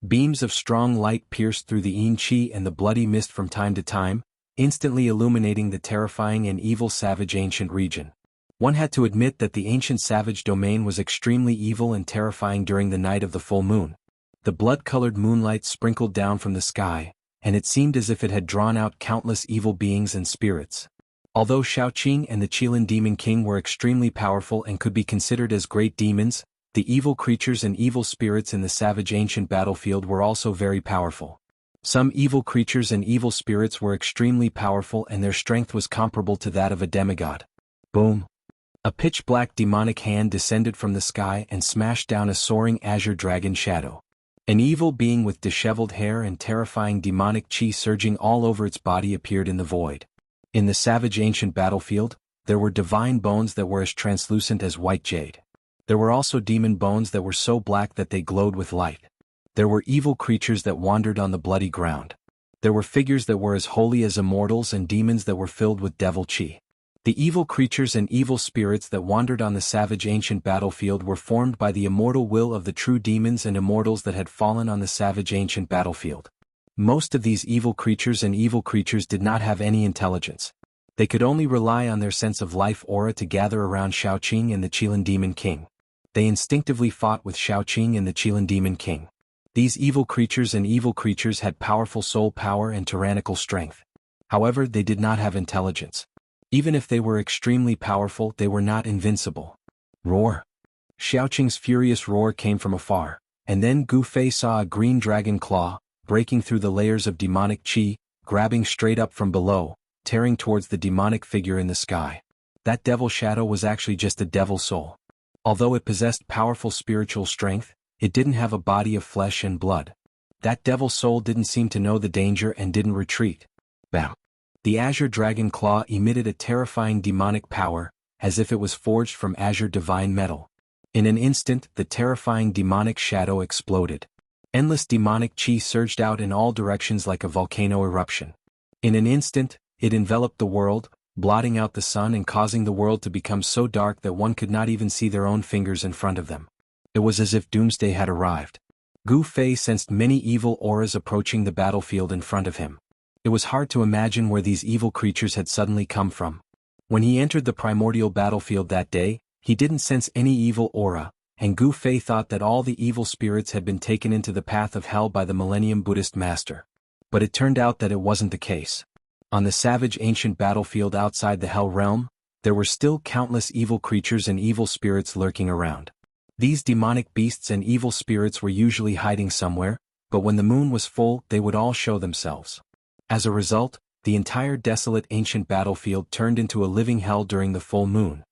Beams of strong light pierced through the Yin Qi and the bloody mist from time to time, instantly illuminating the terrifying and evil savage ancient region. One had to admit that the ancient savage domain was extremely evil and terrifying during the night of the full moon. The blood-colored moonlight sprinkled down from the sky, and it seemed as if it had drawn out countless evil beings and spirits. Although Shaoqing and the Qilin Demon King were extremely powerful and could be considered as great demons, the evil creatures and evil spirits in the savage ancient battlefield were also very powerful. Some evil creatures and evil spirits were extremely powerful and their strength was comparable to that of a demigod. Boom! A pitch-black demonic hand descended from the sky and smashed down a soaring azure dragon shadow. An evil being with disheveled hair and terrifying demonic chi surging all over its body appeared in the void. In the savage ancient battlefield, there were divine bones that were as translucent as white jade. There were also demon bones that were so black that they glowed with light. There were evil creatures that wandered on the bloody ground. There were figures that were as holy as immortals and demons that were filled with devil chi. The evil creatures and evil spirits that wandered on the savage ancient battlefield were formed by the immortal will of the true demons and immortals that had fallen on the savage ancient battlefield. Most of these evil creatures and evil creatures did not have any intelligence. They could only rely on their sense of life aura to gather around Shaoqing and the Qilin Demon King. They instinctively fought with Shaoqing and the Qilin Demon King. These evil creatures and evil creatures had powerful soul power and tyrannical strength. However, they did not have intelligence. Even if they were extremely powerful, they were not invincible. Roar! Shaoqing's furious roar came from afar, and then Gu Fei saw a green dragon claw, breaking through the layers of demonic chi, grabbing straight up from below, tearing towards the demonic figure in the sky. That devil shadow was actually just a devil soul. Although it possessed powerful spiritual strength, it didn't have a body of flesh and blood. That devil soul didn't seem to know the danger and didn't retreat. Bam! The azure dragon claw emitted a terrifying demonic power, as if it was forged from azure divine metal. In an instant, the terrifying demonic shadow exploded. Endless demonic chi surged out in all directions like a volcano eruption. In an instant, it enveloped the world, blotting out the sun and causing the world to become so dark that one could not even see their own fingers in front of them. It was as if doomsday had arrived. Gu Fei sensed many evil auras approaching the battlefield in front of him. It was hard to imagine where these evil creatures had suddenly come from. When he entered the primordial battlefield that day, he didn't sense any evil aura, and Gu Fei thought that all the evil spirits had been taken into the path of hell by the Millennium Buddhist master. But it turned out that it wasn't the case. On the savage ancient battlefield outside the Hell Realm, there were still countless evil creatures and evil spirits lurking around. These demonic beasts and evil spirits were usually hiding somewhere, but when the moon was full, they would all show themselves. As a result, the entire desolate ancient battlefield turned into a living hell during the full moon.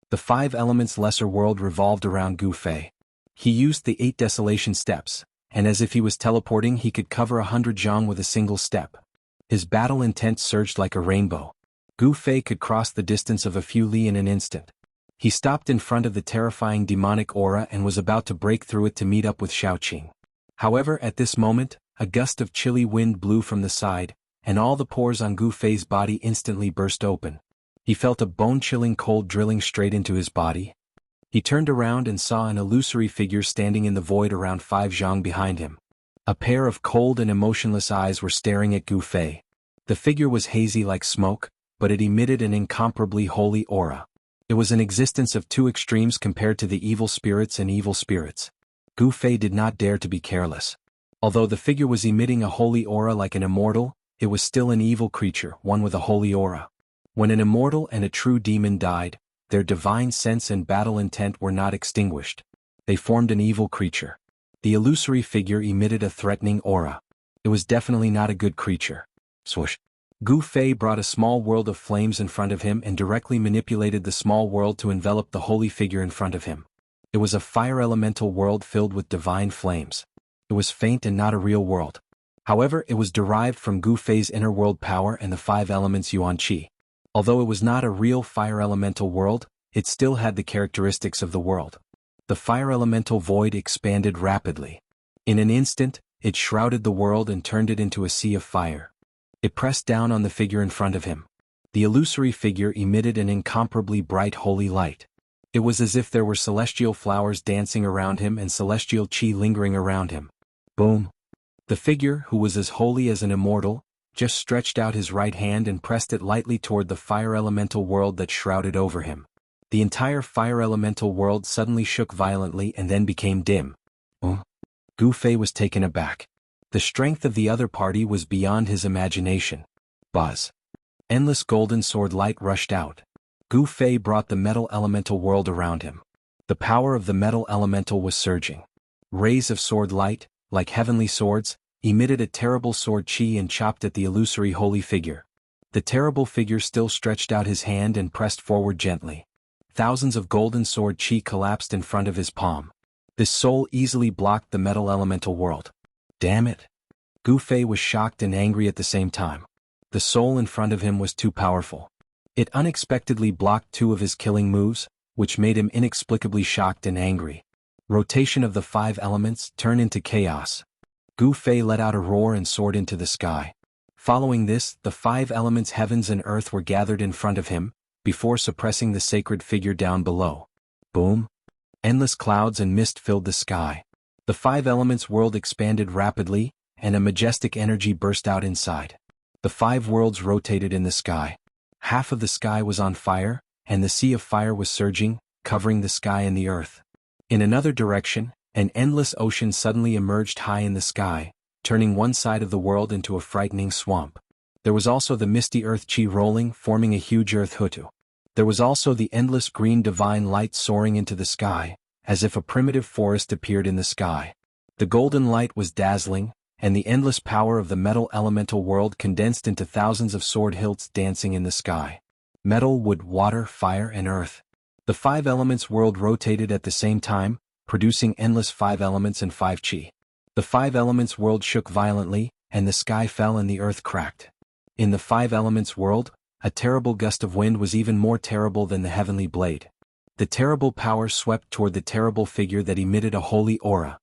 The 5 elements lesser world revolved around Gu Fei. He used the 8 desolation steps, and as if he was teleporting, he could cover 100 zhang with a single step. His battle intent surged like a rainbow. Gu Fei could cross the distance of a few li in an instant. He stopped in front of the terrifying demonic aura and was about to break through it to meet up with Shaoqing. However, at this moment, a gust of chilly wind blew from the side, and all the pores on Gu Fei's body instantly burst open. He felt a bone-chilling cold drilling straight into his body. He turned around and saw an illusory figure standing in the void around 5 zhang behind him. A pair of cold and emotionless eyes were staring at Gu Fei. The figure was hazy like smoke, but it emitted an incomparably holy aura. It was an existence of two extremes compared to the evil spirits and evil spirits. Gu Fei did not dare to be careless. Although the figure was emitting a holy aura like an immortal, it was still an evil creature, one with a holy aura. When an immortal and a true demon died, their divine sense and battle intent were not extinguished. They formed an evil creature. The illusory figure emitted a threatening aura. It was definitely not a good creature. Swoosh. Gu Fei brought a small world of flames in front of him and directly manipulated the small world to envelop the holy figure in front of him. It was a fire elemental world filled with divine flames. It was faint and not a real world. However, it was derived from Gu Fei's inner world power and the 5 elements Yuan Qi. Although it was not a real fire elemental world, it still had the characteristics of the world. The fire elemental void expanded rapidly. In an instant, it shrouded the world and turned it into a sea of fire. It pressed down on the figure in front of him. The illusory figure emitted an incomparably bright holy light. It was as if there were celestial flowers dancing around him and celestial qi lingering around him. Boom. The figure, who was as holy as an immortal, just stretched out his right hand and pressed it lightly toward the fire elemental world that shrouded over him. The entire fire elemental world suddenly shook violently and then became dim. Gu Fei was taken aback. The strength of the other party was beyond his imagination. Buzz. Endless golden sword light rushed out. Gu Fei brought the metal elemental world around him. The power of the metal elemental was surging. Rays of sword light, like heavenly swords, emitted a terrible sword qi and chopped at the illusory holy figure. The terrible figure still stretched out his hand and pressed forward gently. Thousands of golden sword qi collapsed in front of his palm. This soul easily blocked the metal elemental world. Damn it! Gu Fei was shocked and angry at the same time. The soul in front of him was too powerful. It unexpectedly blocked 2 of his killing moves, which made him inexplicably shocked and angry. Rotation of the 5 elements turned into chaos. Gu Fei let out a roar and soared into the sky. Following this, the 5 elements heavens and earth were gathered in front of him, before suppressing the sacred figure down below. Boom! Endless clouds and mist filled the sky. The 5 elements world expanded rapidly, and a majestic energy burst out inside. The 5 worlds rotated in the sky. Half of the sky was on fire, and the sea of fire was surging, covering the sky and the earth. In another direction, an endless ocean suddenly emerged high in the sky, turning one side of the world into a frightening swamp. There was also the misty earth qi rolling, forming a huge earth hutu. There was also the endless green divine light soaring into the sky, as if a primitive forest appeared in the sky. The golden light was dazzling, and the endless power of the metal elemental world condensed into thousands of sword hilts dancing in the sky. Metal, wood, water, fire, and earth. The 5 elements world rotated at the same time, producing endless 5 elements and 5 qi. The 5 elements world shook violently, and the sky fell and the earth cracked. In the 5 elements world, a terrible gust of wind was even more terrible than the heavenly blade. The terrible power swept toward the terrible figure that emitted a holy aura.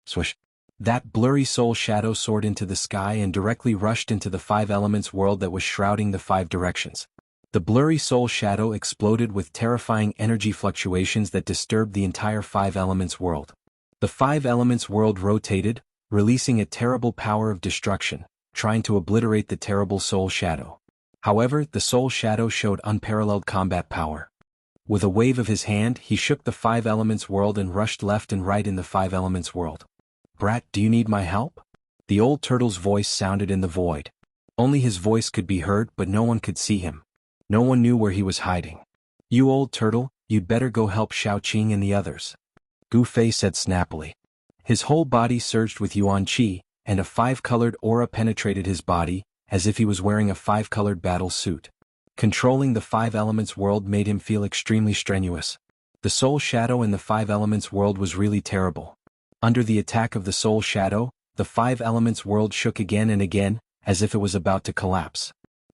Swish. That blurry soul shadow soared into the sky and directly rushed into the 5 elements world that was shrouding the 5 directions. The blurry soul shadow exploded with terrifying energy fluctuations that disturbed the entire 5 elements world. The 5 elements world rotated, releasing a terrible power of destruction, trying to obliterate the terrible soul shadow. However, the soul shadow showed unparalleled combat power. With a wave of his hand, he shook the 5 elements world and rushed left and right in the 5 elements world. Brat, do you need my help? The old turtle's voice sounded in the void. Only his voice could be heard, but no one could see him. No one knew where he was hiding. You old turtle, you'd better go help Xiaoqing and the others. Gu Fei said snappily. His whole body surged with Yuan Qi, and a 5-colored aura penetrated his body, as if he was wearing a 5-colored battle suit. Controlling the 5 elements world made him feel extremely strenuous. The soul shadow in the 5 elements world was really terrible. Under the attack of the soul shadow, the 5 elements world shook again and again, as if it was about to collapse.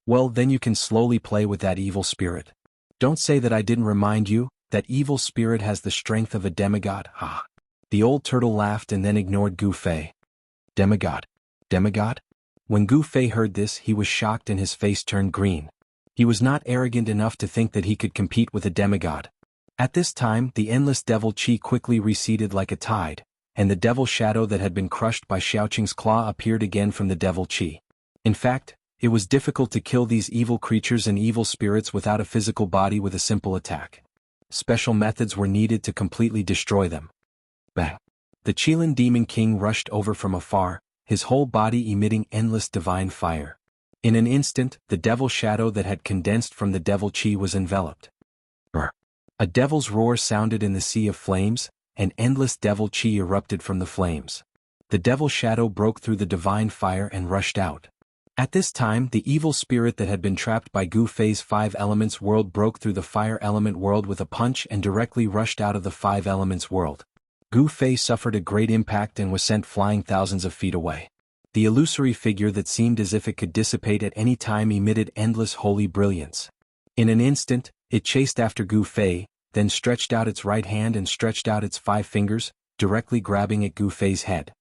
Well, then you can slowly play with that evil spirit. Don't say that I didn't remind you, that evil spirit has the strength of a demigod, ha. The old turtle laughed and then ignored Gu Fei. Demigod. Demigod? When Gu Fei heard this, he was shocked and his face turned green. He was not arrogant enough to think that he could compete with a demigod. At this time, the endless devil chi quickly receded like a tide, and the devil shadow that had been crushed by Xiaoqing's claw appeared again from the devil chi. In fact, it was difficult to kill these evil creatures and evil spirits without a physical body with a simple attack. Special methods were needed to completely destroy them. Bang! The Qilin Demon King rushed over from afar, his whole body emitting endless divine fire. In an instant, the devil shadow that had condensed from the devil chi was enveloped. Brr! A devil's roar sounded in the sea of flames, and endless devil chi erupted from the flames. The devil shadow broke through the divine fire and rushed out. At this time, the evil spirit that had been trapped by Gu Fei's 5 elements world broke through the fire element world with a punch and directly rushed out of the 5 elements world. Gu Fei suffered a great impact and was sent flying thousands of feet away. The illusory figure that seemed as if it could dissipate at any time emitted endless holy brilliance. In an instant, it chased after Gu Fei, then stretched out its right hand and stretched out its 5 fingers, directly grabbing at Gu Fei's head.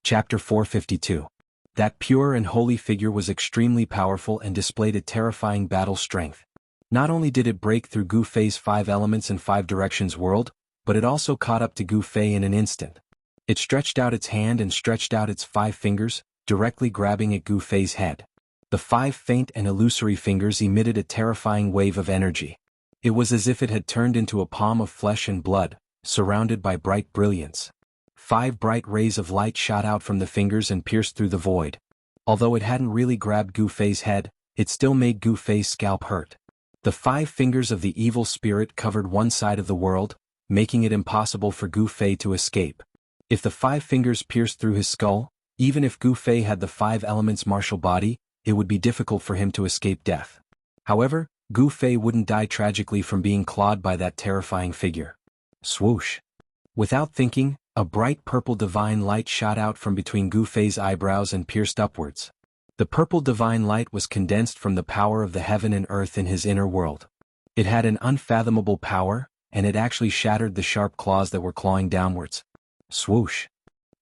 Chapter 452. That pure and holy figure was extremely powerful and displayed a terrifying battle strength. Not only did it break through Gu Fei's 5 elements and 5 directions world, but it also caught up to Gu Fei in an instant. It stretched out its hand and stretched out its 5 fingers, directly grabbing at Gu Fei's head. The 5 faint and illusory fingers emitted a terrifying wave of energy. It was as if it had turned into a palm of flesh and blood, surrounded by bright brilliance. 5 bright rays of light shot out from the fingers and pierced through the void. Although it hadn't really grabbed Gu Fei's head, it still made Gu Fei's scalp hurt. The 5 fingers of the evil spirit covered one side of the world, making it impossible for Gu Fei to escape. If the 5 fingers pierced through his skull, even if Gu Fei had the 5 elements martial body, it would be difficult for him to escape death. However, Gu Fei wouldn't die tragically from being clawed by that terrifying figure. Swoosh! Without thinking, a bright purple divine light shot out from between Gu Fei's eyebrows and pierced upwards. The purple divine light was condensed from the power of the heaven and earth in his inner world. It had an unfathomable power, and it actually shattered the sharp claws that were clawing downwards. Swoosh!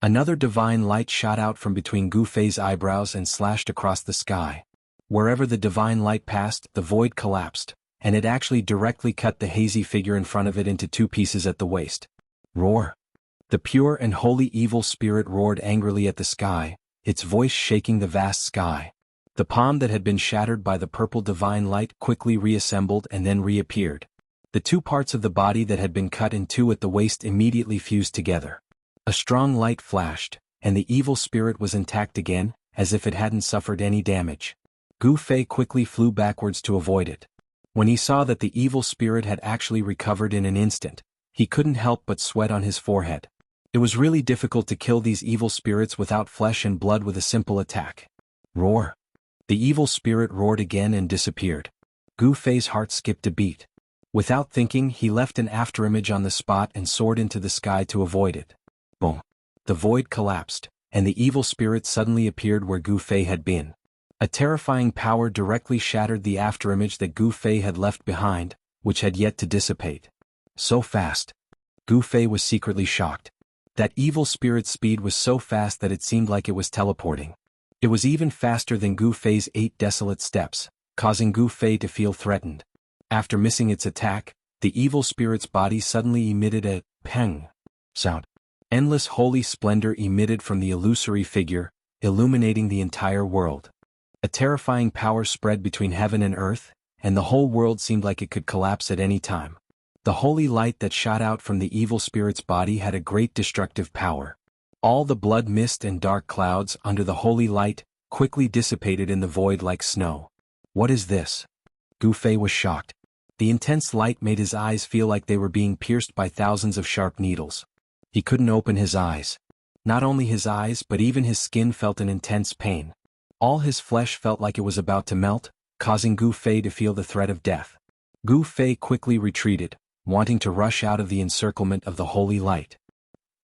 Another divine light shot out from between Gu Fei's eyebrows and slashed across the sky. Wherever the divine light passed, the void collapsed, and it actually directly cut the hazy figure in front of it into 2 pieces at the waist. Roar! The pure and holy evil spirit roared angrily at the sky, its voice shaking the vast sky. The palm that had been shattered by the purple divine light quickly reassembled and then reappeared. The 2 parts of the body that had been cut in 2 at the waist immediately fused together. A strong light flashed, and the evil spirit was intact again, as if it hadn't suffered any damage. Gu Fei quickly flew backwards to avoid it. When he saw that the evil spirit had actually recovered in an instant, he couldn't help but sweat on his forehead. It was really difficult to kill these evil spirits without flesh and blood with a simple attack. Roar! The evil spirit roared again and disappeared. Gu Fei's heart skipped a beat. Without thinking, he left an afterimage on the spot and soared into the sky to avoid it. Boom! The void collapsed, and the evil spirit suddenly appeared where Gu Fei had been. A terrifying power directly shattered the afterimage that Gu Fei had left behind, which had yet to dissipate. So fast. Gu Fei was secretly shocked. That evil spirit's speed was so fast that it seemed like it was teleporting. It was even faster than Gu Fei's 8 desolate steps, causing Gu Fei to feel threatened. After missing its attack, the evil spirit's body suddenly emitted a peng sound. Endless holy splendor emitted from the illusory figure, illuminating the entire world. A terrifying power spread between heaven and earth, and the whole world seemed like it could collapse at any time. The holy light that shot out from the evil spirit's body had a great destructive power. All the blood mist and dark clouds under the holy light quickly dissipated in the void like snow. What is this? Gu Fei was shocked. The intense light made his eyes feel like they were being pierced by thousands of sharp needles. He couldn't open his eyes. Not only his eyes but even his skin felt an intense pain. All his flesh felt like it was about to melt, causing Gu Fei to feel the threat of death. Gu Fei quickly retreated, wanting to rush out of the encirclement of the holy light.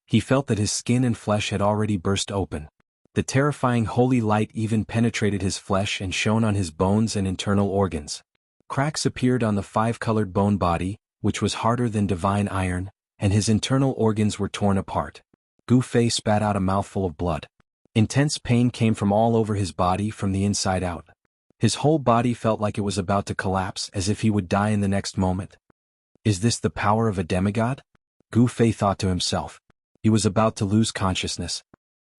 He felt that his skin and flesh had already burst open. The terrifying holy light even penetrated his flesh and shone on his bones and internal organs. Cracks appeared on the 5-colored bone body, which was harder than divine iron, and his internal organs were torn apart. Gu Fei spat out a mouthful of blood. Intense pain came from all over his body from the inside out. His whole body felt like it was about to collapse as if he would die in the next moment. Is this the power of a demigod? Gu Fei thought to himself. He was about to lose consciousness.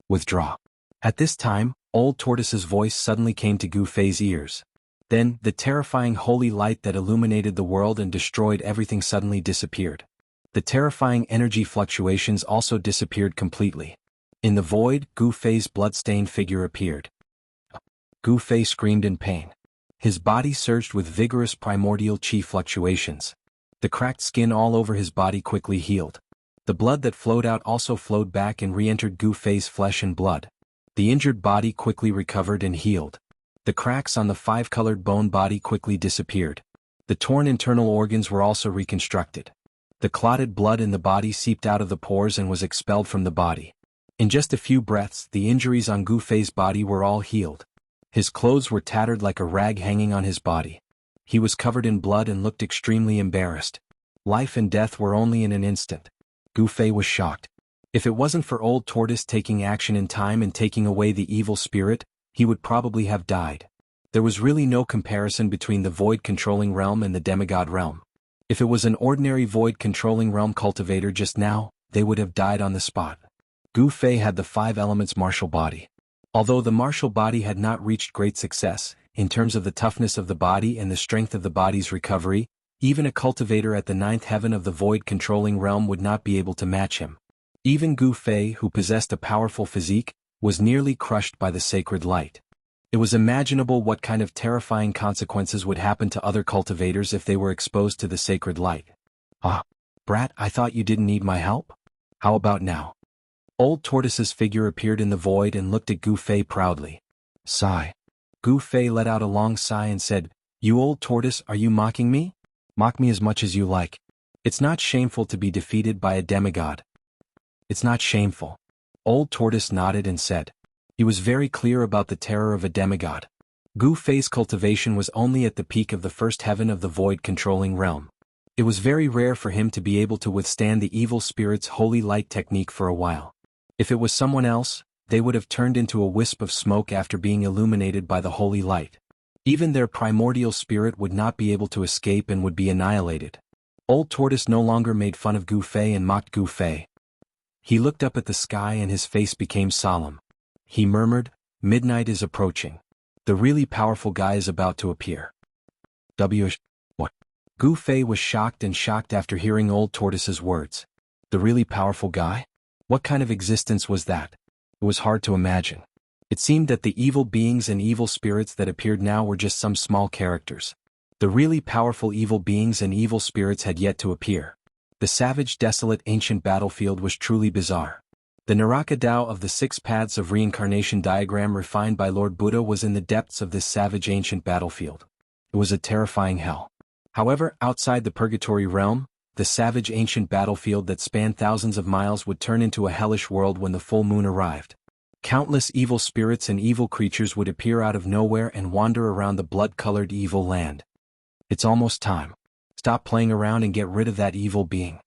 Withdraw. At this time, Old Tortoise's voice suddenly came to Gu Fei's ears. Then, the terrifying holy light that illuminated the world and destroyed everything suddenly disappeared. The terrifying energy fluctuations also disappeared completely. In the void, Gu Fei's blood-stained figure appeared. Gu Fei screamed in pain. His body surged with vigorous primordial qi fluctuations. The cracked skin all over his body quickly healed. The blood that flowed out also flowed back and re-entered Gu Fei's flesh and blood. The injured body quickly recovered and healed. The cracks on the five-colored bone body quickly disappeared. The torn internal organs were also reconstructed. The clotted blood in the body seeped out of the pores and was expelled from the body. In just a few breaths, the injuries on Gu Fei's body were all healed. His clothes were tattered like a rag hanging on his body. He was covered in blood and looked extremely embarrassed. Life and death were only in an instant. Gu Fei was shocked. If it wasn't for Old Tortoise taking action in time and taking away the evil spirit, he would probably have died. There was really no comparison between the void-controlling realm and the demigod realm. If it was an ordinary void-controlling realm cultivator just now, they would have died on the spot. Gu Fei had the five elements martial body. Although the martial body had not reached great success, in terms of the toughness of the body and the strength of the body's recovery, even a cultivator at the ninth heaven of the void-controlling realm would not be able to match him. Even Gu Fei, who possessed a powerful physique, was nearly crushed by the sacred light. It was imaginable what kind of terrifying consequences would happen to other cultivators if they were exposed to the sacred light. Ah, brat, I thought you didn't need my help? How about now? Old Tortoise's figure appeared in the void and looked at Gu Fei proudly. Sigh. Gu Fei let out a long sigh and said, You old tortoise, are you mocking me? Mock me as much as you like. It's not shameful to be defeated by a demigod. It's not shameful. Old Tortoise nodded and said. He was very clear about the terror of a demigod. Gu Fei's cultivation was only at the peak of the first heaven of the void-controlling realm. It was very rare for him to be able to withstand the evil spirit's holy light technique for a while. If it was someone else, they would have turned into a wisp of smoke after being illuminated by the holy light. Even their primordial spirit would not be able to escape and would be annihilated. Old Tortoise no longer made fun of Gu Fei and mocked Gu Fei. He looked up at the sky and his face became solemn. He murmured, Midnight is approaching. The really powerful guy is about to appear. What? Gu Fei was shocked after hearing Old Tortoise's words. The really powerful guy? What kind of existence was that? It was hard to imagine. It seemed that the evil beings and evil spirits that appeared now were just some small characters. The really powerful evil beings and evil spirits had yet to appear. The savage, desolate, ancient battlefield was truly bizarre. The Naraka Tao of the Six Paths of Reincarnation diagram refined by Lord Buddha was in the depths of this savage ancient battlefield. It was a terrifying hell. However, outside the purgatory realm, the savage ancient battlefield that spanned thousands of miles would turn into a hellish world when the full moon arrived. Countless evil spirits and evil creatures would appear out of nowhere and wander around the blood-colored evil land. It's almost time. Stop playing around and get rid of that evil being.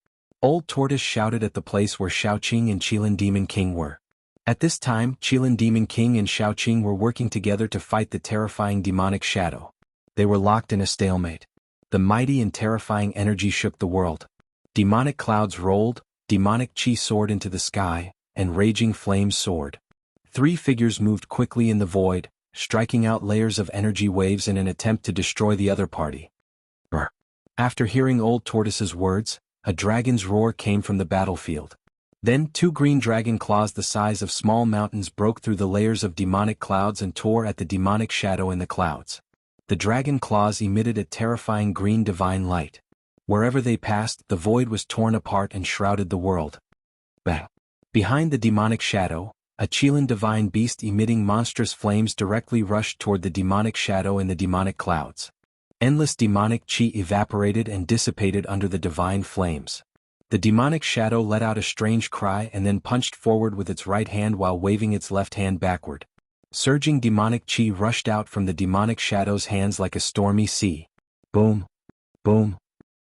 Old Tortoise shouted at the place where Shaoqing and Qilin Demon King were. At this time, Qilin Demon King and Shaoqing were working together to fight the terrifying demonic shadow. They were locked in a stalemate. The mighty and terrifying energy shook the world. Demonic clouds rolled, demonic qi soared into the sky, and raging flames soared. Three figures moved quickly in the void, striking out layers of energy waves in an attempt to destroy the other party. Brr. After hearing Old Tortoise's words, a dragon's roar came from the battlefield. Then two green dragon claws the size of small mountains broke through the layers of demonic clouds and tore at the demonic shadow in the clouds. The dragon claws emitted a terrifying green divine light. Wherever they passed, the void was torn apart and shrouded the world. Bang! Behind the demonic shadow, a Qilin divine beast emitting monstrous flames directly rushed toward the demonic shadow in the demonic clouds. Endless demonic qi evaporated and dissipated under the divine flames. The demonic shadow let out a strange cry and then punched forward with its right hand while waving its left hand backward. Surging demonic qi rushed out from the demonic shadow's hands like a stormy sea. Boom! Boom!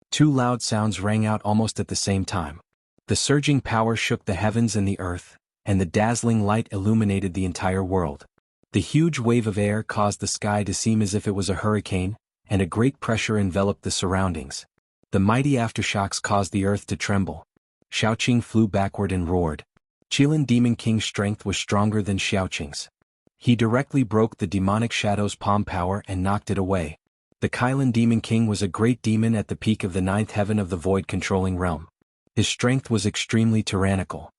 Two loud sounds rang out almost at the same time. The surging power shook the heavens and the earth, and the dazzling light illuminated the entire world. The huge wave of air caused the sky to seem as if it was a hurricane, and a great pressure enveloped the surroundings. The mighty aftershocks caused the earth to tremble. Xiaoqing flew backward and roared. Qilin Demon King's strength was stronger than Xiaoqing's. He directly broke the demonic shadow's palm power and knocked it away. The Qilin Demon King was a great demon at the peak of the ninth heaven of the void-controlling realm. His strength was extremely tyrannical.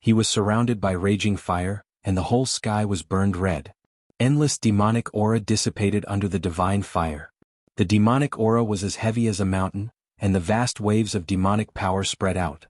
He was surrounded by raging fire, and the whole sky was burned red. Endless demonic aura dissipated under the divine fire. The demonic aura was as heavy as a mountain, and the vast waves of demonic power spread out.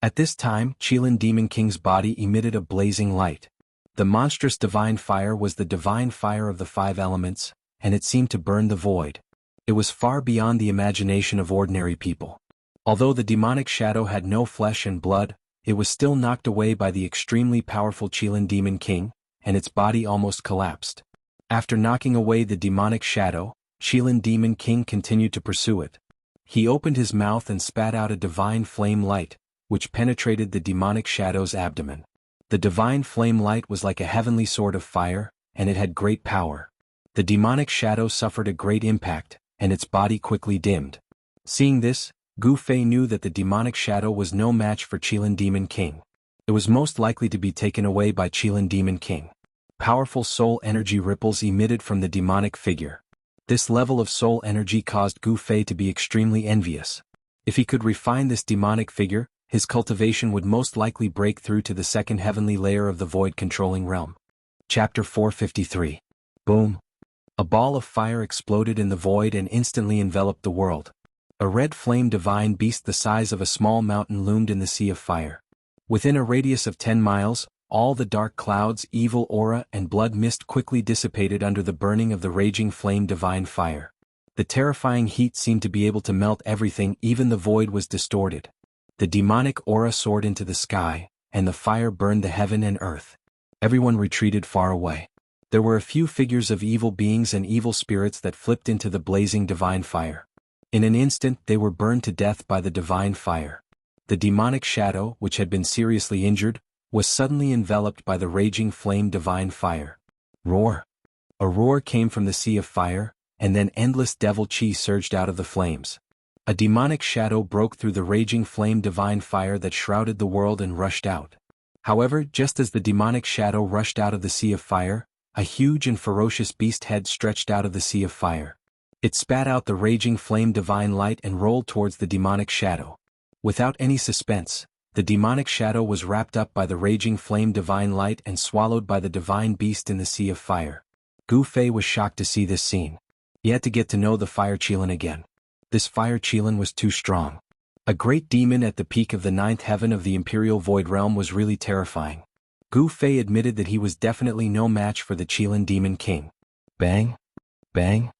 At this time, Qilin Demon King's body emitted a blazing light. The monstrous divine fire was the divine fire of the five elements, and it seemed to burn the void. It was far beyond the imagination of ordinary people. Although the demonic shadow had no flesh and blood, it was still knocked away by the extremely powerful Qilin Demon King, and its body almost collapsed. After knocking away the demonic shadow, Qilin Demon King continued to pursue it. He opened his mouth and spat out a divine flame light, which penetrated the demonic shadow's abdomen. The divine flame light was like a heavenly sword of fire, and it had great power. The demonic shadow suffered a great impact, and its body quickly dimmed. Seeing this, Gu Fei knew that the demonic shadow was no match for Qilin Demon King. It was most likely to be taken away by Qilin Demon King. Powerful soul energy ripples emitted from the demonic figure. This level of soul energy caused Gu Fei to be extremely envious. If he could refine this demonic figure, his cultivation would most likely break through to the second heavenly layer of the void-controlling realm. Chapter 453. Boom! A ball of fire exploded in the void and instantly enveloped the world. A red flame divine beast the size of a small mountain loomed in the sea of fire. Within a radius of 10 miles, all the dark clouds, evil aura and blood mist quickly dissipated under the burning of the raging flame divine fire. The terrifying heat seemed to be able to melt everything, even the void was distorted. The demonic aura soared into the sky, and the fire burned the heaven and earth. Everyone retreated far away. There were a few figures of evil beings and evil spirits that flipped into the blazing divine fire. In an instant they were burned to death by the divine fire. The demonic shadow, which had been seriously injured, was suddenly enveloped by the raging flame divine fire. Roar! A roar came from the sea of fire, and then endless devil chi surged out of the flames. A demonic shadow broke through the raging flame divine fire that shrouded the world and rushed out. However, just as the demonic shadow rushed out of the sea of fire, a huge and ferocious beast head stretched out of the sea of fire. It spat out the raging flame divine light and rolled towards the demonic shadow. Without any suspense, the demonic shadow was wrapped up by the raging flame divine light and swallowed by the divine beast in the sea of fire. Gu Fei was shocked to see this scene. He had to get to know the fire Qilin again. This fire Qilin was too strong. A great demon at the peak of the ninth heaven of the Imperial Void Realm was really terrifying. Gu Fei admitted that he was definitely no match for the Qilin Demon King. Bang! Bang!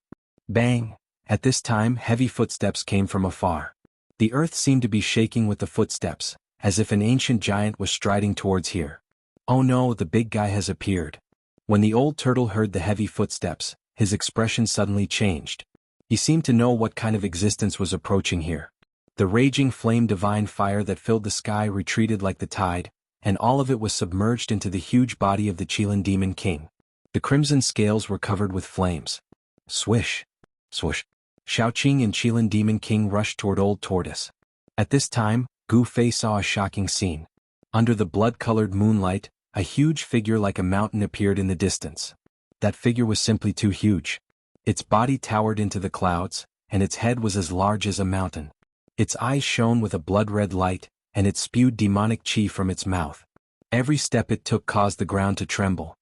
Bang! At this time, heavy footsteps came from afar. The earth seemed to be shaking with the footsteps, as if an ancient giant was striding towards here. Oh no, the big guy has appeared. When the old turtle heard the heavy footsteps, his expression suddenly changed. He seemed to know what kind of existence was approaching here. The raging flame divine fire that filled the sky retreated like the tide, and all of it was submerged into the huge body of the Qilin Demon King. The crimson scales were covered with flames. Swish! Swoosh! Xiaoqing and Qilin Demon King rushed toward Old Tortoise. At this time, Gu Fei saw a shocking scene. Under the blood-colored moonlight, a huge figure like a mountain appeared in the distance. That figure was simply too huge. Its body towered into the clouds, and its head was as large as a mountain. Its eyes shone with a blood-red light, and it spewed demonic chi from its mouth. Every step it took caused the ground to tremble.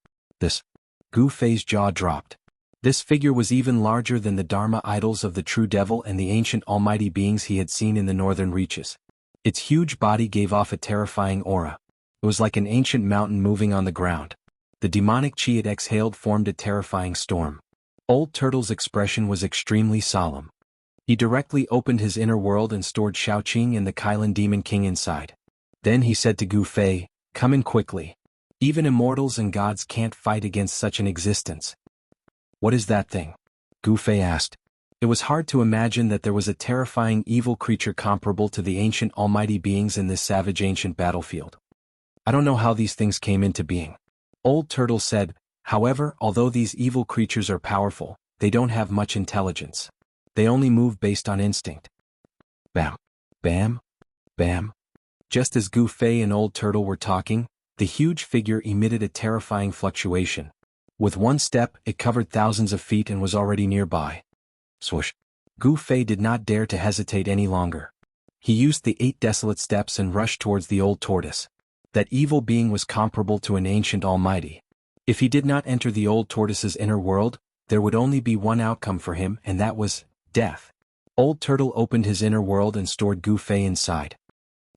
Gu Fei's jaw dropped. This figure was even larger than the Dharma idols of the true devil and the ancient almighty beings he had seen in the northern reaches. Its huge body gave off a terrifying aura. It was like an ancient mountain moving on the ground. The demonic chi it exhaled formed a terrifying storm. Old Turtle's expression was extremely solemn. He directly opened his inner world and stored Xiaoqing and the Qilin Demon King inside. Then he said to Gu Fei, "Come in quickly. Even immortals and gods can't fight against such an existence." "What is that thing?" Gu Fei asked. It was hard to imagine that there was a terrifying evil creature comparable to the ancient almighty beings in this savage ancient battlefield. I don't know how these things came into being. Old Turtle said, however, although these evil creatures are powerful, they don't have much intelligence. They only move based on instinct. Bam. Bam. Bam. Just as Gu Fei and Old Turtle were talking, the huge figure emitted a terrifying fluctuation. With one step, it covered thousands of feet and was already nearby. Swoosh. Gu Fei did not dare to hesitate any longer. He used the 8 desolate steps and rushed towards the old tortoise. That evil being was comparable to an ancient almighty. If he did not enter the old tortoise's inner world, there would only be one outcome for him, and that was death. Old Turtle opened his inner world and stored Gu Fei inside.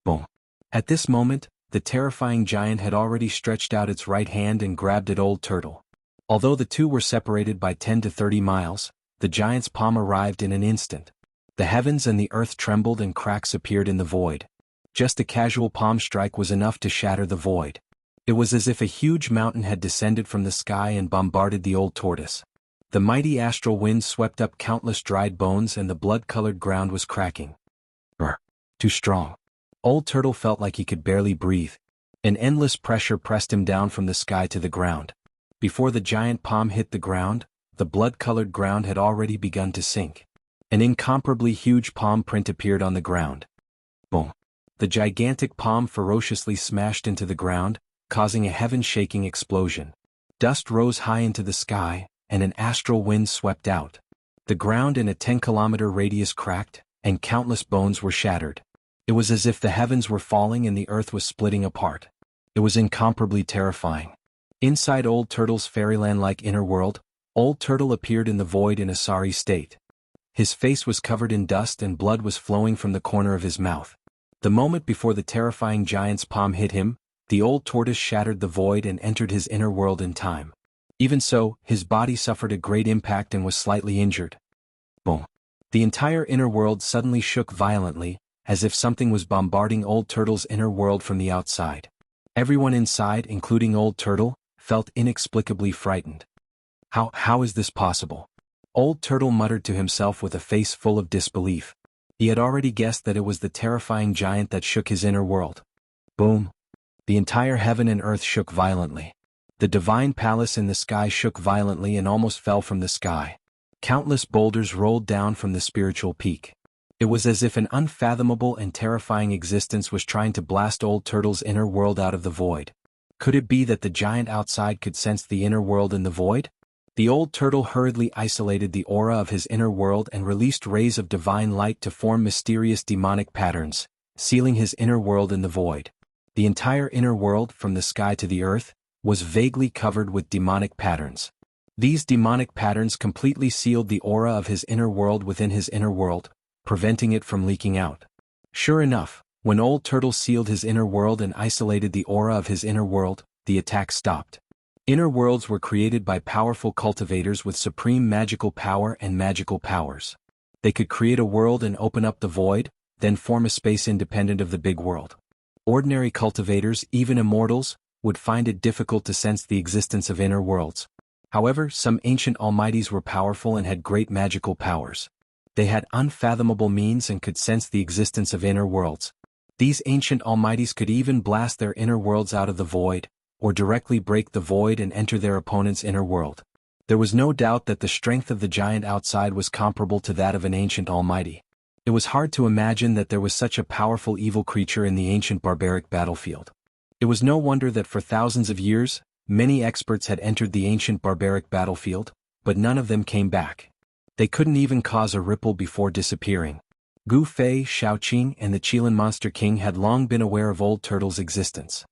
Boom. At this moment, the terrifying giant had already stretched out its right hand and grabbed at Old Turtle. Although the two were separated by 10 to 30 miles, the giant's palm arrived in an instant. The heavens and the earth trembled and cracks appeared in the void. Just a casual palm strike was enough to shatter the void. It was as if a huge mountain had descended from the sky and bombarded the old tortoise. The mighty astral wind swept up countless dried bones and the blood-colored ground was cracking. Brr. Too strong. Old Turtle felt like he could barely breathe. An endless pressure pressed him down from the sky to the ground. Before the giant palm hit the ground, the blood-colored ground had already begun to sink. An incomparably huge palm print appeared on the ground. Boom. The gigantic palm ferociously smashed into the ground, causing a heaven-shaking explosion. Dust rose high into the sky, and an astral wind swept out. The ground in a 10-kilometer radius cracked, and countless bones were shattered. It was as if the heavens were falling and the earth was splitting apart. It was incomparably terrifying. Inside Old Turtle's fairyland-like inner world, Old Turtle appeared in the void in a sorry state. His face was covered in dust and blood was flowing from the corner of his mouth. The moment before the terrifying giant's palm hit him, the old tortoise shattered the void and entered his inner world in time. Even so, his body suffered a great impact and was slightly injured. Boom. The entire inner world suddenly shook violently, as if something was bombarding Old Turtle's inner world from the outside. Everyone inside, including Old Turtle, felt inexplicably frightened. How is this possible? Old Turtle muttered to himself with a face full of disbelief. He had already guessed that it was the terrifying giant that shook his inner world. Boom. The entire heaven and earth shook violently. The divine palace in the sky shook violently and almost fell from the sky. Countless boulders rolled down from the spiritual peak. It was as if an unfathomable and terrifying existence was trying to blast Old Turtle's inner world out of the void. Could it be that the giant outside could sense the inner world in the void? The old turtle hurriedly isolated the aura of his inner world and released rays of divine light to form mysterious demonic patterns, sealing his inner world in the void. The entire inner world, from the sky to the earth, was vaguely covered with demonic patterns. These demonic patterns completely sealed the aura of his inner world within his inner world, preventing it from leaking out. Sure enough, when Old Turtle sealed his inner world and isolated the aura of his inner world, the attack stopped. Inner worlds were created by powerful cultivators with supreme magical power and magical powers. They could create a world and open up the void, then form a space independent of the big world. Ordinary cultivators, even immortals, would find it difficult to sense the existence of inner worlds. However, some ancient almighties were powerful and had great magical powers. They had unfathomable means and could sense the existence of inner worlds. These ancient almighties could even blast their inner worlds out of the void, or directly break the void and enter their opponent's inner world. There was no doubt that the strength of the giant outside was comparable to that of an ancient almighty. It was hard to imagine that there was such a powerful evil creature in the ancient barbaric battlefield. It was no wonder that for thousands of years, many experts had entered the ancient barbaric battlefield, but none of them came back. They couldn't even cause a ripple before disappearing. Gu Fei, Shaoqing, and the Qilin Monster King had long been aware of Old Turtle's existence.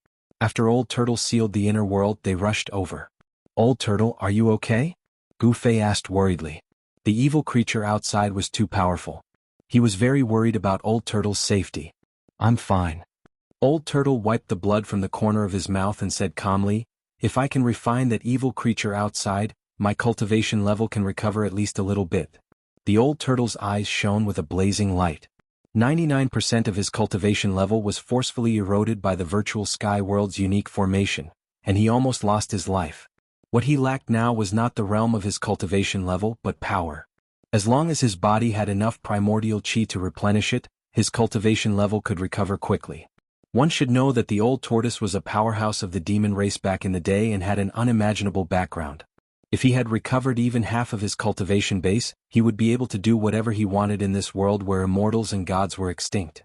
After Old Turtle sealed the inner world, they rushed over. "Old Turtle, are you okay?" Gu Fei asked worriedly. The evil creature outside was too powerful. He was very worried about Old Turtle's safety. "I'm fine." Old Turtle wiped the blood from the corner of his mouth and said calmly, "If I can refine that evil creature outside, my cultivation level can recover at least a little bit." The old turtle's eyes shone with a blazing light. 99% of his cultivation level was forcefully eroded by the virtual sky world's unique formation, and he almost lost his life. What he lacked now was not the realm of his cultivation level but power. As long as his body had enough primordial chi to replenish it, his cultivation level could recover quickly. One should know that the old tortoise was a powerhouse of the demon race back in the day and had an unimaginable background. If he had recovered even half of his cultivation base, he would be able to do whatever he wanted in this world where immortals and gods were extinct.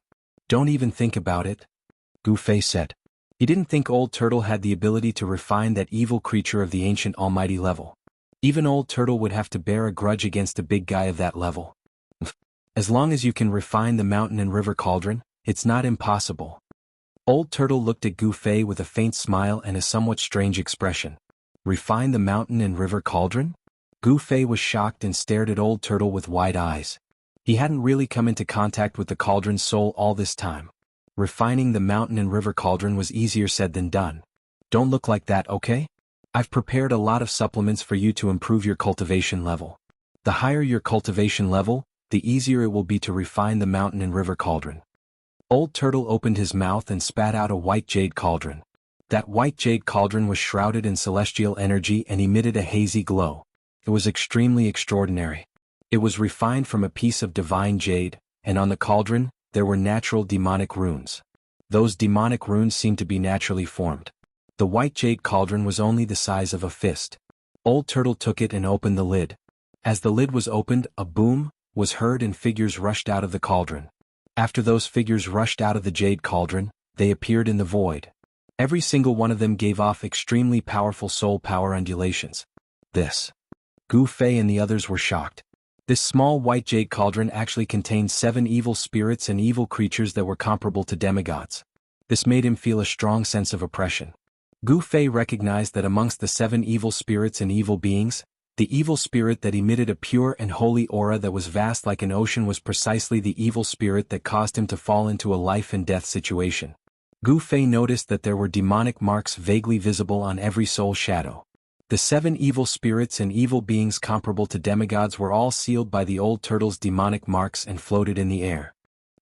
Don't even think about it, Gu Fei said. He didn't think Old Turtle had the ability to refine that evil creature of the ancient almighty level. Even Old Turtle would have to bear a grudge against a big guy of that level. As long as you can refine the mountain and river cauldron, it's not impossible. Old Turtle looked at Gu Fei with a faint smile and a somewhat strange expression. Refine the mountain and river cauldron? Gu Fei was shocked and stared at Old Turtle with wide eyes. He hadn't really come into contact with the cauldron's soul all this time. Refining the mountain and river cauldron was easier said than done. Don't look like that, okay? I've prepared a lot of supplements for you to improve your cultivation level. The higher your cultivation level, the easier it will be to refine the mountain and river cauldron. Old Turtle opened his mouth and spat out a white jade cauldron. That white jade cauldron was shrouded in celestial energy and emitted a hazy glow. It was extremely extraordinary. It was refined from a piece of divine jade, and on the cauldron, there were natural demonic runes. Those demonic runes seemed to be naturally formed. The white jade cauldron was only the size of a fist. Old Turtle took it and opened the lid. As the lid was opened, a boom was heard and figures rushed out of the cauldron. After those figures rushed out of the jade cauldron, they appeared in the void. Every single one of them gave off extremely powerful soul power undulations. This. Gu Fei and the others were shocked. This small white jade cauldron actually contained 7 evil spirits and evil creatures that were comparable to demigods. This made him feel a strong sense of oppression. Gu Fei recognized that amongst the 7 evil spirits and evil beings, the evil spirit that emitted a pure and holy aura that was vast like an ocean was precisely the evil spirit that caused him to fall into a life and death situation. Gu Fei noticed that there were demonic marks vaguely visible on every soul shadow. The 7 evil spirits and evil beings comparable to demigods were all sealed by the old turtle's demonic marks and floated in the air.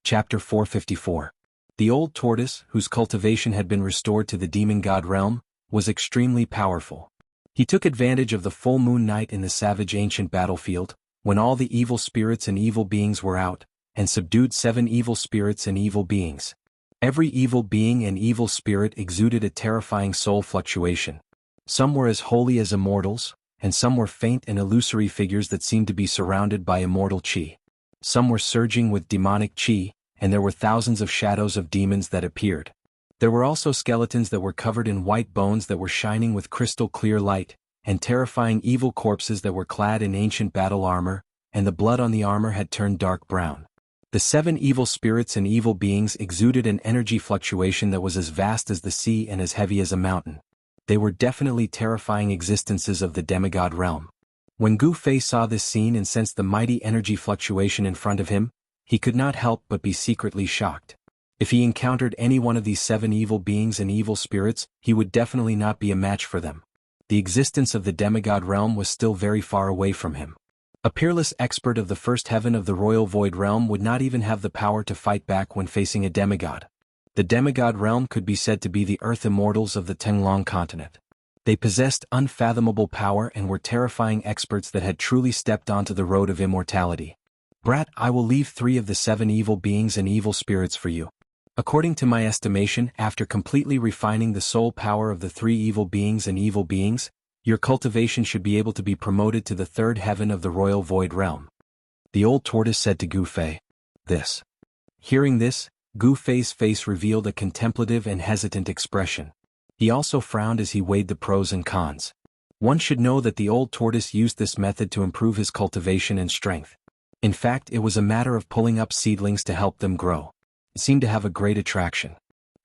Chapter 454. The old tortoise, whose cultivation had been restored to the demon god realm, was extremely powerful. He took advantage of the full moon night in the savage ancient battlefield, when all the evil spirits and evil beings were out, and subdued 7 evil spirits and evil beings. Every evil being and evil spirit exuded a terrifying soul fluctuation. Some were as holy as immortals, and some were faint and illusory figures that seemed to be surrounded by immortal chi. Some were surging with demonic chi, and there were thousands of shadows of demons that appeared. There were also skeletons that were covered in white bones that were shining with crystal clear light, and terrifying evil corpses that were clad in ancient battle armor, and the blood on the armor had turned dark brown. The 7 evil spirits and evil beings exuded an energy fluctuation that was as vast as the sea and as heavy as a mountain. They were definitely terrifying existences of the demigod realm. When Gu Fei saw this scene and sensed the mighty energy fluctuation in front of him, he could not help but be secretly shocked. If he encountered any one of these 7 evil beings and evil spirits, he would definitely not be a match for them. The existence of the demigod realm was still very far away from him. A peerless expert of the first heaven of the royal void realm would not even have the power to fight back when facing a demigod. The demigod realm could be said to be the earth immortals of the Tenglong continent. They possessed unfathomable power and were terrifying experts that had truly stepped onto the road of immortality. Brat, I will leave 3 of the 7 evil beings and evil spirits for you. According to my estimation, after completely refining the soul power of the 3 evil beings and evil beings, your cultivation should be able to be promoted to the 3rd heaven of the royal void realm. The old tortoise said to Gu Fei. This. Hearing this, Gu Fei's face revealed a contemplative and hesitant expression. He also frowned as he weighed the pros and cons. One should know that the old tortoise used this method to improve his cultivation and strength. In fact, it was a matter of pulling up seedlings to help them grow. It seemed to have a great attraction.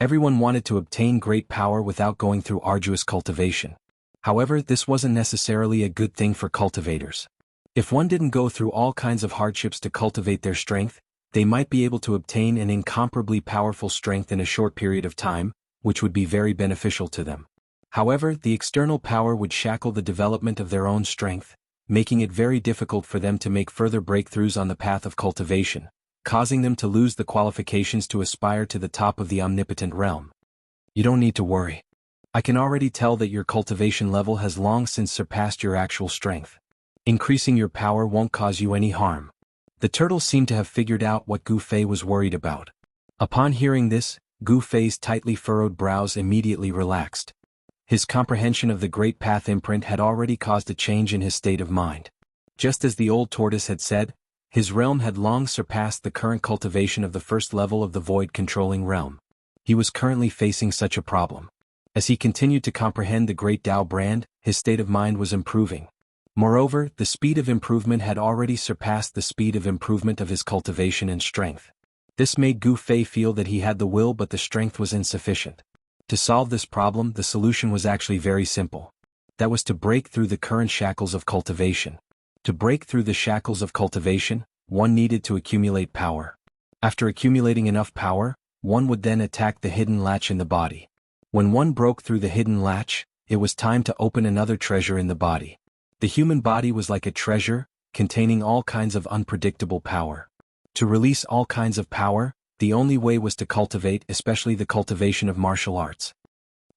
Everyone wanted to obtain great power without going through arduous cultivation. However, this wasn't necessarily a good thing for cultivators. If one didn't go through all kinds of hardships to cultivate their strength, they might be able to obtain an incomparably powerful strength in a short period of time, which would be very beneficial to them. However, the external power would shackle the development of their own strength, making it very difficult for them to make further breakthroughs on the path of cultivation, causing them to lose the qualifications to aspire to the top of the omnipotent realm. You don't need to worry. I can already tell that your cultivation level has long since surpassed your actual strength. Increasing your power won't cause you any harm. The turtle seemed to have figured out what Gu Fei was worried about. Upon hearing this, Gu Fei's tightly furrowed brows immediately relaxed. His comprehension of the Great Path imprint had already caused a change in his state of mind. Just as the old tortoise had said, his realm had long surpassed the current cultivation of the first level of the void-controlling realm. He was currently facing such a problem. As he continued to comprehend the Great Tao brand, his state of mind was improving. Moreover, the speed of improvement had already surpassed the speed of improvement of his cultivation and strength. This made Gu Fei feel that he had the will but the strength was insufficient. To solve this problem, the solution was actually very simple. That was to break through the current shackles of cultivation. To break through the shackles of cultivation, one needed to accumulate power. After accumulating enough power, one would then attack the hidden latch in the body. When one broke through the hidden latch, it was time to open another treasure in the body. The human body was like a treasure, containing all kinds of unpredictable power. To release all kinds of power, the only way was to cultivate, especially the cultivation of martial arts.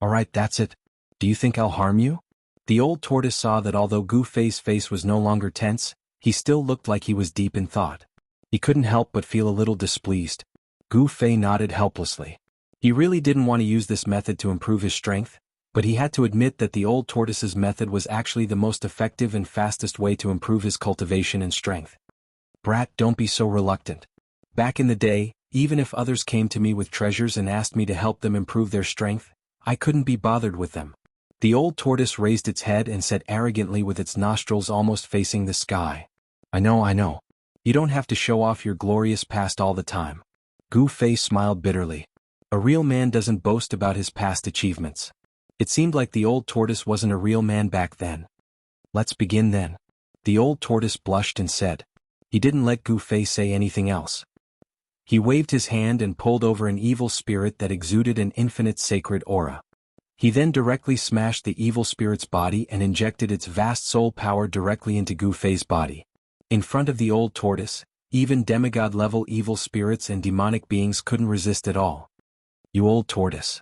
Alright, that's it. Do you think I'll harm you? The old tortoise saw that although Gu Fei's face was no longer tense, he still looked like he was deep in thought. He couldn't help but feel a little displeased. Gu Fei nodded helplessly. He really didn't want to use this method to improve his strength, but he had to admit that the old tortoise's method was actually the most effective and fastest way to improve his cultivation and strength. Brat, don't be so reluctant. Back in the day, even if others came to me with treasures and asked me to help them improve their strength, I couldn't be bothered with them. The old tortoise raised its head and said arrogantly with its nostrils almost facing the sky. I know. You don't have to show off your glorious past all the time. Gu Fei smiled bitterly. A real man doesn't boast about his past achievements. It seemed like the old tortoise wasn't a real man back then. Let's begin then. The old tortoise blushed and said. He didn't let Gu Fei say anything else. He waved his hand and pulled over an evil spirit that exuded an infinite sacred aura. He then directly smashed the evil spirit's body and injected its vast soul power directly into Gu Fei's body. In front of the old tortoise, even demigod-level evil spirits and demonic beings couldn't resist at all. You old tortoise.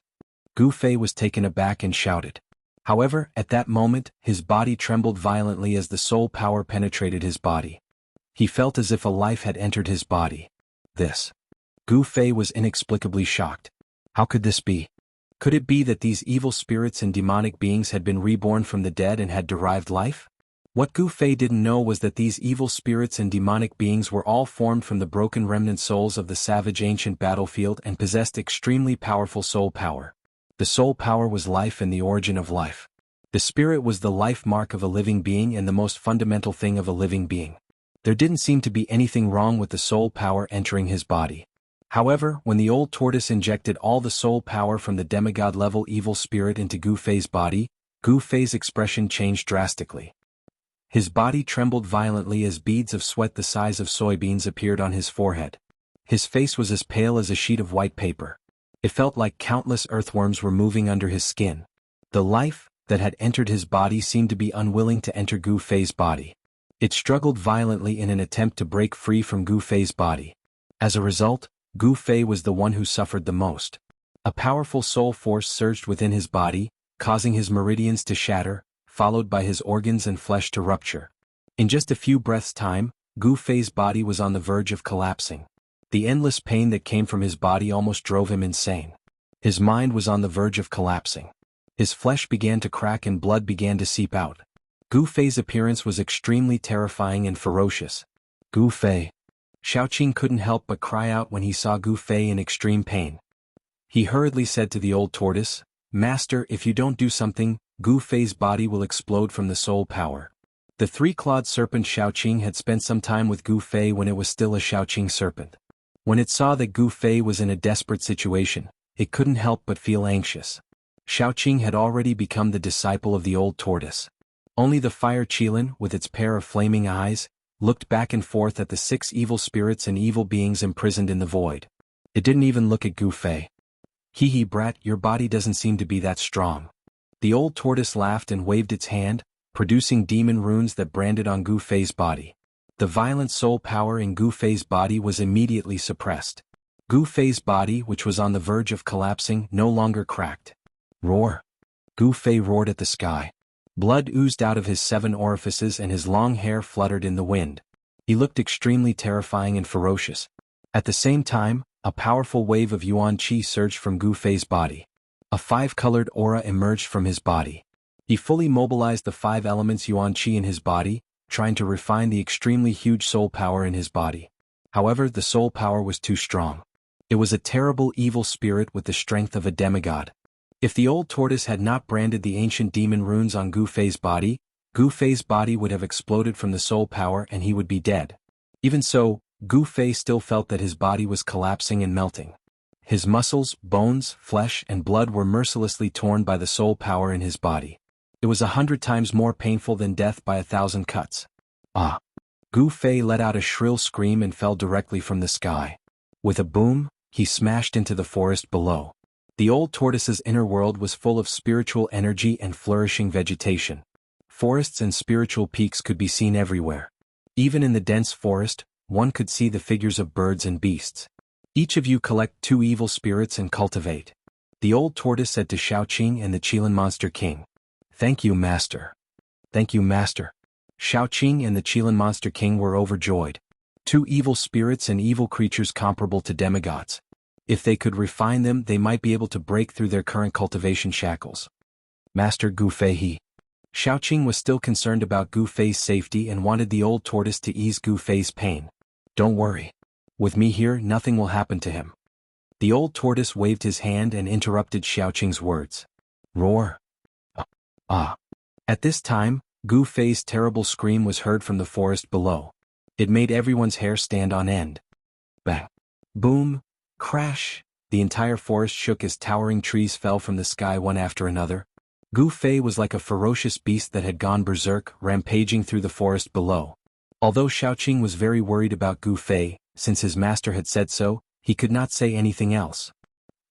Gu Fei was taken aback and shouted. However, at that moment, his body trembled violently as the soul power penetrated his body. He felt as if a life had entered his body. This. Gu Fei was inexplicably shocked. How could this be? Could it be that these evil spirits and demonic beings had been reborn from the dead and had derived life? What Gu Fei didn't know was that these evil spirits and demonic beings were all formed from the broken remnant souls of the savage ancient battlefield and possessed extremely powerful soul power. The soul power was life and the origin of life. The spirit was the life mark of a living being and the most fundamental thing of a living being. There didn't seem to be anything wrong with the soul power entering his body. However, when the old tortoise injected all the soul power from the demigod-level evil spirit into Gu Fei's body, Gu Fei's expression changed drastically. His body trembled violently as beads of sweat the size of soybeans appeared on his forehead. His face was as pale as a sheet of white paper. It felt like countless earthworms were moving under his skin. The life that had entered his body seemed to be unwilling to enter Gu Fei's body. It struggled violently in an attempt to break free from Gu Fei's body. As a result, Gu Fei was the one who suffered the most. A powerful soul force surged within his body, causing his meridians to shatter, followed by his organs and flesh to rupture. In just a few breaths' time, Gu Fei's body was on the verge of collapsing. The endless pain that came from his body almost drove him insane. His mind was on the verge of collapsing. His flesh began to crack and blood began to seep out. Gu Fei's appearance was extremely terrifying and ferocious. Gu Fei. Xiaoqing couldn't help but cry out when he saw Gu Fei in extreme pain. He hurriedly said to the old tortoise, Master, if you don't do something, Gu Fei's body will explode from the soul power. The three-clawed serpent Xiaoqing had spent some time with Gu Fei when it was still a Xiaoqing serpent. When it saw that Gu Fei was in a desperate situation, it couldn't help but feel anxious. Xiaoqing had already become the disciple of the old tortoise. Only the fire Qilin, with its pair of flaming eyes, looked back and forth at the 6 evil spirits and evil beings imprisoned in the void. It didn't even look at Gu Fei. Hee brat, your body doesn't seem to be that strong. The old tortoise laughed and waved its hand, producing demon runes that branded on Gu Fei's body. The violent soul power in Gu Fei's body was immediately suppressed. Gu Fei's body, which was on the verge of collapsing, no longer cracked. Roar! Gu Fei roared at the sky. Blood oozed out of his 7 orifices and his long hair fluttered in the wind. He looked extremely terrifying and ferocious. At the same time, A powerful wave of yuan qi surged from Gu Fei's body. A five-colored aura emerged from his body. He fully mobilized the 5 elements yuan qi in his body, trying to refine the extremely huge soul power in his body. However, the soul power was too strong. It was a terrible evil spirit with the strength of a demigod. If the old tortoise had not branded the ancient demon runes on Gu Fei's body would have exploded from the soul power and he would be dead. Even so, Gu Fei still felt that his body was collapsing and melting. His muscles, bones, flesh, and blood were mercilessly torn by the soul power in his body. It was 100 times more painful than death by 1,000 cuts. Ah! Gu Fei let out a shrill scream and fell directly from the sky. With a boom, he smashed into the forest below. The old tortoise's inner world was full of spiritual energy and flourishing vegetation. Forests and spiritual peaks could be seen everywhere. Even in the dense forest, one could see the figures of birds and beasts. Each of you collect 2 evil spirits and cultivate. The old tortoise said to Shaoqing and the Qilin Monster King. Thank you, Master. Thank you, Master. Shaoqing and the Qilin Monster King were overjoyed. 2 evil spirits and evil creatures comparable to demigods. If they could refine them, they might be able to break through their current cultivation shackles. Master Gu Fei. Shaoqing was still concerned about Gu Fei's safety and wanted the old tortoise to ease Gu Fei's pain. Don't worry. With me here, nothing will happen to him. The old tortoise waved his hand and interrupted Shaoqing's words. Roar. Ah. At this time, Gu Fei's terrible scream was heard from the forest below. It made everyone's hair stand on end. Bang. Boom. Crash. The entire forest shook as towering trees fell from the sky one after another. Gu Fei was like a ferocious beast that had gone berserk, rampaging through the forest below. Although Shaoqing was very worried about Gu Fei, since his master had said so, he could not say anything else.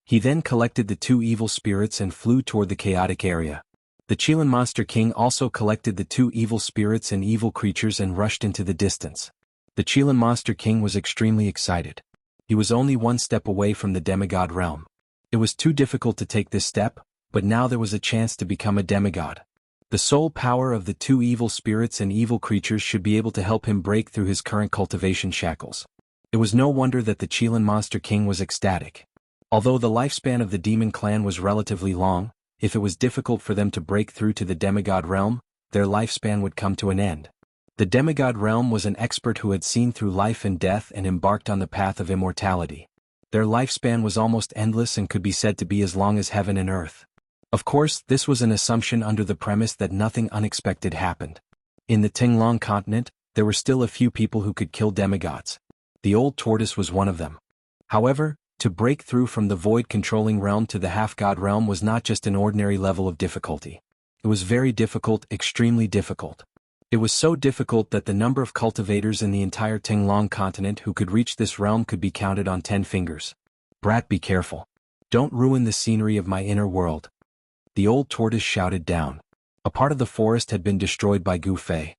He then collected the 2 evil spirits and flew toward the chaotic area. The Qilin Monster King also collected the 2 evil spirits and evil creatures and rushed into the distance. The Qilin Monster King was extremely excited. He was only 1 step away from the demigod realm. It was too difficult to take this step, but now there was a chance to become a demigod. The soul power of the 2 evil spirits and evil creatures should be able to help him break through his current cultivation shackles. It was no wonder that the Qilin Monster King was ecstatic. Although the lifespan of the demon clan was relatively long, if it was difficult for them to break through to the demigod realm, their lifespan would come to an end. The demigod realm was an expert who had seen through life and death and embarked on the path of immortality. Their lifespan was almost endless and could be said to be as long as heaven and earth. Of course, this was an assumption under the premise that nothing unexpected happened. In the Tinglong continent, there were still a few people who could kill demigods. The old tortoise was one of them. However, to break through from the void-controlling realm to the half-god realm was not just an ordinary level of difficulty. It was very difficult, extremely difficult. It was so difficult that the number of cultivators in the entire Tinglong continent who could reach this realm could be counted on 10 fingers. Brat, be careful. Don't ruin the scenery of my inner world. The old tortoise shouted down. A part of the forest had been destroyed by Gu Fei.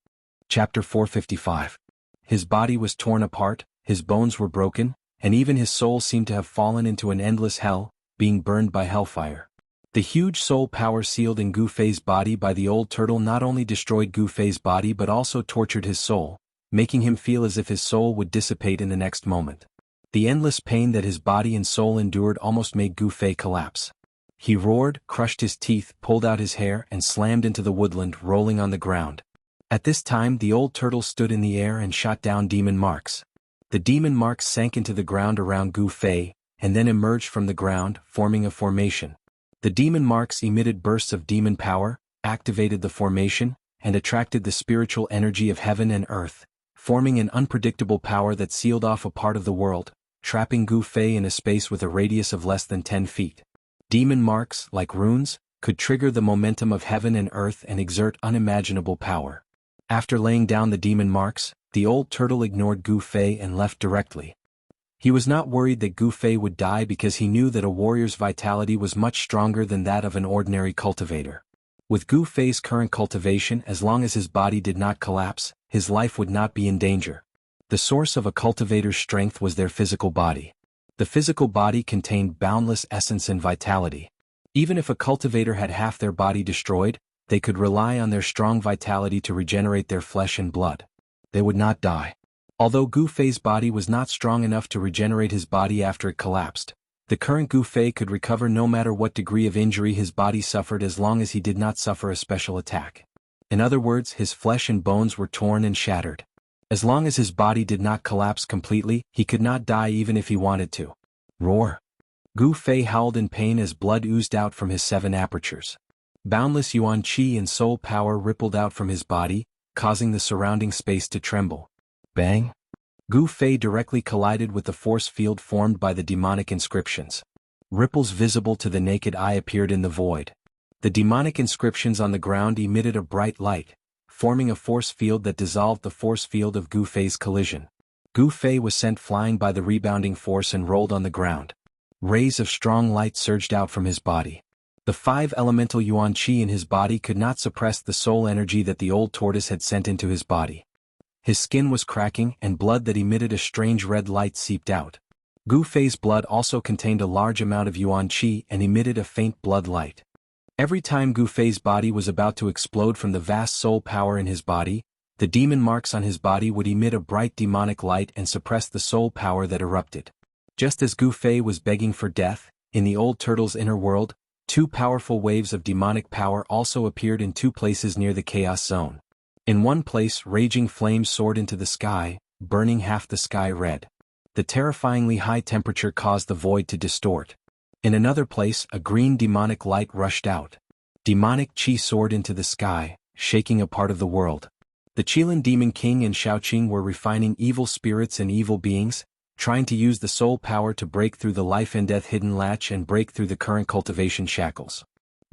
Chapter 455. His body was torn apart, his bones were broken, and even his soul seemed to have fallen into an endless hell, being burned by hellfire. The huge soul power sealed in Gu Fei's body by the old turtle not only destroyed Gu Fei's body but also tortured his soul, making him feel as if his soul would dissipate in the next moment. The endless pain that his body and soul endured almost made Gu Fei collapse. He roared, crushed his teeth, pulled out his hair, and slammed into the woodland, rolling on the ground. At this time the old turtle stood in the air and shot down demon marks. The demon marks sank into the ground around Gu Fei, and then emerged from the ground, forming a formation. The demon marks emitted bursts of demon power, activated the formation, and attracted the spiritual energy of heaven and earth, forming an unpredictable power that sealed off a part of the world, trapping Gu Fei in a space with a radius of less than 10 feet. Demon marks, like runes, could trigger the momentum of heaven and earth and exert unimaginable power. After laying down the demon marks, the old turtle ignored Gu Fei and left directly. He was not worried that Gu Fei would die because he knew that a warrior's vitality was much stronger than that of an ordinary cultivator. With Gu Fei's current cultivation, as long as his body did not collapse, his life would not be in danger. The source of a cultivator's strength was their physical body. The physical body contained boundless essence and vitality. Even if a cultivator had half their body destroyed, they could rely on their strong vitality to regenerate their flesh and blood. They would not die. Although Gu Fei's body was not strong enough to regenerate his body after it collapsed, the current Gu Fei could recover no matter what degree of injury his body suffered as long as he did not suffer a special attack. In other words, his flesh and bones were torn and shattered. As long as his body did not collapse completely, he could not die even if he wanted to. Roar! Gu Fei howled in pain as blood oozed out from his 7 apertures. Boundless yuan qi and soul power rippled out from his body, causing the surrounding space to tremble. Bang! Gu Fei directly collided with the force field formed by the demonic inscriptions. Ripples visible to the naked eye appeared in the void. The demonic inscriptions on the ground emitted a bright light, forming a force field that dissolved the force field of Gu Fei's collision. Gu Fei was sent flying by the rebounding force and rolled on the ground. Rays of strong light surged out from his body. The 5 elemental yuan qi in his body could not suppress the soul energy that the old tortoise had sent into his body. His skin was cracking and blood that emitted a strange red light seeped out. Gu Fei's blood also contained a large amount of yuan qi and emitted a faint blood light. Every time Gu Fei's body was about to explode from the vast soul power in his body, the demon marks on his body would emit a bright demonic light and suppress the soul power that erupted. Just as Gu Fei was begging for death, in the old turtle's inner world, 2 powerful waves of demonic power also appeared in 2 places near the chaos zone. In one place, raging flames soared into the sky, burning half the sky red. The terrifyingly high temperature caused the void to distort. In another place, a green demonic light rushed out. Demonic qi soared into the sky, shaking a part of the world. The Qilin Demon King and Shaoqing were refining evil spirits and evil beings, trying to use the soul power to break through the life and death hidden latch and break through the current cultivation shackles.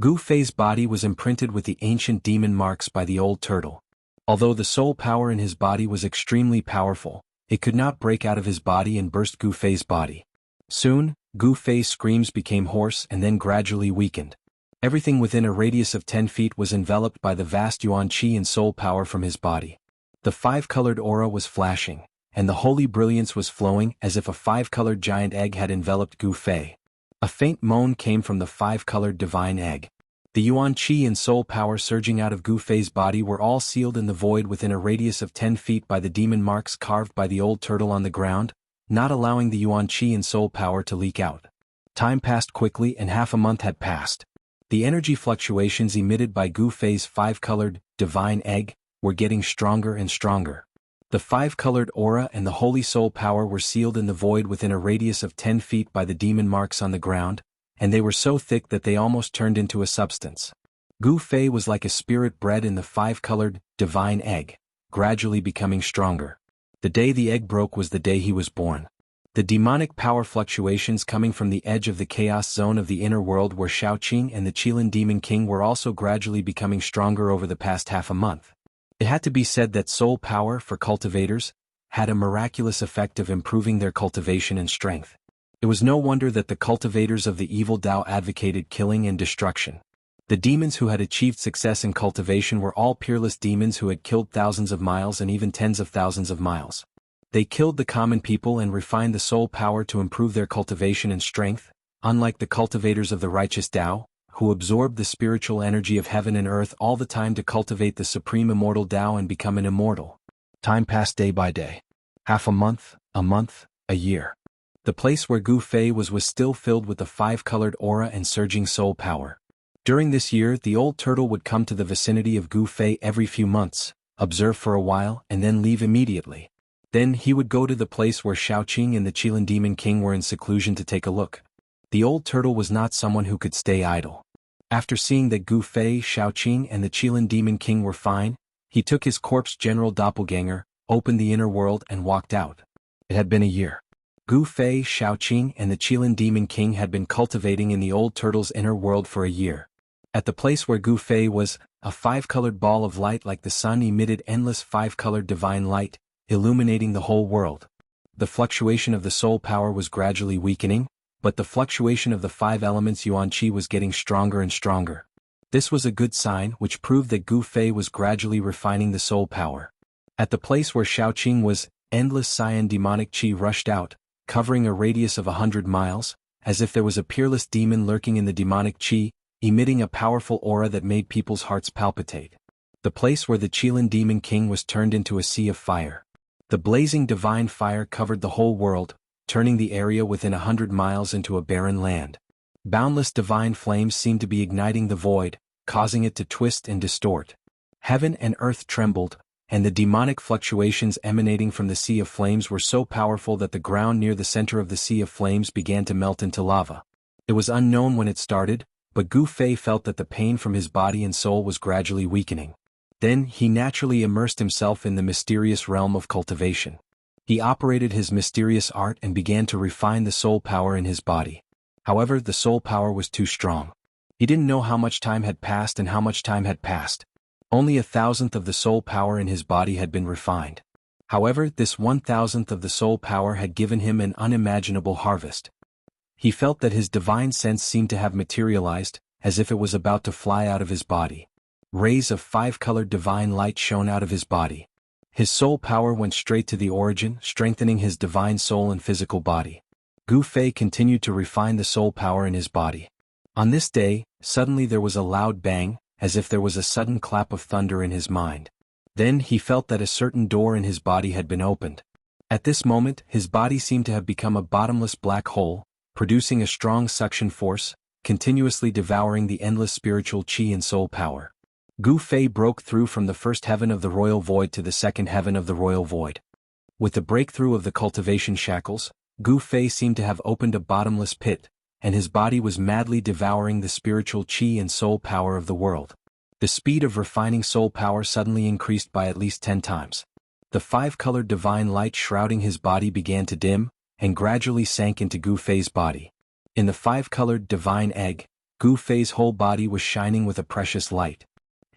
Gu Fei's body was imprinted with the ancient demon marks by the old turtle. Although the soul power in his body was extremely powerful, it could not break out of his body and burst Gu Fei's body. Soon, Gu Fei's screams became hoarse and then gradually weakened. Everything within a radius of 10 feet was enveloped by the vast yuan qi and soul power from his body. The 5-colored aura was flashing, and the holy brilliance was flowing as if a 5-colored giant egg had enveloped Gu Fei. A faint moan came from the 5-colored divine egg. The yuan qi and soul power surging out of Gu Fei's body were all sealed in the void within a radius of 10 feet by the demon marks carved by the old turtle on the ground, not allowing the yuan qi and soul power to leak out. Time passed quickly and half a month had passed. The energy fluctuations emitted by Gu Fei's 5-colored divine egg were getting stronger and stronger. The 5-colored aura and the holy soul power were sealed in the void within a radius of 10 feet by the demon marks on the ground, and they were so thick that they almost turned into a substance. Gu Fei was like a spirit bred in the 5-colored divine egg, gradually becoming stronger. The day the egg broke was the day he was born. The demonic power fluctuations coming from the edge of the chaos zone of the inner world where Shaoqing and the Qilin Demon King were also gradually becoming stronger over the past half a month. It had to be said that soul power, for cultivators, had a miraculous effect of improving their cultivation and strength. It was no wonder that the cultivators of the evil Tao advocated killing and destruction. The demons who had achieved success in cultivation were all peerless demons who had killed thousands of miles and even tens of thousands of miles. They killed the common people and refined the soul power to improve their cultivation and strength, unlike the cultivators of the righteous Tao, who absorbed the spiritual energy of heaven and earth all the time to cultivate the supreme immortal Tao and become an immortal. Time passed day by day. Half a month, a year. The place where Gu Fei was still filled with the 5-colored aura and surging soul power. During this year, the old turtle would come to the vicinity of Gu Fei every few months, observe for a while, and then leave immediately. Then he would go to the place where Shaoqing and the Qilin Demon King were in seclusion to take a look. The old turtle was not someone who could stay idle. After seeing that Gu Fei, Shaoqing, and the Qilin Demon King were fine, he took his corpse general doppelganger, opened the inner world and walked out. It had been a year. Gu Fei, Shaoqing, and the Qilin Demon King had been cultivating in the old turtle's inner world for a year. At the place where Gu Fei was, a 5-colored ball of light like the sun emitted endless 5-colored divine light, illuminating the whole world. The fluctuation of the soul power was gradually weakening, but the fluctuation of the 5 elements yuan qi was getting stronger and stronger. This was a good sign which proved that Gu Fei was gradually refining the soul power. At the place where Shaoqing was, endless cyan demonic qi rushed out, covering a radius of 100 miles, as if there was a peerless demon lurking in the demonic qi, emitting a powerful aura that made people's hearts palpitate. The place where the Qilin Demon King was turned into a sea of fire. The blazing divine fire covered the whole world, turning the area within 100 miles into a barren land. Boundless divine flames seemed to be igniting the void, causing it to twist and distort. Heaven and earth trembled, and the demonic fluctuations emanating from the sea of flames were so powerful that the ground near the center of the sea of flames began to melt into lava. It was unknown when it started, but Gu Fei felt that the pain from his body and soul was gradually weakening. Then he naturally immersed himself in the mysterious realm of cultivation. He operated his mysterious art and began to refine the soul power in his body. However, the soul power was too strong. He didn't know how much time had passed and how much time had passed. Only 1,000th of the soul power in his body had been refined. However, this 1,000th of the soul power had given him an unimaginable harvest. He felt that his divine sense seemed to have materialized, as if it was about to fly out of his body. Rays of 5-colored divine light shone out of his body. His soul power went straight to the origin, strengthening his divine soul and physical body. Gu Fei continued to refine the soul power in his body. On this day, suddenly there was a loud bang, as if there was a sudden clap of thunder in his mind. Then he felt that a certain door in his body had been opened. At this moment, his body seemed to have become a bottomless black hole, producing a strong suction force, continuously devouring the endless spiritual qi and soul power. Gu Fei broke through from the first heaven of the royal void to the second heaven of the royal void. With the breakthrough of the cultivation shackles, Gu Fei seemed to have opened a bottomless pit, and his body was madly devouring the spiritual qi and soul power of the world. The speed of refining soul power suddenly increased by at least 10 times. The 5-colored divine light shrouding his body began to dim, and gradually sank into Gu Fei's body. In the 5-colored divine egg, Gu Fei's whole body was shining with a precious light.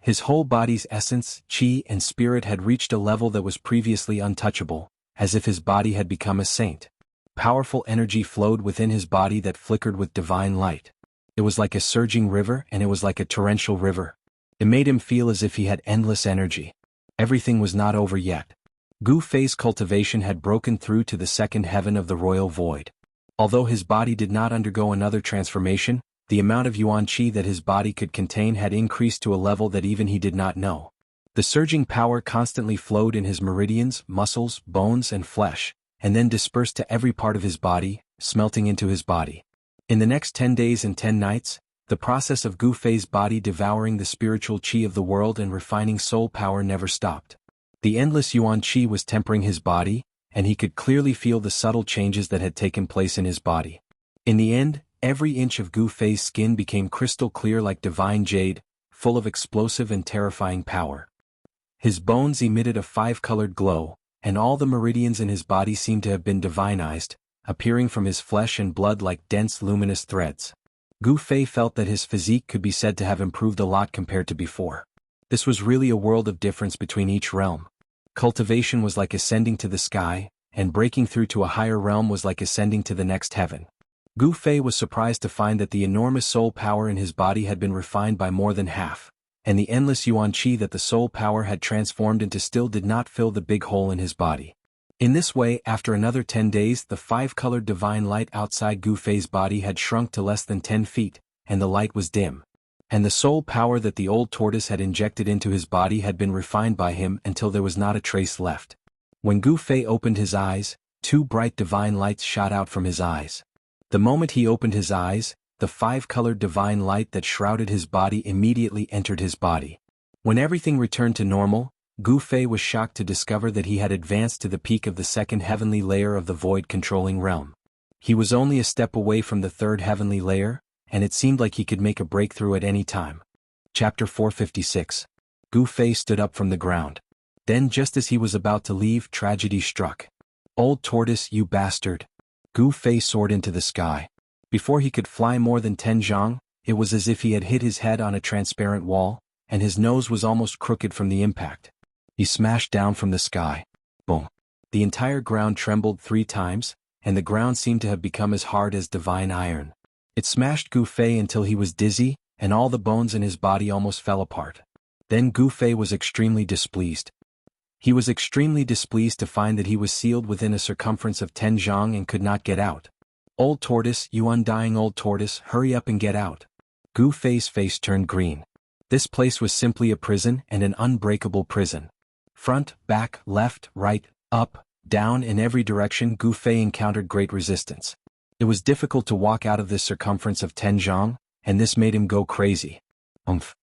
His whole body's essence, qi and spirit had reached a level that was previously untouchable, as if his body had become a saint. Powerful energy flowed within his body that flickered with divine light. It was like a surging river and it was like a torrential river. It made him feel as if he had endless energy. Everything was not over yet. Gu Fei's cultivation had broken through to the second heaven of the royal void. Although his body did not undergo another transformation, the amount of yuan qi that his body could contain had increased to a level that even he did not know. The surging power constantly flowed in his meridians, muscles, bones and flesh, and then dispersed to every part of his body, smelting into his body. In the next 10 days and 10 nights, the process of Gu Fei's body devouring the spiritual qi of the world and refining soul power never stopped. The endless yuan qi was tempering his body, and he could clearly feel the subtle changes that had taken place in his body. In the end, every inch of Gu Fei's skin became crystal clear like divine jade, full of explosive and terrifying power. His bones emitted a 5-colored glow, and all the meridians in his body seemed to have been divinized, appearing from his flesh and blood like dense luminous threads. Gu Fei felt that his physique could be said to have improved a lot compared to before. This was really a world of difference between each realm. Cultivation was like ascending to the sky, and breaking through to a higher realm was like ascending to the next heaven. Gu Fei was surprised to find that the enormous soul power in his body had been refined by more than half, and the endless yuan qi that the soul power had transformed into still did not fill the big hole in his body. In this way, after another 10 days, the 5-colored divine light outside Gu Fei's body had shrunk to less than 10 feet, and the light was dim. And the soul power that the old tortoise had injected into his body had been refined by him until there was not a trace left. When Gu Fei opened his eyes, 2 bright divine lights shot out from his eyes. The moment he opened his eyes, the 5-colored divine light that shrouded his body immediately entered his body. When everything returned to normal, Gu Fei was shocked to discover that he had advanced to the peak of the second heavenly layer of the void-controlling realm. He was only a step away from the third heavenly layer, and it seemed like he could make a breakthrough at any time. Chapter 456. Gu Fei stood up from the ground. Then just as he was about to leave, tragedy struck. "Old tortoise, you bastard!" Gu Fei soared into the sky. Before he could fly more than 10 zhang, it was as if he had hit his head on a transparent wall, and his nose was almost crooked from the impact. He smashed down from the sky. Boom. The entire ground trembled 3 times, and the ground seemed to have become as hard as divine iron. It smashed Gu Fei until he was dizzy, and all the bones in his body almost fell apart. Then Gu Fei was extremely displeased. He was extremely displeased to find that he was sealed within a circumference of 10 zhang and could not get out. "Old tortoise, you undying old tortoise, hurry up and get out." Gu Fei's face turned green. This place was simply a prison and an unbreakable prison. Front, back, left, right, Up, down, in every direction Gu Fei encountered great resistance. It was difficult to walk out of this circumference of 10 zhang, and this made him go crazy. Umph.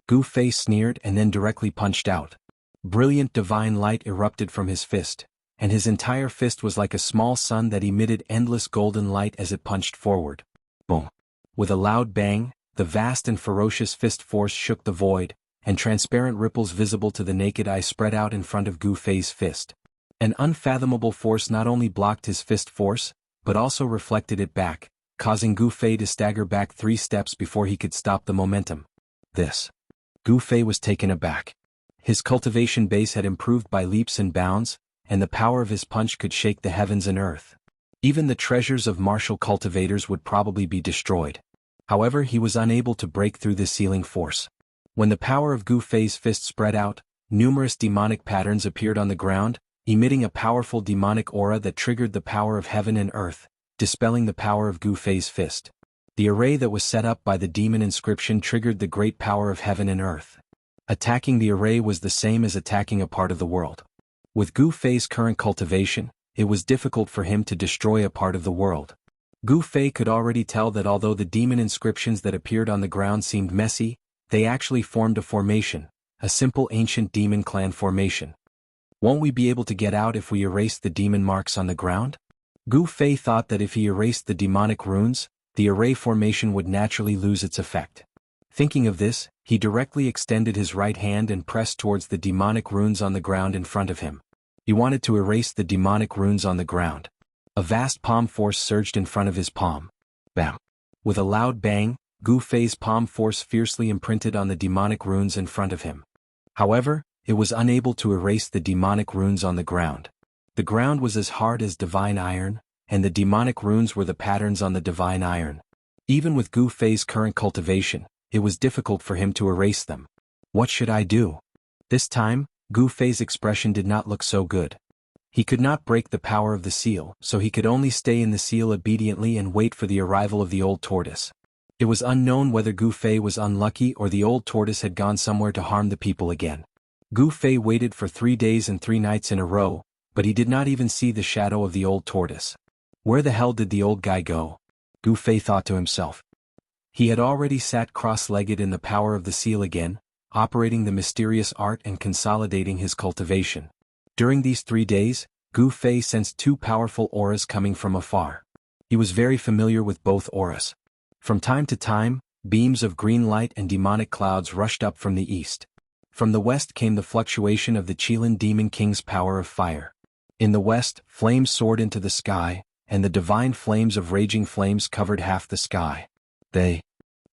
Gu Fei sneered and then directly punched out. Brilliant divine light erupted from his fist, and his entire fist was like a small sun that emitted endless golden light as it punched forward. Boom. With a loud bang, the vast and ferocious fist force shook the void, and transparent ripples visible to the naked eye spread out in front of Gu Fei's fist. An unfathomable force not only blocked his fist force, but also reflected it back, causing Gu Fei to stagger back 3 steps before he could stop the momentum. Gu Fei was taken aback. His cultivation base had improved by leaps and bounds, and the power of his punch could shake the heavens and earth. Even the treasures of martial cultivators would probably be destroyed. However, he was unable to break through this sealing force. When the power of Gu Fei's fist spread out, numerous demonic patterns appeared on the ground, emitting a powerful demonic aura that triggered the power of heaven and earth, dispelling the power of Gu Fei's fist. The array that was set up by the demon inscription triggered the great power of heaven and earth. Attacking the array was the same as attacking a part of the world. With Gu Fei's current cultivation, it was difficult for him to destroy a part of the world. Gu Fei could already tell that although the demon inscriptions that appeared on the ground seemed messy, they actually formed a formation, a simple ancient demon clan formation. Won't we be able to get out if we erase the demon marks on the ground? Gu Fei thought that if he erased the demonic runes, the array formation would naturally lose its effect. Thinking of this, he directly extended his right hand and pressed towards the demonic runes on the ground in front of him. He wanted to erase the demonic runes on the ground. A vast palm force surged in front of his palm. Bam! With a loud bang, Gu Fei's palm force fiercely imprinted on the demonic runes in front of him. However, it was unable to erase the demonic runes on the ground. The ground was as hard as divine iron, and the demonic runes were the patterns on the divine iron. Even with Gu Fei's current cultivation, it was difficult for him to erase them. What should I do? This time, Gu Fei's expression did not look so good. He could not break the power of the seal, so he could only stay in the seal obediently and wait for the arrival of the old tortoise. It was unknown whether Gu Fei was unlucky or the old tortoise had gone somewhere to harm the people again. Gu Fei waited for 3 days and 3 nights in a row, but he did not even see the shadow of the old tortoise. Where the hell did the old guy go? Gu Fei thought to himself. He had already sat cross-legged in the power of the seal again, operating the mysterious art and consolidating his cultivation. During these 3 days, Gu Fei sensed 2 powerful auras coming from afar. He was very familiar with both auras. From time to time, beams of green light and demonic clouds rushed up from the east. From the west came the fluctuation of the Qilin Demon King's power of fire. In the west, flames soared into the sky, and the divine flames of raging flames covered half the sky.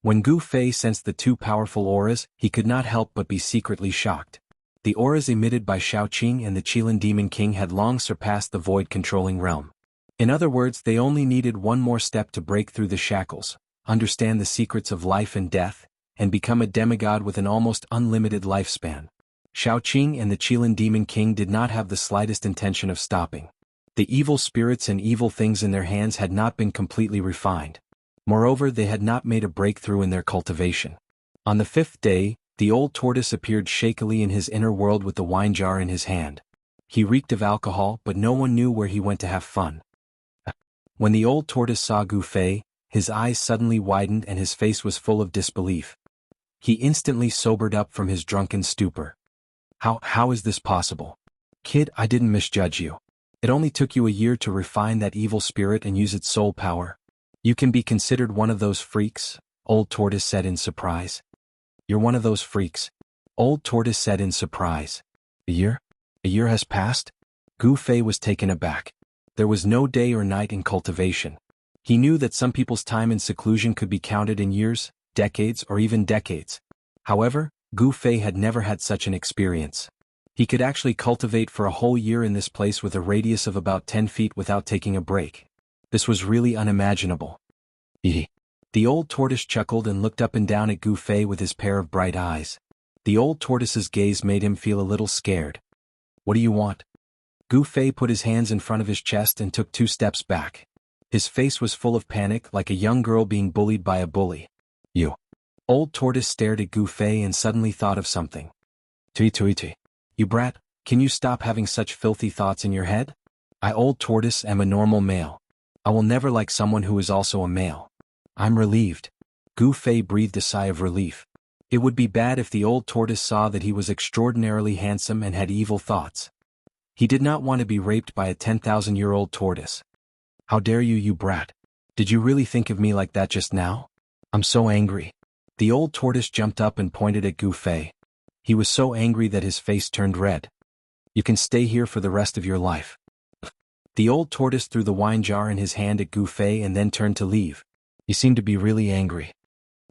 When Gu Fei sensed the 2 powerful auras, he could not help but be secretly shocked. The auras emitted by Shaoqing and the Qilin Demon King had long surpassed the void-controlling realm. In other words, they only needed one more step to break through the shackles, understand the secrets of life and death, and become a demigod with an almost unlimited lifespan. Shaoqing and the Qilin Demon King did not have the slightest intention of stopping. The evil spirits and evil things in their hands had not been completely refined. Moreover, they had not made a breakthrough in their cultivation. On the 5th day, the old tortoise appeared shakily in his inner world with the wine jar in his hand. He reeked of alcohol, but no one knew where he went to have fun. When the old tortoise saw Gu Fei, his eyes suddenly widened and his face was full of disbelief. He instantly sobered up from his drunken stupor. How is this possible? Kid, I didn't misjudge you. It only took you a year to refine that evil spirit and use its soul power. You can be considered one of those freaks, old tortoise said in surprise. You're one of those freaks, old tortoise said in surprise. A year? A year has passed? Gu Fei was taken aback. There was no day or night in cultivation. He knew that some people's time in seclusion could be counted in years, decades, or even decades. However, Gu Fei had never had such an experience. He could actually cultivate for a whole year in this place with a radius of about 10 feet without taking a break. This was really unimaginable. The old tortoise chuckled and looked up and down at Gu Fei with his pair of bright eyes. The old tortoise's gaze made him feel a little scared. What do you want? Gu Fei put his hands in front of his chest and took 2 steps back. His face was full of panic, like a young girl being bullied by a bully. You. Old tortoise stared at Gu Fei and suddenly thought of something. Tui. You brat, Can you stop having such filthy thoughts in your head? I, Old Tortoise, am a normal male. I will never like someone who is also a male. I'm relieved. Gu Fei breathed a sigh of relief. It would be bad if the Old Tortoise saw that he was extraordinarily handsome and had evil thoughts. He did not want to be raped by a 10,000-year-old tortoise. How dare you, you brat? Did you really think of me like that just now? I'm so angry. The Old Tortoise jumped up and pointed at Gu Fei. He was so angry that his face turned red. You can stay here for the rest of your life. The Old Tortoise threw the wine jar in his hand at Gu Fei and then turned to leave. You seem to be really angry.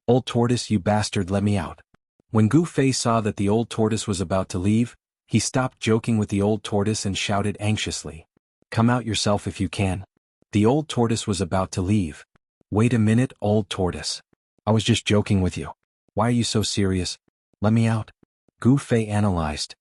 Old Tortoise, you bastard, let me out. When Gu Fei saw that the Old Tortoise was about to leave, he stopped joking with the Old Tortoise and shouted anxiously. Come out yourself if you can. The Old Tortoise was about to leave. Wait a minute, Old Tortoise. I was just joking with you. Why are you so serious? Let me out. Gu Fei analyzed.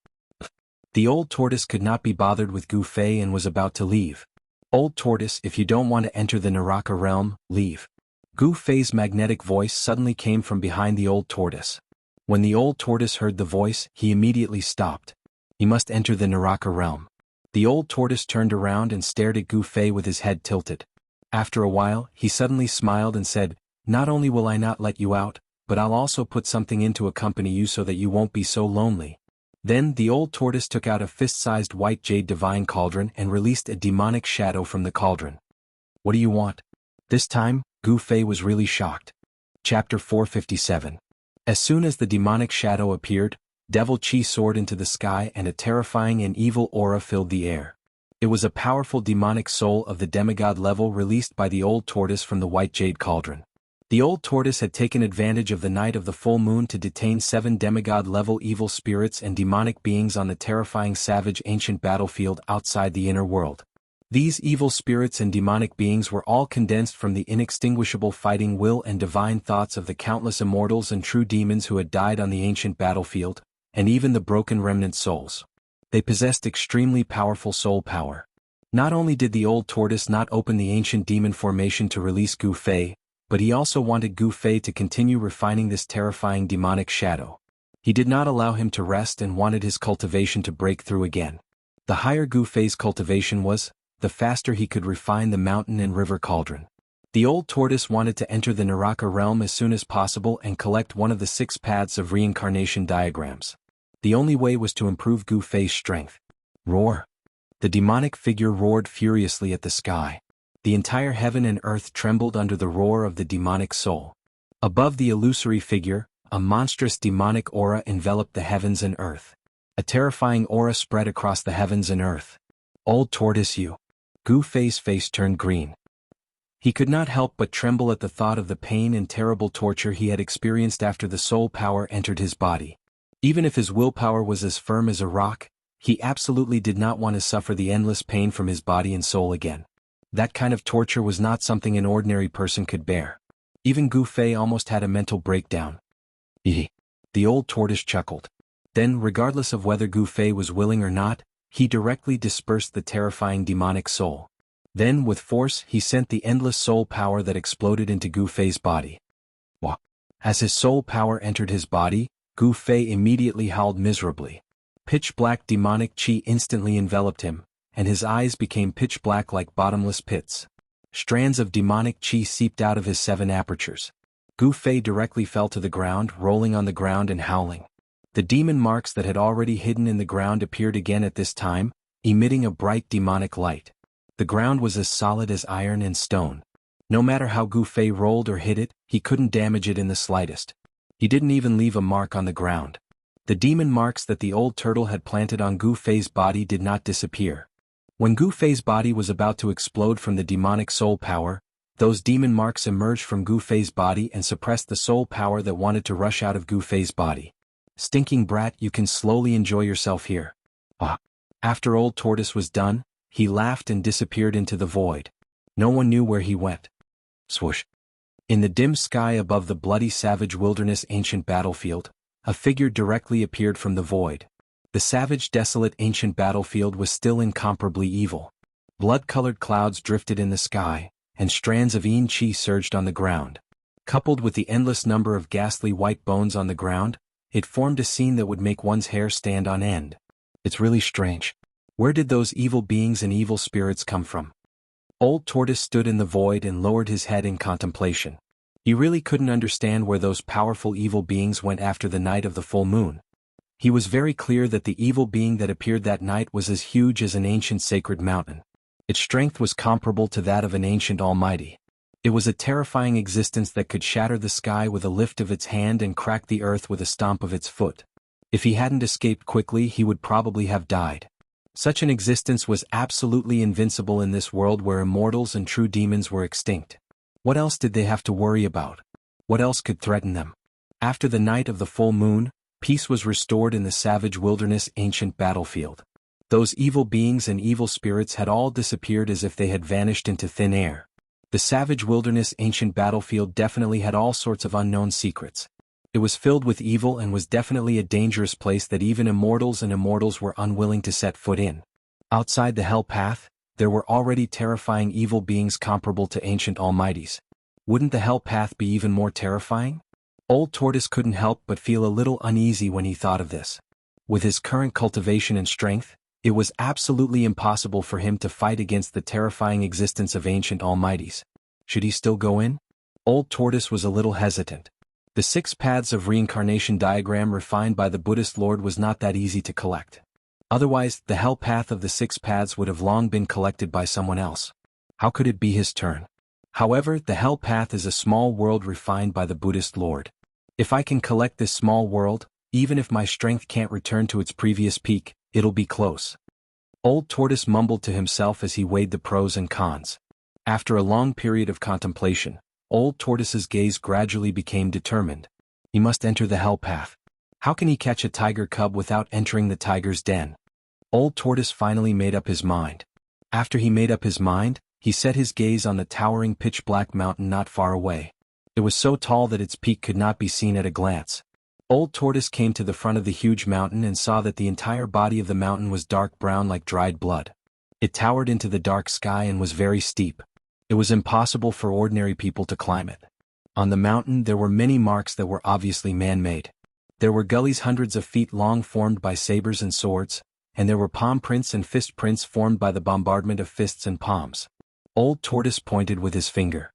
The Old Tortoise could not be bothered with Gu Fei and was about to leave. Old Tortoise, if you don't want to enter the Naraka realm, leave. Gu Fei's magnetic voice suddenly came from behind the Old Tortoise. When the Old Tortoise heard the voice, he immediately stopped. He must enter the Naraka realm. The Old Tortoise turned around and stared at Gu Fei with his head tilted. After a while, he suddenly smiled and said, Not only will I not let you out, but I'll also put something in to accompany you so that you won't be so lonely. Then the Old Tortoise took out a fist-sized white jade divine cauldron and released a demonic shadow from the cauldron. What do you want? This time, Gu Fei was really shocked. Chapter 457. As soon as the demonic shadow appeared, Devil Chi soared into the sky and a terrifying and evil aura filled the air. It was a powerful demonic soul of the demigod level released by the Old Tortoise from the white jade cauldron. The Old Tortoise had taken advantage of the night of the full moon to detain 7 demigod-level evil spirits and demonic beings on the terrifying savage ancient battlefield outside the inner world. These evil spirits and demonic beings were all condensed from the inextinguishable fighting will and divine thoughts of the countless immortals and true demons who had died on the ancient battlefield, and even the broken remnant souls. They possessed extremely powerful soul power. Not only did the Old Tortoise not open the ancient demon formation to release Gu Fei, but he also wanted Gu Fei to continue refining this terrifying demonic shadow. He did not allow him to rest and wanted his cultivation to break through again. The higher Gu Fei's cultivation was, the faster he could refine the mountain and river cauldron. The Old Tortoise wanted to enter the Naraka realm as soon as possible and collect one of the 6 paths of reincarnation diagrams. The only way was to improve Gu Fei's strength. Roar! The demonic figure roared furiously at the sky. The entire heaven and earth trembled under the roar of the demonic soul. Above the illusory figure, a monstrous demonic aura enveloped the heavens and earth. A terrifying aura spread across the heavens and earth. Old Tortoise, you! Gu Fei's face turned green. He could not help but tremble at the thought of the pain and terrible torture he had experienced after the soul power entered his body. Even if his willpower was as firm as a rock, he absolutely did not want to suffer the endless pain from his body and soul again. That kind of torture was not something an ordinary person could bear. Even Gu Fei almost had a mental breakdown. The Old Tortoise chuckled. Then, regardless of whether Gu Fei was willing or not, he directly dispersed the terrifying demonic soul. Then, with force, he sent the endless soul power that exploded into Gu Fei's body. Wah! As his soul power entered his body, Gu Fei immediately howled miserably. Pitch-black demonic chi instantly enveloped him, and his eyes became pitch black like bottomless pits. Strands of demonic chi seeped out of his 7 apertures. Gu Fei directly fell to the ground, rolling on the ground and howling. The demon marks that had already hidden in the ground appeared again at this time, emitting a bright demonic light. The ground was as solid as iron and stone. No matter how Gu Fei rolled or hit it, he couldn't damage it in the slightest. He didn't even leave a mark on the ground. The demon marks that the old turtle had planted on Gu Fei's body did not disappear. When Gu Fei's body was about to explode from the demonic soul power, those demon marks emerged from Gu Fei's body and suppressed the soul power that wanted to rush out of Gu Fei's body. Stinking brat, you can slowly enjoy yourself here. Ah! After Old Tortoise was done, he laughed and disappeared into the void. No one knew where he went. Swoosh! In the dim sky above the bloody savage wilderness ancient battlefield, a figure directly appeared from the void. The savage desolate ancient battlefield was still incomparably evil. Blood-colored clouds drifted in the sky, and strands of Yin Chi surged on the ground. Coupled with the endless number of ghastly white bones on the ground, it formed a scene that would make one's hair stand on end. It's really strange. Where did those evil beings and evil spirits come from? Old Tortoise stood in the void and lowered his head in contemplation. He really couldn't understand where those powerful evil beings went after the night of the full moon. He was very clear that the evil being that appeared that night was as huge as an ancient sacred mountain. Its strength was comparable to that of an ancient almighty. It was a terrifying existence that could shatter the sky with a lift of its hand and crack the earth with a stomp of its foot. If he hadn't escaped quickly, he would probably have died. Such an existence was absolutely invincible in this world where immortals and true demons were extinct. What else did they have to worry about? What else could threaten them? After the night of the full moon, peace was restored in the savage wilderness ancient battlefield. Those evil beings and evil spirits had all disappeared as if they had vanished into thin air. The savage wilderness ancient battlefield definitely had all sorts of unknown secrets. It was filled with evil and was definitely a dangerous place that even immortals and immortals were unwilling to set foot in. Outside the hell path, there were already terrifying evil beings comparable to ancient almighties. Wouldn't the hell path be even more terrifying? Old Tortoise couldn't help but feel a little uneasy when he thought of this. With his current cultivation and strength, it was absolutely impossible for him to fight against the terrifying existence of ancient almighties. Should he still go in? Old Tortoise was a little hesitant. The 6 paths of reincarnation diagram refined by the Buddhist Lord was not that easy to collect. Otherwise, the hell path of the 6 paths would have long been collected by someone else. How could it be his turn? However, the hell path is a small world refined by the Buddhist Lord. If I can collect this small world, even if my strength can't return to its previous peak, it'll be close. Old Tortoise mumbled to himself as he weighed the pros and cons. After a long period of contemplation, Old Tortoise's gaze gradually became determined. He must enter the hell path. How can he catch a tiger cub without entering the tiger's den? Old Tortoise finally made up his mind. After he made up his mind, he set his gaze on the towering pitch-black mountain not far away. It was so tall that its peak could not be seen at a glance. Old Tortoise came to the front of the huge mountain and saw that the entire body of the mountain was dark brown like dried blood. It towered into the dark sky and was very steep. It was impossible for ordinary people to climb it. On the mountain there were many marks that were obviously man-made. There were gullies hundreds of feet long formed by sabers and swords, and there were palm prints and fist prints formed by the bombardment of fists and palms. Old Tortoise pointed with his finger.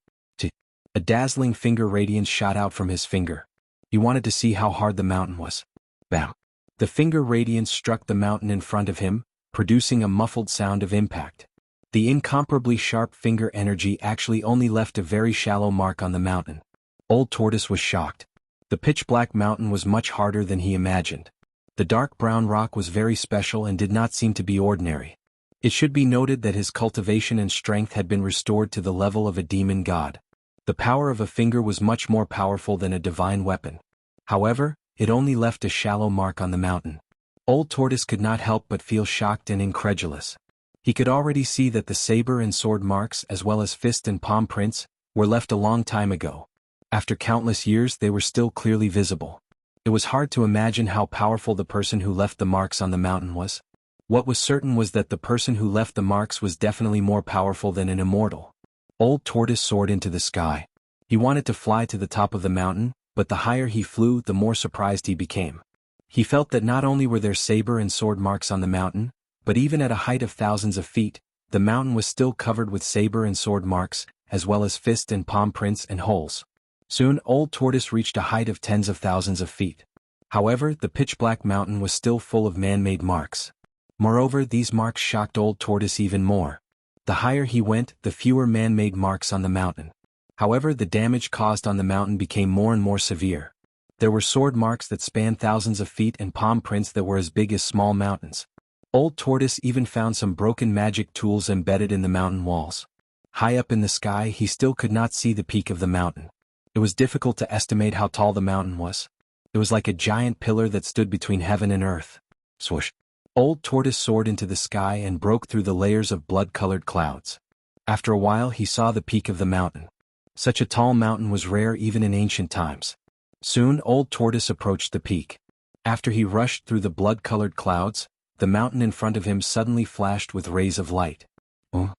A dazzling finger radiance shot out from his finger. He wanted to see how hard the mountain was. Bam! The finger radiance struck the mountain in front of him, producing a muffled sound of impact. The incomparably sharp finger energy actually only left a very shallow mark on the mountain. Old Tortoise was shocked. The pitch-black mountain was much harder than he imagined. The dark brown rock was very special and did not seem to be ordinary. It should be noted that his cultivation and strength had been restored to the level of a demon god. The power of a finger was much more powerful than a divine weapon. However, it only left a shallow mark on the mountain. Old Tortoise could not help but feel shocked and incredulous. He could already see that the saber and sword marks as well as fist and palm prints were left a long time ago. After countless years they were still clearly visible. It was hard to imagine how powerful the person who left the marks on the mountain was. What was certain was that the person who left the marks was definitely more powerful than an immortal. Old Tortoise soared into the sky. He wanted to fly to the top of the mountain, but the higher he flew, the more surprised he became. He felt that not only were there saber and sword marks on the mountain, but even at a height of thousands of feet, the mountain was still covered with saber and sword marks, as well as fist and palm prints and holes. Soon Old Tortoise reached a height of tens of thousands of feet. However, the pitch-black mountain was still full of man-made marks. Moreover, these marks shocked Old Tortoise even more. The higher he went, the fewer man-made marks on the mountain. However, the damage caused on the mountain became more and more severe. There were sword marks that spanned thousands of feet and palm prints that were as big as small mountains. Old Tortoise even found some broken magic tools embedded in the mountain walls. High up in the sky, he still could not see the peak of the mountain. It was difficult to estimate how tall the mountain was. It was like a giant pillar that stood between heaven and earth. Swoosh! Old Tortoise soared into the sky and broke through the layers of blood-colored clouds. After a while he saw the peak of the mountain. Such a tall mountain was rare even in ancient times. Soon Old Tortoise approached the peak. After he rushed through the blood-colored clouds, the mountain in front of him suddenly flashed with rays of light. Oh!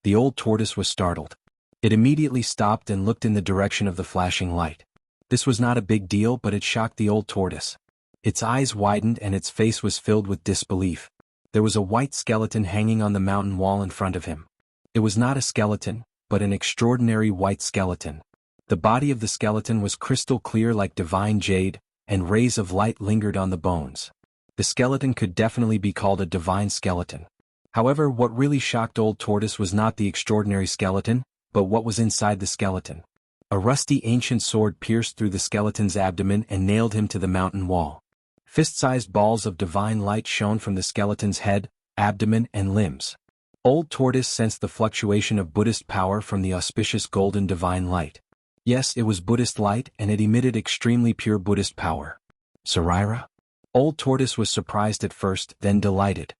The Old Tortoise was startled. It immediately stopped and looked in the direction of the flashing light. This was not a big deal, but it shocked the Old Tortoise. Its eyes widened and its face was filled with disbelief. There was a white skeleton hanging on the mountain wall in front of him. It was not a skeleton, but an extraordinary white skeleton. The body of the skeleton was crystal clear like divine jade, and rays of light lingered on the bones. The skeleton could definitely be called a divine skeleton. However, what really shocked Old Tortoise was not the extraordinary skeleton, but what was inside the skeleton. A rusty ancient sword pierced through the skeleton's abdomen and nailed him to the mountain wall. Fist-sized balls of divine light shone from the skeleton's head, abdomen, and limbs. Old Tortoise sensed the fluctuation of Buddhist power from the auspicious golden divine light. Yes, it was Buddhist light, and it emitted extremely pure Buddhist power. Sarira? Old Tortoise was surprised at first, then delighted.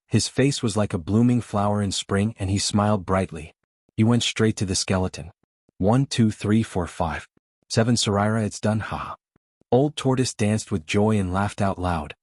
His face was like a blooming flower in spring, and he smiled brightly. He went straight to the skeleton. 1, 2, 3, 4, 5. 7 Sarira, it's done, ha. Old Tortoise danced with joy and laughed out loud.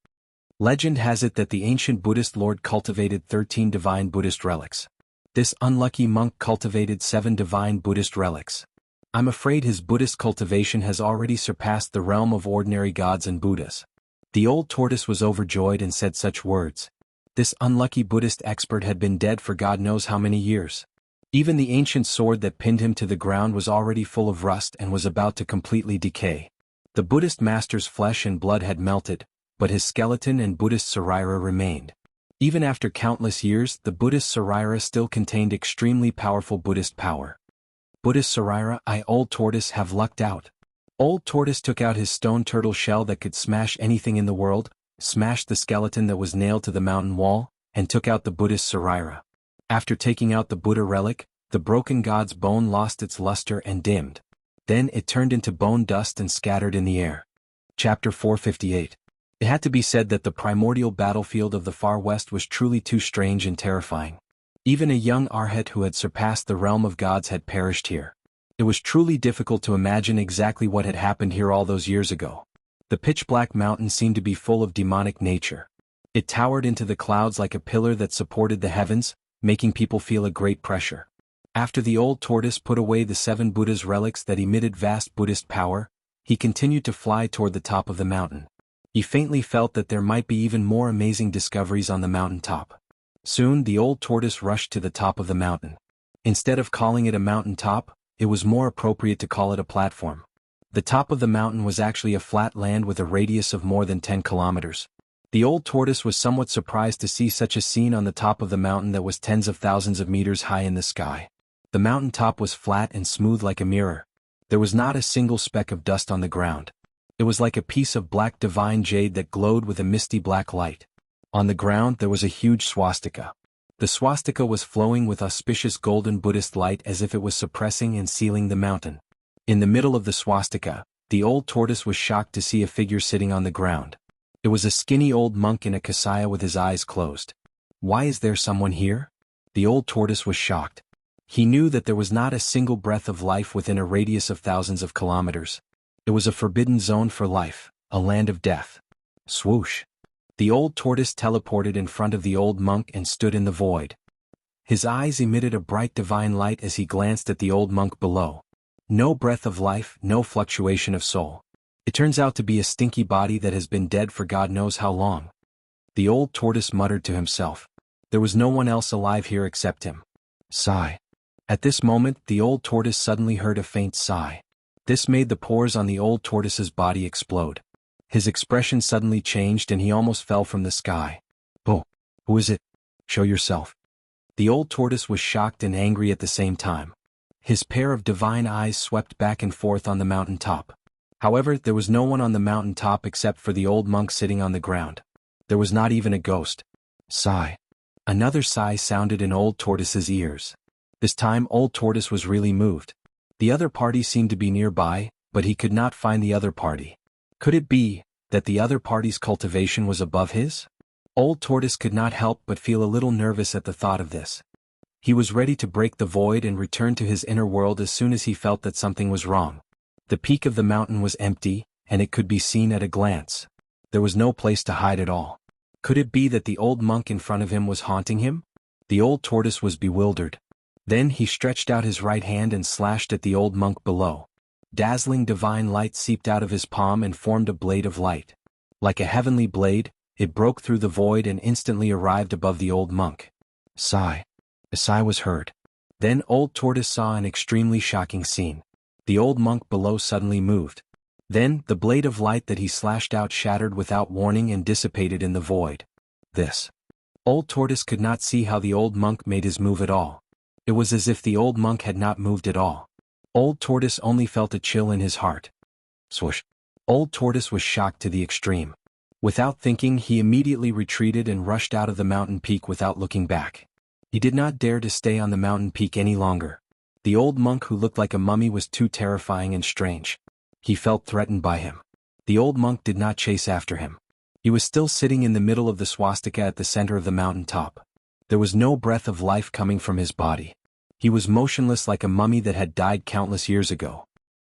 Legend has it that the ancient Buddhist lord cultivated 13 divine Buddhist relics. This unlucky monk cultivated 7 divine Buddhist relics. I'm afraid his Buddhist cultivation has already surpassed the realm of ordinary gods and Buddhas. The Old Tortoise was overjoyed and said such words. This unlucky Buddhist expert had been dead for God knows how many years. Even the ancient sword that pinned him to the ground was already full of rust and was about to completely decay. The Buddhist master's flesh and blood had melted, but his skeleton and Buddhist Sarira remained. Even after countless years, the Buddhist Sarira still contained extremely powerful Buddhist power. Buddhist Sarira, Old Tortoise, have lucked out. Old Tortoise took out his stone turtle shell that could smash anything in the world, smashed the skeleton that was nailed to the mountain wall, and took out the Buddhist Sarira. After taking out the Buddha relic, the broken god's bone lost its luster and dimmed. Then it turned into bone dust and scattered in the air. Chapter 458. It had to be said that the primordial battlefield of the Far West was truly too strange and terrifying. Even a young Arhat who had surpassed the realm of gods had perished here. It was truly difficult to imagine exactly what had happened here all those years ago. The pitch-black mountain seemed to be full of demonic nature. It towered into the clouds like a pillar that supported the heavens, making people feel a great pressure. After the Old Tortoise put away the 7 Buddha's relics that emitted vast Buddhist power, he continued to fly toward the top of the mountain. He faintly felt that there might be even more amazing discoveries on the mountain top. Soon the Old Tortoise rushed to the top of the mountain. Instead of calling it a mountain top, it was more appropriate to call it a platform. The top of the mountain was actually a flat land with a radius of more than 10 kilometers. The Old Tortoise was somewhat surprised to see such a scene on the top of the mountain that was tens of thousands of meters high in the sky. The mountain top was flat and smooth like a mirror. There was not a single speck of dust on the ground. It was like a piece of black divine jade that glowed with a misty black light. On the ground there was a huge swastika. The swastika was flowing with auspicious golden Buddhist light as if it was suppressing and sealing the mountain. In the middle of the swastika, the Old Tortoise was shocked to see a figure sitting on the ground. It was a skinny old monk in a kasaya with his eyes closed. Why is there someone here? The Old Tortoise was shocked. He knew that there was not a single breath of life within a radius of thousands of kilometers. It was a forbidden zone for life, a land of death. Swoosh! The Old Tortoise teleported in front of the old monk and stood in the void. His eyes emitted a bright divine light as he glanced at the old monk below. No breath of life, no fluctuation of soul. It turns out to be a stinky body that has been dead for God knows how long. The Old Tortoise muttered to himself. There was no one else alive here except him. Sigh. At this moment, the Old Tortoise suddenly heard a faint sigh. This made the pores on the Old Tortoise's body explode. His expression suddenly changed and he almost fell from the sky. Oh, who is it? Show yourself. The Old Tortoise was shocked and angry at the same time. His pair of divine eyes swept back and forth on the mountain top. However, there was no one on the mountain top except for the old monk sitting on the ground. There was not even a ghost. Sigh. Another sigh sounded in Old Tortoise's ears. This time Old Tortoise was really moved. The other party seemed to be nearby, but he could not find the other party. Could it be that the other party's cultivation was above his? Old Tortoise could not help but feel a little nervous at the thought of this. He was ready to break the void and return to his inner world as soon as he felt that something was wrong. The peak of the mountain was empty, and it could be seen at a glance. There was no place to hide at all. Could it be that the old monk in front of him was haunting him? The Old Tortoise was bewildered. Then he stretched out his right hand and slashed at the old monk below. Dazzling divine light seeped out of his palm and formed a blade of light. Like a heavenly blade, It broke through the void and instantly arrived above the old monk. Sigh. A sigh was heard. Then Old Tortoise saw an extremely shocking scene. The old monk below suddenly moved. Then, the blade of light that he slashed out shattered without warning and dissipated in the void. This. Old Tortoise could not see how the old monk made his move at all. It was as if the old monk had not moved at all. Old Tortoise only felt a chill in his heart. Swoosh. Old Tortoise was shocked to the extreme. Without thinking, he immediately retreated and rushed out of the mountain peak without looking back. He did not dare to stay on the mountain peak any longer. The old monk who looked like a mummy was too terrifying and strange. He felt threatened by him. The old monk did not chase after him. He was still sitting in the middle of the swastika at the center of the mountain top. There was no breath of life coming from his body. He was motionless like a mummy that had died countless years ago.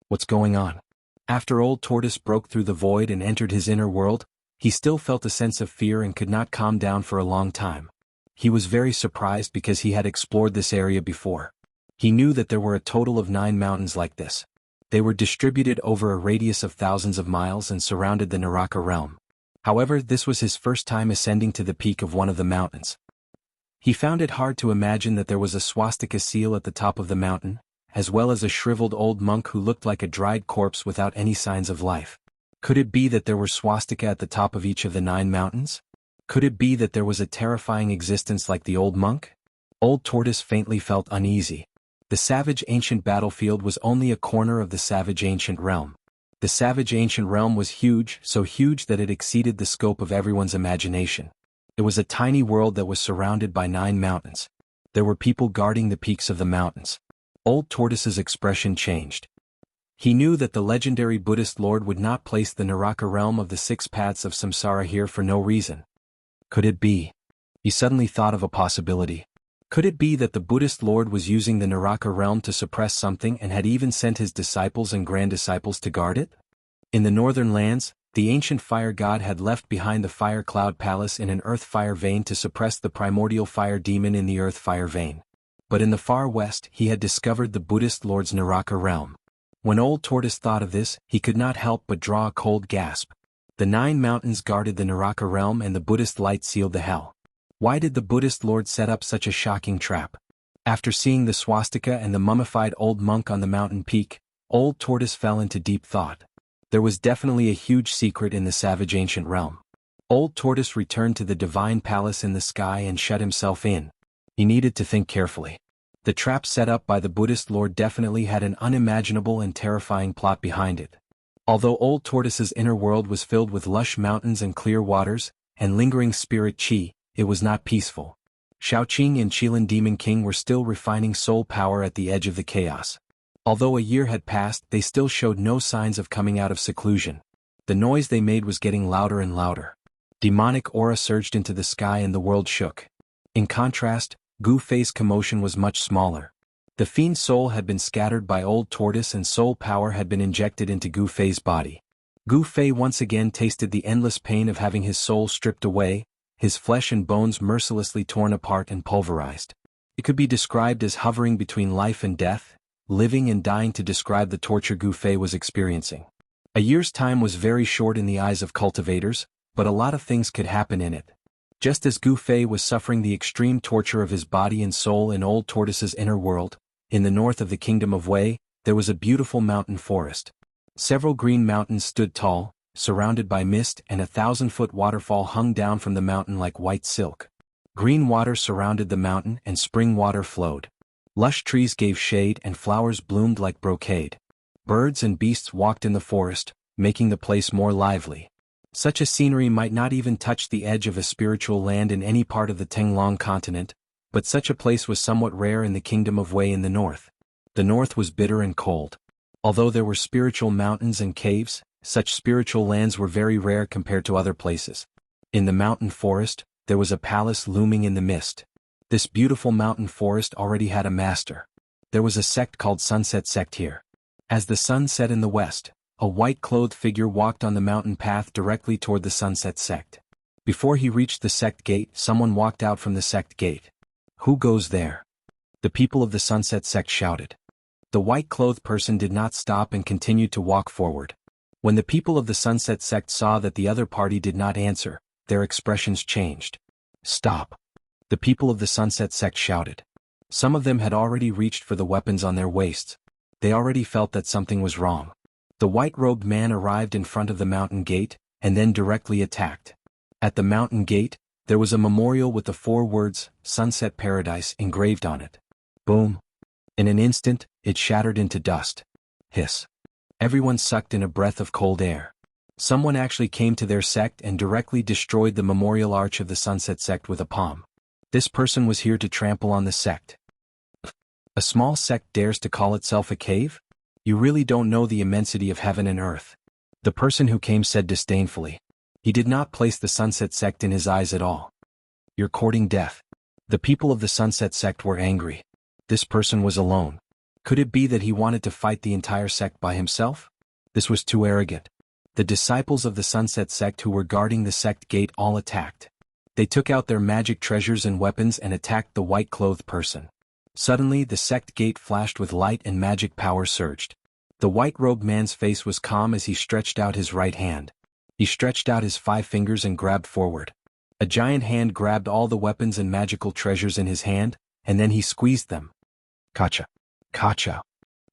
What's going on? After Old Tortoise broke through the void and entered his inner world, he still felt a sense of fear and could not calm down for a long time. He was very surprised because he had explored this area before. He knew that there were a total of 9 mountains like this. They were distributed over a radius of thousands of miles and surrounded the Naraka realm. However, this was his first time ascending to the peak of one of the mountains. He found it hard to imagine that there was a swastika seal at the top of the mountain, as well as a shriveled old monk who looked like a dried corpse without any signs of life. Could it be that there were swastika at the top of each of the 9 mountains? Could it be that there was a terrifying existence like the old monk? Old Tortoise faintly felt uneasy. The savage ancient battlefield was only a corner of the savage ancient realm. The savage ancient realm was huge, so huge that it exceeded the scope of everyone's imagination. It was a tiny world that was surrounded by 9 mountains. There were people guarding the peaks of the mountains. Old Tortoise's expression changed. He knew that the legendary Buddhist Lord would not place the Naraka realm of the 6 paths of samsara here for no reason. Could it be? He suddenly thought of a possibility. Could it be that the Buddhist Lord was using the Naraka realm to suppress something and had even sent his disciples and grand-disciples to guard it? In the northern lands, the ancient fire god had left behind the fire cloud palace in an earth fire vein to suppress the primordial fire demon in the earth fire vein. But in the far west, he had discovered the Buddhist Lord's Naraka realm. When Old Tortoise thought of this, he could not help but draw a cold gasp. The 9 mountains guarded the Naraka realm and the Buddhist light sealed the hell. Why did the Buddhist Lord set up such a shocking trap? After seeing the swastika and the mummified old monk on the mountain peak, Old Tortoise fell into deep thought. There was definitely a huge secret in the savage ancient realm. Old Tortoise returned to the divine palace in the sky and shut himself in. He needed to think carefully. The trap set up by the Buddhist Lord definitely had an unimaginable and terrifying plot behind it. Although Old Tortoise's inner world was filled with lush mountains and clear waters, and lingering spirit chi, it was not peaceful. Shaoqing and Qilin Demon King were still refining soul power at the edge of the chaos. Although a year had passed, they still showed no signs of coming out of seclusion. The noise they made was getting louder and louder. Demonic aura surged into the sky and the world shook. In contrast, Gu Fei's commotion was much smaller. The fiend's soul had been scattered by Old Tortoise and soul power had been injected into Gu Fei's body. Gu Fei once again tasted the endless pain of having his soul stripped away, his flesh and bones mercilessly torn apart and pulverized. It could be described as hovering between life and death, living and dying to describe the torture Gu Fei was experiencing. A year's time was very short in the eyes of cultivators, but a lot of things could happen in it. Just as Gu Fei was suffering the extreme torture of his body and soul in Old Tortoise's inner world, in the north of the kingdom of Wei, there was a beautiful mountain forest. Several green mountains stood tall, surrounded by mist, and a 1,000-foot waterfall hung down from the mountain like white silk. Green water surrounded the mountain and spring water flowed. Lush trees gave shade and flowers bloomed like brocade. Birds and beasts walked in the forest, making the place more lively. Such a scenery might not even touch the edge of a spiritual land in any part of the Tenglong continent, but such a place was somewhat rare in the kingdom of Wei in the north. The north was bitter and cold. Although there were spiritual mountains and caves, such spiritual lands were very rare compared to other places. In the mountain forest, there was a palace looming in the mist. This beautiful mountain forest already had a master. There was a sect called Sunset Sect here. As the sun set in the west, a white-clothed figure walked on the mountain path directly toward the Sunset Sect. Before he reached the sect gate, someone walked out from the sect gate. "Who goes there?" The people of the Sunset Sect shouted. The white-clothed person did not stop and continued to walk forward. When the people of the Sunset Sect saw that the other party did not answer, their expressions changed. "Stop!" the people of the Sunset Sect shouted. Some of them had already reached for the weapons on their waists. They already felt that something was wrong. The white-robed man arrived in front of the mountain gate, and then directly attacked. At the mountain gate, there was a memorial with the 4 words, Sunset Paradise, engraved on it. Boom! In an instant, it shattered into dust. Hiss! Everyone sucked in a breath of cold air. Someone actually came to their sect and directly destroyed the memorial arch of the Sunset Sect with a palm. This person was here to trample on the sect. A small sect dares to call itself a cave? You really don't know the immensity of heaven and earth. The person who came said disdainfully. He did not place the Sunset Sect in his eyes at all. You're courting death. The people of the Sunset Sect were angry. This person was alone. Could it be that he wanted to fight the entire sect by himself? This was too arrogant. The disciples of the Sunset Sect who were guarding the sect gate all attacked. They took out their magic treasures and weapons and attacked the white-clothed person. Suddenly the sect gate flashed with light and magic power surged. The white-robed man's face was calm as he stretched out his right hand. He stretched out his 5 fingers and grabbed forward. A giant hand grabbed all the weapons and magical treasures in his hand, and then he squeezed them. Kacha! Kacha!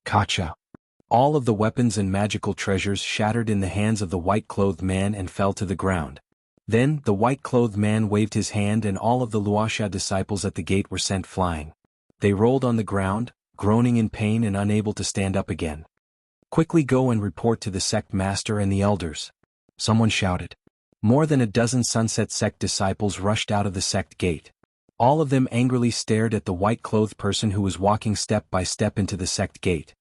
Kacha! All of the weapons and magical treasures shattered in the hands of the white-clothed man and fell to the ground. Then the white-clothed man waved his hand and all of the Wuxia disciples at the gate were sent flying. They rolled on the ground, groaning in pain and unable to stand up again. Quickly go and report to the sect master and the elders. Someone shouted. More than a dozen Sunset Sect disciples rushed out of the sect gate. All of them angrily stared at the white-clothed person who was walking step by step into the sect gate.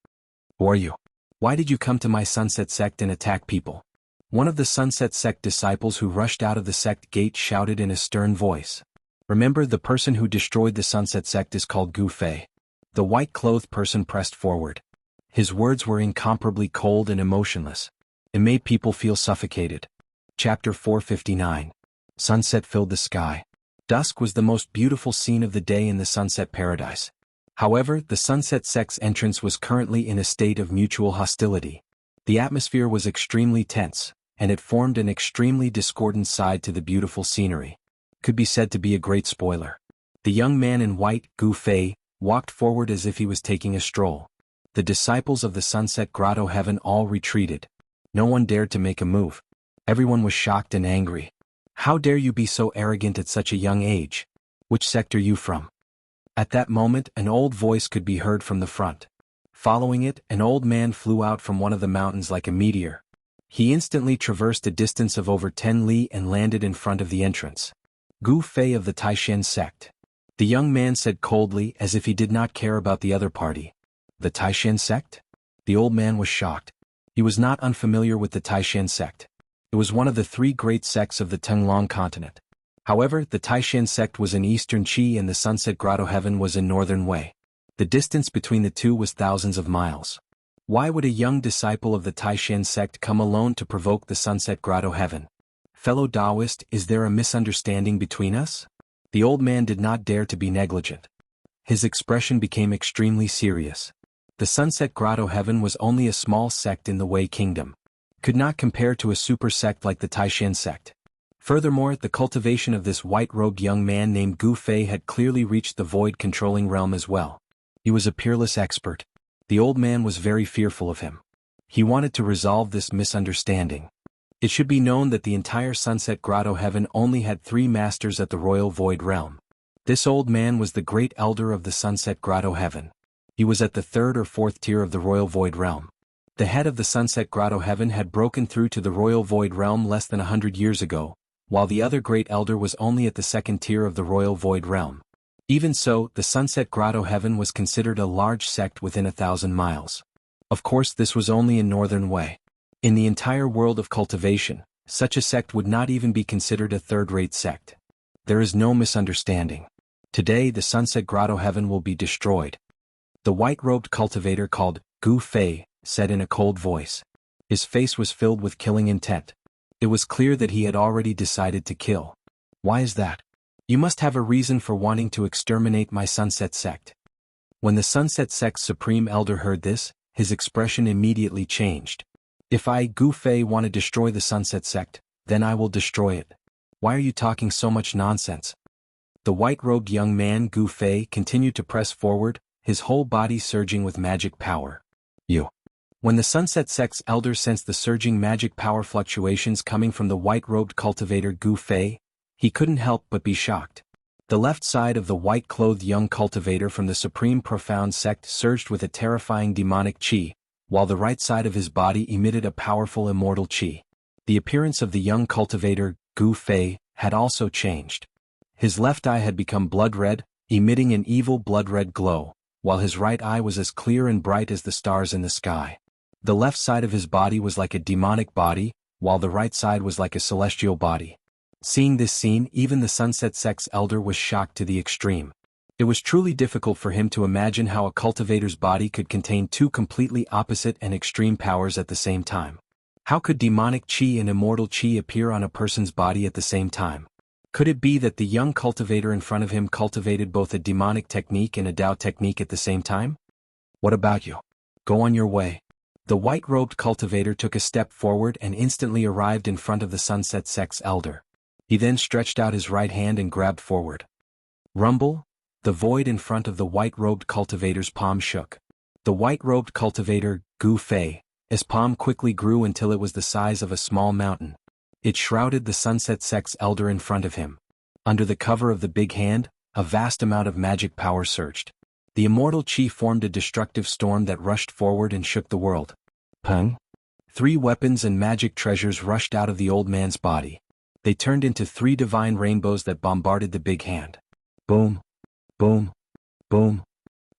Who are you? Why did you come to my Sunset Sect and attack people? One of the Sunset Sect disciples who rushed out of the sect gate shouted in a stern voice. Remember, the person who destroyed the Sunset Sect is called Gu Fei. The white-clothed person pressed forward. His words were incomparably cold and emotionless. It made people feel suffocated. Chapter 459. Sunset filled the sky. Dusk was the most beautiful scene of the day in the Sunset Paradise. However, the Sunset Sect's entrance was currently in a state of mutual hostility. The atmosphere was extremely tense, and it formed an extremely discordant side to the beautiful scenery. Could be said to be a great spoiler. The young man in white, Gu Fei, walked forward as if he was taking a stroll. The disciples of the Sunset Grotto Heaven all retreated. No one dared to make a move. Everyone was shocked and angry. How dare you be so arrogant at such a young age? Which sect are you from? At that moment, an old voice could be heard from the front. Following it, an old man flew out from one of the mountains like a meteor. He instantly traversed a distance of over 10 li and landed in front of the entrance. Gu Fei of the Taishan sect. The young man said coldly as if he did not care about the other party. The Taishan sect? The old man was shocked. He was not unfamiliar with the Taishan sect. It was one of the 3 great sects of the Tenglong continent. However, the Taishan sect was in eastern Qi and the Sunset Grotto Heaven was in northern Wei. The distance between the two was thousands of miles. Why would a young disciple of the Taishan sect come alone to provoke the Sunset Grotto Heaven? Fellow Taoist, is there a misunderstanding between us? The old man did not dare to be negligent. His expression became extremely serious. The Sunset Grotto Heaven was only a small sect in the Wei Kingdom. Could not compare to a super sect like the Taishan sect. Furthermore, the cultivation of this white-robed young man named Gu Fei had clearly reached the void-controlling realm as well. He was a peerless expert. The old man was very fearful of him. He wanted to resolve this misunderstanding. It should be known that the entire Sunset Grotto Heaven only had 3 masters at the Royal Void Realm. This old man was the great elder of the Sunset Grotto Heaven. He was at the 3rd or 4th tier of the Royal Void Realm. The head of the Sunset Grotto Heaven had broken through to the Royal Void Realm less than 100 years ago, while the other great elder was only at the 2nd tier of the Royal Void Realm. Even so, the Sunset Grotto Heaven was considered a large sect within 1,000 miles. Of course, this was only in northern Wei. In the entire world of cultivation, such a sect would not even be considered a third-rate sect. There is no misunderstanding. Today the Sunset Grotto Heaven will be destroyed. The white-robed cultivator called Gu Fei said in a cold voice. His face was filled with killing intent. It was clear that he had already decided to kill. Why is that? You must have a reason for wanting to exterminate my Sunset sect. When the Sunset sect's supreme elder heard this, his expression immediately changed. If I, Gu Fei, want to destroy the Sunset sect, then I will destroy it. Why are you talking so much nonsense? The white-robed young man Gu Fei continued to press forward, his whole body surging with magic power. You. When the Sunset Sect's elder sensed the surging magic power fluctuations coming from the white-robed cultivator Gu Fei, he couldn't help but be shocked. The left side of the white-clothed young cultivator from the Supreme Profound Sect surged with a terrifying demonic qi, while the right side of his body emitted a powerful immortal qi. The appearance of the young cultivator, Gu Fei, had also changed. His left eye had become blood-red, emitting an evil blood-red glow, while his right eye was as clear and bright as the stars in the sky. The left side of his body was like a demonic body, while the right side was like a celestial body. Seeing this scene, even the Sunset Sect's elder was shocked to the extreme. It was truly difficult for him to imagine how a cultivator's body could contain two completely opposite and extreme powers at the same time. How could demonic qi and immortal qi appear on a person's body at the same time? Could it be that the young cultivator in front of him cultivated both a demonic technique and a Dao technique at the same time? What about you? Go on your way. The white-robed cultivator took a step forward and instantly arrived in front of the Sunset Sect's elder. He then stretched out his right hand and grabbed forward. Rumble, the void in front of the white-robed cultivator's palm shook. The white-robed cultivator, Gu Fei, his palm quickly grew until it was the size of a small mountain. It shrouded the Sunset Sect's elder in front of him. Under the cover of the big hand, a vast amount of magic power surged. The immortal qi formed a destructive storm that rushed forward and shook the world. Peng! 3 weapons and magic treasures rushed out of the old man's body. They turned into 3 divine rainbows that bombarded the big hand. Boom! Boom! Boom!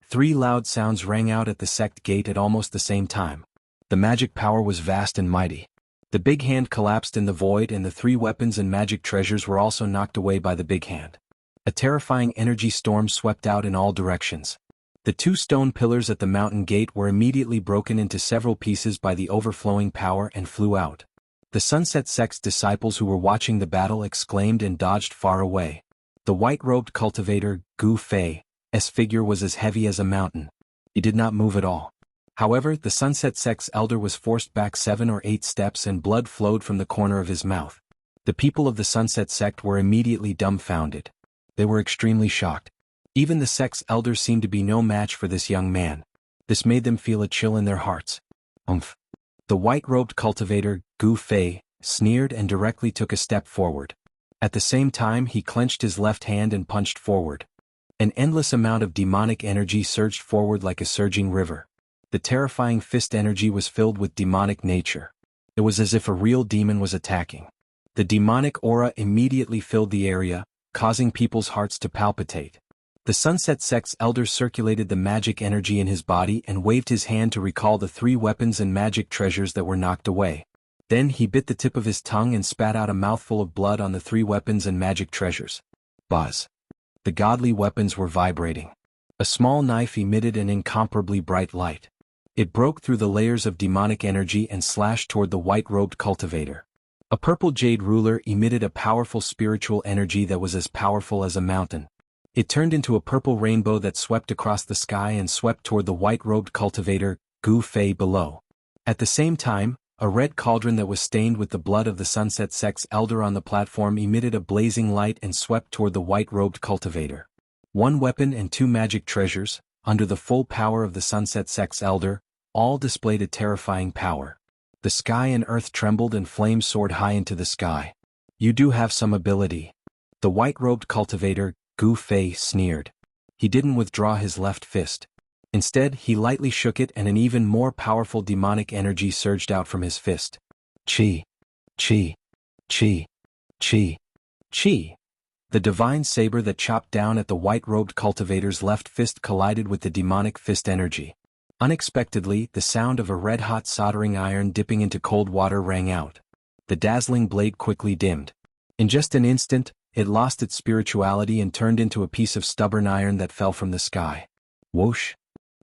3 loud sounds rang out at the sect gate at almost the same time. The magic power was vast and mighty. The big hand collapsed in the void and the 3 weapons and magic treasures were also knocked away by the big hand. A terrifying energy storm swept out in all directions. The 2 stone pillars at the mountain gate were immediately broken into several pieces by the overflowing power and flew out. The Sunset Sect's disciples who were watching the battle exclaimed and dodged far away. The white-robed cultivator, Gu Fei's figure was as heavy as a mountain. He did not move at all. However, the Sunset Sect's elder was forced back 7 or 8 steps and blood flowed from the corner of his mouth. The people of the Sunset Sect were immediately dumbfounded. They were extremely shocked. Even the sect's elders seemed to be no match for this young man. This made them feel a chill in their hearts. Umph! The white-robed cultivator, Gu Fei, sneered and directly took a step forward. At the same time he clenched his left hand and punched forward. An endless amount of demonic energy surged forward like a surging river. The terrifying fist energy was filled with demonic nature. It was as if a real demon was attacking. The demonic aura immediately filled the area, causing people's hearts to palpitate. The Sunset Sect's elder circulated the magic energy in his body and waved his hand to recall the 3 weapons and magic treasures that were knocked away. Then he bit the tip of his tongue and spat out a mouthful of blood on the 3 weapons and magic treasures. Buzz! The godly weapons were vibrating. A small knife emitted an incomparably bright light. It broke through the layers of demonic energy and slashed toward the white-robed cultivator. A purple jade ruler emitted a powerful spiritual energy that was as powerful as a mountain. It turned into a purple rainbow that swept across the sky and swept toward the white-robed cultivator, Gu Fei, below. At the same time, a red cauldron that was stained with the blood of the Sunset Sect's elder on the platform emitted a blazing light and swept toward the white-robed cultivator. 1 weapon and 2 magic treasures, under the full power of the Sunset Sect's elder, all displayed a terrifying power. The sky and earth trembled and flames soared high into the sky. You do have some ability. The white-robed cultivator, Gu Fei, sneered. He didn't withdraw his left fist. Instead, he lightly shook it and an even more powerful demonic energy surged out from his fist. Qi! Qi! Qi! Qi! Qi! The divine saber that chopped down at the white-robed cultivator's left fist collided with the demonic fist energy. Unexpectedly, the sound of a red-hot soldering iron dipping into cold water rang out. The dazzling blade quickly dimmed. In just an instant, it lost its spirituality and turned into a piece of stubborn iron that fell from the sky. Whoosh!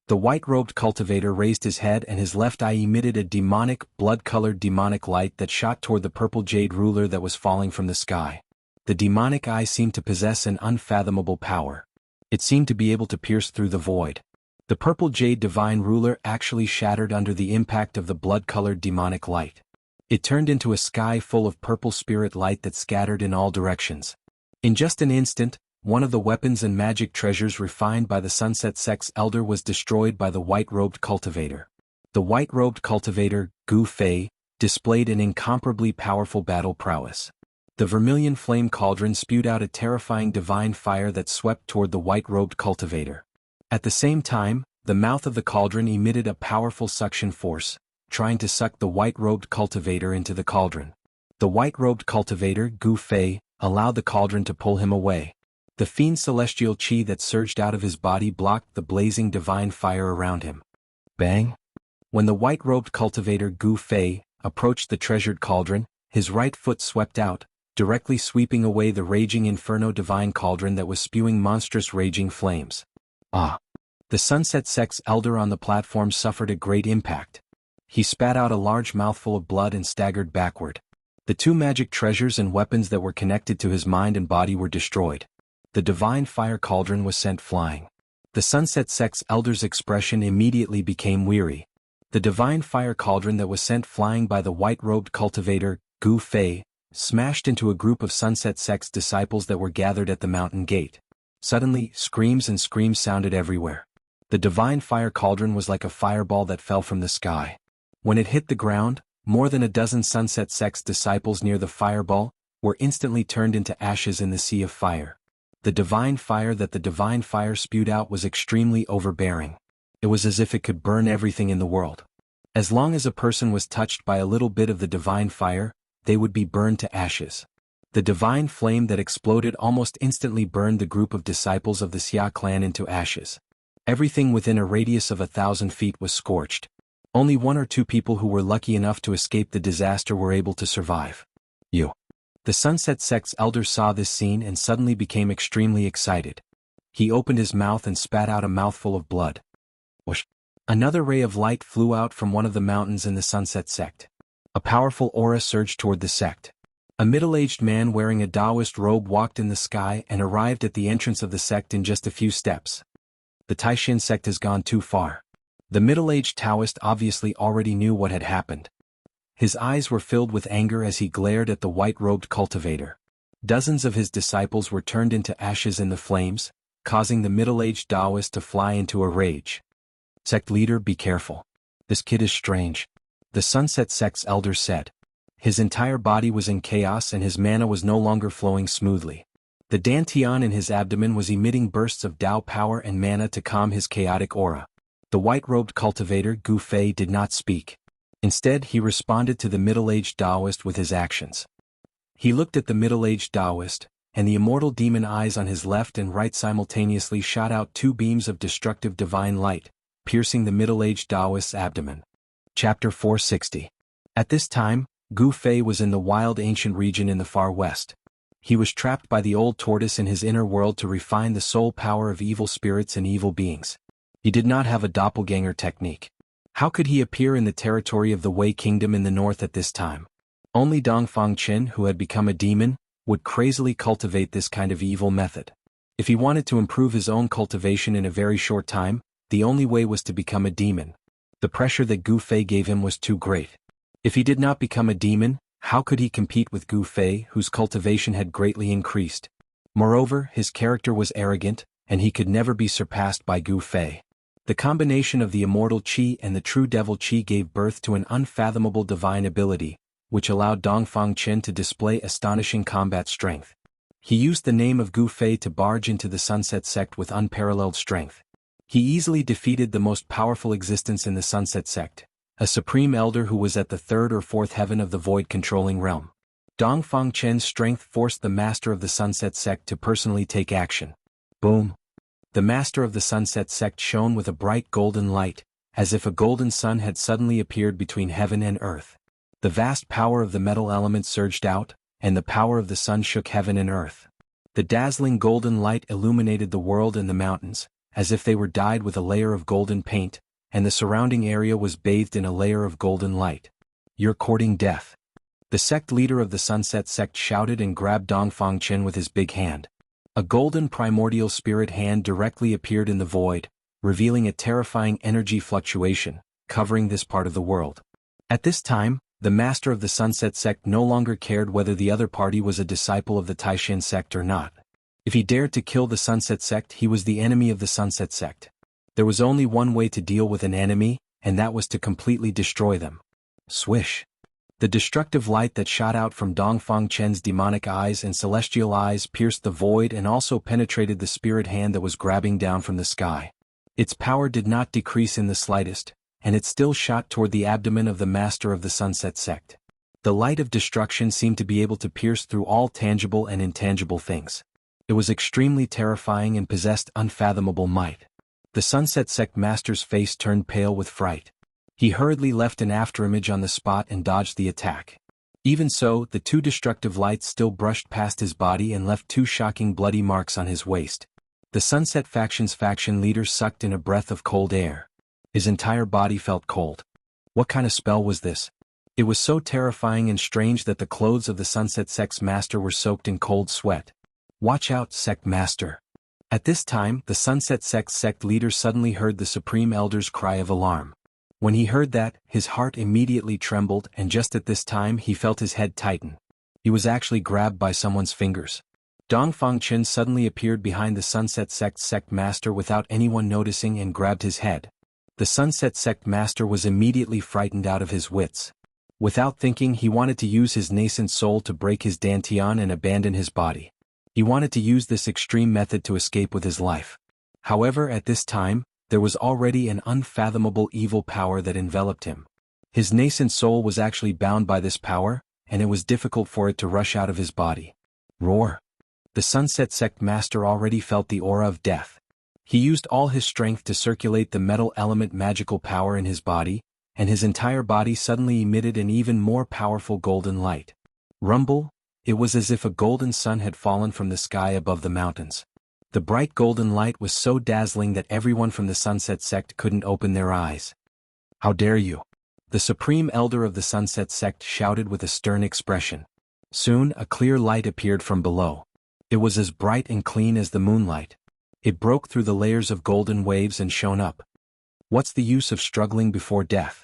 The white-robed cultivator raised his head and his left eye emitted a demonic, blood-colored demonic light that shot toward the purple jade ruler that was falling from the sky. The demonic eye seemed to possess an unfathomable power. It seemed to be able to pierce through the void. The purple jade divine ruler actually shattered under the impact of the blood-colored demonic light. It turned into a sky full of purple spirit light that scattered in all directions. In just an instant, one of the weapons and magic treasures refined by the Sunset Sect's elder was destroyed by the white-robed cultivator. The white-robed cultivator, Gu Fei, displayed an incomparably powerful battle prowess. The vermilion flame cauldron spewed out a terrifying divine fire that swept toward the white-robed cultivator. At the same time, the mouth of the cauldron emitted a powerful suction force, trying to suck the white-robed cultivator into the cauldron. The white-robed cultivator, Gu Fei, allowed the cauldron to pull him away. The fiend's celestial chi that surged out of his body blocked the blazing divine fire around him. Bang! When the white-robed cultivator Gu Fei approached the treasured cauldron, his right foot swept out, directly sweeping away the raging inferno divine cauldron that was spewing monstrous raging flames. Ah! The Sunset Sect's elder on the platform suffered a great impact. He spat out a large mouthful of blood and staggered backward. The two magic treasures and weapons that were connected to his mind and body were destroyed. The divine fire cauldron was sent flying. The Sunset Sect's elder's expression immediately became weary. The divine fire cauldron that was sent flying by the white-robed cultivator, Gu Fei, smashed into a group of Sunset Sect's disciples that were gathered at the mountain gate. Suddenly, screams and screams sounded everywhere. The divine fire cauldron was like a fireball that fell from the sky. When it hit the ground, more than a dozen Sunset Sect's disciples near the fireball were instantly turned into ashes in the sea of fire. The divine fire that the divine fire spewed out was extremely overbearing. It was as if it could burn everything in the world. As long as a person was touched by a little bit of the divine fire, they would be burned to ashes. The divine flame that exploded almost instantly burned the group of disciples of the Xia clan into ashes. Everything within a radius of 1,000 feet was scorched. Only one or two people who were lucky enough to escape the disaster were able to survive. The Sunset Sect's elder saw this scene and suddenly became extremely excited. He opened his mouth and spat out a mouthful of blood. Whoosh! Another ray of light flew out from one of the mountains in the Sunset Sect. A powerful aura surged toward the sect. A middle-aged man wearing a Taoist robe walked in the sky and arrived at the entrance of the sect in just a few steps. The Taishan sect has gone too far. The middle-aged Taoist obviously already knew what had happened. His eyes were filled with anger as he glared at the white-robed cultivator. Dozens of his disciples were turned into ashes in the flames, causing the middle-aged Taoist to fly into a rage. Sect leader, be careful. This kid is strange. The Sunset Sect's elder said. His entire body was in chaos and his mana was no longer flowing smoothly. The dantian in his abdomen was emitting bursts of Tao power and mana to calm his chaotic aura. The white-robed cultivator Gu Fei did not speak. Instead, he responded to the middle-aged Taoist with his actions. He looked at the middle-aged Taoist, and the immortal demon eyes on his left and right simultaneously shot out two beams of destructive divine light, piercing the middle-aged Taoist's abdomen. Chapter 460. At this time, Gu Fei was in the wild ancient region in the far west. He was trapped by the old tortoise in his inner world to refine the soul power of evil spirits and evil beings. He did not have a doppelganger technique. How could he appear in the territory of the Wei Kingdom in the north at this time? Only Dongfang Chen, who had become a demon, would crazily cultivate this kind of evil method. If he wanted to improve his own cultivation in a very short time, the only way was to become a demon. The pressure that Gu Fei gave him was too great. If he did not become a demon, how could he compete with Gu Fei, whose cultivation had greatly increased? Moreover, his character was arrogant, and he could never be surpassed by Gu Fei. The combination of the immortal chi and the true devil chi gave birth to an unfathomable divine ability, which allowed Dongfang Chen to display astonishing combat strength. He used the name of Gu Fei to barge into the Sunset Sect with unparalleled strength. He easily defeated the most powerful existence in the Sunset Sect, a supreme elder who was at the third or fourth heaven of the void-controlling realm. Dongfang Chen's strength forced the master of the Sunset Sect to personally take action. Boom! The master of the Sunset Sect shone with a bright golden light, as if a golden sun had suddenly appeared between heaven and earth. The vast power of the metal element surged out, and the power of the sun shook heaven and earth. The dazzling golden light illuminated the world and the mountains, as if they were dyed with a layer of golden paint, and the surrounding area was bathed in a layer of golden light. You're courting death. The sect leader of the Sunset Sect shouted and grabbed Dongfang Chen with his big hand. A golden primordial spirit hand directly appeared in the void, revealing a terrifying energy fluctuation, covering this part of the world. At this time, The master of the Sunset Sect no longer cared whether the other party was a disciple of the Taishan sect or not. If he dared to kill the Sunset Sect, he was the enemy of the Sunset Sect. There was only one way to deal with an enemy, and that was to completely destroy them. Swish. The destructive light that shot out from Dongfang Chen's demonic eyes and celestial eyes pierced the void and also penetrated the spirit hand that was grabbing down from the sky. Its power did not decrease in the slightest, and it still shot toward the abdomen of the master of the Sunset Sect. The light of destruction seemed to be able to pierce through all tangible and intangible things. It was extremely terrifying and possessed unfathomable might. The Sunset Sect master's face turned pale with fright. He hurriedly left an afterimage on the spot and dodged the attack. Even so, the two destructive lights still brushed past his body and left two shocking bloody marks on his waist. The Sunset Faction's faction leader sucked in a breath of cold air. His entire body felt cold. What kind of spell was this? It was so terrifying and strange that the clothes of the Sunset Sect's master were soaked in cold sweat. Watch out, Sect Master. At this time, the Sunset Sect's sect leader suddenly heard the Supreme Elder's cry of alarm. When he heard that, his heart immediately trembled, and just at this time he felt his head tighten. He was actually grabbed by someone's fingers. Dongfang Chen suddenly appeared behind the Sunset Sect's sect master without anyone noticing and grabbed his head. The Sunset Sect master was immediately frightened out of his wits. Without thinking, he wanted to use his nascent soul to break his dantian and abandon his body. He wanted to use this extreme method to escape with his life. However, at this time, there was already an unfathomable evil power that enveloped him. His nascent soul was actually bound by this power, and it was difficult for it to rush out of his body. Roar! The Sunset Sect master already felt the aura of death. He used all his strength to circulate the metal element magical power in his body, and his entire body suddenly emitted an even more powerful golden light. Rumble! It was as if a golden sun had fallen from the sky above the mountains. The bright golden light was so dazzling that everyone from the Sunset Sect couldn't open their eyes. How dare you! The Supreme Elder of the Sunset Sect shouted with a stern expression. Soon, a clear light appeared from below. It was as bright and clean as the moonlight. It broke through the layers of golden waves and shone up. What's the use of struggling before death?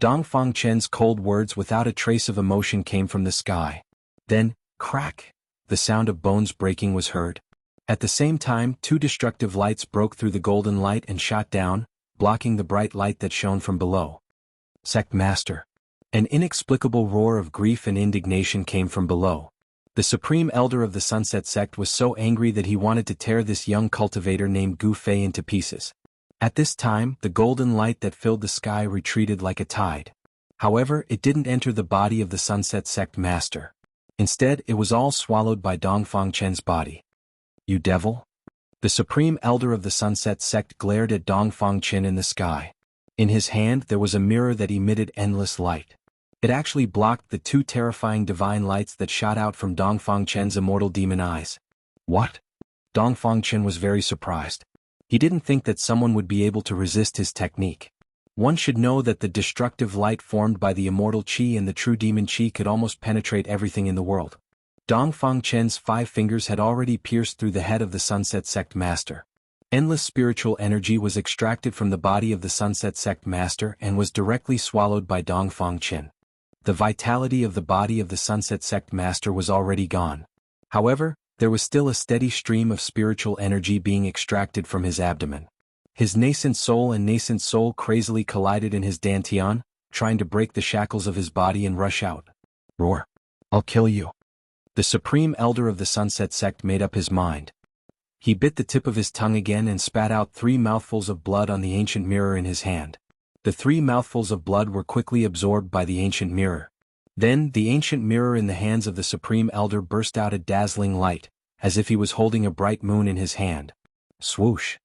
Dongfang Chen's cold words without a trace of emotion came from the sky. Then, crack! The sound of bones breaking was heard. At the same time, two destructive lights broke through the golden light and shot down, blocking the bright light that shone from below. Sect Master! An inexplicable roar of grief and indignation came from below. The Supreme Elder of the Sunset Sect was so angry that he wanted to tear this young cultivator named Gu Fei into pieces. At this time, the golden light that filled the sky retreated like a tide. However, it didn't enter the body of the Sunset Sect master. Instead, it was all swallowed by Dongfang Chen's body. You devil! The Supreme Elder of the Sunset Sect glared at Dongfang Chen in the sky. In his hand there was a mirror that emitted endless light. It actually blocked the two terrifying divine lights that shot out from Dongfang Chen's immortal demon eyes. What? Dongfang Chen was very surprised. He didn't think that someone would be able to resist his technique. One should know that the destructive light formed by the immortal qi and the true demon qi could almost penetrate everything in the world. Dongfang Chen's 5 fingers had already pierced through the head of the Sunset Sect master. Endless spiritual energy was extracted from the body of the Sunset Sect master and was directly swallowed by Dongfang Chen. The vitality of the body of the Sunset Sect master was already gone. However, there was still a steady stream of spiritual energy being extracted from his abdomen. His nascent soul crazily collided in his dantian, trying to break the shackles of his body and rush out. Roar! I'll kill you! The Supreme Elder of the Sunset Sect made up his mind. He bit the tip of his tongue again and spat out 3 mouthfuls of blood on the ancient mirror in his hand. The 3 mouthfuls of blood were quickly absorbed by the ancient mirror. Then, the ancient mirror in the hands of the Supreme Elder burst out a dazzling light, as if he was holding a bright moon in his hand. Swoosh!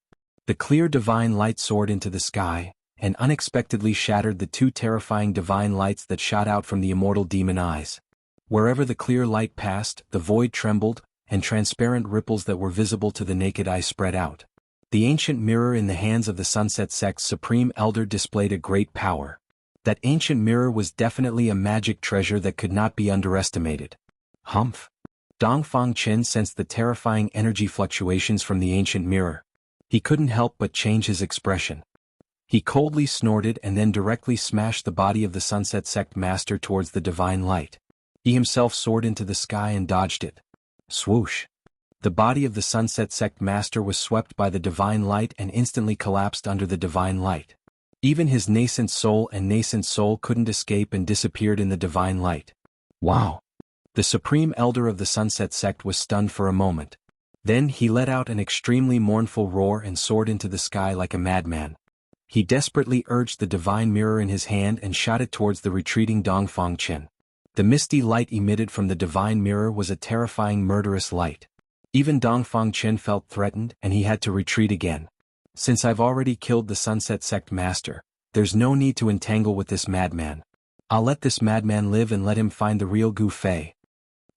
The clear divine light soared into the sky, and unexpectedly shattered the 2 terrifying divine lights that shot out from the immortal demon eyes. Wherever the clear light passed, the void trembled, and transparent ripples that were visible to the naked eye spread out. The ancient mirror in the hands of the Sunset Sect's Supreme Elder displayed a great power. That ancient mirror was definitely a magic treasure that could not be underestimated. Humph! Dongfang Chen sensed the terrifying energy fluctuations from the ancient mirror. He couldn't help but change his expression. He coldly snorted and then directly smashed the body of the Sunset Sect master towards the divine light. He himself soared into the sky and dodged it. Swoosh! The body of the Sunset Sect master was swept by the divine light and instantly collapsed under the divine light. Even his nascent soul couldn't escape and disappeared in the divine light. Wow! The Supreme Elder of the Sunset Sect was stunned for a moment. Then he let out an extremely mournful roar and soared into the sky like a madman. He desperately urged the divine mirror in his hand and shot it towards the retreating Dongfang Chen. The misty light emitted from the divine mirror was a terrifying murderous light. Even Dongfang Chen felt threatened and he had to retreat again. Since I've already killed the Sunset Sect master, there's no need to entangle with this madman. I'll let this madman live and let him find the real Gu Fei.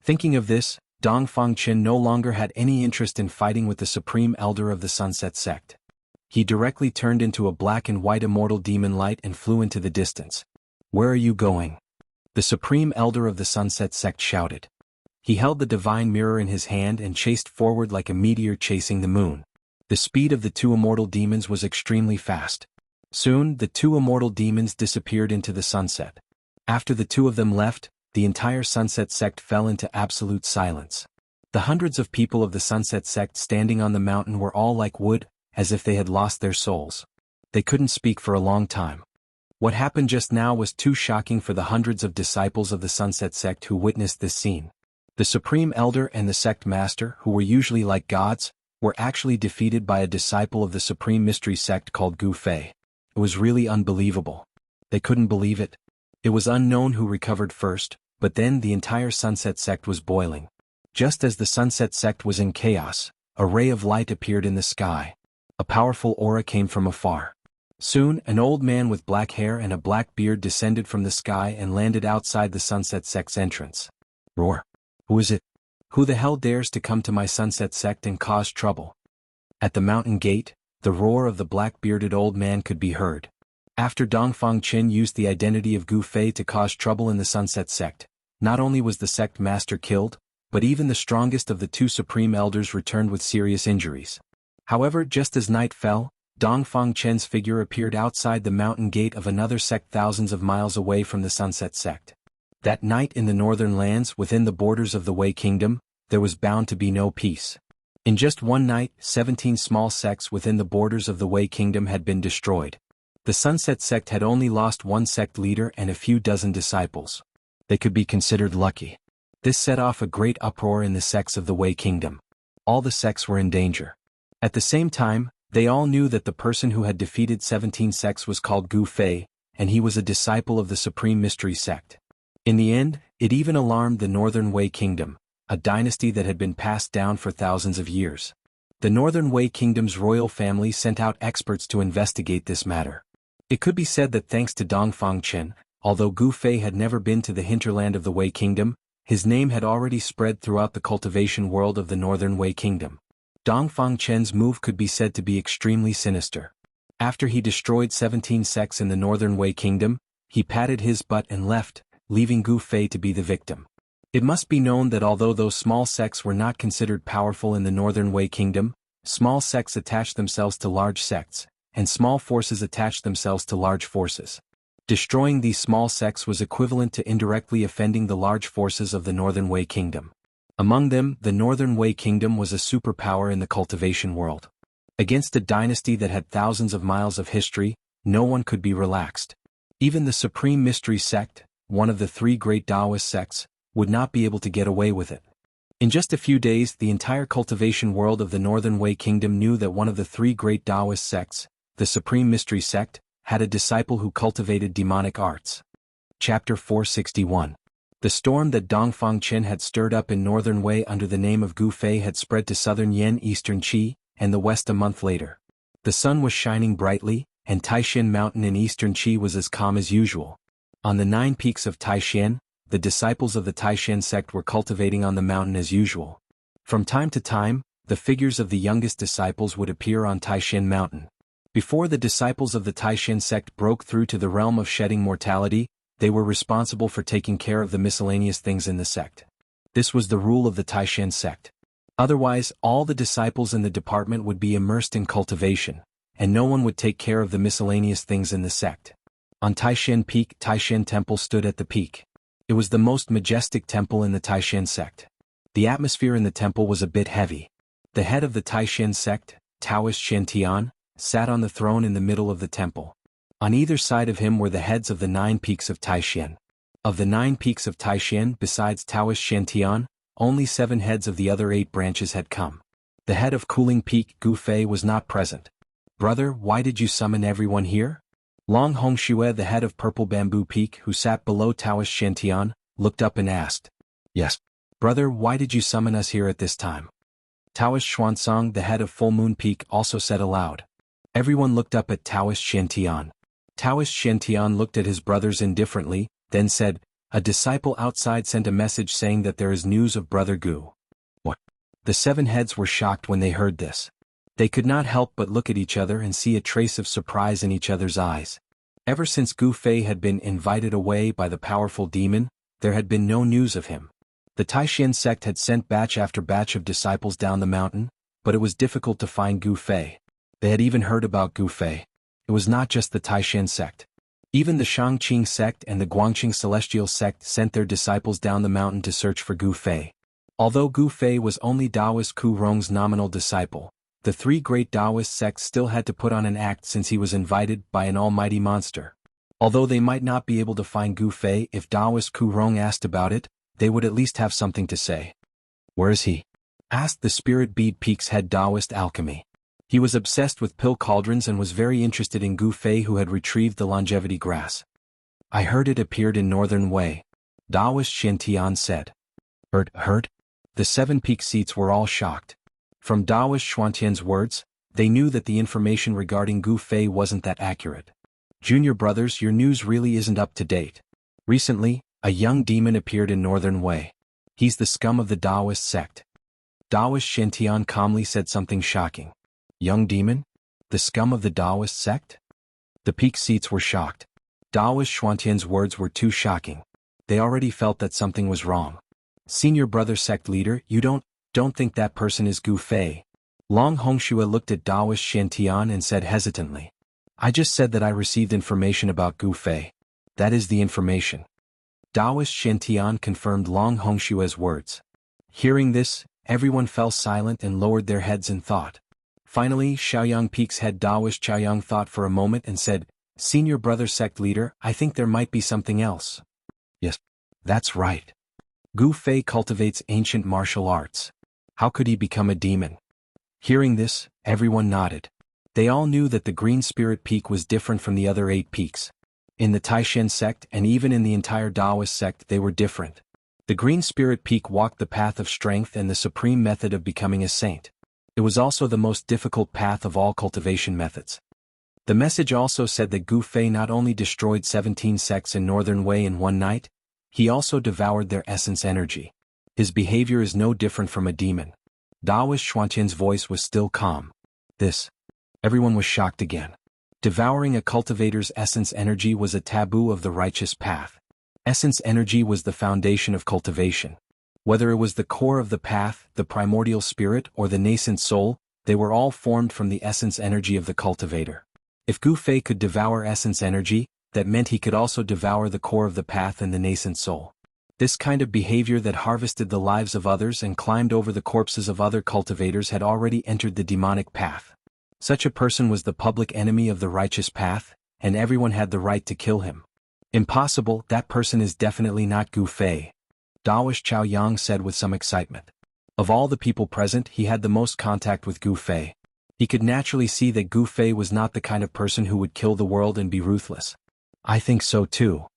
Thinking of this, Dongfang Chen no longer had any interest in fighting with the Supreme Elder of the Sunset Sect. He directly turned into a black and white immortal demon light and flew into the distance. Where are you going? The Supreme Elder of the Sunset Sect shouted. He held the divine mirror in his hand and chased forward like a meteor chasing the moon. The speed of the two immortal demons was extremely fast. Soon, the two immortal demons disappeared into the sunset. After the two of them left, the entire Sunset Sect fell into absolute silence. The hundreds of people of the Sunset Sect standing on the mountain were all like wood, as if they had lost their souls. They couldn't speak for a long time. What happened just now was too shocking for the hundreds of disciples of the Sunset Sect who witnessed this scene. The Supreme Elder and the Sect Master, who were usually like gods, were actually defeated by a disciple of the Supreme Mystery Sect called Gu Fei. It was really unbelievable. They couldn't believe it. It was unknown who recovered first, but then the entire Sunset Sect was boiling. Just as the Sunset Sect was in chaos, a ray of light appeared in the sky. A powerful aura came from afar. Soon, an old man with black hair and a black beard descended from the sky and landed outside the Sunset Sect's entrance. Roar! Who is it? Who the hell dares to come to my Sunset Sect and cause trouble? At the mountain gate, the roar of the black-bearded old man could be heard. After Dongfang Chen used the identity of Gu Fei to cause trouble in the Sunset Sect, not only was the sect master killed, but even the strongest of the two supreme elders returned with serious injuries. However, just as night fell, Dongfang Chen's figure appeared outside the mountain gate of another sect thousands of miles away from the Sunset Sect. That night in the northern lands within the borders of the Wei Kingdom, there was bound to be no peace. In just one night, 17 small sects within the borders of the Wei Kingdom had been destroyed. The Sunset Sect had only lost one sect leader and a few dozen disciples. They could be considered lucky. This set off a great uproar in the sects of the Wei Kingdom. All the sects were in danger. At the same time, they all knew that the person who had defeated 17 sects was called Gu Fei, and he was a disciple of the Supreme Mystery Sect. In the end, it even alarmed the Northern Wei Kingdom, a dynasty that had been passed down for thousands of years. The Northern Wei Kingdom's royal family sent out experts to investigate this matter. It could be said that thanks to Dongfang Chen, although Gu Fei had never been to the hinterland of the Wei Kingdom, his name had already spread throughout the cultivation world of the Northern Wei Kingdom. Dongfang Chen's move could be said to be extremely sinister. After he destroyed 17 sects in the Northern Wei Kingdom, he patted his butt and left, leaving Gu Fei to be the victim. It must be known that although those small sects were not considered powerful in the Northern Wei Kingdom, small sects attached themselves to large sects, and small forces attached themselves to large forces. Destroying these small sects was equivalent to indirectly offending the large forces of the Northern Wei Kingdom. Among them, the Northern Wei Kingdom was a superpower in the cultivation world. Against a dynasty that had thousands of miles of history, no one could be relaxed. Even the Supreme Mystery Sect, one of the three great Taoist sects, would not be able to get away with it. In just a few days, the entire cultivation world of the Northern Wei Kingdom knew that one of the three great Taoist sects, the Supreme Mystery Sect, had a disciple who cultivated demonic arts. Chapter 461. The storm that Dongfang Chen had stirred up in Northern Wei under the name of Gu Fei had spread to Southern Yan, Eastern Qi, and the West a month later. The sun was shining brightly, and Taishan Mountain in Eastern Qi was as calm as usual. On the 9 peaks of Taishan, the disciples of the Taishan sect were cultivating on the mountain as usual. From time to time, the figures of the youngest disciples would appear on Taishan Mountain. Before the disciples of the Taishan sect broke through to the realm of shedding mortality, they were responsible for taking care of the miscellaneous things in the sect. This was the rule of the Taishan sect. Otherwise, all the disciples in the department would be immersed in cultivation. and no one would take care of the miscellaneous things in the sect. On Taishan Peak, Taishan Temple stood at the peak. It was the most majestic temple in the Taishan sect. The atmosphere in the temple was a bit heavy. The head of the Taishan sect, Taoist Shantian, sat on the throne in the middle of the temple. On either side of him were the heads of the 9 peaks of Taishan. Of the 9 peaks of Taishan, besides Taoist Shantian, only 7 heads of the other 8 branches had come. The head of Cooling Peak, Gu Fei, was not present. "Brother, why did you summon everyone here?" Long Hongxue, the head of Purple Bamboo Peak, who sat below Taoist Shantian, looked up and asked. "Yes. Brother, why did you summon us here at this time?" Taoist Xuansong, the head of Full Moon Peak, also said aloud. Everyone looked up at Taoist Shantian. Taoist Shantian looked at his brothers indifferently, then said, "A disciple outside sent a message saying that there is news of Brother Gu." What? The 7 heads were shocked when they heard this. They could not help but look at each other and see a trace of surprise in each other's eyes. Ever since Gu Fei had been invited away by the powerful demon, there had been no news of him. The Taishan sect had sent batch after batch of disciples down the mountain, but it was difficult to find Gu Fei. They had even heard about Gu Fei. It was not just the Taishan sect. Even the Shangqing sect and the Guangqing Celestial sect sent their disciples down the mountain to search for Gu Fei. Although Gu Fei was only Taoist Ku Rong's nominal disciple, the 3 great Taoist sects still had to put on an act since he was invited by an almighty monster. Although they might not be able to find Gu Fei if Taoist Ku Rong asked about it, they would at least have something to say. "Where is he?" asked the Spirit Bead Peak's head Taoist alchemy. He was obsessed with pill cauldrons and was very interested in Gu Fei, who had retrieved the longevity grass. "I heard it appeared in Northern Wei," Taoist Shantian said. Heard? The 7 peak seats were all shocked. From Taoist Xuantian's words, they knew that the information regarding Gu Fei wasn't that accurate. "Junior brothers, your news really isn't up to date. Recently, a young demon appeared in Northern Wei. He's the scum of the Taoist sect." Taoist Shantian calmly said something shocking. "Young demon? The scum of the Taoist sect?" The peak seats were shocked. Taoist Xuantian's words were too shocking. They already felt that something was wrong. "Senior brother sect leader, you don't think that person is Gu Fei?" Long Hongxue looked at Taoist Shantian and said hesitantly. "I just said that I received information about Gu Fei. That is the information." Taoist Shantian confirmed Long Hongxue's words. Hearing this, everyone fell silent and lowered their heads in thought. Finally, Shaoyang Peak's head Taoist Chaoyang thought for a moment and said, "Senior brother sect leader, I think there might be something else." "Yes, that's right. Gu Fei cultivates ancient martial arts. How could he become a demon?" Hearing this, everyone nodded. They all knew that the Green Spirit Peak was different from the other 8 peaks. In the Taishan sect and even in the entire Taoist sect they were different. The Green Spirit Peak walked the path of strength and the supreme method of becoming a saint. It was also the most difficult path of all cultivation methods. The message also said that Gu Fei not only destroyed 17 sects in Northern Wei in one night, he also devoured their essence energy. His behavior is no different from a demon. Taoist Xuantian's voice was still calm. Everyone was shocked again. Devouring a cultivator's essence energy was a taboo of the righteous path. Essence energy was the foundation of cultivation. Whether it was the core of the path, the primordial spirit, or the nascent soul, they were all formed from the essence energy of the cultivator. If Gu Fei could devour essence energy, that meant he could also devour the core of the path and the nascent soul. This kind of behavior that harvested the lives of others and climbed over the corpses of other cultivators had already entered the demonic path. Such a person was the public enemy of the righteous path, and everyone had the right to kill him. "Impossible, that person is definitely not Gu Fei," Taoist Chao Yang said with some excitement. Of all the people present, he had the most contact with Gu Fei. He could naturally see that Gu Fei was not the kind of person who would kill the world and be ruthless. "I think so too.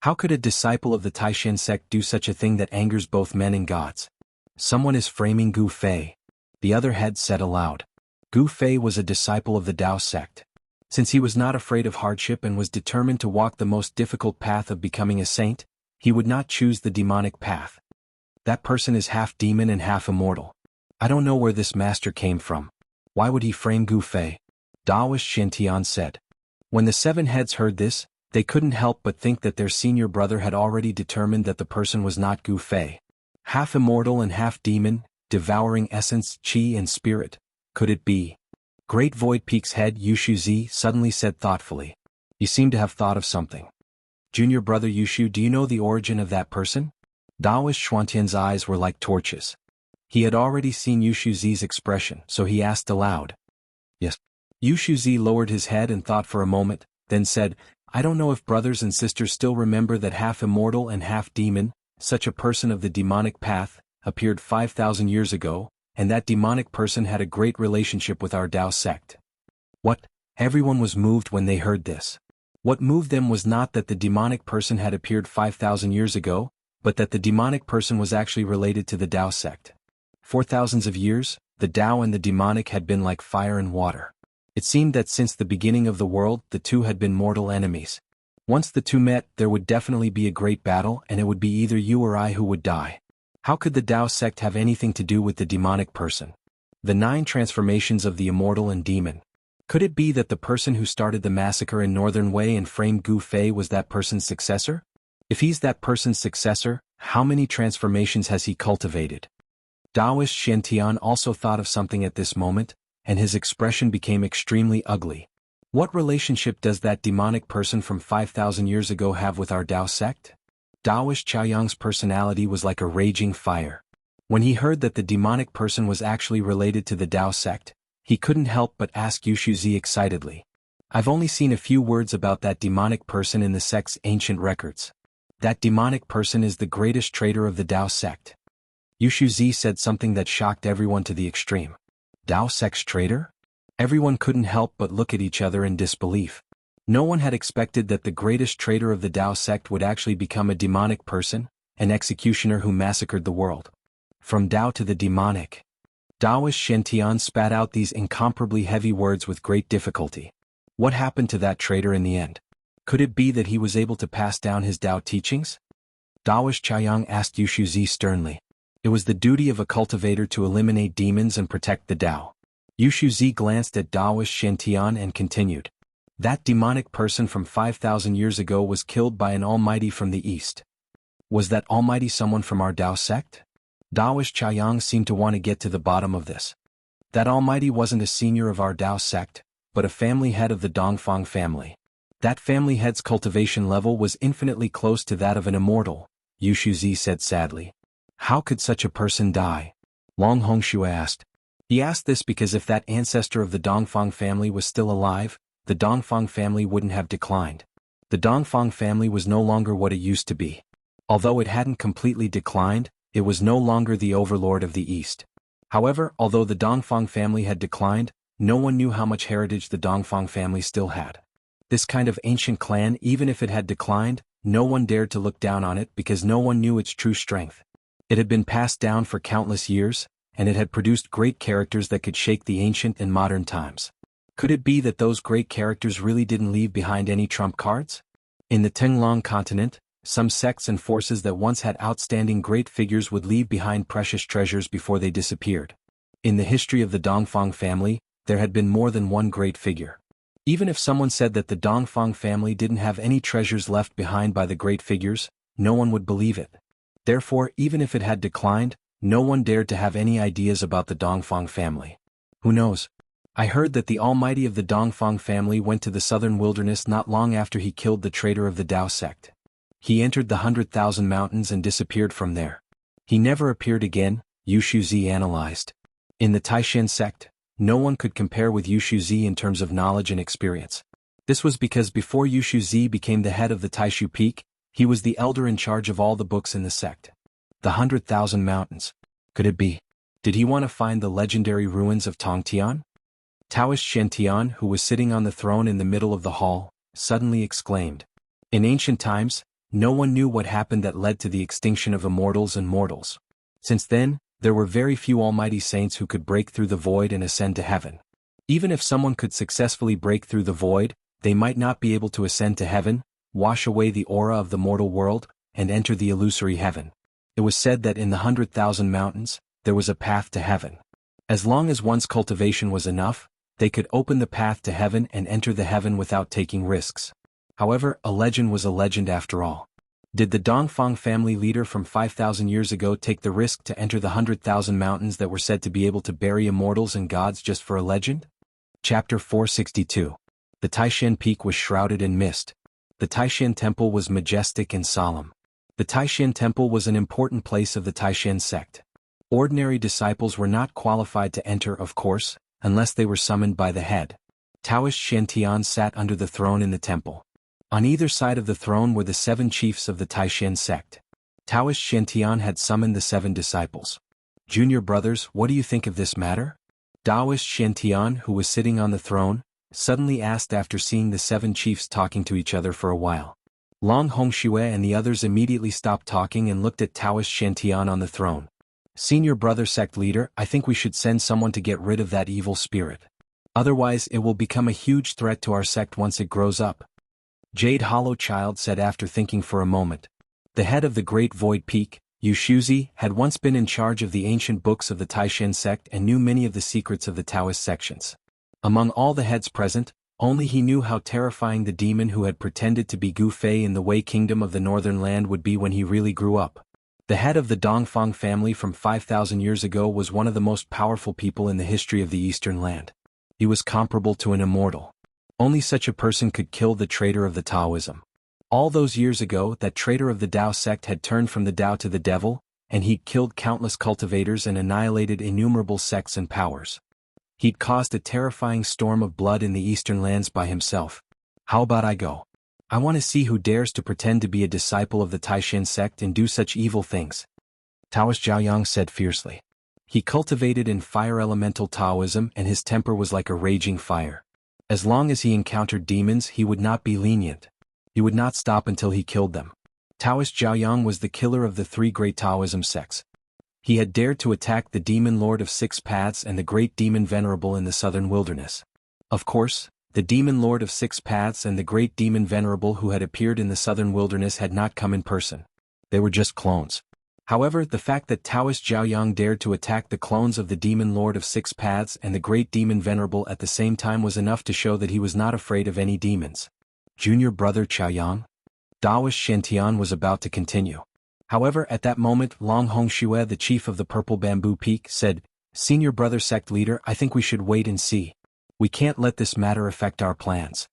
How could a disciple of the Taishan sect do such a thing that angers both men and gods? Someone is framing Gu Fei," the other head said aloud. Gu Fei was a disciple of the Tao sect. Since he was not afraid of hardship and was determined to walk the most difficult path of becoming a saint, he would not choose the demonic path. That person is half demon and half immortal. I don't know where this master came from. Why would he frame Gu Fei? Taoist Shantian said. When the 7 heads heard this, they couldn't help but think that their senior brother had already determined that the person was not Gu Fei. Half immortal and half demon, devouring essence, chi and spirit. Could it be? Great Void Peak's head Yushu Z suddenly said thoughtfully. You seem to have thought of something. Junior brother Yushu, do you know the origin of that person? Daoist Xuantian's eyes were like torches. He had already seen Yushu Z's expression, so he asked aloud. Yes. Yushu Z lowered his head and thought for a moment, then said, I don't know if brothers and sisters still remember that half immortal and half demon, such a person of the demonic path, appeared 5,000 years ago, and that demonic person had a great relationship with our Dao sect. What? Everyone was moved when they heard this. What moved them was not that the demonic person had appeared 5,000 years ago, but that the demonic person was actually related to the Dao sect. For thousands of years, the Dao and the demonic had been like fire and water. It seemed that since the beginning of the world, the two had been mortal enemies. Once the two met, there would definitely be a great battle, and it would be either you or I who would die. How could the Dao sect have anything to do with the demonic person? The 9 transformations of the immortal and demon. Could it be that the person who started the massacre in Northern Wei and framed Gu Fei was that person's successor? If he's that person's successor, how many transformations has he cultivated? Daoist Xiantian also thought of something at this moment, and his expression became extremely ugly. What relationship does that demonic person from 5,000 years ago have with our Dao sect? Daoist Chaoyang's personality was like a raging fire. When he heard that the demonic person was actually related to the Dao sect, he couldn't help but ask Yushu Z excitedly. I've only seen a few words about that demonic person in the sect's ancient records. That demonic person is the greatest traitor of the Dao sect. Yushu Z said something that shocked everyone to the extreme. Dao sect's traitor? Everyone couldn't help but look at each other in disbelief. No one had expected that the greatest traitor of the Dao sect would actually become a demonic person, an executioner who massacred the world. From Dao to the demonic. Daoist Xiantian spat out these incomparably heavy words with great difficulty. What happened to that traitor in the end? Could it be that he was able to pass down his Dao teachings? Daoist Chaoyang asked Yushu Z sternly. It was the duty of a cultivator to eliminate demons and protect the Dao. Yushu Z glanced at Daoist Xiantian and continued. That demonic person from 5,000 years ago was killed by an almighty from the east. Was that almighty someone from our Dao sect? Daoist Chaoyang seemed to want to get to the bottom of this. That almighty wasn't a senior of our Dao sect, but a family head of the Dongfang family. That family head's cultivation level was infinitely close to that of an immortal, Yushu Z said sadly. How could such a person die? Long Hongshu asked. He asked this because if that ancestor of the Dongfang family was still alive, the Dongfang family wouldn't have declined. The Dongfang family was no longer what it used to be. Although it hadn't completely declined, it was no longer the overlord of the East. However, although the Dongfang family had declined, no one knew how much heritage the Dongfang family still had. This kind of ancient clan, even if it had declined, no one dared to look down on it because no one knew its true strength. It had been passed down for countless years, and it had produced great characters that could shake the ancient and modern times. Could it be that those great characters really didn't leave behind any trump cards? In the Tenglong continent, some sects and forces that once had outstanding great figures would leave behind precious treasures before they disappeared. In the history of the Dongfang family, there had been more than one great figure. Even if someone said that the Dongfang family didn't have any treasures left behind by the great figures, no one would believe it. Therefore, even if it had declined, no one dared to have any ideas about the Dongfang family. Who knows? I heard that the almighty of the Dongfang family went to the southern wilderness not long after he killed the traitor of the Dao sect. He entered the 100,000 mountains and disappeared from there. He never appeared again, Yushu Z analyzed. In the Taishan sect, no one could compare with Yushu Z in terms of knowledge and experience. This was because before Yushu Z became the head of the Taishu Peak, he was the elder in charge of all the books in the sect. The 100,000 mountains. Could it be? Did he want to find the legendary ruins of Tongtian? Taoist Xiantian, who was sitting on the throne in the middle of the hall, suddenly exclaimed. In ancient times, no one knew what happened that led to the extinction of immortals and mortals. Since then, there were very few almighty saints who could break through the void and ascend to heaven. Even if someone could successfully break through the void, they might not be able to ascend to heaven, wash away the aura of the mortal world, and enter the illusory heaven. It was said that in the 100,000 mountains, there was a path to heaven. As long as one's cultivation was enough, they could open the path to heaven and enter the heaven without taking risks. However, a legend was a legend after all. Did the Dongfang family leader from 5,000 years ago take the risk to enter the 100,000 mountains that were said to be able to bury immortals and gods just for a legend? Chapter 462. The Taishan Peak was shrouded in mist. The Taishan Temple was majestic and solemn. The Taishan Temple was an important place of the Taishan sect. Ordinary disciples were not qualified to enter, of course, unless they were summoned by the head. Taoist Shantian sat under the throne in the temple. On either side of the throne were the 7 chiefs of the Taishan sect. Taoist Shantian had summoned the 7 disciples. Junior brothers, what do you think of this matter? Taoist Shantian, who was sitting on the throne, suddenly asked after seeing the 7 chiefs talking to each other for a while. Long Hongxue and the others immediately stopped talking and looked at Taoist Shantian on the throne. Senior brother sect leader, I think we should send someone to get rid of that evil spirit. Otherwise it will become a huge threat to our sect once it grows up. Jade Hollow Child said after thinking for a moment. The head of the Great Void Peak, Yu Shuzi, had once been in charge of the ancient books of the Taishan sect and knew many of the secrets of the Taoist sections. Among all the heads present, only he knew how terrifying the demon who had pretended to be Gu Fei in the Wei Kingdom of the Northern Land would be when he really grew up. The head of the Dongfang family from 5,000 years ago was one of the most powerful people in the history of the Eastern Land. He was comparable to an immortal. Only such a person could kill the traitor of the Taoism. All those years ago, that traitor of the Tao sect had turned from the Tao to the devil, and he'd killed countless cultivators and annihilated innumerable sects and powers. He'd caused a terrifying storm of blood in the Eastern lands by himself. How about I go? I want to see who dares to pretend to be a disciple of the Taishan sect and do such evil things. Taoist Jiaoyang said fiercely. He cultivated in fire elemental Taoism and his temper was like a raging fire. As long as he encountered demons he would not be lenient. He would not stop until he killed them. Taoist Jiaoyang was the killer of the 3 great Taoism sects. He had dared to attack the Demon Lord of 6 Paths and the Great Demon Venerable in the southern wilderness. Of course, the Demon Lord of 6 Paths and the Great Demon Venerable who had appeared in the southern wilderness had not come in person. They were just clones. However, the fact that Taoist Jiaoyang dared to attack the clones of the Demon Lord of 6 Paths and the Great Demon Venerable at the same time was enough to show that he was not afraid of any demons. Junior brother Chaoyang? Taoist Shantian was about to continue. However, at that moment, Long Hongxue, the chief of the Purple Bamboo Peak, said, Senior brother sect leader, I think we should wait and see. We can't let this matter affect our plans.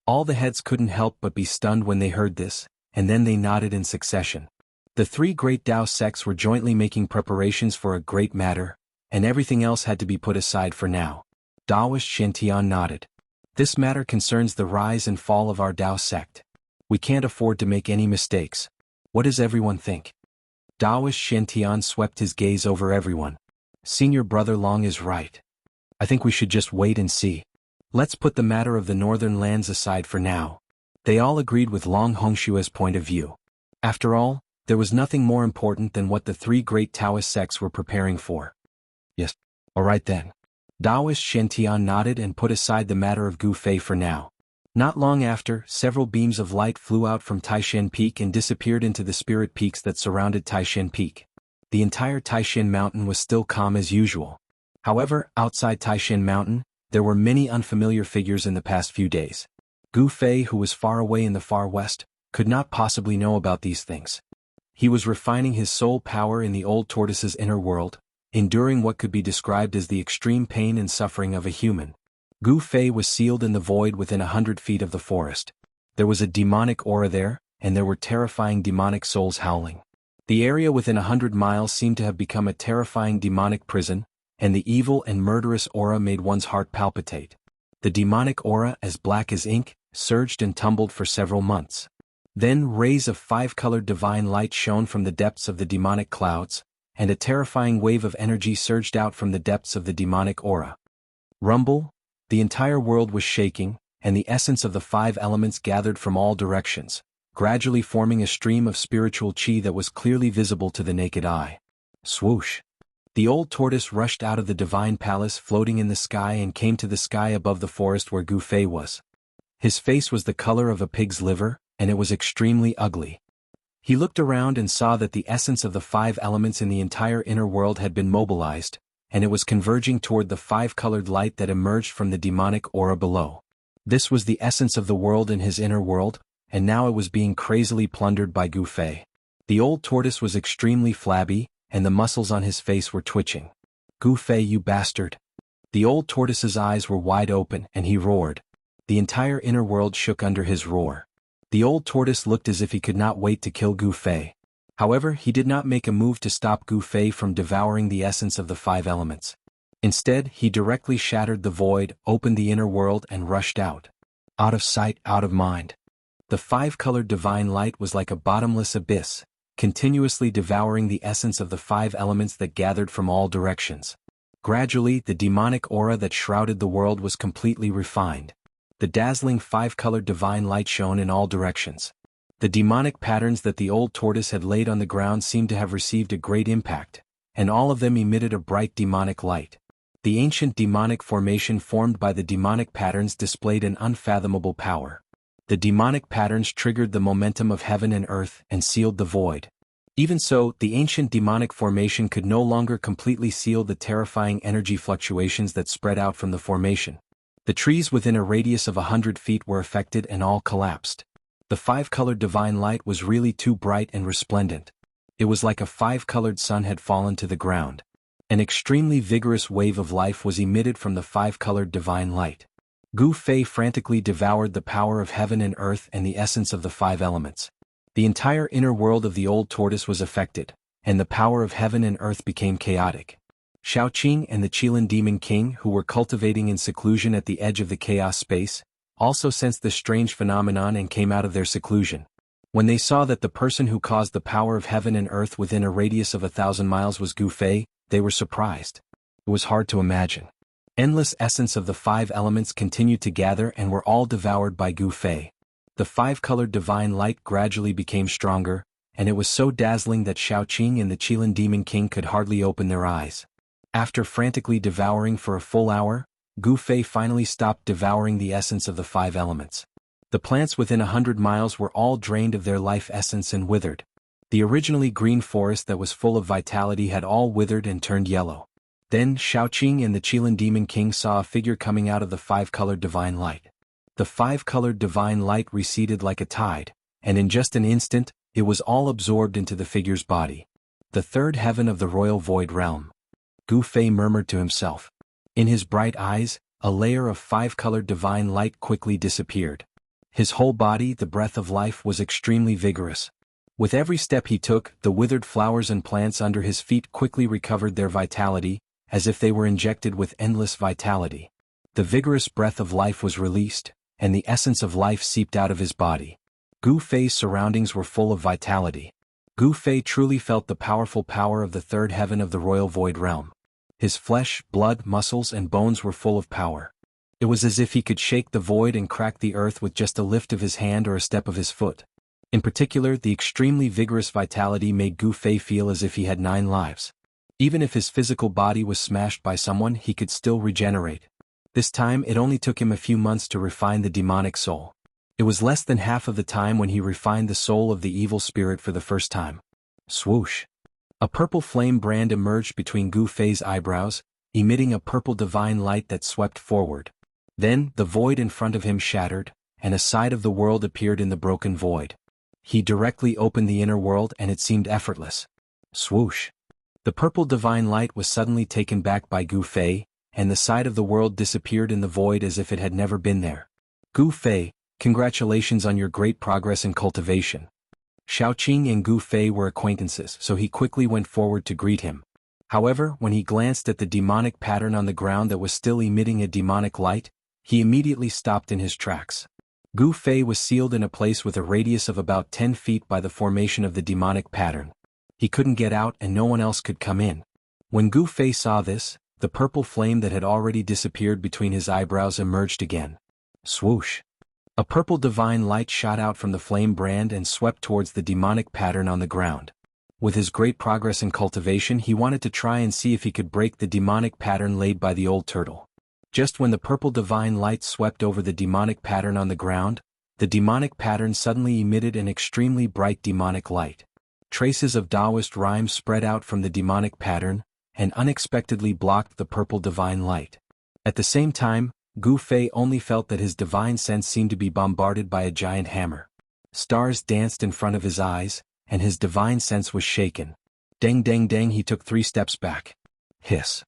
All the heads couldn't help but be stunned when they heard this, and then they nodded in succession. The 3 great Tao sects were jointly making preparations for a great matter, and everything else had to be put aside for now. Taoist Shantian nodded. This matter concerns the rise and fall of our Tao sect. We can't afford to make any mistakes. What does everyone think? Taoist Shantian swept his gaze over everyone. Senior brother Long is right. I think we should just wait and see. Let's put the matter of the northern lands aside for now. They all agreed with Long Hongshue's point of view. After all, there was nothing more important than what the 3 great Taoist sects were preparing for. Yes, all right then. Taoist Shantian nodded and put aside the matter of Gu Fei for now. Not long after, several beams of light flew out from Taishan Peak and disappeared into the spirit peaks that surrounded Taishan Peak. The entire Taishan Mountain was still calm as usual. However, outside Taishan Mountain, there were many unfamiliar figures in the past few days. Gu Fei, who was far away in the far west, could not possibly know about these things. He was refining his soul power in the old tortoise's inner world, enduring what could be described as the extreme pain and suffering of a human. Gu Fei was sealed in the void within 100 feet of the forest. There was a demonic aura there, and there were terrifying demonic souls howling. The area within 100 miles seemed to have become a terrifying demonic prison, and the evil and murderous aura made one's heart palpitate. The demonic aura, as black as ink, surged and tumbled for several months. Then rays of 5-colored divine light shone from the depths of the demonic clouds, and a terrifying wave of energy surged out from the depths of the demonic aura. Rumble. The entire world was shaking, and the essence of the 5 elements gathered from all directions, gradually forming a stream of spiritual chi that was clearly visible to the naked eye. Swoosh! The old tortoise rushed out of the divine palace floating in the sky and came to the sky above the forest where Gu Fei was. His face was the color of a pig's liver, and it was extremely ugly. He looked around and saw that the essence of the 5 elements in the entire inner world had been mobilized, and it was converging toward the 5-colored light that emerged from the demonic aura below. This was the essence of the world in his inner world, and now it was being crazily plundered by Gu Fei. The old tortoise was extremely flabby, and the muscles on his face were twitching. Gu Fei, you bastard! The old tortoise's eyes were wide open and he roared. The entire inner world shook under his roar. The old tortoise looked as if he could not wait to kill Gu Fei. However, he did not make a move to stop Gu Fei from devouring the essence of the five elements. Instead, he directly shattered the void, opened the inner world and rushed out. Out of sight, out of mind. The five-colored divine light was like a bottomless abyss, continuously devouring the essence of the five elements that gathered from all directions. Gradually, the demonic aura that shrouded the world was completely refined. The dazzling five-colored divine light shone in all directions. The demonic patterns that the old tortoise had laid on the ground seemed to have received a great impact, and all of them emitted a bright demonic light. The ancient demonic formation formed by the demonic patterns displayed an unfathomable power. The demonic patterns triggered the momentum of heaven and earth and sealed the void. Even so, the ancient demonic formation could no longer completely seal the terrifying energy fluctuations that spread out from the formation. The trees within a radius of 100 feet were affected and all collapsed. The five-colored divine light was really too bright and resplendent. It was like a five-colored sun had fallen to the ground. An extremely vigorous wave of life was emitted from the five-colored divine light. Gu Fei frantically devoured the power of heaven and earth and the essence of the five elements. The entire inner world of the old tortoise was affected, and the power of heaven and earth became chaotic. Shaoqing and the Qilin Demon King, who were cultivating in seclusion at the edge of the chaos space, also sensed this strange phenomenon and came out of their seclusion. When they saw that the person who caused the power of heaven and earth within a radius of 1,000 miles was Gu Fei, they were surprised. It was hard to imagine. Endless essence of the five elements continued to gather and were all devoured by Gu Fei. The five-colored divine light gradually became stronger, and it was so dazzling that Shaoqing and the Qilin Demon King could hardly open their eyes. After frantically devouring for a full hour, Gu Fei finally stopped devouring the essence of the five elements. The plants within 100 miles were all drained of their life essence and withered. The originally green forest that was full of vitality had all withered and turned yellow. Then Shaoqing and the Qilin Demon King saw a figure coming out of the five-colored divine light. The five-colored divine light receded like a tide, and in just an instant, it was all absorbed into the figure's body. The third heaven of the royal void realm. Gu Fei murmured to himself. In his bright eyes, a layer of five-colored divine light quickly disappeared. His whole body, the breath of life, was extremely vigorous. With every step he took, the withered flowers and plants under his feet quickly recovered their vitality, as if they were injected with endless vitality. The vigorous breath of life was released, and the essence of life seeped out of his body. Gu Fei's surroundings were full of vitality. Gu Fei truly felt the powerful power of the third heaven of the royal void realm. His flesh, blood, muscles, and bones were full of power. It was as if he could shake the void and crack the earth with just a lift of his hand or a step of his foot. In particular, the extremely vigorous vitality made Gu Fei feel as if he had 9 lives. Even if his physical body was smashed by someone, he could still regenerate. This time, it only took him a few months to refine the demonic soul. It was less than half of the time when he refined the soul of the evil spirit for the first time. Swoosh! A purple flame brand emerged between Gu Fei's eyebrows, emitting a purple divine light that swept forward. Then, the void in front of him shattered, and a side of the world appeared in the broken void. He directly opened the inner world and it seemed effortless. Swoosh! The purple divine light was suddenly taken back by Gu Fei, and the side of the world disappeared in the void as if it had never been there. Gu Fei, congratulations on your great progress in cultivation. Shaoqing and Gu Fei were acquaintances, so he quickly went forward to greet him. However, when he glanced at the demonic pattern on the ground that was still emitting a demonic light, he immediately stopped in his tracks. Gu Fei was sealed in a place with a radius of about 10 feet by the formation of the demonic pattern. He couldn't get out and no one else could come in. When Gu Fei saw this, the purple flame that had already disappeared between his eyebrows emerged again. Swoosh! A purple divine light shot out from the flame brand and swept towards the demonic pattern on the ground. With his great progress in cultivation, he wanted to try and see if he could break the demonic pattern laid by the old turtle. Just when the purple divine light swept over the demonic pattern on the ground, the demonic pattern suddenly emitted an extremely bright demonic light. Traces of Taoist rhymes spread out from the demonic pattern, and unexpectedly blocked the purple divine light. At the same time, Gu Fei only felt that his divine sense seemed to be bombarded by a giant hammer. Stars danced in front of his eyes, and his divine sense was shaken. Dang dang dang, he took 3 steps back. Hiss.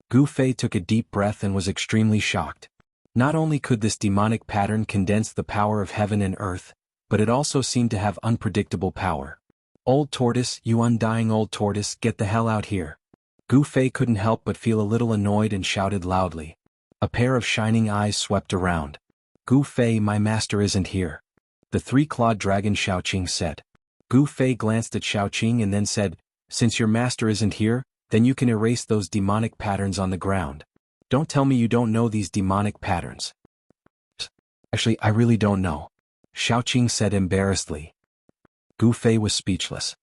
Gu Fei took a deep breath and was extremely shocked. Not only could this demonic pattern condense the power of heaven and earth, but it also seemed to have unpredictable power. Old tortoise, you undying old tortoise, get the hell out here. Gu Fei couldn't help but feel a little annoyed and shouted loudly. A pair of shining eyes swept around. Gu Fei, my master isn't here. The three-clawed dragon Xiaoqing said. Gu Fei glanced at Xiaoqing and then said, since your master isn't here, then you can erase those demonic patterns on the ground. Don't tell me you don't know these demonic patterns. Actually, I really don't know. Xiaoqing said embarrassedly. Gu Fei was speechless.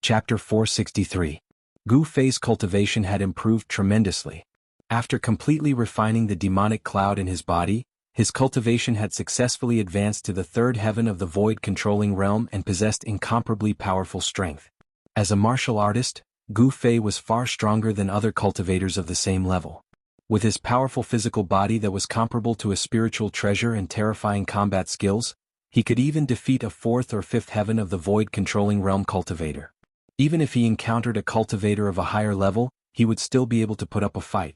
Chapter 463. Gu Fei's cultivation had improved tremendously. After completely refining the demonic cloud in his body, his cultivation had successfully advanced to the third heaven of the void-controlling realm and possessed incomparably powerful strength. As a martial artist, Gu Fei was far stronger than other cultivators of the same level. With his powerful physical body that was comparable to a spiritual treasure and terrifying combat skills, he could even defeat a fourth or fifth heaven of the void-controlling realm cultivator. Even if he encountered a cultivator of a higher level, he would still be able to put up a fight.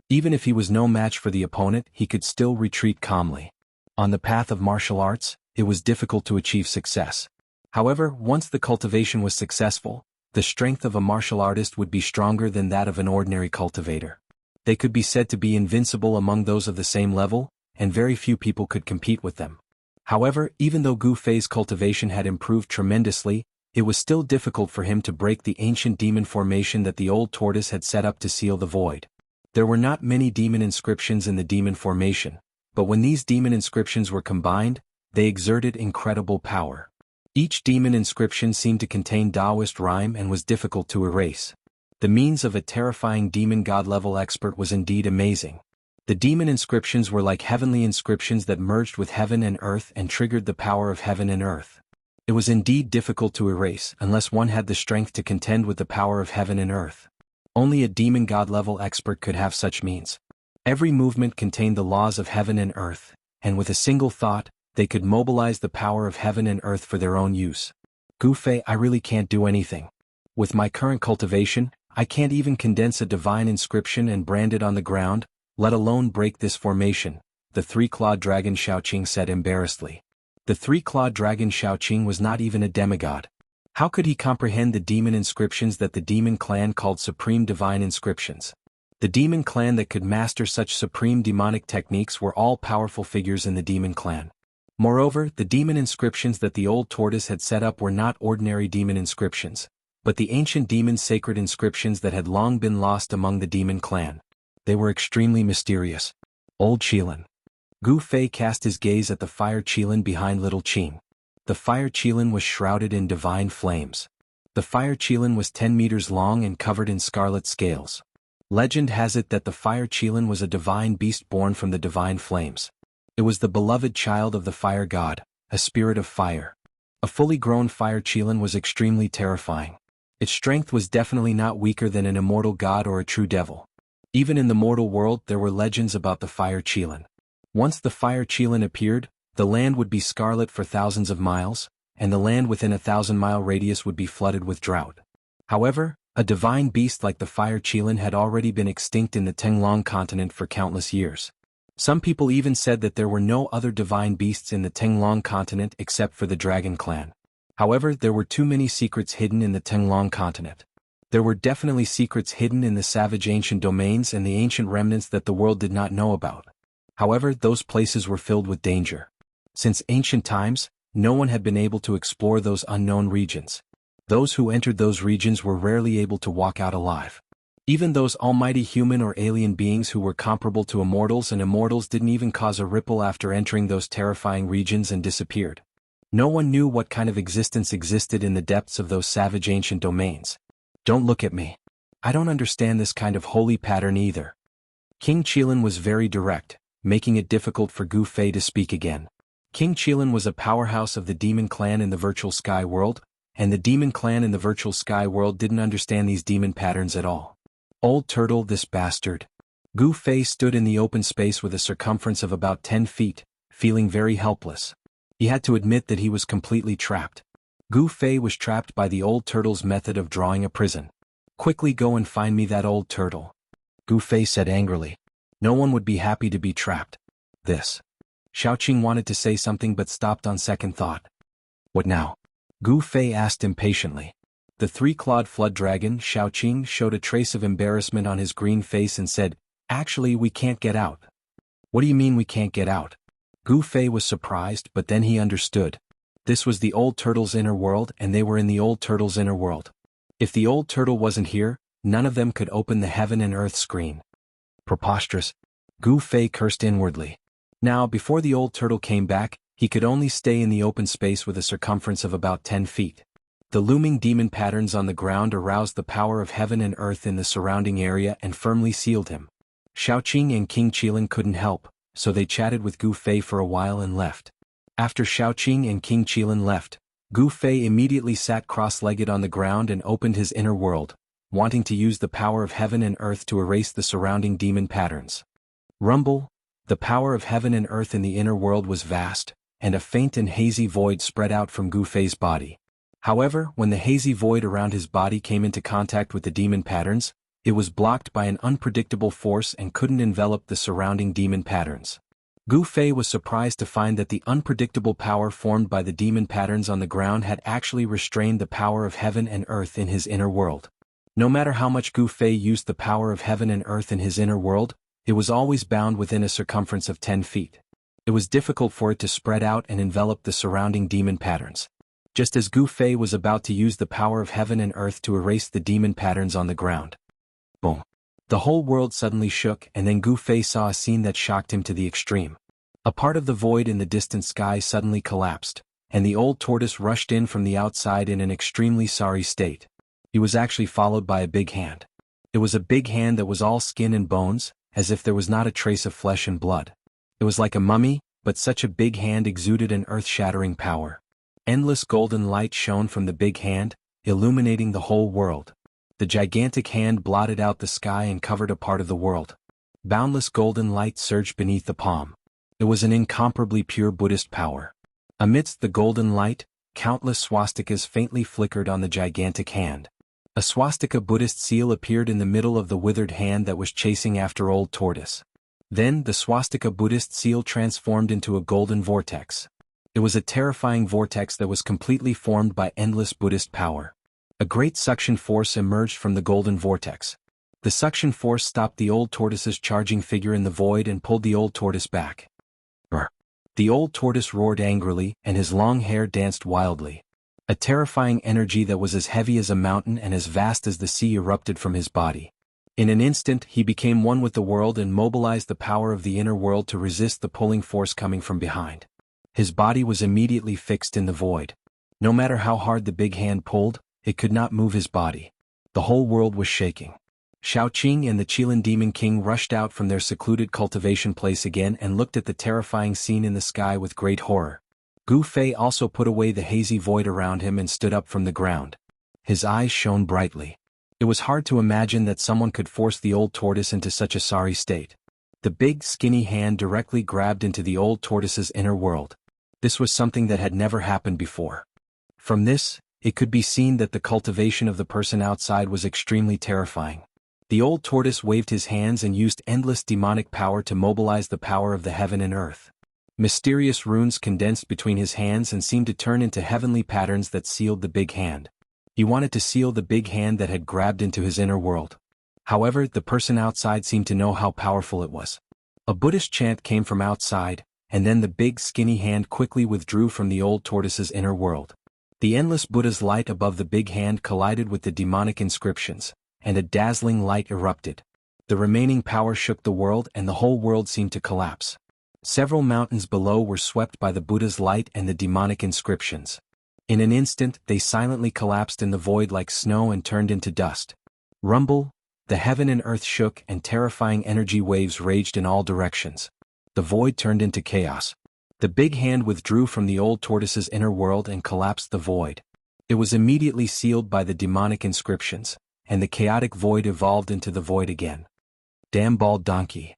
Even if he was no match for the opponent, he could still retreat calmly. On the path of martial arts, it was difficult to achieve success. However, once the cultivation was successful, the strength of a martial artist would be stronger than that of an ordinary cultivator. They could be said to be invincible among those of the same level, and very few people could compete with them. However, even though Gu Fei's cultivation had improved tremendously, it was still difficult for him to break the ancient demon formation that the old tortoise had set up to seal the void. There were not many demon inscriptions in the demon formation, but when these demon inscriptions were combined, they exerted incredible power. Each demon inscription seemed to contain Taoist rhyme and was difficult to erase. The means of a terrifying demon god-level expert was indeed amazing. The demon inscriptions were like heavenly inscriptions that merged with heaven and earth and triggered the power of heaven and earth. It was indeed difficult to erase unless one had the strength to contend with the power of heaven and earth. Only a demon god-level expert could have such means. Every movement contained the laws of heaven and earth, and with a single thought, they could mobilize the power of heaven and earth for their own use. Gu Fei, I really can't do anything. With my current cultivation, I can't even condense a divine inscription and brand it on the ground, let alone break this formation, the three-clawed dragon Xiaoqing said embarrassedly. The three-clawed dragon Xiaoqing was not even a demigod. How could he comprehend the demon inscriptions that the demon clan called supreme divine inscriptions? The demon clan that could master such supreme demonic techniques were all powerful figures in the demon clan. Moreover, the demon inscriptions that the old tortoise had set up were not ordinary demon inscriptions, but the ancient demon sacred inscriptions that had long been lost among the demon clan. They were extremely mysterious. Old Qilin. Gu Fei cast his gaze at the fire Qilin behind little Qing. The fire Qilin was shrouded in divine flames. The fire Qilin was 10 meters long and covered in scarlet scales. Legend has it that the fire Qilin was a divine beast born from the divine flames. It was the beloved child of the fire god, a spirit of fire. A fully grown fire Qilin was extremely terrifying. Its strength was definitely not weaker than an immortal god or a true devil. Even in the mortal world there were legends about the fire Qilin. Once the fire Qilin appeared, the land would be scarlet for thousands of miles, and the land within a 1,000-mile radius would be flooded with drought. However, a divine beast like the fire Qilin had already been extinct in the Tenglong continent for countless years. Some people even said that there were no other divine beasts in the Tenglong continent except for the Dragon Clan. However, there were too many secrets hidden in the Tenglong continent. There were definitely secrets hidden in the savage ancient domains and the ancient remnants that the world did not know about. However, those places were filled with danger. Since ancient times, no one had been able to explore those unknown regions. Those who entered those regions were rarely able to walk out alive. Even those almighty human or alien beings who were comparable to immortals and immortals didn't even cause a ripple after entering those terrifying regions and disappeared. No one knew what kind of existence existed in the depths of those savage ancient domains. Don't look at me. I don't understand this kind of holy pattern either. King Qilin was very direct, making it difficult for Gu Fei to speak again. King Qilin was a powerhouse of the demon clan in the virtual sky world, and the demon clan in the virtual sky world didn't understand these demon patterns at all. Old turtle, this bastard. Gu Fei stood in the open space with a circumference of about 10 feet, feeling very helpless. He had to admit that he was completely trapped. Gu Fei was trapped by the old turtle's method of drawing a prison. Quickly go and find me that old turtle. Gu Fei said angrily. No one would be happy to be trapped. This. Xiaoqing wanted to say something but stopped on second thought. What now? Gu Fei asked impatiently. The three-clawed flood dragon, Xiaoqing, showed a trace of embarrassment on his green face and said, Actually, we can't get out. What do you mean we can't get out? Gu Fei was surprised, but then he understood. This was the old turtle's inner world and they were in the old turtle's inner world. If the old turtle wasn't here, none of them could open the heaven and earth screen. Preposterous. Gu Fei cursed inwardly. Now, before the old turtle came back, he could only stay in the open space with a circumference of about 10 feet. The looming demon patterns on the ground aroused the power of heaven and earth in the surrounding area and firmly sealed him. Xiaoqing and King Qilin couldn't help, so they chatted with Gu Fei for a while and left. After Xiaoqing and King Qilin left, Gu Fei immediately sat cross-legged on the ground and opened his inner world, wanting to use the power of heaven and earth to erase the surrounding demon patterns. Rumble, the power of heaven and earth in the inner world was vast, and a faint and hazy void spread out from Gu Fei's body. However, when the hazy void around his body came into contact with the demon patterns, it was blocked by an unpredictable force and couldn't envelop the surrounding demon patterns. Gu Fei was surprised to find that the unpredictable power formed by the demon patterns on the ground had actually restrained the power of heaven and earth in his inner world. No matter how much Gu Fei used the power of heaven and earth in his inner world, it was always bound within a circumference of 10 feet. It was difficult for it to spread out and envelop the surrounding demon patterns. Just as Gu Fei was about to use the power of heaven and earth to erase the demon patterns on the ground. Boom. The whole world suddenly shook, and then Gu Fei saw a scene that shocked him to the extreme. A part of the void in the distant sky suddenly collapsed, and the old tortoise rushed in from the outside in an extremely sorry state. He was actually followed by a big hand. It was a big hand that was all skin and bones, as if there was not a trace of flesh and blood. It was like a mummy, but such a big hand exuded an earth-shattering power. Endless golden light shone from the big hand, illuminating the whole world. The gigantic hand blotted out the sky and covered a part of the world. Boundless golden light surged beneath the palm. It was an incomparably pure Buddhist power. Amidst the golden light, countless swastikas faintly flickered on the gigantic hand. A swastika Buddhist seal appeared in the middle of the withered hand that was chasing after Old Tortoise. Then the swastika Buddhist seal transformed into a golden vortex. It was a terrifying vortex that was completely formed by endless Buddhist power. A great suction force emerged from the golden vortex. The suction force stopped the old tortoise's charging figure in the void and pulled the old tortoise back. Brr. The old tortoise roared angrily, and his long hair danced wildly. A terrifying energy that was as heavy as a mountain and as vast as the sea erupted from his body. In an instant he became one with the world and mobilized the power of the inner world to resist the pulling force coming from behind. His body was immediately fixed in the void. No matter how hard the big hand pulled, it could not move his body. The whole world was shaking. Xiaoqing and the Qilin Demon King rushed out from their secluded cultivation place again and looked at the terrifying scene in the sky with great horror. Gu Fei also put away the hazy void around him and stood up from the ground. His eyes shone brightly. It was hard to imagine that someone could force the old tortoise into such a sorry state. The big, skinny hand directly grabbed into the old tortoise's inner world. This was something that had never happened before. From this, it could be seen that the cultivation of the person outside was extremely terrifying. The old tortoise waved his hands and used endless demonic power to mobilize the power of the heaven and earth. Mysterious runes condensed between his hands and seemed to turn into heavenly patterns that sealed the big hand. He wanted to seal the big hand that had grabbed into his inner world. However, the person outside seemed to know how powerful it was. A Buddhist chant came from outside, and then the big skinny hand quickly withdrew from the old tortoise's inner world. The endless Buddha's light above the big hand collided with the demonic inscriptions, and a dazzling light erupted. The remaining power shook the world and the whole world seemed to collapse. Several mountains below were swept by the Buddha's light and the demonic inscriptions. In an instant, they silently collapsed in the void like snow and turned into dust. Rumble, the heaven and earth shook and terrifying energy waves raged in all directions. The void turned into chaos. The big hand withdrew from the old tortoise's inner world and collapsed the void. It was immediately sealed by the demonic inscriptions, and the chaotic void evolved into the void again. Damn bald donkey.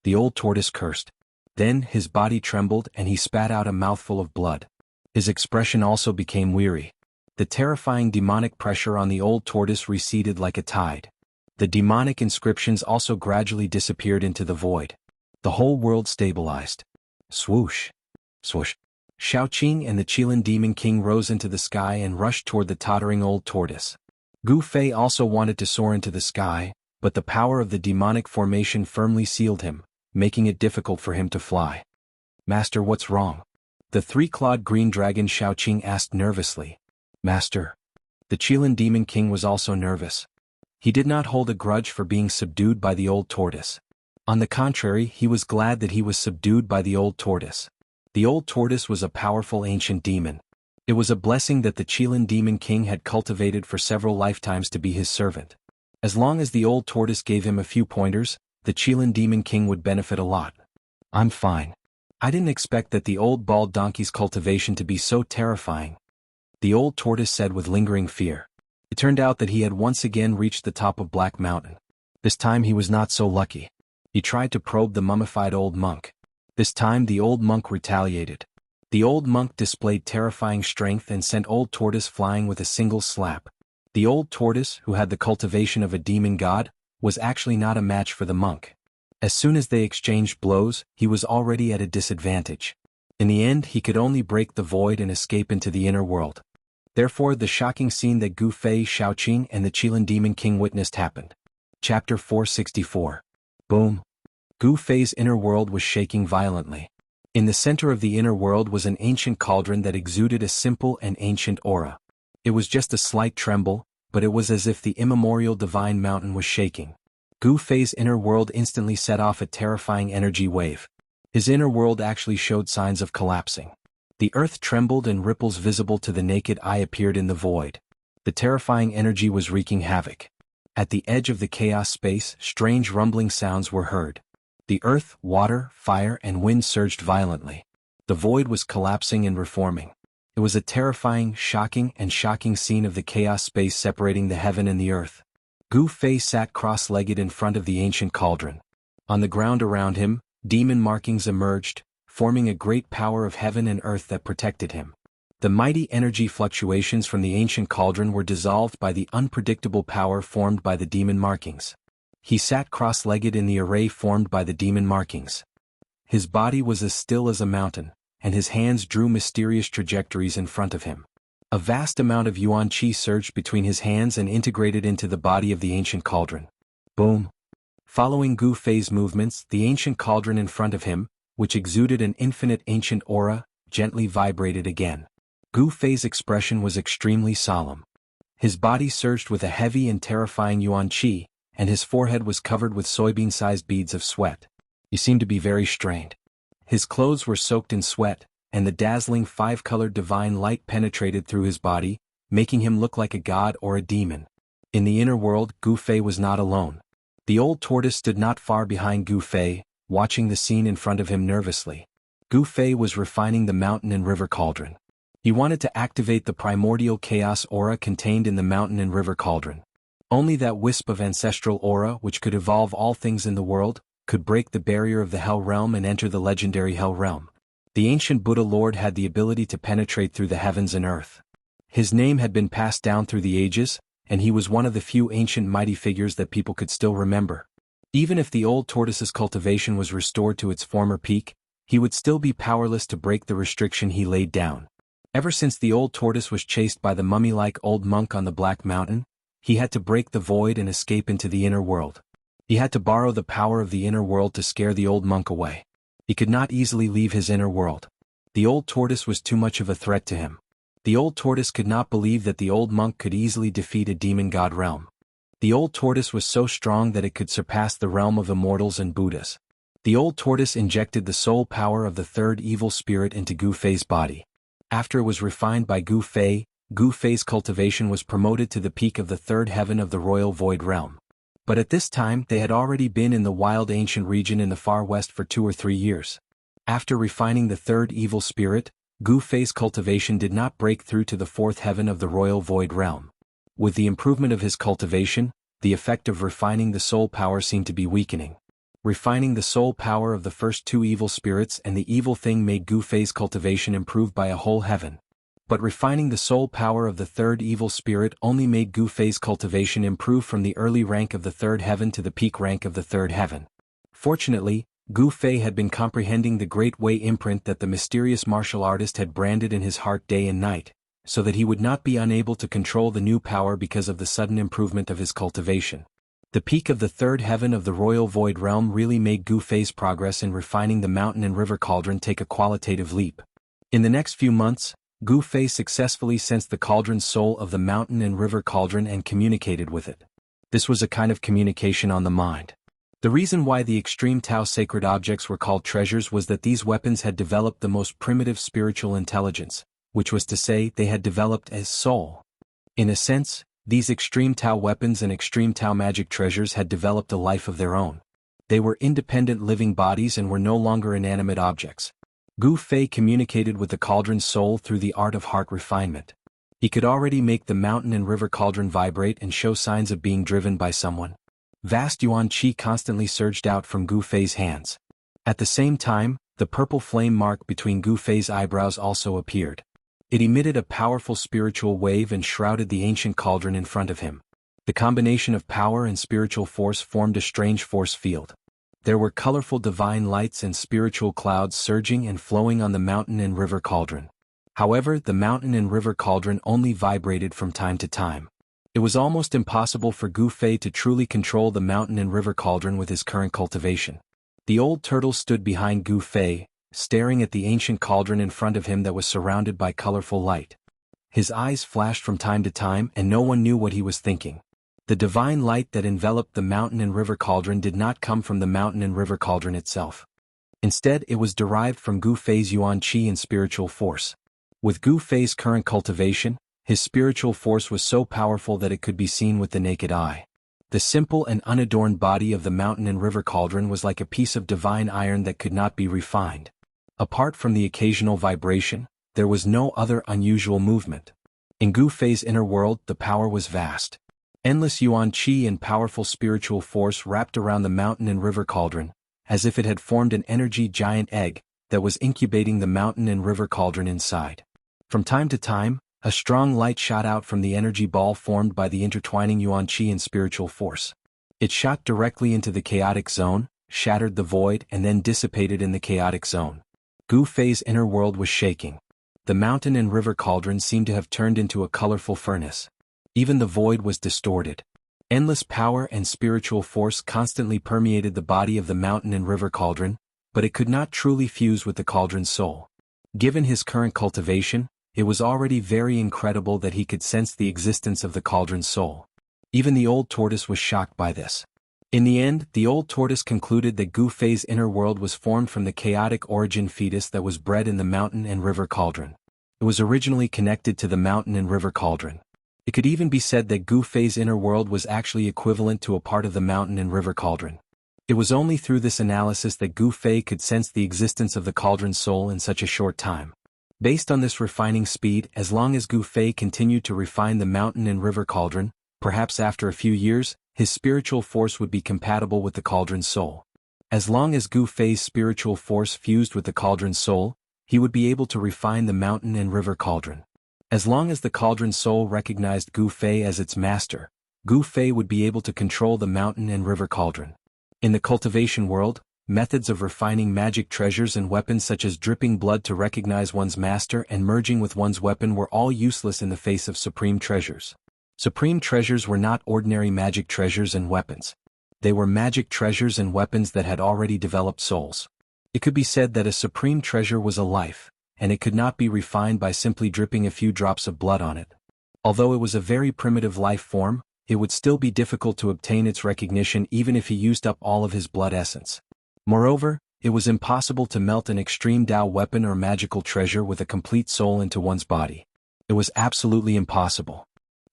The old tortoise cursed. Then his body trembled and he spat out a mouthful of blood. His expression also became weary. The terrifying demonic pressure on the old tortoise receded like a tide. The demonic inscriptions also gradually disappeared into the void. The whole world stabilized. Swoosh! Swoosh! Shaoqing and the Qilin Demon King rose into the sky and rushed toward the tottering old tortoise. Gu Fei also wanted to soar into the sky, but the power of the demonic formation firmly sealed him, making it difficult for him to fly. Master, what's wrong? The three-clawed green dragon Shaoqing asked nervously. Master. The Qilin Demon King was also nervous. He did not hold a grudge for being subdued by the old tortoise. On the contrary, he was glad that he was subdued by the old tortoise. The old tortoise was a powerful ancient demon. It was a blessing that the Qilin Demon King had cultivated for several lifetimes to be his servant. As long as the old tortoise gave him a few pointers, the Qilin Demon King would benefit a lot. I'm fine. I didn't expect that the old bald donkey's cultivation to be so terrifying, the old tortoise said with lingering fear. It turned out that he had once again reached the top of Black Mountain. This time he was not so lucky. He tried to probe the mummified old monk. This time the old monk retaliated. The old monk displayed terrifying strength and sent old tortoise flying with a single slap. The old tortoise, who had the cultivation of a demon god, was actually not a match for the monk. As soon as they exchanged blows, he was already at a disadvantage. In the end, he could only break the void and escape into the inner world. Therefore, the shocking scene that Gu Fei, Shaoqing, and the Qilin Demon King witnessed happened. Chapter 464. Boom. Gu Fei's inner world was shaking violently. In the center of the inner world was an ancient cauldron that exuded a simple and ancient aura. It was just a slight tremble, but it was as if the immemorial divine mountain was shaking. Gu Fei's inner world instantly set off a terrifying energy wave. His inner world actually showed signs of collapsing. The earth trembled and ripples visible to the naked eye appeared in the void. The terrifying energy was wreaking havoc. At the edge of the chaos space, strange rumbling sounds were heard. The earth, water, fire, and wind surged violently. The void was collapsing and reforming. It was a terrifying, shocking scene of the chaos space separating the heaven and the earth. Gu Fei sat cross-legged in front of the ancient cauldron. On the ground around him, demon markings emerged, forming a great power of heaven and earth that protected him. The mighty energy fluctuations from the ancient cauldron were dissolved by the unpredictable power formed by the demon markings. He sat cross-legged in the array formed by the demon markings. His body was as still as a mountain, and his hands drew mysterious trajectories in front of him. A vast amount of yuan qi surged between his hands and integrated into the body of the ancient cauldron. Boom! Following Gu Fei's movements, the ancient cauldron in front of him, which exuded an infinite ancient aura, gently vibrated again. Gu Fei's expression was extremely solemn. His body surged with a heavy and terrifying yuan qi, and his forehead was covered with soybean-sized beads of sweat. He seemed to be very strained. His clothes were soaked in sweat, and the dazzling five-colored divine light penetrated through his body, making him look like a god or a demon. In the inner world, Gu Fei was not alone. The old tortoise stood not far behind Gu Fei, watching the scene in front of him nervously. Gu Fei was refining the mountain and river cauldron. He wanted to activate the primordial chaos aura contained in the mountain and river cauldron. Only that wisp of ancestral aura, which could evolve all things in the world, could break the barrier of the Hell Realm and enter the legendary Hell Realm. The ancient Buddha Lord had the ability to penetrate through the heavens and earth. His name had been passed down through the ages, and he was one of the few ancient mighty figures that people could still remember. Even if the old tortoise's cultivation was restored to its former peak, he would still be powerless to break the restriction he laid down. Ever since the old tortoise was chased by the mummy-like old monk on the Black Mountain, he had to break the void and escape into the inner world. He had to borrow the power of the inner world to scare the old monk away. He could not easily leave his inner world. The old tortoise was too much of a threat to him. The old tortoise could not believe that the old monk could easily defeat a demon god realm. The old tortoise was so strong that it could surpass the realm of immortals and Buddhas. The old tortoise injected the soul power of the third evil spirit into Gu Fei's body. After it was refined by Gu Fei's cultivation was promoted to the peak of the third heaven of the royal void realm. But at this time they had already been in the wild ancient region in the far west for 2 or 3 years. After refining the third evil spirit, Gu Fei's cultivation did not break through to the fourth heaven of the royal void realm. With the improvement of his cultivation, the effect of refining the soul power seemed to be weakening. Refining the soul power of the first 2 evil spirits and the evil thing made Gu Fei's cultivation improve by a whole heaven. But refining the soul power of the third evil spirit only made Gu Fei's cultivation improve from the early rank of the third heaven to the peak rank of the third heaven. Fortunately, Gu Fei had been comprehending the Great Way imprint that the mysterious martial artist had branded in his heart day and night, so that he would not be unable to control the new power because of the sudden improvement of his cultivation. The peak of the third heaven of the royal void realm really made Gu Fei's progress in refining the mountain and river cauldron take a qualitative leap. In the next few months, Gu Fei successfully sensed the cauldron's soul of the mountain and river cauldron and communicated with it. This was a kind of communication on the mind. The reason why the extreme Tao sacred objects were called treasures was that these weapons had developed the most primitive spiritual intelligence, which was to say they had developed as soul. In a sense, these extreme Tao weapons and extreme Tao magic treasures had developed a life of their own. They were independent living bodies and were no longer inanimate objects. Gu Fei communicated with the cauldron's soul through the art of heart refinement. He could already make the mountain and river cauldron vibrate and show signs of being driven by someone. Vast yuan qi constantly surged out from Gu Fei's hands. At the same time, the purple flame mark between Gu Fei's eyebrows also appeared. It emitted a powerful spiritual wave and shrouded the ancient cauldron in front of him. The combination of power and spiritual force formed a strange force field. There were colorful divine lights and spiritual clouds surging and flowing on the mountain and river cauldron. However, the mountain and river cauldron only vibrated from time to time. It was almost impossible for Gu Fei to truly control the mountain and river cauldron with his current cultivation. The old turtle stood behind Gu Fei, staring at the ancient cauldron in front of him that was surrounded by colorful light. His eyes flashed from time to time and no one knew what he was thinking. The divine light that enveloped the mountain and river cauldron did not come from the mountain and river cauldron itself. Instead, it was derived from Gu Fei's yuan qi and spiritual force. With Gu Fei's current cultivation, his spiritual force was so powerful that it could be seen with the naked eye. The simple and unadorned body of the mountain and river cauldron was like a piece of divine iron that could not be refined. Apart from the occasional vibration, there was no other unusual movement. In Gu Fei's inner world, the power was vast. Endless yuan qi and powerful spiritual force wrapped around the mountain and river cauldron, as if it had formed an energy giant egg that was incubating the mountain and river cauldron inside. From time to time, a strong light shot out from the energy ball formed by the intertwining yuan qi and spiritual force. It shot directly into the chaotic zone, shattered the void and then dissipated in the chaotic zone. Gu Fei's inner world was shaking. The mountain and river cauldron seemed to have turned into a colorful furnace. Even the void was distorted. Endless power and spiritual force constantly permeated the body of the mountain and river cauldron, but it could not truly fuse with the cauldron's soul. Given his current cultivation, it was already very incredible that he could sense the existence of the cauldron's soul. Even the old tortoise was shocked by this. In the end, the old tortoise concluded that Gu Fei's inner world was formed from the chaotic origin fetus that was bred in the mountain and river cauldron. It was originally connected to the mountain and river cauldron. It could even be said that Gu Fei's inner world was actually equivalent to a part of the mountain and river cauldron. It was only through this analysis that Gu Fei could sense the existence of the cauldron's soul in such a short time. Based on this refining speed, as long as Gu Fei continued to refine the mountain and river cauldron, perhaps after a few years, his spiritual force would be compatible with the cauldron's soul. As long as Gu Fei's spiritual force fused with the cauldron's soul, he would be able to refine the mountain and river cauldron. As long as the cauldron's soul recognized Gu Fei as its master, Gu Fei would be able to control the mountain and river cauldron. In the cultivation world, methods of refining magic treasures and weapons such as dripping blood to recognize one's master and merging with one's weapon were all useless in the face of supreme treasures. Supreme treasures were not ordinary magic treasures and weapons. They were magic treasures and weapons that had already developed souls. It could be said that a supreme treasure was a life, and it could not be refined by simply dripping a few drops of blood on it. Although it was a very primitive life form, it would still be difficult to obtain its recognition even if he used up all of his blood essence. Moreover, it was impossible to melt an extreme Tao weapon or magical treasure with a complete soul into one's body. It was absolutely impossible.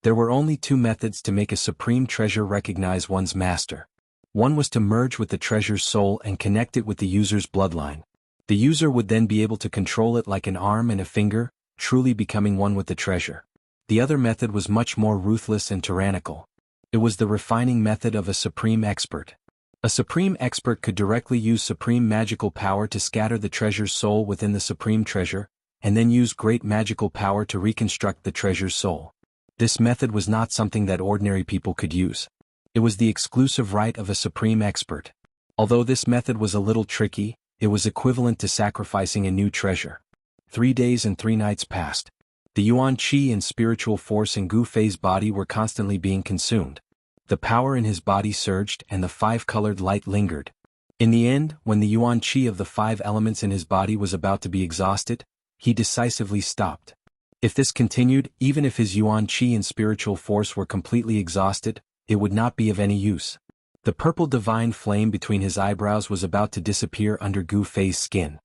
There were only two methods to make a supreme treasure recognize one's master. One was to merge with the treasure's soul and connect it with the user's bloodline. The user would then be able to control it like an arm and a finger, truly becoming one with the treasure. The other method was much more ruthless and tyrannical. It was the refining method of a supreme expert. A supreme expert could directly use supreme magical power to scatter the treasure's soul within the supreme treasure, and then use great magical power to reconstruct the treasure's soul. This method was not something that ordinary people could use. It was the exclusive right of a supreme expert. Although this method was a little tricky, it was equivalent to sacrificing a new treasure. 3 days and 3 nights passed. The yuan qi and spiritual force in Gu Fei's body were constantly being consumed. The power in his body surged and the 5-colored light lingered. In the end, when the yuan qi of the 5 elements in his body was about to be exhausted, he decisively stopped. If this continued, even if his yuan qi and spiritual force were completely exhausted, it would not be of any use. The purple divine flame between his eyebrows was about to disappear under Gu Fei's skin.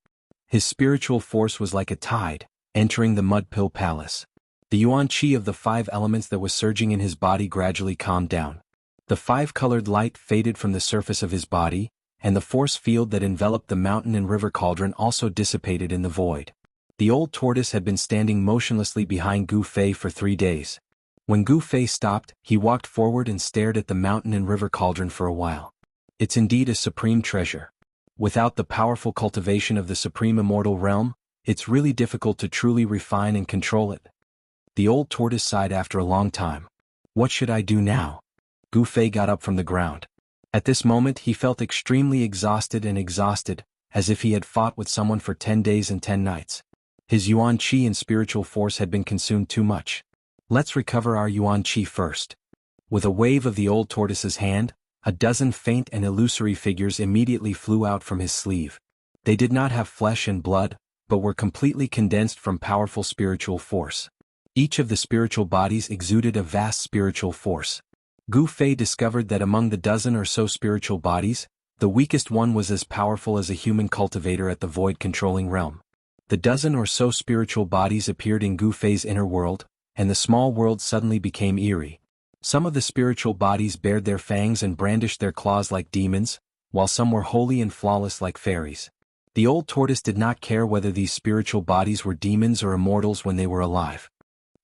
His spiritual force was like a tide, entering the mud pill palace. The yuan qi of the 5 elements that was surging in his body gradually calmed down. The 5-colored light faded from the surface of his body, and the force field that enveloped the mountain and river cauldron also dissipated in the void. The old tortoise had been standing motionlessly behind Gu Fei for 3 days. When Gu Fei stopped, he walked forward and stared at the mountain and river cauldron for a while. It's indeed a supreme treasure. Without the powerful cultivation of the supreme immortal realm, it's really difficult to truly refine and control it. The old tortoise sighed after a long time. What should I do now? Gu Fei got up from the ground. At this moment he felt extremely exhausted, as if he had fought with someone for 10 days and 10 nights. His yuan qi and spiritual force had been consumed too much. Let's recover our yuan qi first. With a wave of the old tortoise's hand, a dozen faint and illusory figures immediately flew out from his sleeve. They did not have flesh and blood, but were completely condensed from powerful spiritual force. Each of the spiritual bodies exuded a vast spiritual force. Gu Fei discovered that among the dozen or so spiritual bodies, the weakest one was as powerful as a human cultivator at the void-controlling realm. The dozen or so spiritual bodies appeared in Gu Fei's inner world, and the small world suddenly became eerie. Some of the spiritual bodies bared their fangs and brandished their claws like demons, while some were holy and flawless like fairies. The old tortoise did not care whether these spiritual bodies were demons or immortals when they were alive.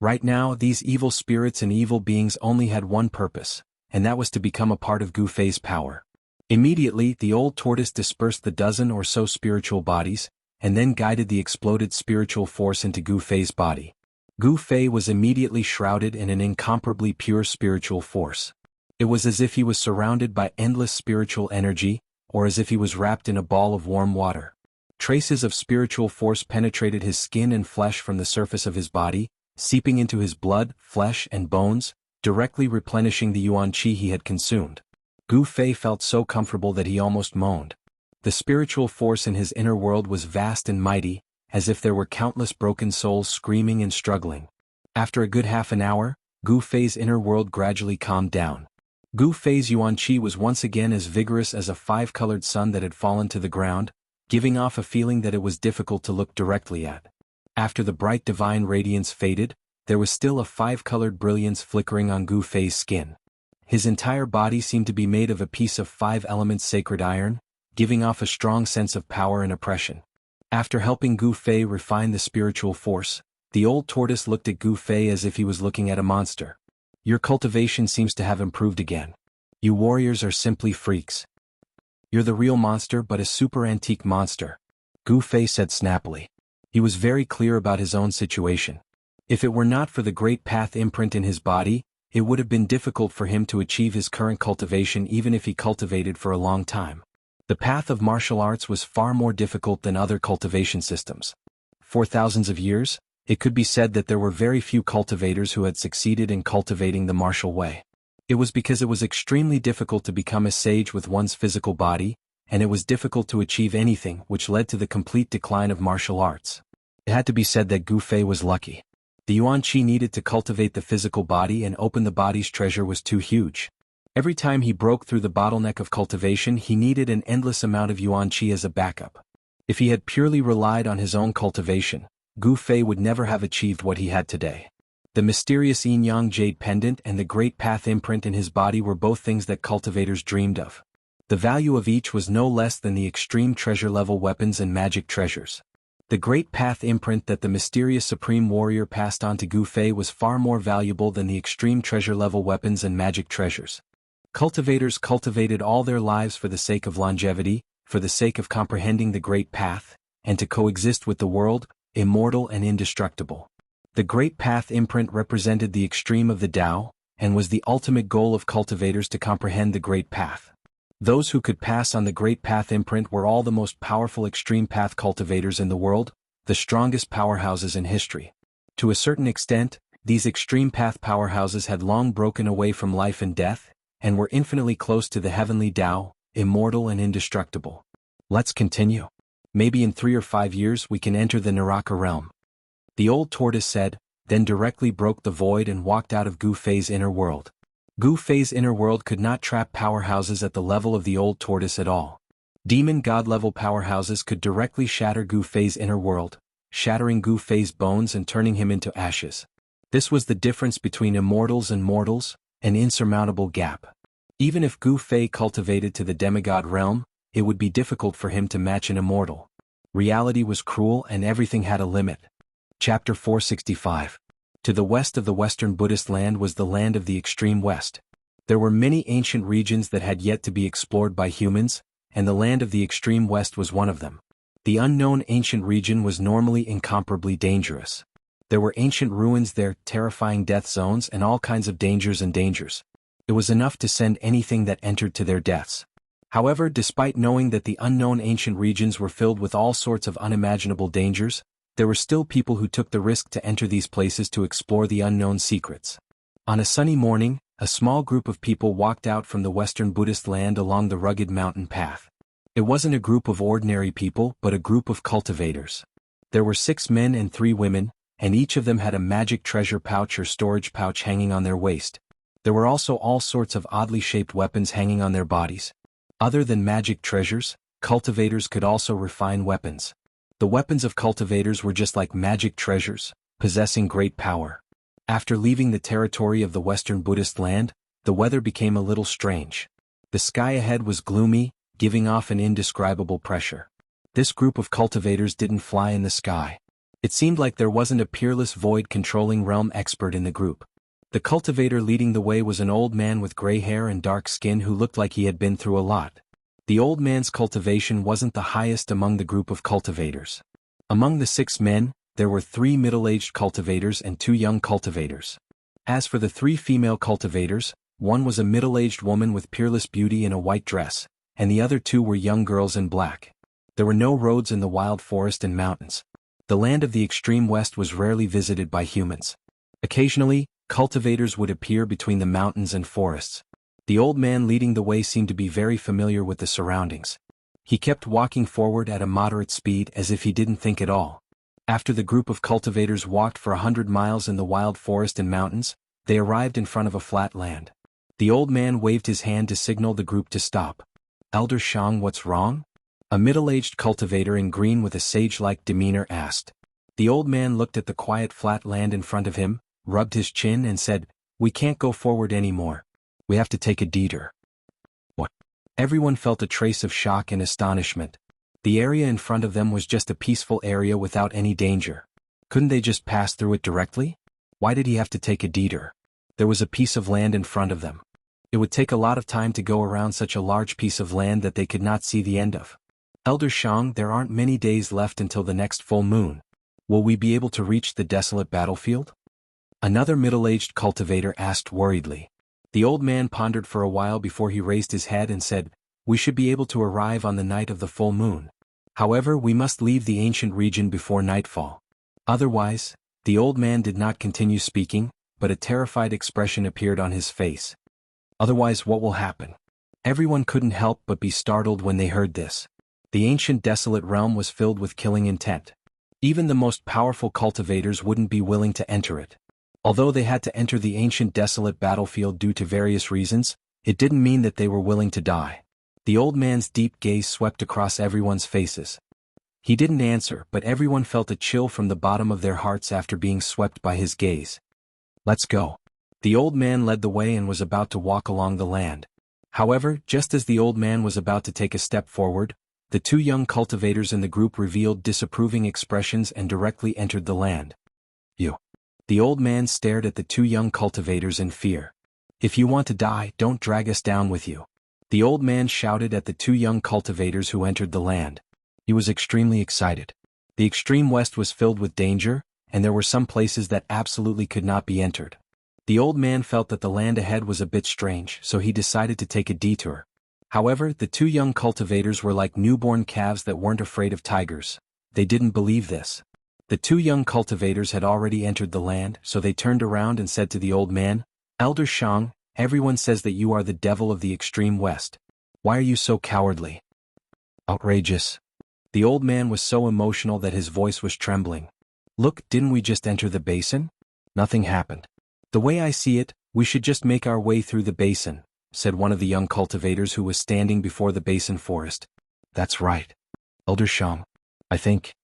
Right now, these evil spirits and evil beings only had one purpose, and that was to become a part of Gu Fei's power. Immediately, the old tortoise dispersed the dozen or so spiritual bodies, and then guided the exploded spiritual force into Gu Fei's body. Gu Fei was immediately shrouded in an incomparably pure spiritual force. It was as if he was surrounded by endless spiritual energy, or as if he was wrapped in a ball of warm water. Traces of spiritual force penetrated his skin and flesh from the surface of his body, seeping into his blood, flesh, and bones, directly replenishing the yuan qi he had consumed. Gu Fei felt so comfortable that he almost moaned. The spiritual force in his inner world was vast and mighty, as if there were countless broken souls screaming and struggling. After a good half an hour, Gu Fei's inner world gradually calmed down. Gu Fei's yuan qi was once again as vigorous as a 5-colored sun that had fallen to the ground, giving off a feeling that it was difficult to look directly at. After the bright divine radiance faded, there was still a 5-colored brilliance flickering on Gu Fei's skin. His entire body seemed to be made of a piece of 5 elements sacred iron, giving off a strong sense of power and oppression. After helping Gu Fei refine the spiritual force, the old tortoise looked at Gu Fei as if he was looking at a monster. Your cultivation seems to have improved again. You warriors are simply freaks. You're the real monster, but a super antique monster, Gu Fei said snappily. He was very clear about his own situation. If it were not for the great path imprint in his body, it would have been difficult for him to achieve his current cultivation even if he cultivated for a long time. The path of martial arts was far more difficult than other cultivation systems. For thousands of years, it could be said that there were very few cultivators who had succeeded in cultivating the martial way. It was because it was extremely difficult to become a sage with one's physical body, and it was difficult to achieve anything, which led to the complete decline of martial arts. It had to be said that Gu Fei was lucky. The yuan qi needed to cultivate the physical body and open the body's treasure was too huge. Every time he broke through the bottleneck of cultivation, he needed an endless amount of yuan qi as a backup. If he had purely relied on his own cultivation, Gu Fei would never have achieved what he had today. The mysterious yin-yang jade pendant and the great path imprint in his body were both things that cultivators dreamed of. The value of each was no less than the extreme treasure-level weapons and magic treasures. The great path imprint that the mysterious supreme warrior passed on to Gu Fei was far more valuable than the extreme treasure-level weapons and magic treasures. Cultivators cultivated all their lives for the sake of longevity, for the sake of comprehending the great path, and to coexist with the world, immortal and indestructible. The Great Path imprint represented the extreme of the Tao, and was the ultimate goal of cultivators to comprehend the Great Path. Those who could pass on the Great Path imprint were all the most powerful extreme path cultivators in the world, the strongest powerhouses in history. To a certain extent, these extreme path powerhouses had long broken away from life and death, and were infinitely close to the heavenly Tao, immortal and indestructible. Let's continue. Maybe in 3 or 5 years we can enter the Naraka realm. The old tortoise said, then directly broke the void and walked out of Gu Fei's inner world. Gu Fei's inner world could not trap powerhouses at the level of the old tortoise at all. Demon god-level powerhouses could directly shatter Gu Fei's inner world, shattering Gu Fei's bones and turning him into ashes. This was the difference between immortals and mortals, an insurmountable gap. Even if Gu Fei cultivated to the demigod realm, it would be difficult for him to match an immortal. Reality was cruel and everything had a limit. Chapter 465. To the west of the Western Buddhist land was the land of the extreme West. There were many ancient regions that had yet to be explored by humans, and the land of the extreme West was one of them. The unknown ancient region was normally incomparably dangerous. There were ancient ruins there, terrifying death zones and all kinds of dangers and dangers. It was enough to send anything that entered to their deaths. However, despite knowing that the unknown ancient regions were filled with all sorts of unimaginable dangers, there were still people who took the risk to enter these places to explore the unknown secrets. On a sunny morning, a small group of people walked out from the Western Buddhist land along the rugged mountain path. It wasn't a group of ordinary people but a group of cultivators. There were 6 men and 3 women, and each of them had a magic treasure pouch or storage pouch hanging on their waist. There were also all sorts of oddly shaped weapons hanging on their bodies. Other than magic treasures, cultivators could also refine weapons. The weapons of cultivators were just like magic treasures, possessing great power. After leaving the territory of the Western Buddhist land, the weather became a little strange. The sky ahead was gloomy, giving off an indescribable pressure. This group of cultivators didn't fly in the sky. It seemed like there wasn't a peerless void-controlling realm expert in the group. The cultivator leading the way was an old man with gray hair and dark skin who looked like he had been through a lot. The old man's cultivation wasn't the highest among the group of cultivators. Among the 6 men, there were 3 middle-aged cultivators and 2 young cultivators. As for the 3 female cultivators, one was a middle-aged woman with peerless beauty in a white dress, and the other 2 were young girls in black. There were no roads in the wild forest and mountains. The land of the extreme West was rarely visited by humans. Occasionally, cultivators would appear between the mountains and forests. The old man leading the way seemed to be very familiar with the surroundings. He kept walking forward at a moderate speed as if he didn't think at all. After the group of cultivators walked for 100 miles in the wild forest and mountains, they arrived in front of a flat land. The old man waved his hand to signal the group to stop. "Elder Shang, what's wrong?" A middle-aged cultivator in green with a sage-like demeanor asked. The old man looked at the quiet flat land in front of him, rubbed his chin and said, "We can't go forward anymore. We have to take a detour." What? Everyone felt a trace of shock and astonishment. The area in front of them was just a peaceful area without any danger. Couldn't they just pass through it directly? Why did he have to take a detour? There was a piece of land in front of them. It would take a lot of time to go around such a large piece of land that they could not see the end of. "Elder Shang, there aren't many days left until the next full moon. Will we be able to reach the desolate battlefield?" Another middle-aged cultivator asked worriedly. The old man pondered for a while before he raised his head and said, "We should be able to arrive on the night of the full moon. However, we must leave the ancient region before nightfall. Otherwise," the old man did not continue speaking, but a terrified expression appeared on his face. "Otherwise, what will happen?" Everyone couldn't help but be startled when they heard this. The ancient desolate realm was filled with killing intent. Even the most powerful cultivators wouldn't be willing to enter it. Although they had to enter the ancient desolate battlefield due to various reasons, it didn't mean that they were willing to die. The old man's deep gaze swept across everyone's faces. He didn't answer, but everyone felt a chill from the bottom of their hearts after being swept by his gaze. "Let's go." The old man led the way and was about to walk along the land. However, just as the old man was about to take a step forward, the 2 young cultivators in the group revealed disapproving expressions and directly entered the land. "You." The old man stared at the 2 young cultivators in fear. "If you want to die, don't drag us down with you." The old man shouted at the 2 young cultivators who entered the land. He was extremely excited. The extreme west was filled with danger, and there were some places that absolutely could not be entered. The old man felt that the land ahead was a bit strange, so he decided to take a detour. However, the two young cultivators were like newborn calves that weren't afraid of tigers. They didn't believe this. The two young cultivators had already entered the land, so they turned around and said to the old man, "Elder Shang, everyone says that you are the devil of the extreme west. Why are you so cowardly?" Outrageous. The old man was so emotional that his voice was trembling. "Look, didn't we just enter the basin? Nothing happened. The way I see it, we should just make our way through the basin," said one of the young cultivators who was standing before the basin forest. "That's right. Elder Shang. I think."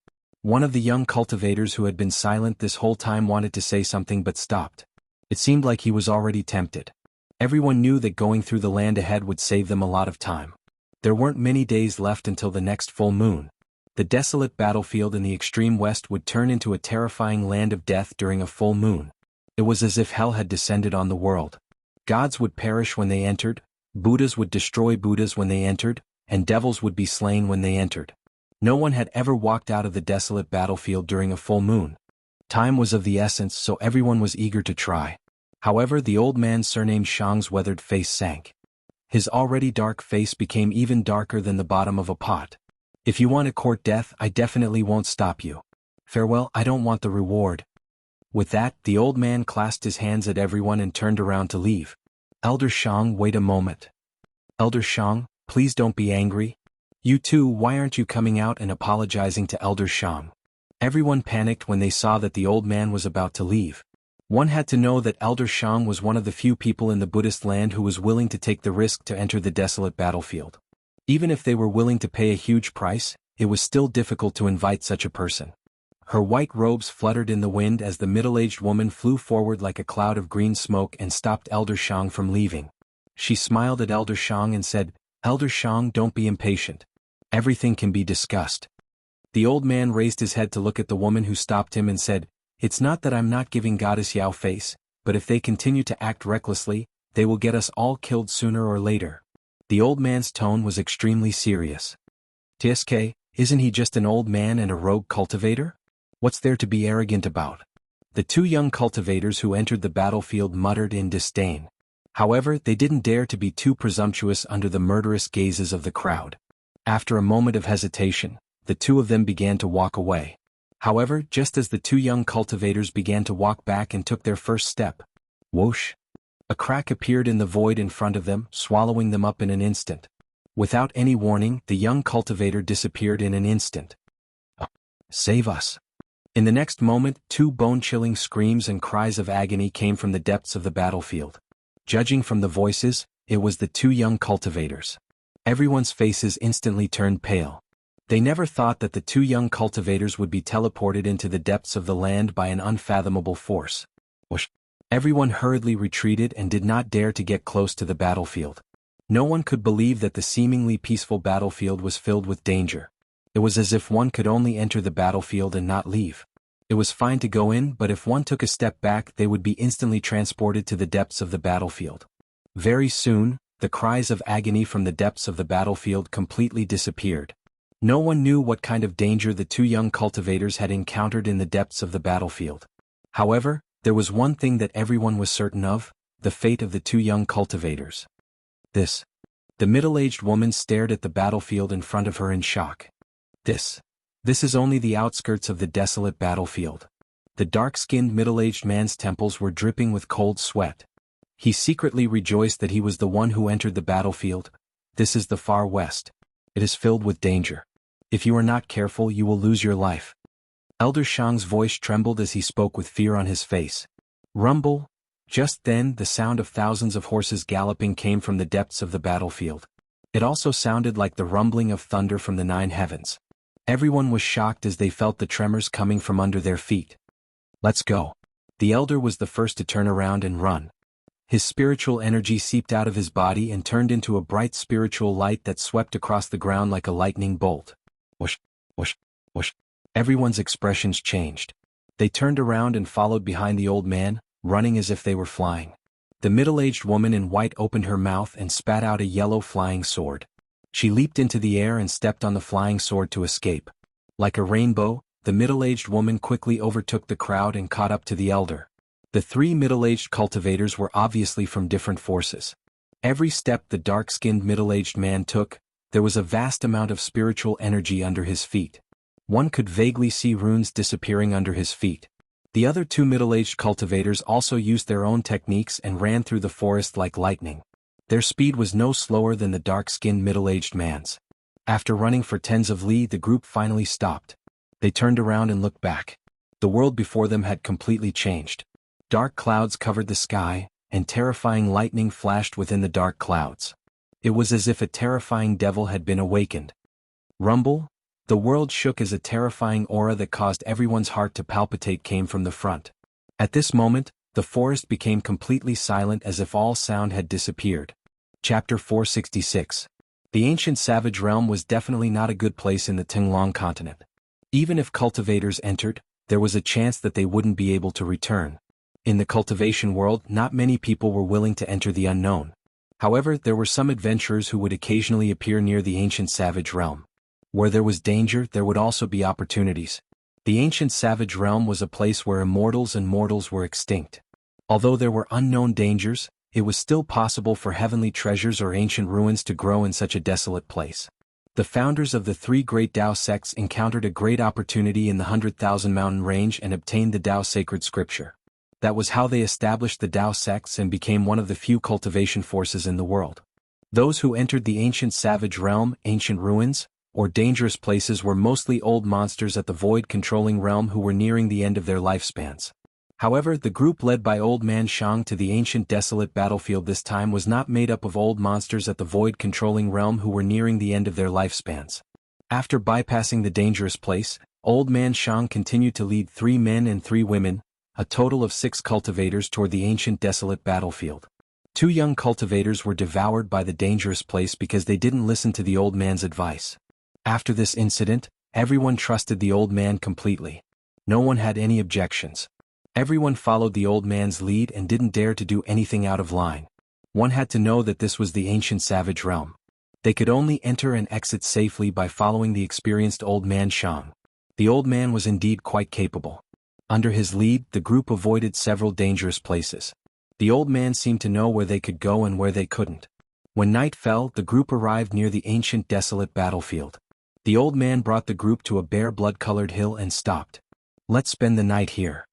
One of the young cultivators who had been silent this whole time wanted to say something but stopped. It seemed like he was already tempted. Everyone knew that going through the land ahead would save them a lot of time. There weren't many days left until the next full moon. The desolate battlefield in the extreme west would turn into a terrifying land of death during a full moon. It was as if hell had descended on the world. Gods would perish when they entered, Buddhas would destroy Buddhas when they entered, and devils would be slain when they entered. No one had ever walked out of the desolate battlefield during a full moon. Time was of the essence, so everyone was eager to try. However, the old man surnamed Shang's weathered face sank. His already dark face became even darker than the bottom of a pot. "If you want to court death, I definitely won't stop you. Farewell, I don't want the reward." With that, the old man clasped his hands at everyone and turned around to leave. "Elder Shang, wait a moment. Elder Shang, please don't be angry. You too, why aren't you coming out and apologizing to Elder Shang?" Everyone panicked when they saw that the old man was about to leave. One had to know that Elder Shang was one of the few people in the Buddhist land who was willing to take the risk to enter the desolate battlefield. Even if they were willing to pay a huge price, it was still difficult to invite such a person. Her white robes fluttered in the wind as the middle-aged woman flew forward like a cloud of green smoke and stopped Elder Shang from leaving. She smiled at Elder Shang and said, "Elder Shang, don't be impatient. Everything can be discussed." The old man raised his head to look at the woman who stopped him and said, "It's not that I'm not giving Goddess Yao face, but if they continue to act recklessly, they will get us all killed sooner or later." The old man's tone was extremely serious. "TSK, isn't he just an old man and a rogue cultivator? What's there to be arrogant about?" The two young cultivators who entered the battlefield muttered in disdain. However, they didn't dare to be too presumptuous under the murderous gazes of the crowd. After a moment of hesitation, the two of them began to walk away. However, just as the two young cultivators began to walk back and took their first step, whoosh! A crack appeared in the void in front of them, swallowing them up in an instant. Without any warning, the young cultivator disappeared in an instant. "Save us!" In the next moment, two bone-chilling screams and cries of agony came from the depths of the battlefield. Judging from the voices, it was the two young cultivators. Everyone's faces instantly turned pale. They never thought that the two young cultivators would be teleported into the depths of the land by an unfathomable force. Whoosh! Everyone hurriedly retreated and did not dare to get close to the battlefield. No one could believe that the seemingly peaceful battlefield was filled with danger. It was as if one could only enter the battlefield and not leave. It was fine to go in, but if one took a step back, they would be instantly transported to the depths of the battlefield. Very soon, the cries of agony from the depths of the battlefield completely disappeared. No one knew what kind of danger the two young cultivators had encountered in the depths of the battlefield. However, there was one thing that everyone was certain of: the fate of the two young cultivators. The middle-aged woman stared at the battlefield in front of her in shock. This is only the outskirts of the desolate battlefield. The dark-skinned middle-aged man's temples were dripping with cold sweat. He secretly rejoiced that he was the one who entered the battlefield. This is the far west. It is filled with danger. If you are not careful, you will lose your life. Elder Shang's voice trembled as he spoke with fear on his face. Rumble! Just then, the sound of thousands of horses galloping came from the depths of the battlefield. It also sounded like the rumbling of thunder from the 9 heavens. Everyone was shocked as they felt the tremors coming from under their feet. "Let's go." The elder was the first to turn around and run. His spiritual energy seeped out of his body and turned into a bright spiritual light that swept across the ground like a lightning bolt. Whoosh, whoosh, whoosh. Everyone's expressions changed. They turned around and followed behind the old man, running as if they were flying. The middle-aged woman in white opened her mouth and spat out a yellow flying sword. She leaped into the air and stepped on the flying sword to escape. Like a rainbow, the middle-aged woman quickly overtook the crowd and caught up to the elder. The three middle-aged cultivators were obviously from different forces. Every step the dark-skinned middle-aged man took, there was a vast amount of spiritual energy under his feet. One could vaguely see runes disappearing under his feet. The other two middle-aged cultivators also used their own techniques and ran through the forest like lightning. Their speed was no slower than the dark-skinned middle-aged man's. After running for tens of li, the group finally stopped. They turned around and looked back. The world before them had completely changed. Dark clouds covered the sky, and terrifying lightning flashed within the dark clouds. It was as if a terrifying devil had been awakened. Rumble? The world shook as a terrifying aura that caused everyone's heart to palpitate came from the front. At this moment, the forest became completely silent as if all sound had disappeared. Chapter 466. The ancient savage realm was definitely not a good place in the Tinglong continent. Even if cultivators entered, there was a chance that they wouldn't be able to return. In the cultivation world, not many people were willing to enter the unknown. However, there were some adventurers who would occasionally appear near the ancient savage realm. Where there was danger, there would also be opportunities. The ancient savage realm was a place where immortals and mortals were extinct. Although there were unknown dangers, it was still possible for heavenly treasures or ancient ruins to grow in such a desolate place. The founders of the three great Tao sects encountered a great opportunity in the 100,000 mountain range and obtained the Tao sacred scripture. That was how they established the Tao sects and became one of the few cultivation forces in the world. Those who entered the ancient savage realm, ancient ruins, or dangerous places were mostly old monsters at the void-controlling realm who were nearing the end of their lifespans. However, the group led by Old Man Shang to the ancient desolate battlefield this time was not made up of old monsters at the void-controlling realm who were nearing the end of their lifespans. After bypassing the dangerous place, Old Man Shang continued to lead 3 men and 3 women, a total of 6 cultivators toward the ancient desolate battlefield. 2 young cultivators were devoured by the dangerous place because they didn't listen to the old man's advice. After this incident, everyone trusted the old man completely. No one had any objections. Everyone followed the old man's lead and didn't dare to do anything out of line. One had to know that this was the ancient savage realm. They could only enter and exit safely by following the experienced Old Man Shang. The old man was indeed quite capable. Under his lead, the group avoided several dangerous places. The old man seemed to know where they could go and where they couldn't. When night fell, the group arrived near the ancient desolate battlefield. The old man brought the group to a bare blood-colored hill and stopped. "Let's spend the night here."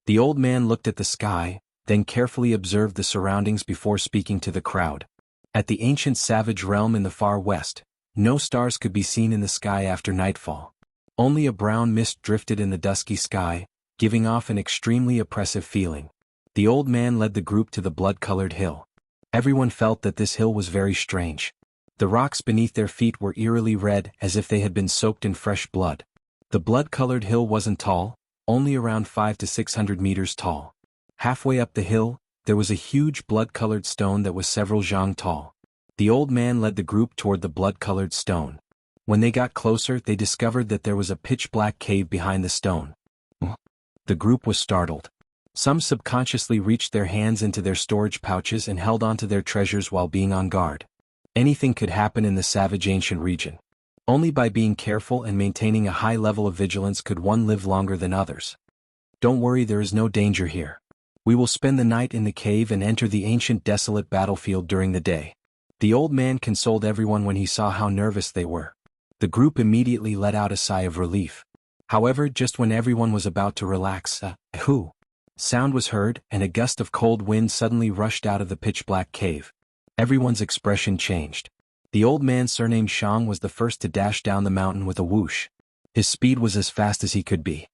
The old man looked at the sky, then carefully observed the surroundings before speaking to the crowd. At the ancient savage realm in the far west, no stars could be seen in the sky after nightfall. Only a brown mist drifted in the dusky sky, giving off an extremely oppressive feeling. The old man led the group to the blood-colored hill. Everyone felt that this hill was very strange. The rocks beneath their feet were eerily red as if they had been soaked in fresh blood. The blood-colored hill wasn't tall, only around 500 to 600 meters tall. Halfway up the hill, there was a huge blood-colored stone that was several zhang tall. The old man led the group toward the blood-colored stone. When they got closer, they discovered that there was a pitch-black cave behind the stone. The group was startled. Some subconsciously reached their hands into their storage pouches and held onto their treasures while being on guard. Anything could happen in the savage ancient region. Only by being careful and maintaining a high level of vigilance could one live longer than others. "Don't worry, there is no danger here. We will spend the night in the cave and enter the ancient desolate battlefield during the day." The old man consoled everyone when he saw how nervous they were. The group immediately let out a sigh of relief. However, just when everyone was about to relax, a "hoo" sound was heard, and a gust of cold wind suddenly rushed out of the pitch-black cave. Everyone's expression changed. The old man surnamed Shang was the first to dash down the mountain with a whoosh. His speed was as fast as he could be.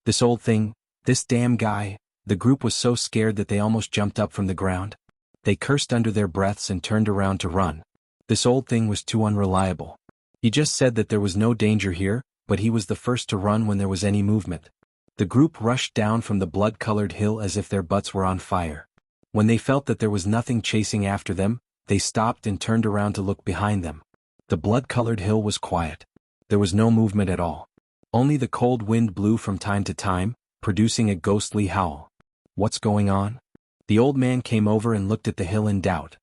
"This old thing, this damn guy," the group was so scared that they almost jumped up from the ground. They cursed under their breaths and turned around to run. This old thing was too unreliable. He just said that there was no danger here, but he was the first to run when there was any movement. The group rushed down from the blood-colored hill as if their butts were on fire. When they felt that there was nothing chasing after them, they stopped and turned around to look behind them. The blood-colored hill was quiet. There was no movement at all. Only the cold wind blew from time to time, producing a ghostly howl. "What's going on?" The old man came over and looked at the hill in doubt.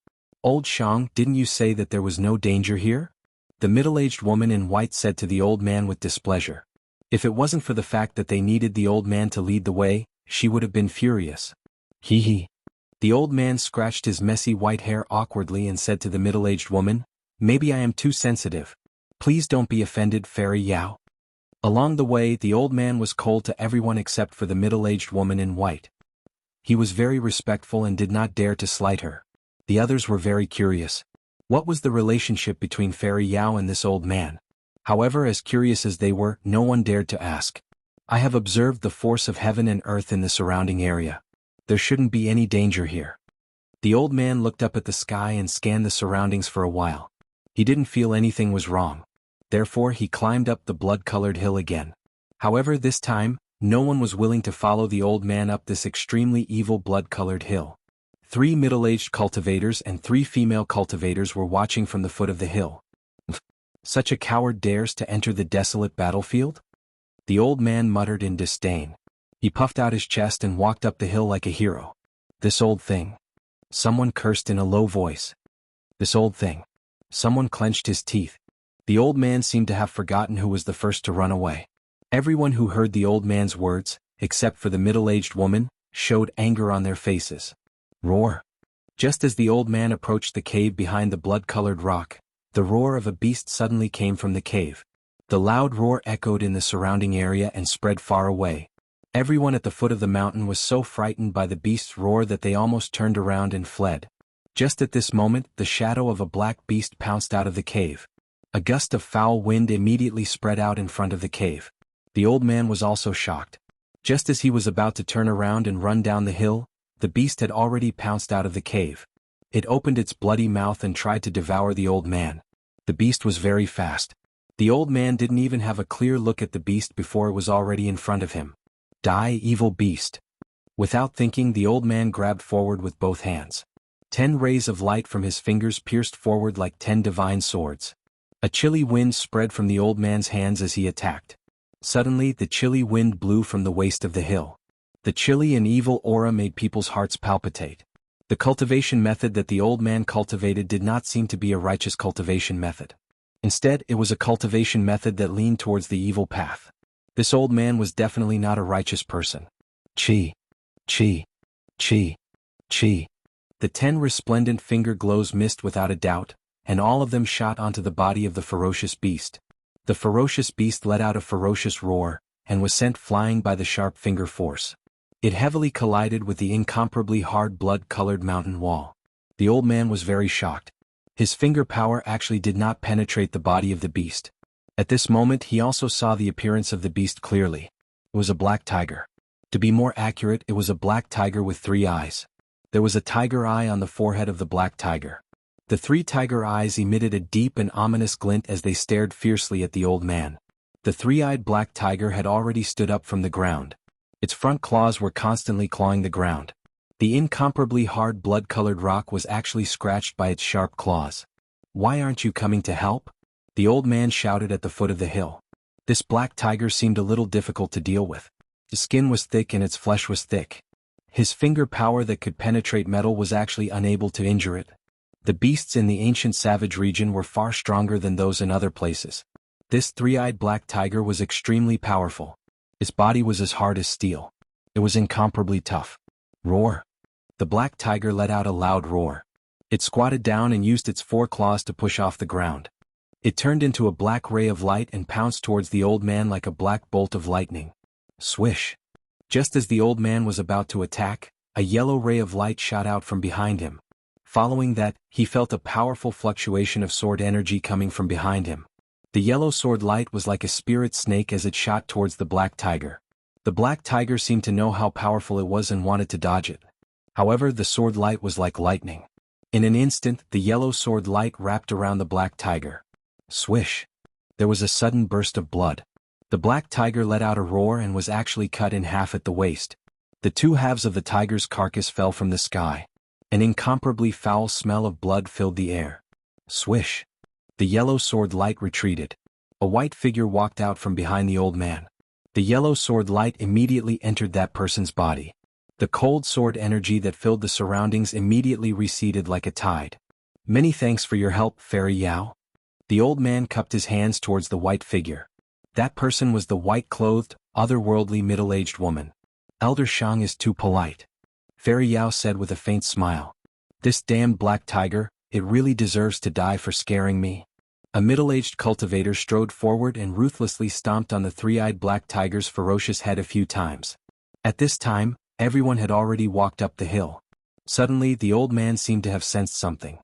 "Old Shang, didn't you say that there was no danger here?" The middle-aged woman in white said to the old man with displeasure. If it wasn't for the fact that they needed the old man to lead the way, she would have been furious. Hee hee. The old man scratched his messy white hair awkwardly and said to the middle-aged woman, "Maybe I am too sensitive. Please don't be offended, Fairy Yao." Along the way, the old man was cold to everyone except for the middle-aged woman in white. He was very respectful and did not dare to slight her. The others were very curious. What was the relationship between Fairy Yao and this old man? However, as curious as they were, no one dared to ask. "I have observed the force of heaven and earth in the surrounding area. There shouldn't be any danger here." The old man looked up at the sky and scanned the surroundings for a while. He didn't feel anything was wrong. Therefore, he climbed up the blood-colored hill again. However, this time, no one was willing to follow the old man up this extremely evil blood-colored hill. 3 middle-aged cultivators and 3 female cultivators were watching from the foot of the hill. Such a coward dares to enter the desolate battlefield? The old man muttered in disdain. He puffed out his chest and walked up the hill like a hero. This old thing. Someone cursed in a low voice. This old thing. Someone clenched his teeth. The old man seemed to have forgotten who was the first to run away. Everyone who heard the old man's words, except for the middle-aged woman, showed anger on their faces. Roar. Just as the old man approached the cave behind the blood-colored rock, the roar of a beast suddenly came from the cave. The loud roar echoed in the surrounding area and spread far away. Everyone at the foot of the mountain was so frightened by the beast's roar that they almost turned around and fled. Just at this moment, the shadow of a black beast pounced out of the cave. A gust of foul wind immediately spread out in front of the cave. The old man was also shocked. Just as he was about to turn around and run down the hill, the beast had already pounced out of the cave. It opened its bloody mouth and tried to devour the old man. The beast was very fast. The old man didn't even have a clear look at the beast before it was already in front of him. Die, evil beast. Without thinking, the old man grabbed forward with both hands. 10 rays of light from his fingers pierced forward like 10 divine swords. A chilly wind spread from the old man's hands as he attacked. Suddenly, the chilly wind blew from the waist of the hill. The chilly and evil aura made people's hearts palpitate. The cultivation method that the old man cultivated did not seem to be a righteous cultivation method. Instead, it was a cultivation method that leaned towards the evil path. This old man was definitely not a righteous person. Chi. Chi. Chi. Chi. The 10 resplendent finger glows missed without a doubt, and all of them shot onto the body of the ferocious beast. The ferocious beast let out a ferocious roar, and was sent flying by the sharp finger force. It heavily collided with the incomparably hard blood-colored mountain wall. The old man was very shocked. His finger power actually did not penetrate the body of the beast. At this moment, he also saw the appearance of the beast clearly. It was a black tiger. To be more accurate, it was a black tiger with 3 eyes. There was a tiger eye on the forehead of the black tiger. The 3 tiger eyes emitted a deep and ominous glint as they stared fiercely at the old man. The 3-eyed black tiger had already stood up from the ground. Its front claws were constantly clawing the ground. The incomparably hard blood-colored rock was actually scratched by its sharp claws. "Why aren't you coming to help?" the old man shouted at the foot of the hill. This black tiger seemed a little difficult to deal with. His skin was thick and its flesh was thick. His finger power that could penetrate metal was actually unable to injure it. The beasts in the ancient savage region were far stronger than those in other places. This 3-eyed black tiger was extremely powerful. Its body was as hard as steel. It was incomparably tough. Roar. The black tiger let out a loud roar. It squatted down and used its 4 claws to push off the ground. It turned into a black ray of light and pounced towards the old man like a black bolt of lightning. Swish. Just as the old man was about to attack, a yellow ray of light shot out from behind him. Following that, he felt a powerful fluctuation of sword energy coming from behind him. The yellow sword light was like a spirit snake as it shot towards the black tiger. The black tiger seemed to know how powerful it was and wanted to dodge it. However, the sword light was like lightning. In an instant, the yellow sword light wrapped around the black tiger. Swish. There was a sudden burst of blood. The black tiger let out a roar and was actually cut in half at the waist. The 2 halves of the tiger's carcass fell from the sky. An incomparably foul smell of blood filled the air. Swish. The yellow sword light retreated. A white figure walked out from behind the old man. The yellow sword light immediately entered that person's body. The cold sword energy that filled the surroundings immediately receded like a tide. "Many thanks for your help, Fairy Yao." The old man cupped his hands towards the white figure. That person was the white-clothed, otherworldly middle-aged woman. Elder Shang is too polite. Fairy Yao said with a faint smile. This damned black tiger, it really deserves to die for scaring me. A middle-aged cultivator strode forward and ruthlessly stomped on the three-eyed black tiger's ferocious head a few times. At this time, everyone had already walked up the hill. Suddenly the old man seemed to have sensed something.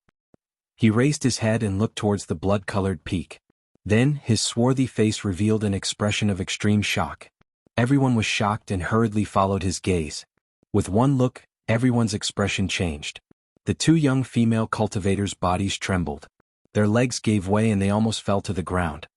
He raised his head and looked towards the blood-colored peak. Then, his swarthy face revealed an expression of extreme shock. Everyone was shocked and hurriedly followed his gaze. With one look, everyone's expression changed. The two young female cultivators' bodies trembled. Their legs gave way and they almost fell to the ground.